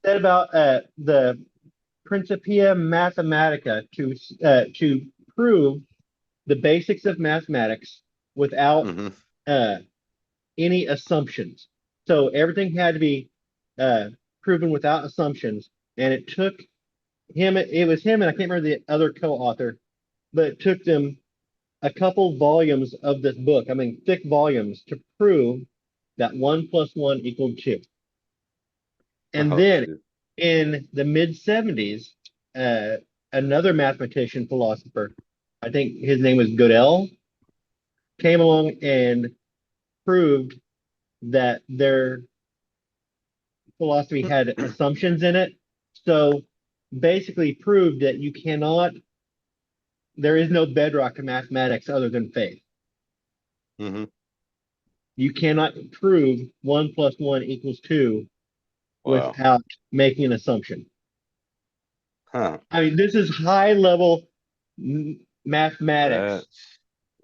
Said about the Principia Mathematica to prove the basics of mathematics without any assumptions. So everything had to be proven without assumptions, and it took him. It was him, and I can't remember the other co-author, but it took them a couple volumes of this book. I mean, thick volumes to prove that 1 + 1 = 2. And then in the mid-70s, another mathematician philosopher, I think his name was Gödel, came along and proved that their philosophy had assumptions in it. So basically proved that you cannot, there is no bedrock to mathematics other than faith. Mm-hmm. You cannot prove 1 + 1 = 2 Wow. without making an assumption. Huh. I mean, this is high level mathematics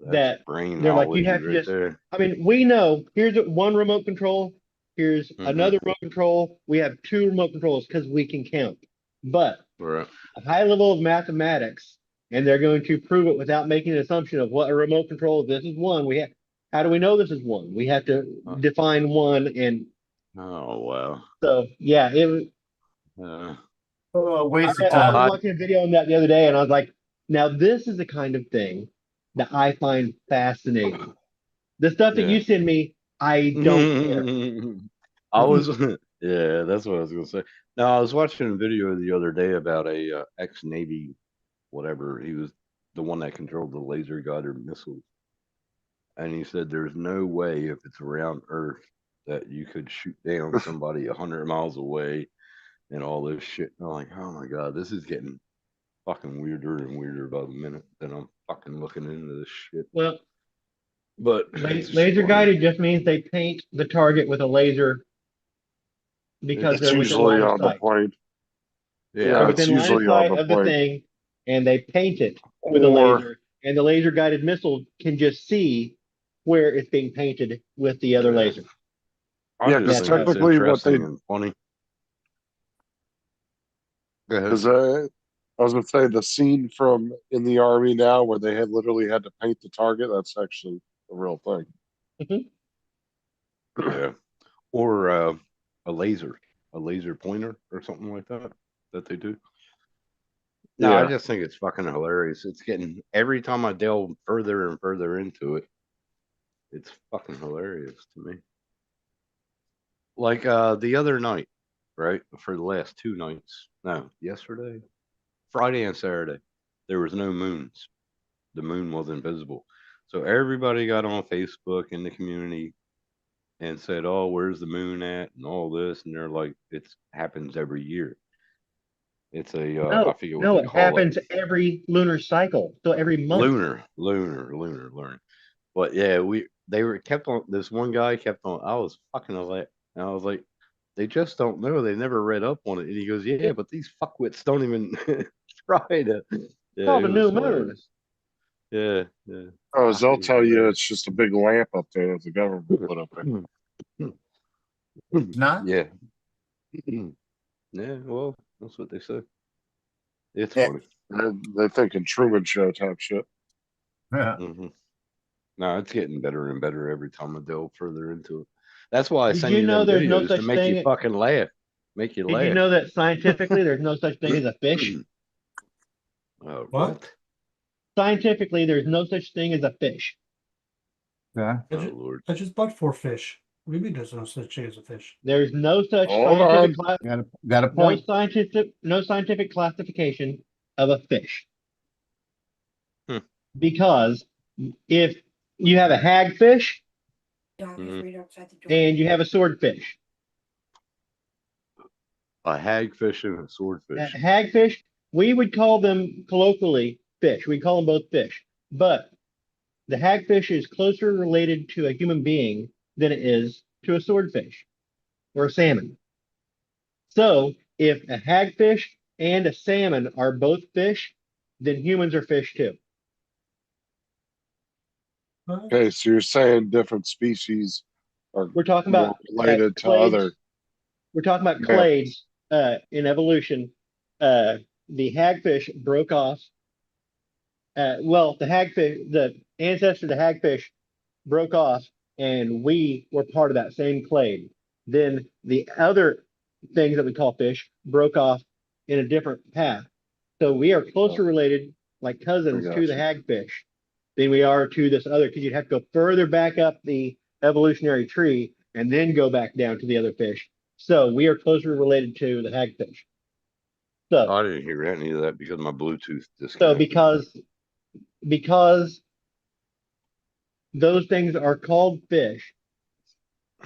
That's brain they're like, you knowledge have to right just, there. I mean, we know here's one remote control, here's another remote control. We have 2 remote controls because we can count. But Right. a high level of mathematics, and they're going to prove it without making an assumption of what a remote control, this is 1. We have, how do we know this is 1? We have to define 1, and Oh wow. so yeah, it was. Waste I of time. was watching a video on that the other day, and I was like, now this is the kind of thing that I find fascinating. The stuff that you send me, I don't care. I was, yeah, that's what I was gonna say. No, I was watching a video the other day about a ex-Navy, whatever. He was the one that controlled the laser guided missiles, and he said there's no way if it's around Earth that you could shoot down somebody 100 miles away and all this shit. And I'm like, oh my god, this is getting fucking weirder and weirder by the minute that I'm fucking looking into this shit. Well, but it's laser funny. guided just means they paint the target with a laser because It's they're within usually line of on the sight. plane. They're Yeah, it's within line of usually on sight the of the plane. thing, and they paint it with a Or laser, and the laser guided missile can just see where it's being painted with the other Yeah. laser. I yeah, just because That's think how it's technically what they interesting and funny. Go ahead. because I was gonna say the scene from in the army now where they had literally had to paint the target. That's actually a real thing. Yeah. Or a laser pointer or something like that they do. No, I Yeah, just think it's fucking hilarious. It's getting every time I delve further and further into it, it's fucking hilarious to me. Like the other night, right? For the last 2 nights. No, yesterday. Friday and Saturday. There was no moons. The moon wasn't visible. So everybody got on Facebook in the community and said, "Oh, where's the moon at?" and all this, and they're like, "It happens every year." It's a I forget what No, they it call it. happens every lunar cycle. So every month. Lunar. But yeah, they were kept on. This one guy kept on. I was fucking like, and I was like, they just don't know. They never read up on it. And he goes, "Yeah, but these fuckwits don't even try to." Yeah, Called it a was new moon. hilarious. Yeah. oh, they'll It was tell you hilarious. it's just a big lamp up there that the government put up there. Not? Yeah. Yeah. Well, that's what they say. It's Yeah. funny. They're thinking Truman Show type shit. Yeah. No, it's getting better and better every time I delve further into it. That's why I Did send you you know them there's no videos to such make you thing? fucking laugh. Make you Did laugh. you know that scientifically there's no such thing as a fish? What? Scientifically, there's no such thing as a fish. Yeah. Oh, Lord. I just bought 4 fish. What do you mean there's no such thing as a fish? There's no such Hold scientific on. Got a point. no scientific classification of a fish. Hmm. Because if you have a hagfish and you have a swordfish, A hagfish and a a swordfish. hagfish, we would call them colloquially fish. We call them both fish, but the hagfish is closer related to a human being than it is to a swordfish or a salmon. So if a hagfish and a salmon are both fish, then humans are fish too. Okay, so you're saying different species are We're talking more about related to clades. other. We're talking about Yeah. clades in evolution. The hagfish broke off. The ancestor of the hagfish broke off, and we were part of that same clade. Then the other things that we call fish broke off in a different path. So we are closer related, like cousins, to the hagfish than we are to this other, because you'd have to go further back up the evolutionary tree and then go back down to the other fish. So we are closer related to the hagfish. So I didn't hear any of that because my Bluetooth disconnected. so because those things are called fish,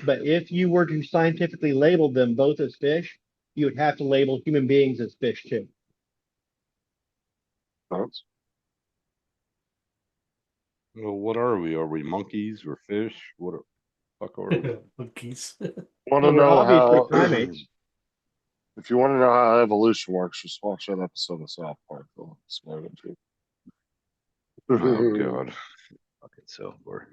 but if you were to scientifically label them both as fish, you would have to label human beings as fish too. Well, what are we? Are we monkeys or fish? What the fuck are we? Monkeys. Want to Well, we're know obviously how? primates. If you want to know how evolution works, just watch that episode of South Park. They'll explain it to you. Oh God, fucking South Park.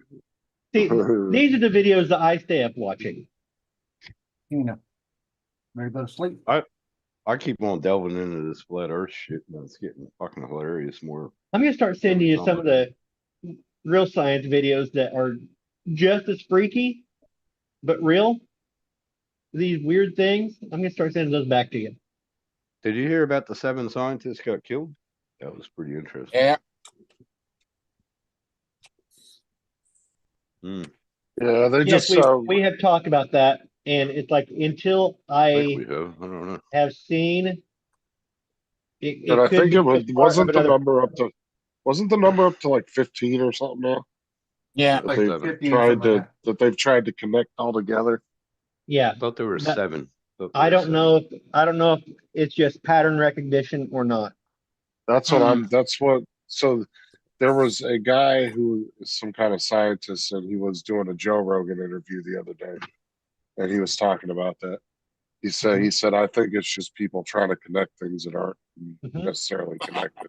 See, these are the videos that I stay up watching. You know. Ready to go to sleep? I keep on delving into this flat Earth shit, and it's getting fucking hilarious. More. I'm gonna start sending you some of the real science videos that are just as freaky, but real. These weird things, I'm gonna start sending those back to you. Did you hear about the 7 scientists got killed? That was pretty interesting. Yeah. Yeah, they Yes, just we have talked about that, and it's like until I think I we have. I don't know. have seen it, but I could think be it was just part wasn't of the another. number up to wasn't the number up to like 15 or something now Yeah. that Like they've 15, tried something to like that they've tried to connect all together. Yeah, I thought there were but 7. I don't know if it's just pattern recognition or not. That's what so there was a guy who is some kind of scientist and he was doing a Joe Rogan interview the other day and he was talking about that. he said, I think it's just people trying to connect things that aren't Mhm. necessarily connected.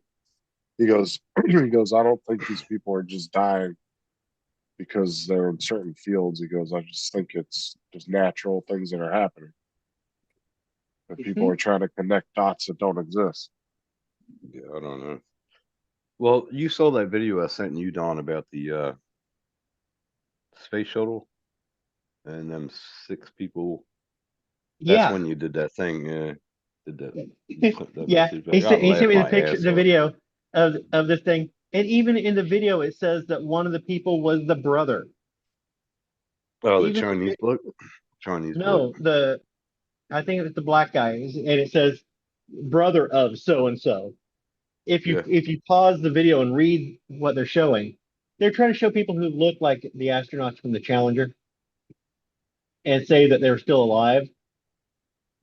He goes, he goes, I don't think these people are just dying because they're in certain fields. He goes, I just think it's just natural things that are happening. That people are trying to connect dots that don't exist. Yeah, I don't know. Well, you saw that video I sent you, Don, about the space shuttle and them 6 people. That's Yeah. when you did that thing. Yeah, did that. You sent that Yeah, message back. I he sent me laughed the my picture, ass the off. video of this thing, and even in the video it says that one of the people was the brother. Oh, the Even Chinese bloke. Chinese bloke. no, I think it's the black guy, and it says brother of so and so. If Yeah. you pause the video and read what they're showing, they're trying to show people who look like the astronauts from the Challenger and say that they're still alive.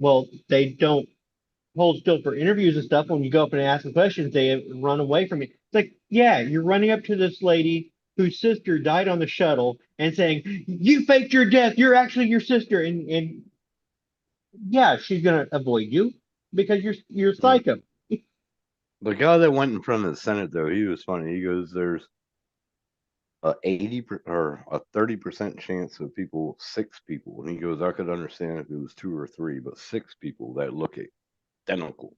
Well, they don't hold still for interviews and stuff. When you go up and ask them questions, they run away from you. It's like, yeah, you're running up to this lady whose sister died on the shuttle and saying, "You faked your death. You're actually your sister." And yeah, she's gonna avoid you because you're psycho. The guy that went in front of the Senate, though, he was funny. He goes, "There's a 30% chance of 6 people," and he goes, "I could understand if it was 2 or 3, but 6 people that look identical."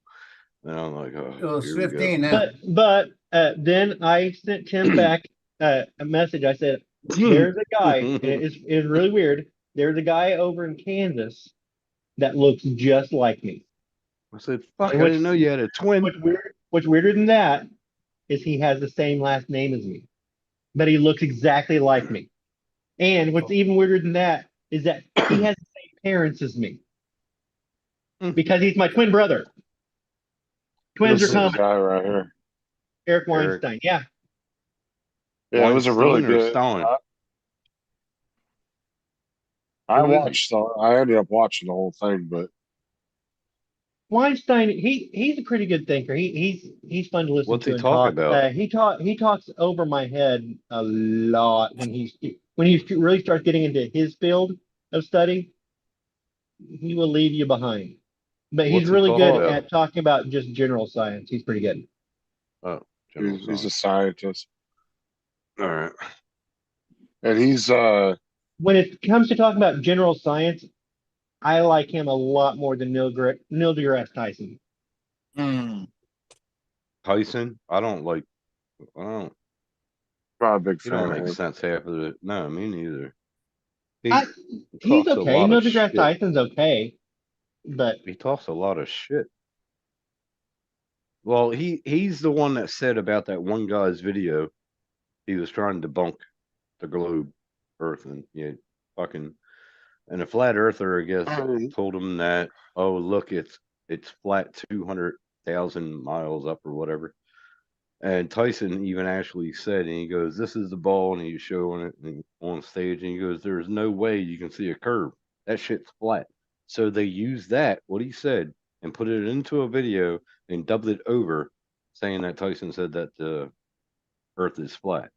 And I'm like, "Oh, It was here we go." 15 now. But then I sent Tim back a message. I said, "There's a guy, and it's really weird. There's a guy over in Kansas that looks just like me." I said, "Fuck! I And didn't know you had a twin." What's weirder than that is he has the same last name as me, but he looks exactly like me. And what's even weirder than that is that he has the same parents as me because he's my twin brother. Twins This are is the common. guy right here. Eric Weinstein, yeah. Yeah, it was a really Weinstein or good. Stalin? I Who is he? watched. I ended up watching the whole thing, but Weinstein, he's a pretty good thinker. He's fun to listen What's to he and talk talk. about? He talks over my head a lot when he really starts getting into his field of study. He will leave you behind. But he's What's he really talk good about? at talking about just general science. He's pretty good. Oh, general he's a science. scientist, All right. and he's When it comes to talking about general science, I like him a lot more than Neil deGrasse Tyson. Tyson? I don't. not a big He fan don't of make him. sense half of it. No, me neither. He He's talks a okay. lot Neil of deGrasse shit. Tyson's okay, but He talks a lot of shit. Well, he's the one that said about that one guy's video. He was trying to debunk the globe, Earth, and fucking. And a flat earther, I guess, told him that, oh, look, it's flat 200,000 miles up or whatever. And Tyson even actually said, and he goes, "This is the ball," and he's showing it on stage, and he goes, "There's no way you can see a curve. That shit's flat." So they used that, what he said, and put it into a video and dubbed it over, saying that Tyson said that the Earth is flat.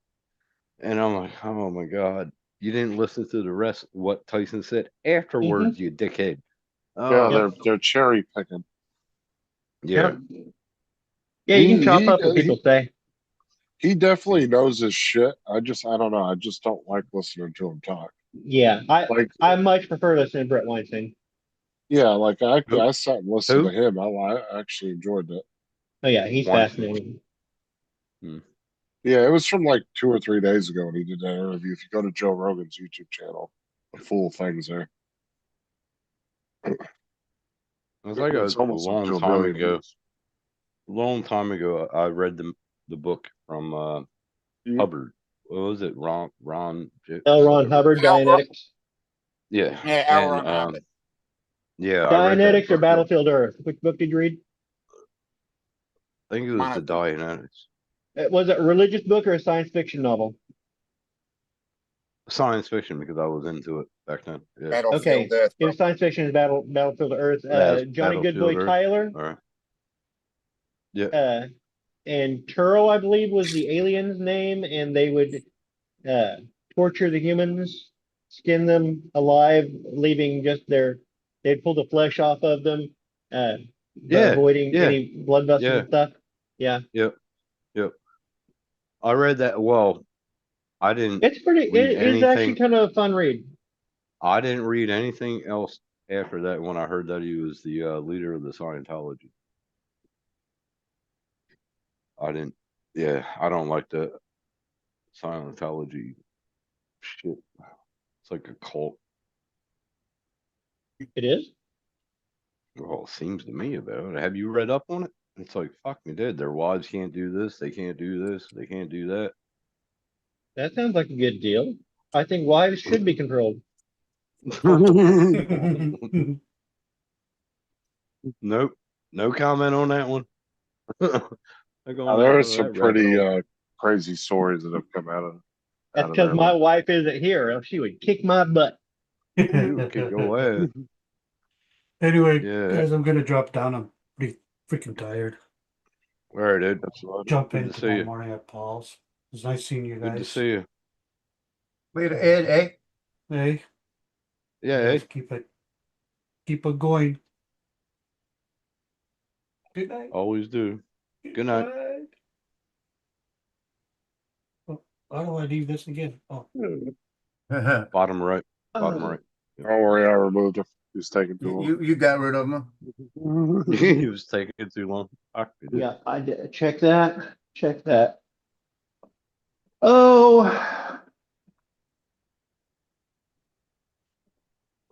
And I'm like, oh my God, you didn't listen to the rest of what Tyson said afterwards, you dickhead. Yeah, Oh, they're cherry picking. yeah. yeah, you can chop up what people say. He definitely knows his shit. I don't know. I just don't like listening to him talk. Yeah, I much prefer listening to Brett Weinstein. Yeah, like I sat and listened to him. I actually enjoyed that. Oh yeah, he's fascinating. Yeah, it was from like 2 or 3 days ago when he did that interview. If you go to Joe Rogan's YouTube channel, the full thing's there. It was like It's a almost up long to a time million ago. views. Long time ago, I read the book from Hubbard. What was it? Ron L. Ron Hubbard, Dianetics. Yeah. Yeah, L. And Ron Hubbard. yeah, I read that Dianetics or book. Battlefield Earth? Which book did you read? I think it was the Dianetics. Was it a religious book or a science fiction novel? Science fiction, because I was into it back then. Yeah. Okay, it was science fiction. Battlefield Earth. Johnny Goodboy Earth. Tyler. All right. Yeah. And Turo, I believe, was the alien's name, and they would torture the humans, skin them alive, leaving just their they'd pull the flesh off of them, by Yeah, avoiding yeah, any blood vessels yeah. and stuff. Yeah, Yep. I read that. Well, I didn't it's pretty. read It is actually anything. kind of a fun read. I didn't read anything else after that when I heard that he was the leader of the Scientology. I didn't. Yeah, I don't like the Scientology shit. It's like a cult. It is. Well, it seems to me about it. Have you read up on it? It's like, fuck me dead. Their wives can't do this. They can't do this. They can't do that. That sounds like a good deal. I think wives should be controlled. Nope. No comment on that one. Not going There down are to some that rabbit pretty hole. crazy stories that have come out of That's out of because that my one. wife isn't here, or else she would kick my butt. You kick your ass. Anyway, Yeah. guys, I'm gonna drop down. I'm pretty freaking tired. All right, dude. Jump Good in to see tomorrow you. morning at Paul's. It was nice seeing you guys. Good to see you. Later, Ed, eh? Hey, Yeah, let's hey. keep it going. Good night. Always do. Good night. Oh, how do I leave this again? Oh, Bottom right. Bottom right. Don't worry, I removed it. He was taking too long. You got rid of them. He was taking too long. Yeah, I did. Check that. Check that. Oh,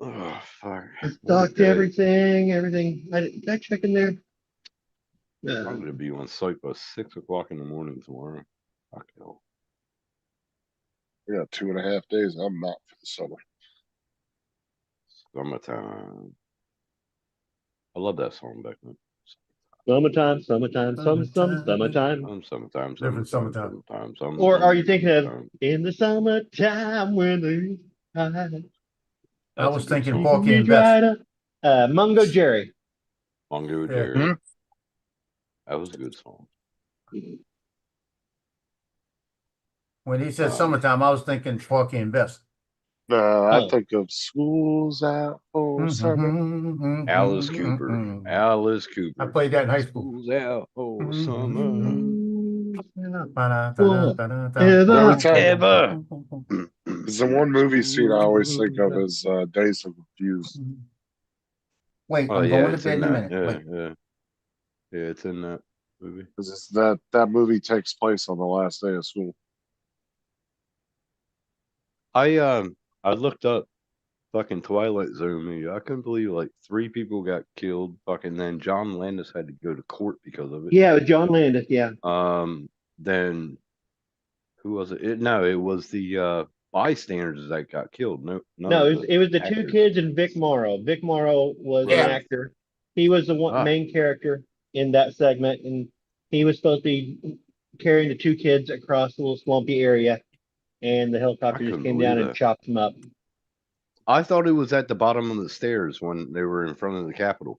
Oh, fuck. stocked everything. Did I check in there? I'm gonna be on site by 6 o'clock in the morning tomorrow. Fuck hell. Yeah, 2.5 days. I'm not for the summer. Summertime. I love that song back then. Summertime, summertime, summertime. Summertime, Different summertime. Or are you thinking of in the summertime when the tide I was thinking keep Porky me and Bess. dried up? Mungo Jerry. Mungo Yeah. Jerry. That was a good song. When he said summertime, I was thinking Porky and Bess. I think of schools out for summer. Alice Cooper. Alice Cooper. I played that in high school. Schools out for summer. Every time. Ever. It's the one movie scene I always think of is Days of Confused. Wait, Oh I'm yeah, going to it's bed in in a that. minute. Yeah, Wait. yeah. It's in that movie. Because that movie takes place on the last day of school. I looked up fucking Twilight Zone movie. I couldn't believe like 3 people got killed. Fucking then John Landis had to go to court because of it. Yeah, with John Landis. Yeah. Then who was it? No, it was the bystanders that got killed. No, it was the 2 kids and Vic Morrow. Vic Morrow was an actor. He was the main character in that segment, and he was supposed to be carrying the 2 kids across a little swampy area, and the helicopter just came down and chopped them up. I thought it was at the bottom of the stairs when they were in front of the Capitol.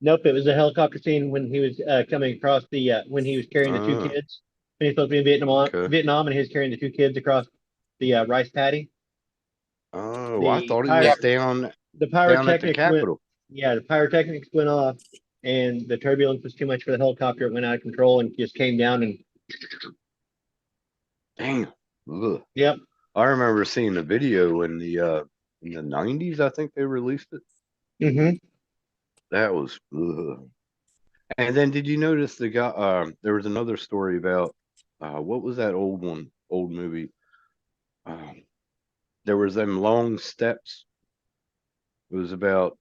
Nope, it was a helicopter scene when he was coming across when he was carrying the 2 kids. When he was supposed to be in Vietnam, and he was carrying the 2 kids across the rice paddy. Oh, I thought he was down at the Capitol. The pyrotechnics went off, and the turbulence was too much for the helicopter. It went out of control and just came down and. Dang. Ugh. Yep. I remember seeing the video in the 90s. I think they released it. Mm-hmm. That was. Ugh. And then, did you notice the guy? There was another story about what was that old movie? There was them long steps. It was about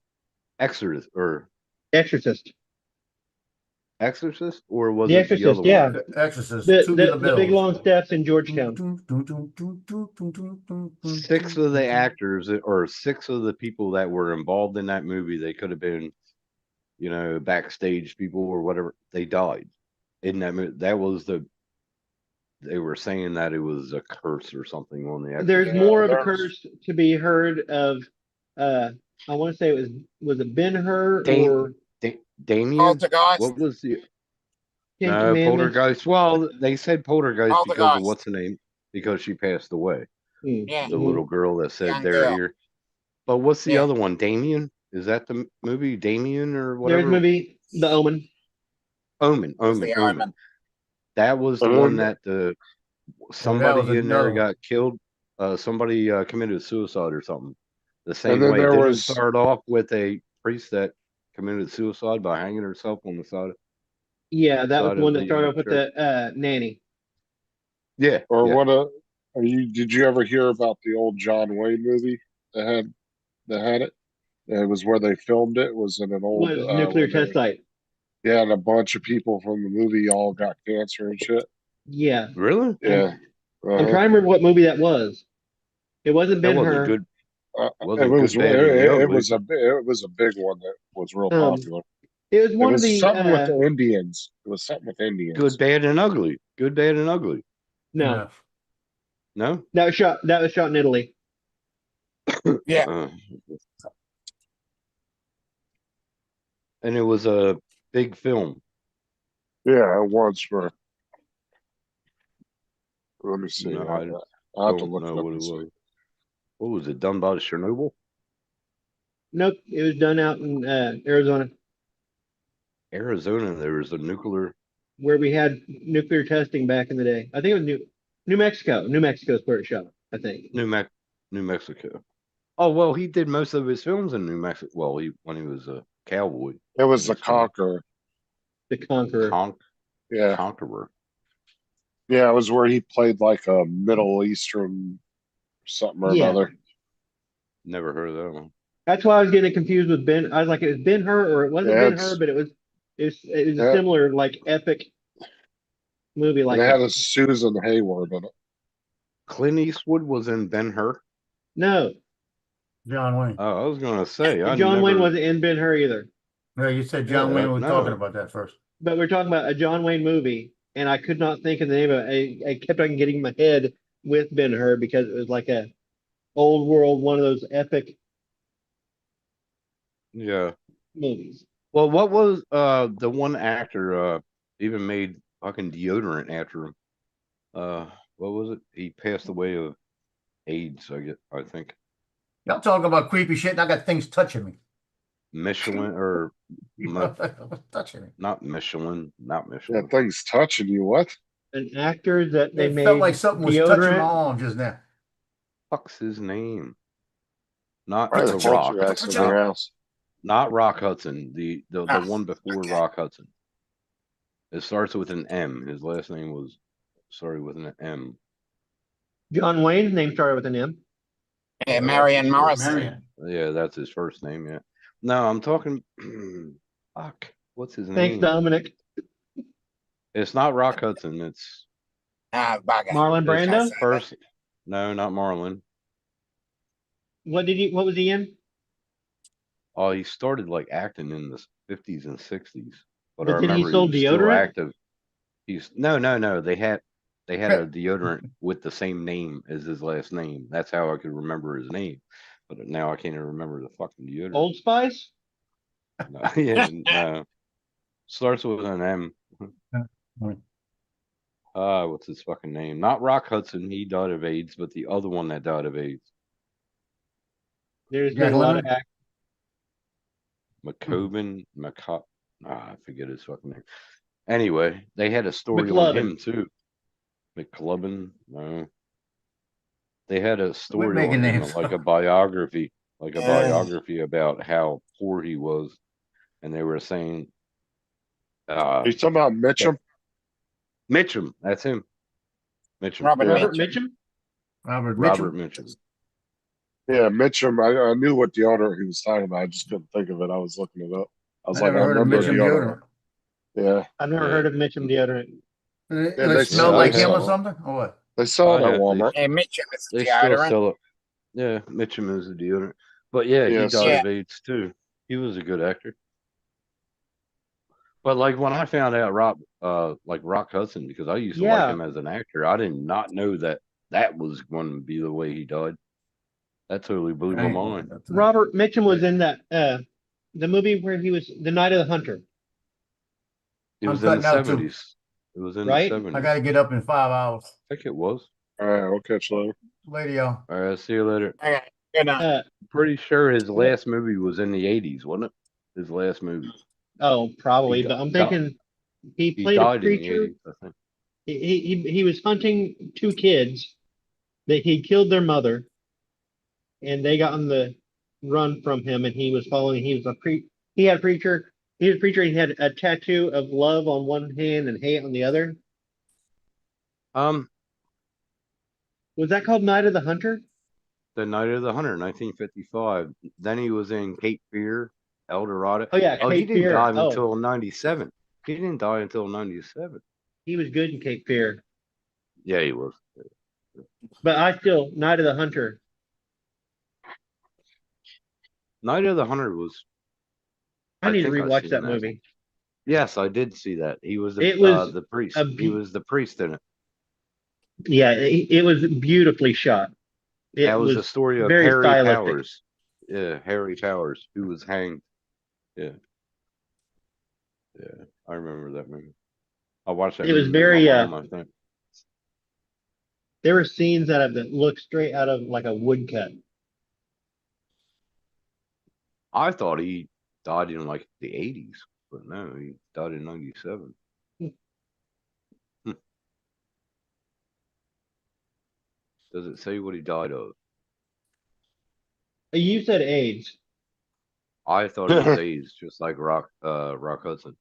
Exorcist, or or was The it Exorcist? the other Yeah, one? Exorcist. The big long steps in Georgetown. 6 of the actors, or 6 of the people that were involved in that movie, they could have been, backstage people or whatever. They died in that movie. That was they were saying that it was a curse or something on the Exorcist. There's more of a curse to be heard of. I want to say was it Ben-Hur or Damien? Poltergeist. What was the? Ten No, Commandments? Poltergeist. Well, they said Poltergeist because of Poltergeist. what's her name? Because she passed away. Yeah. The little girl that said Young they're girl. here. But what's the Yeah. other one? Damien? Is that the movie Damien or There's whatever? a movie, The Omen. Omen. The Omen. That was the And one then- that the was somebody in there another one. got killed. Somebody committed suicide or something. The same then way. there Didn't it was- start off with a priest that committed suicide by hanging herself on the side. Yeah, that was Side the one of that the, started off with church. the nanny. Yeah. Or yeah. what did you ever hear about the old John Wayne movie that had it? It was where they filmed it. It was in an old Was nuclear when test site. yeah, and a bunch of people from the movie all got cancer and shit. Yeah. Really? Yeah. I'm Uh-huh. trying to remember what movie that was. It wasn't That Ben wasn't Hur. good. It Wasn't was good, bad, and the ugly. it was a big one that was real popular. It was It one of was the something with the Indians. It was something with Indians. Good, bad, and ugly. Good, bad, and ugly. no. No? That was shot in Italy. Yeah. And it was a big film. Yeah, it was for. Let me see. No, I'll I have to don't look know it up what it and see. was. What was it, done by Chernobyl? Nope, it was done out in Arizona, Arizona, there was a nuclear. where we had nuclear testing back in the day. I think it was New Mexico. New Mexico is where it shot, I think. New Mexico. Oh, well, he did most of his films in New Mexico. Well, when he was a cowboy. It was the That's funny. Conqueror. The Conqueror. Yeah. Conqueror. Yeah, it was where he played like a Middle Eastern something or Yeah. another. Never heard of that one. That's why I was getting confused with Ben. I was like, it was Ben Hur, or it wasn't Yeah, Ben it's- Hur, but it was a Yeah. similar like epic movie like And it had that. a Susan Hayward in it. Clint Eastwood was in Ben-Hur? No, John Wayne. Oh, I was going to say. I John Wayne never- wasn't in Ben Hur either. No, you said John Yeah, Wayne was no. talking about that first. But we're talking about a John Wayne movie, and I could not think of the name of it. I kept on getting my head with Ben Hur because it was like a old world, one of those epic Yeah. movies. Well, what was the one actor even made fucking deodorant after him? What was it? He passed away of AIDS, I think. Y'all talking about creepy shit and I got things touching me. Michelin or touching me. not Michelin. Yeah, things touching you. What? An actor that they It made felt like something was touching my deodorant. arm just now. Fuck's his name? Not Why the the Rock. poltergeist in your house? Not Rock Hudson. The Ah, one before okay. Rock Hudson. It starts with an M. His last name was started with an M. John Wayne's name started with an M. Yeah, Marion Morrison. Marion. Yeah, that's his first name. Yeah. No, I'm talking. Fuck. What's his Thanks, name? Dominic. It's not Rock Hudson. It's Bugger. Marlon it's Brando. first. No, not Marlon. What was he in? Oh, he started like acting in the 50s and 60s. But But I then he remember sold was still deodorant? active. He's no. They had a deodorant with the same name as his last name. That's how I could remember his name. But now I can't even remember the fucking deodorant. Old Spice? No, yeah, no. Starts with an M. What's his fucking name? Not Rock Hudson. He died of AIDS, but the other one that died of AIDS. There's Jack been a lot of Lemmon? actors. I forget his fucking name. Anyway, they had a story on him too. McLovin, no. They had a story making on him, names like a up. biography, about how poor he was, and they were saying, Are you talking about Mitchum? Mitchum, that's him. Mitchum. Robert Mitchum? Robert Robert Mitchum. Mitchum. Yeah, Mitchum. I knew what deodorant he was talking about. I just couldn't think of it. I was looking it up. I was I like, never I heard of remember Mitchum deodorant. deodorant. Yeah, I've never Yeah. heard of Mitchum deodorant. Does Yeah, it they smell sell- like they him or sell- something? Or what? they sell it Oh, at yeah, Walmart. Yeah, Mitchum is They still deodorant. sell it. Yeah, Mitchum is a deodorant. But yeah, he Yes. died Yeah. of AIDS too. He was a good actor. But like when I found out Rock Hudson, because I used to like Yeah. him as an actor, I did not know that was going to be the way he died. That totally blew my mind. Robert Mitchum was in that the movie where he was the Night of the Hunter. It was I'm in the cutting out too. 70s. It was in Right? the 70s. I got to get up in 5 hours. I think it was. All right, we'll catch you later. Later, y'all. All right, see you later. Okay. And Pretty sure his last movie was in the 80s, wasn't it? His last movie. Oh, probably, He but I'm got- thinking he He played a died in the preacher. 80s, I think. He was hunting two kids that he killed their mother, and they got on the run from him, and he was following. He was a he had a preacher. He was a preacher. He had a tattoo of love on one hand and hate on the other. Was that called Night of the Hunter? The Night of the Hunter, 1955. Then he was in Cape Fear, El Dorado. Oh, yeah, Oh, he Cape didn't Fear. die Oh. until 97. He didn't die until 97. He was good in Cape Fear, Yeah, he was. but I still Night of the Hunter. Night of the Hunter was. I need to think I've rewatch seen that movie. Yes, I did see that. He was It was the priest. a He was the priest in it. Yeah, it was beautifully shot. It That was the story of very Harry stylistic. Powers. Yeah, Harry Powers, who was hanged. Yeah. Yeah, I remember that movie. I watched that It was movie with very, my mom, I think. There were scenes that look straight out of like a woodcut. I thought he died in like the 80s, but no, he died in 97. Does it say what he died of? You said AIDS. I thought it was AIDS, just like Rock Hudson.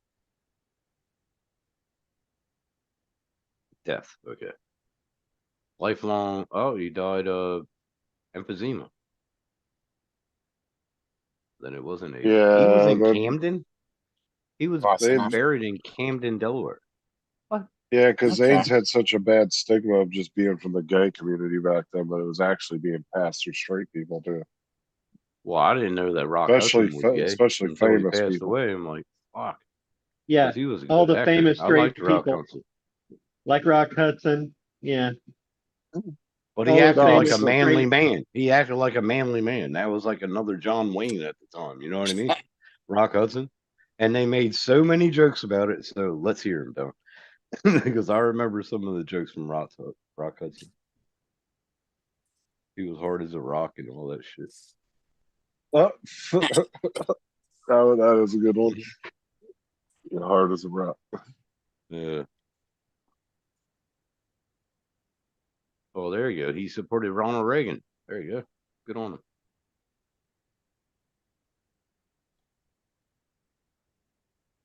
Death, okay. Lifelong. Oh, he died of emphysema. Then it wasn't AIDS. He was in Camden. He was buried in Camden, Delaware. Yeah, because AIDS had such a bad stigma of just being from the gay community back then, but it was actually being passed through straight people too. Well, I didn't know that Rock Especially Hudson was gay especially until he famous passed people. away. I'm like, fuck. Yeah, 'Cause he was a all good the actor. famous I straight liked Rock people, Hudson. like Rock Hudson. Yeah, But all he the acted like a famous manly straight- man. He acted like a manly man. That was like another John Wayne at the time. You know what I mean? Rock Hudson. And they made so many jokes about it. So let's hear them, though. Because I remember some of the jokes from Rock Hudson. He was hard as a rock and all that shit. Oh, that is a good one. Hard as a rock. Yeah. Oh, there you go. He supported Ronald Reagan. There you go. Good on him.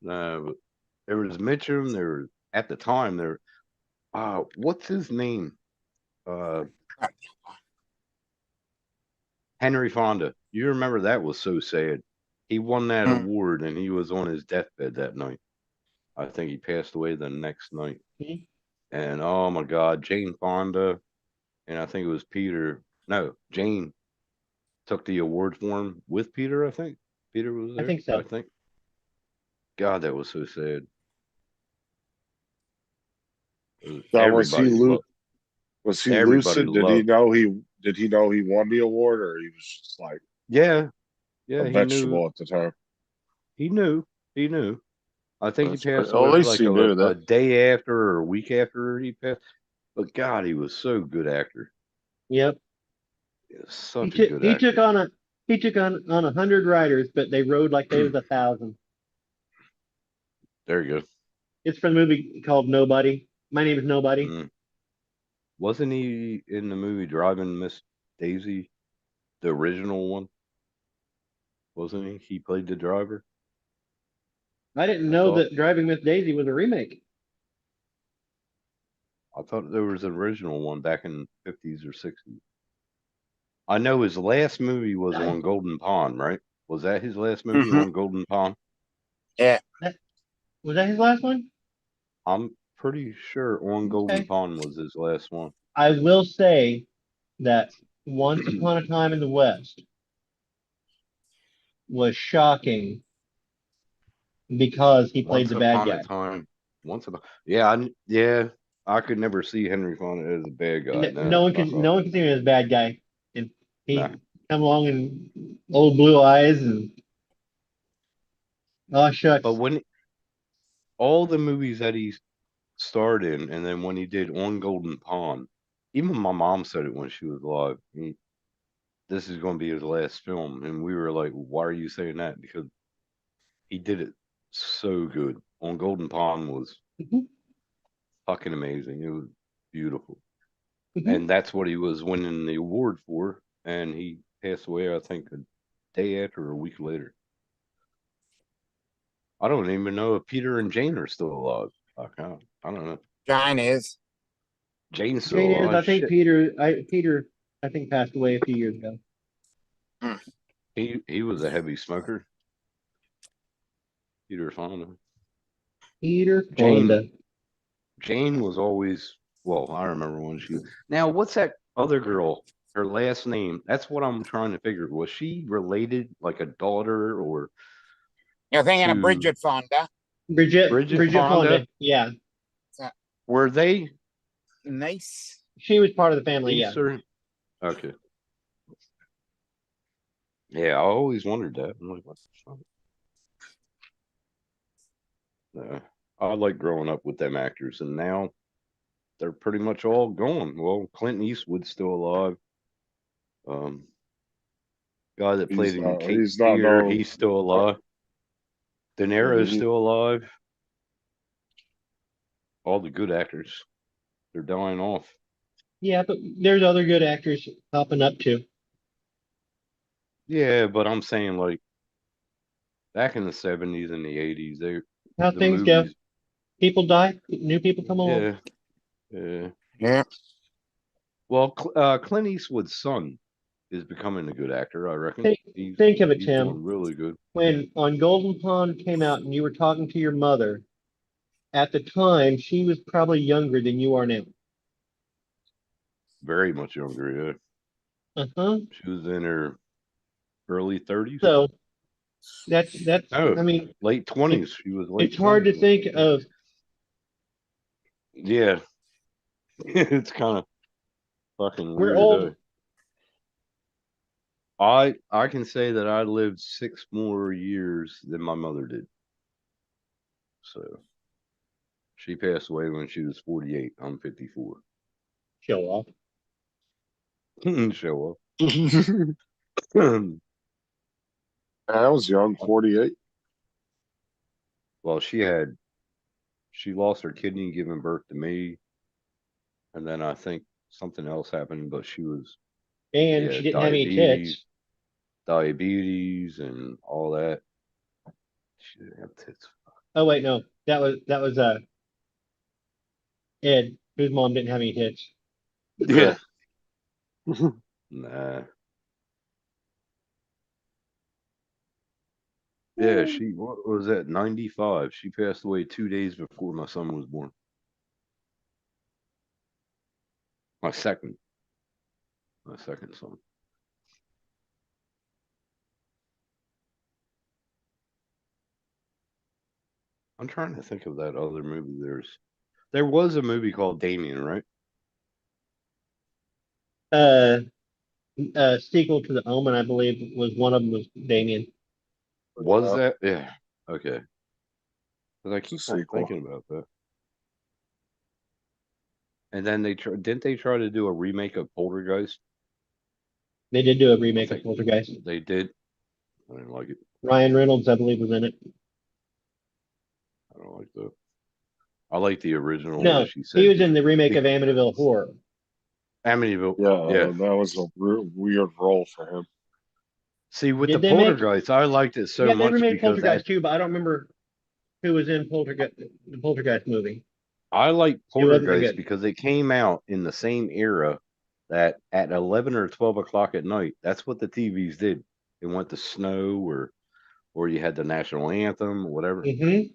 But there was Mitchum. There was, at the time there. What's his name? Henry Fonda. You remember that was so sad. He won that award and he was on his deathbed that night. I think he passed away the next night. And oh my God, Jane Fonda, and I think it was Peter. No, Jane took the award for him with Peter. I think Peter was there. I think so. I think. God, that was so sad. Now, was he Everybody lucid? Did he loved- know he won the award, or he was just like Yeah, yeah, a he vegetable knew. at the time? He knew. He knew. I think That's he passed great. Well, at away least like he knew a that. day after or a week after he passed. But God, he was so good actor. Yep. He was such He a took good he actor. took on 100 riders, but they rode like they was 1,000. There you go. It's from a movie called Nobody. My Name is Nobody. Wasn't he in the movie Driving Miss Daisy, the original one? Wasn't he? He played the driver. I didn't know that Driving Miss Daisy was a remake. I thought there was an original one back in the 50s or 60s. I know his last movie was on Golden Pond, right? Was that his last movie on Golden Pond? Yeah. Was that his last one? I'm pretty sure On Golden Pond was his last one. I will say that Once Upon a Time in the West was shocking because he played the bad guy. Yeah, I could never see Henry Fonda as a bad guy. No one can see him as a bad guy. And he come along and old blue eyes and oh shucks. But when all the movies that he starred in, and then when he did On Golden Pond, even my mom said it when she was alive. this is going to be his last film, and we were like, why are you saying that? Because he did it so good. On Golden Pond was Mhm. fucking amazing. It was beautiful. Mhm. And that's what he was winning the award for. And he passed away, I think, a day after or a week later. I don't even know if Peter and Jane are still alive. Fuck, I don't know. Jane is. Jane's still Jane is, alive. I think Shit. Peter, I think passed away a few years ago. He was a heavy smoker. Peter Fonda. Peter Jane- Fonda. Jane was always, well, I remember when she, now what's that other girl? Her last name. That's what I'm trying to figure. Was she related, like a daughter, or You're thinking of to Bridget Fonda. Bridget Fonda? Fonda. Yeah, Were they Nice. she was part of the family. Yeah. niece or? Okay. Yeah, I always wondered that. I'm like, what the fuck? Yeah, I like growing up with them actors, and now they're pretty much all gone. Well, Clint Eastwood's still alive. Guy that played in Cape he's not Fear, no- he's still alive. De Niro's he- still alive. All the good actors, they're dying off. Yeah, but there's other good actors popping up too. Yeah, but I'm saying like back in the 70s and the 80s, How the things go. movies. People die, new people come along. Yeah, yeah. Yeah. Well, Clint Eastwood's son is becoming a good actor, I reckon. Think of it, He's Tim. doing really good. When On Golden Pond came out and you were talking to your mother, at the time she was probably younger than you are now. Very much younger, yeah. Uh-huh. She was in her early 30s. So that's Oh, I mean, late 20s. She was late. it's hard to 20s. think of. Yeah. It's kind of fucking We're weird. old. I can say that I lived 6 more years than my mother did. So she passed away when she was 48. I'm 54. Show off. Show up. I was young, 48. Well, she lost her kidney giving birth to me. And then I think something else happened, but she was And she didn't have any tits. diabetes and all that. She didn't have tits. Oh wait, no. That was Ed, whose mom didn't have any tits. Yeah. Nah. Yeah, what was that? 95. She passed away 2 days before my son was born. My second son. I'm trying to think of that other movie. There was a movie called Damien, right? Sequel to The Omen, I believe, was one of them was Damien. Was that? Yeah. Okay. Because I keep on Sequel. thinking about that. And then didn't they try to do a remake of Poltergeist? They did do a remake of Poltergeist. They did. I didn't like it. Ryan Reynolds, I believe, was in it. I don't like that. I like the original. No, where she said he was in the remake of Amityville Horror. Amityville. Yeah, Yeah. that was a weird role for him. See, with Did the they make- Poltergeist, I liked it so Yeah, they much remade because Poltergeist too, but I don't remember who was in the Poltergeist movie. I like It wasn't Poltergeist good. because it came out in the same era that at 11 or 12 o'clock at night, that's what the TVs did. It went to snow or you had the national anthem or whatever. Mm-hmm.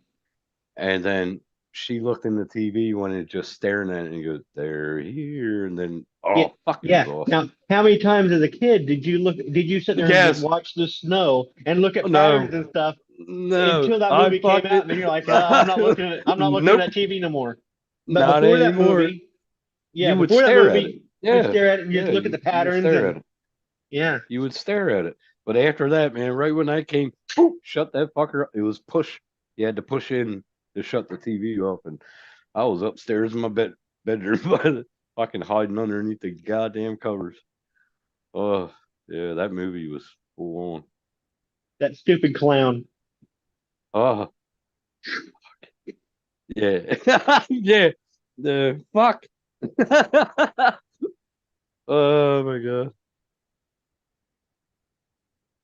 And then she looked in the TV when it just staring at it and goes, they're here. And then, oh, fuck, it Yeah. was awesome. Now, how many times as a kid did you sit there Yes. and watch the snow and look at No. patterns and stuff No, until that I movie came fucking- out, and then you're like, I'm not looking at Nope. that TV no more. But Not before that anymore. movie, yeah, You would before that stare at movie, it. Yeah. you stare at it and you Yeah, just look at the you would patterns. stare And, at it. yeah, You would stare at it. But after that, man, right when that came, poof, shut that fucker up. It was push. You had to push in to shut the TV off. And I was upstairs in my bedroom, fucking hiding underneath the goddamn covers. Oh, Yeah, that movie was full on. That stupid clown. Oh, yeah, yeah. The fuck. Oh my god.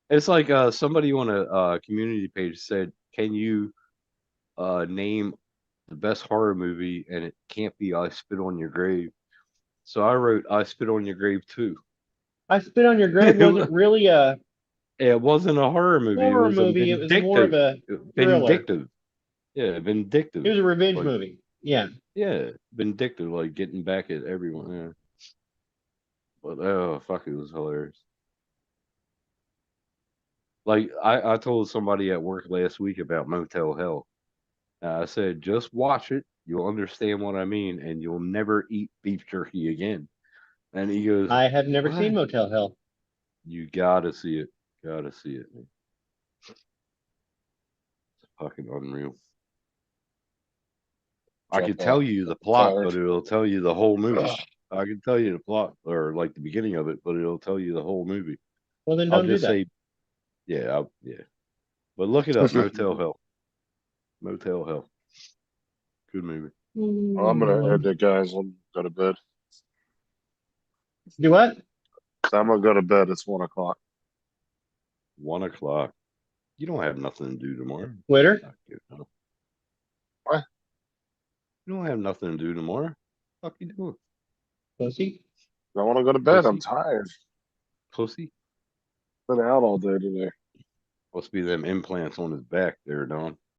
It's like somebody on a community page said, "Can you name the best horror movie?" And it can't be "I Spit on Your Grave." So I wrote "I Spit on Your Grave" too. I Spit on Your Grave wasn't really a It wasn't a horror movie. horror It was a movie. It was more of a thriller. vindictive. Yeah, vindictive. It was a revenge Like, movie. Yeah. yeah, vindictive, like getting back at everyone. Yeah. But oh fuck, it was hilarious. Like I told somebody at work last week about Motel Hell. I said, just watch it. You'll understand what I mean, and you'll never eat beef jerky again. And he goes, I have never seen "What?" Motel Hell. You gotta see it. Gotta see it. Man. It's fucking unreal. I Jump could tell off. you the plot, Tired. but it'll tell you the whole movie. I can tell you the plot or like the beginning of it, but it'll tell you the whole movie. Well, then I'll don't do just that. say, yeah, yeah. But look it up, Motel Hell. Motel Hell. Good movie. Well, I'm gonna end it, guys. I'm gonna go to bed. Do what? I'm gonna go to bed. It's 1 o'clock. 1 o'clock. You don't have nothing to do tomorrow. Twitter? What? You don't have nothing to do tomorrow. What the fuck you doing? Pussy? I want to go to bed. I'm Pussy? tired. Pussy? Been out all day today. Must be them implants on his back there, Don.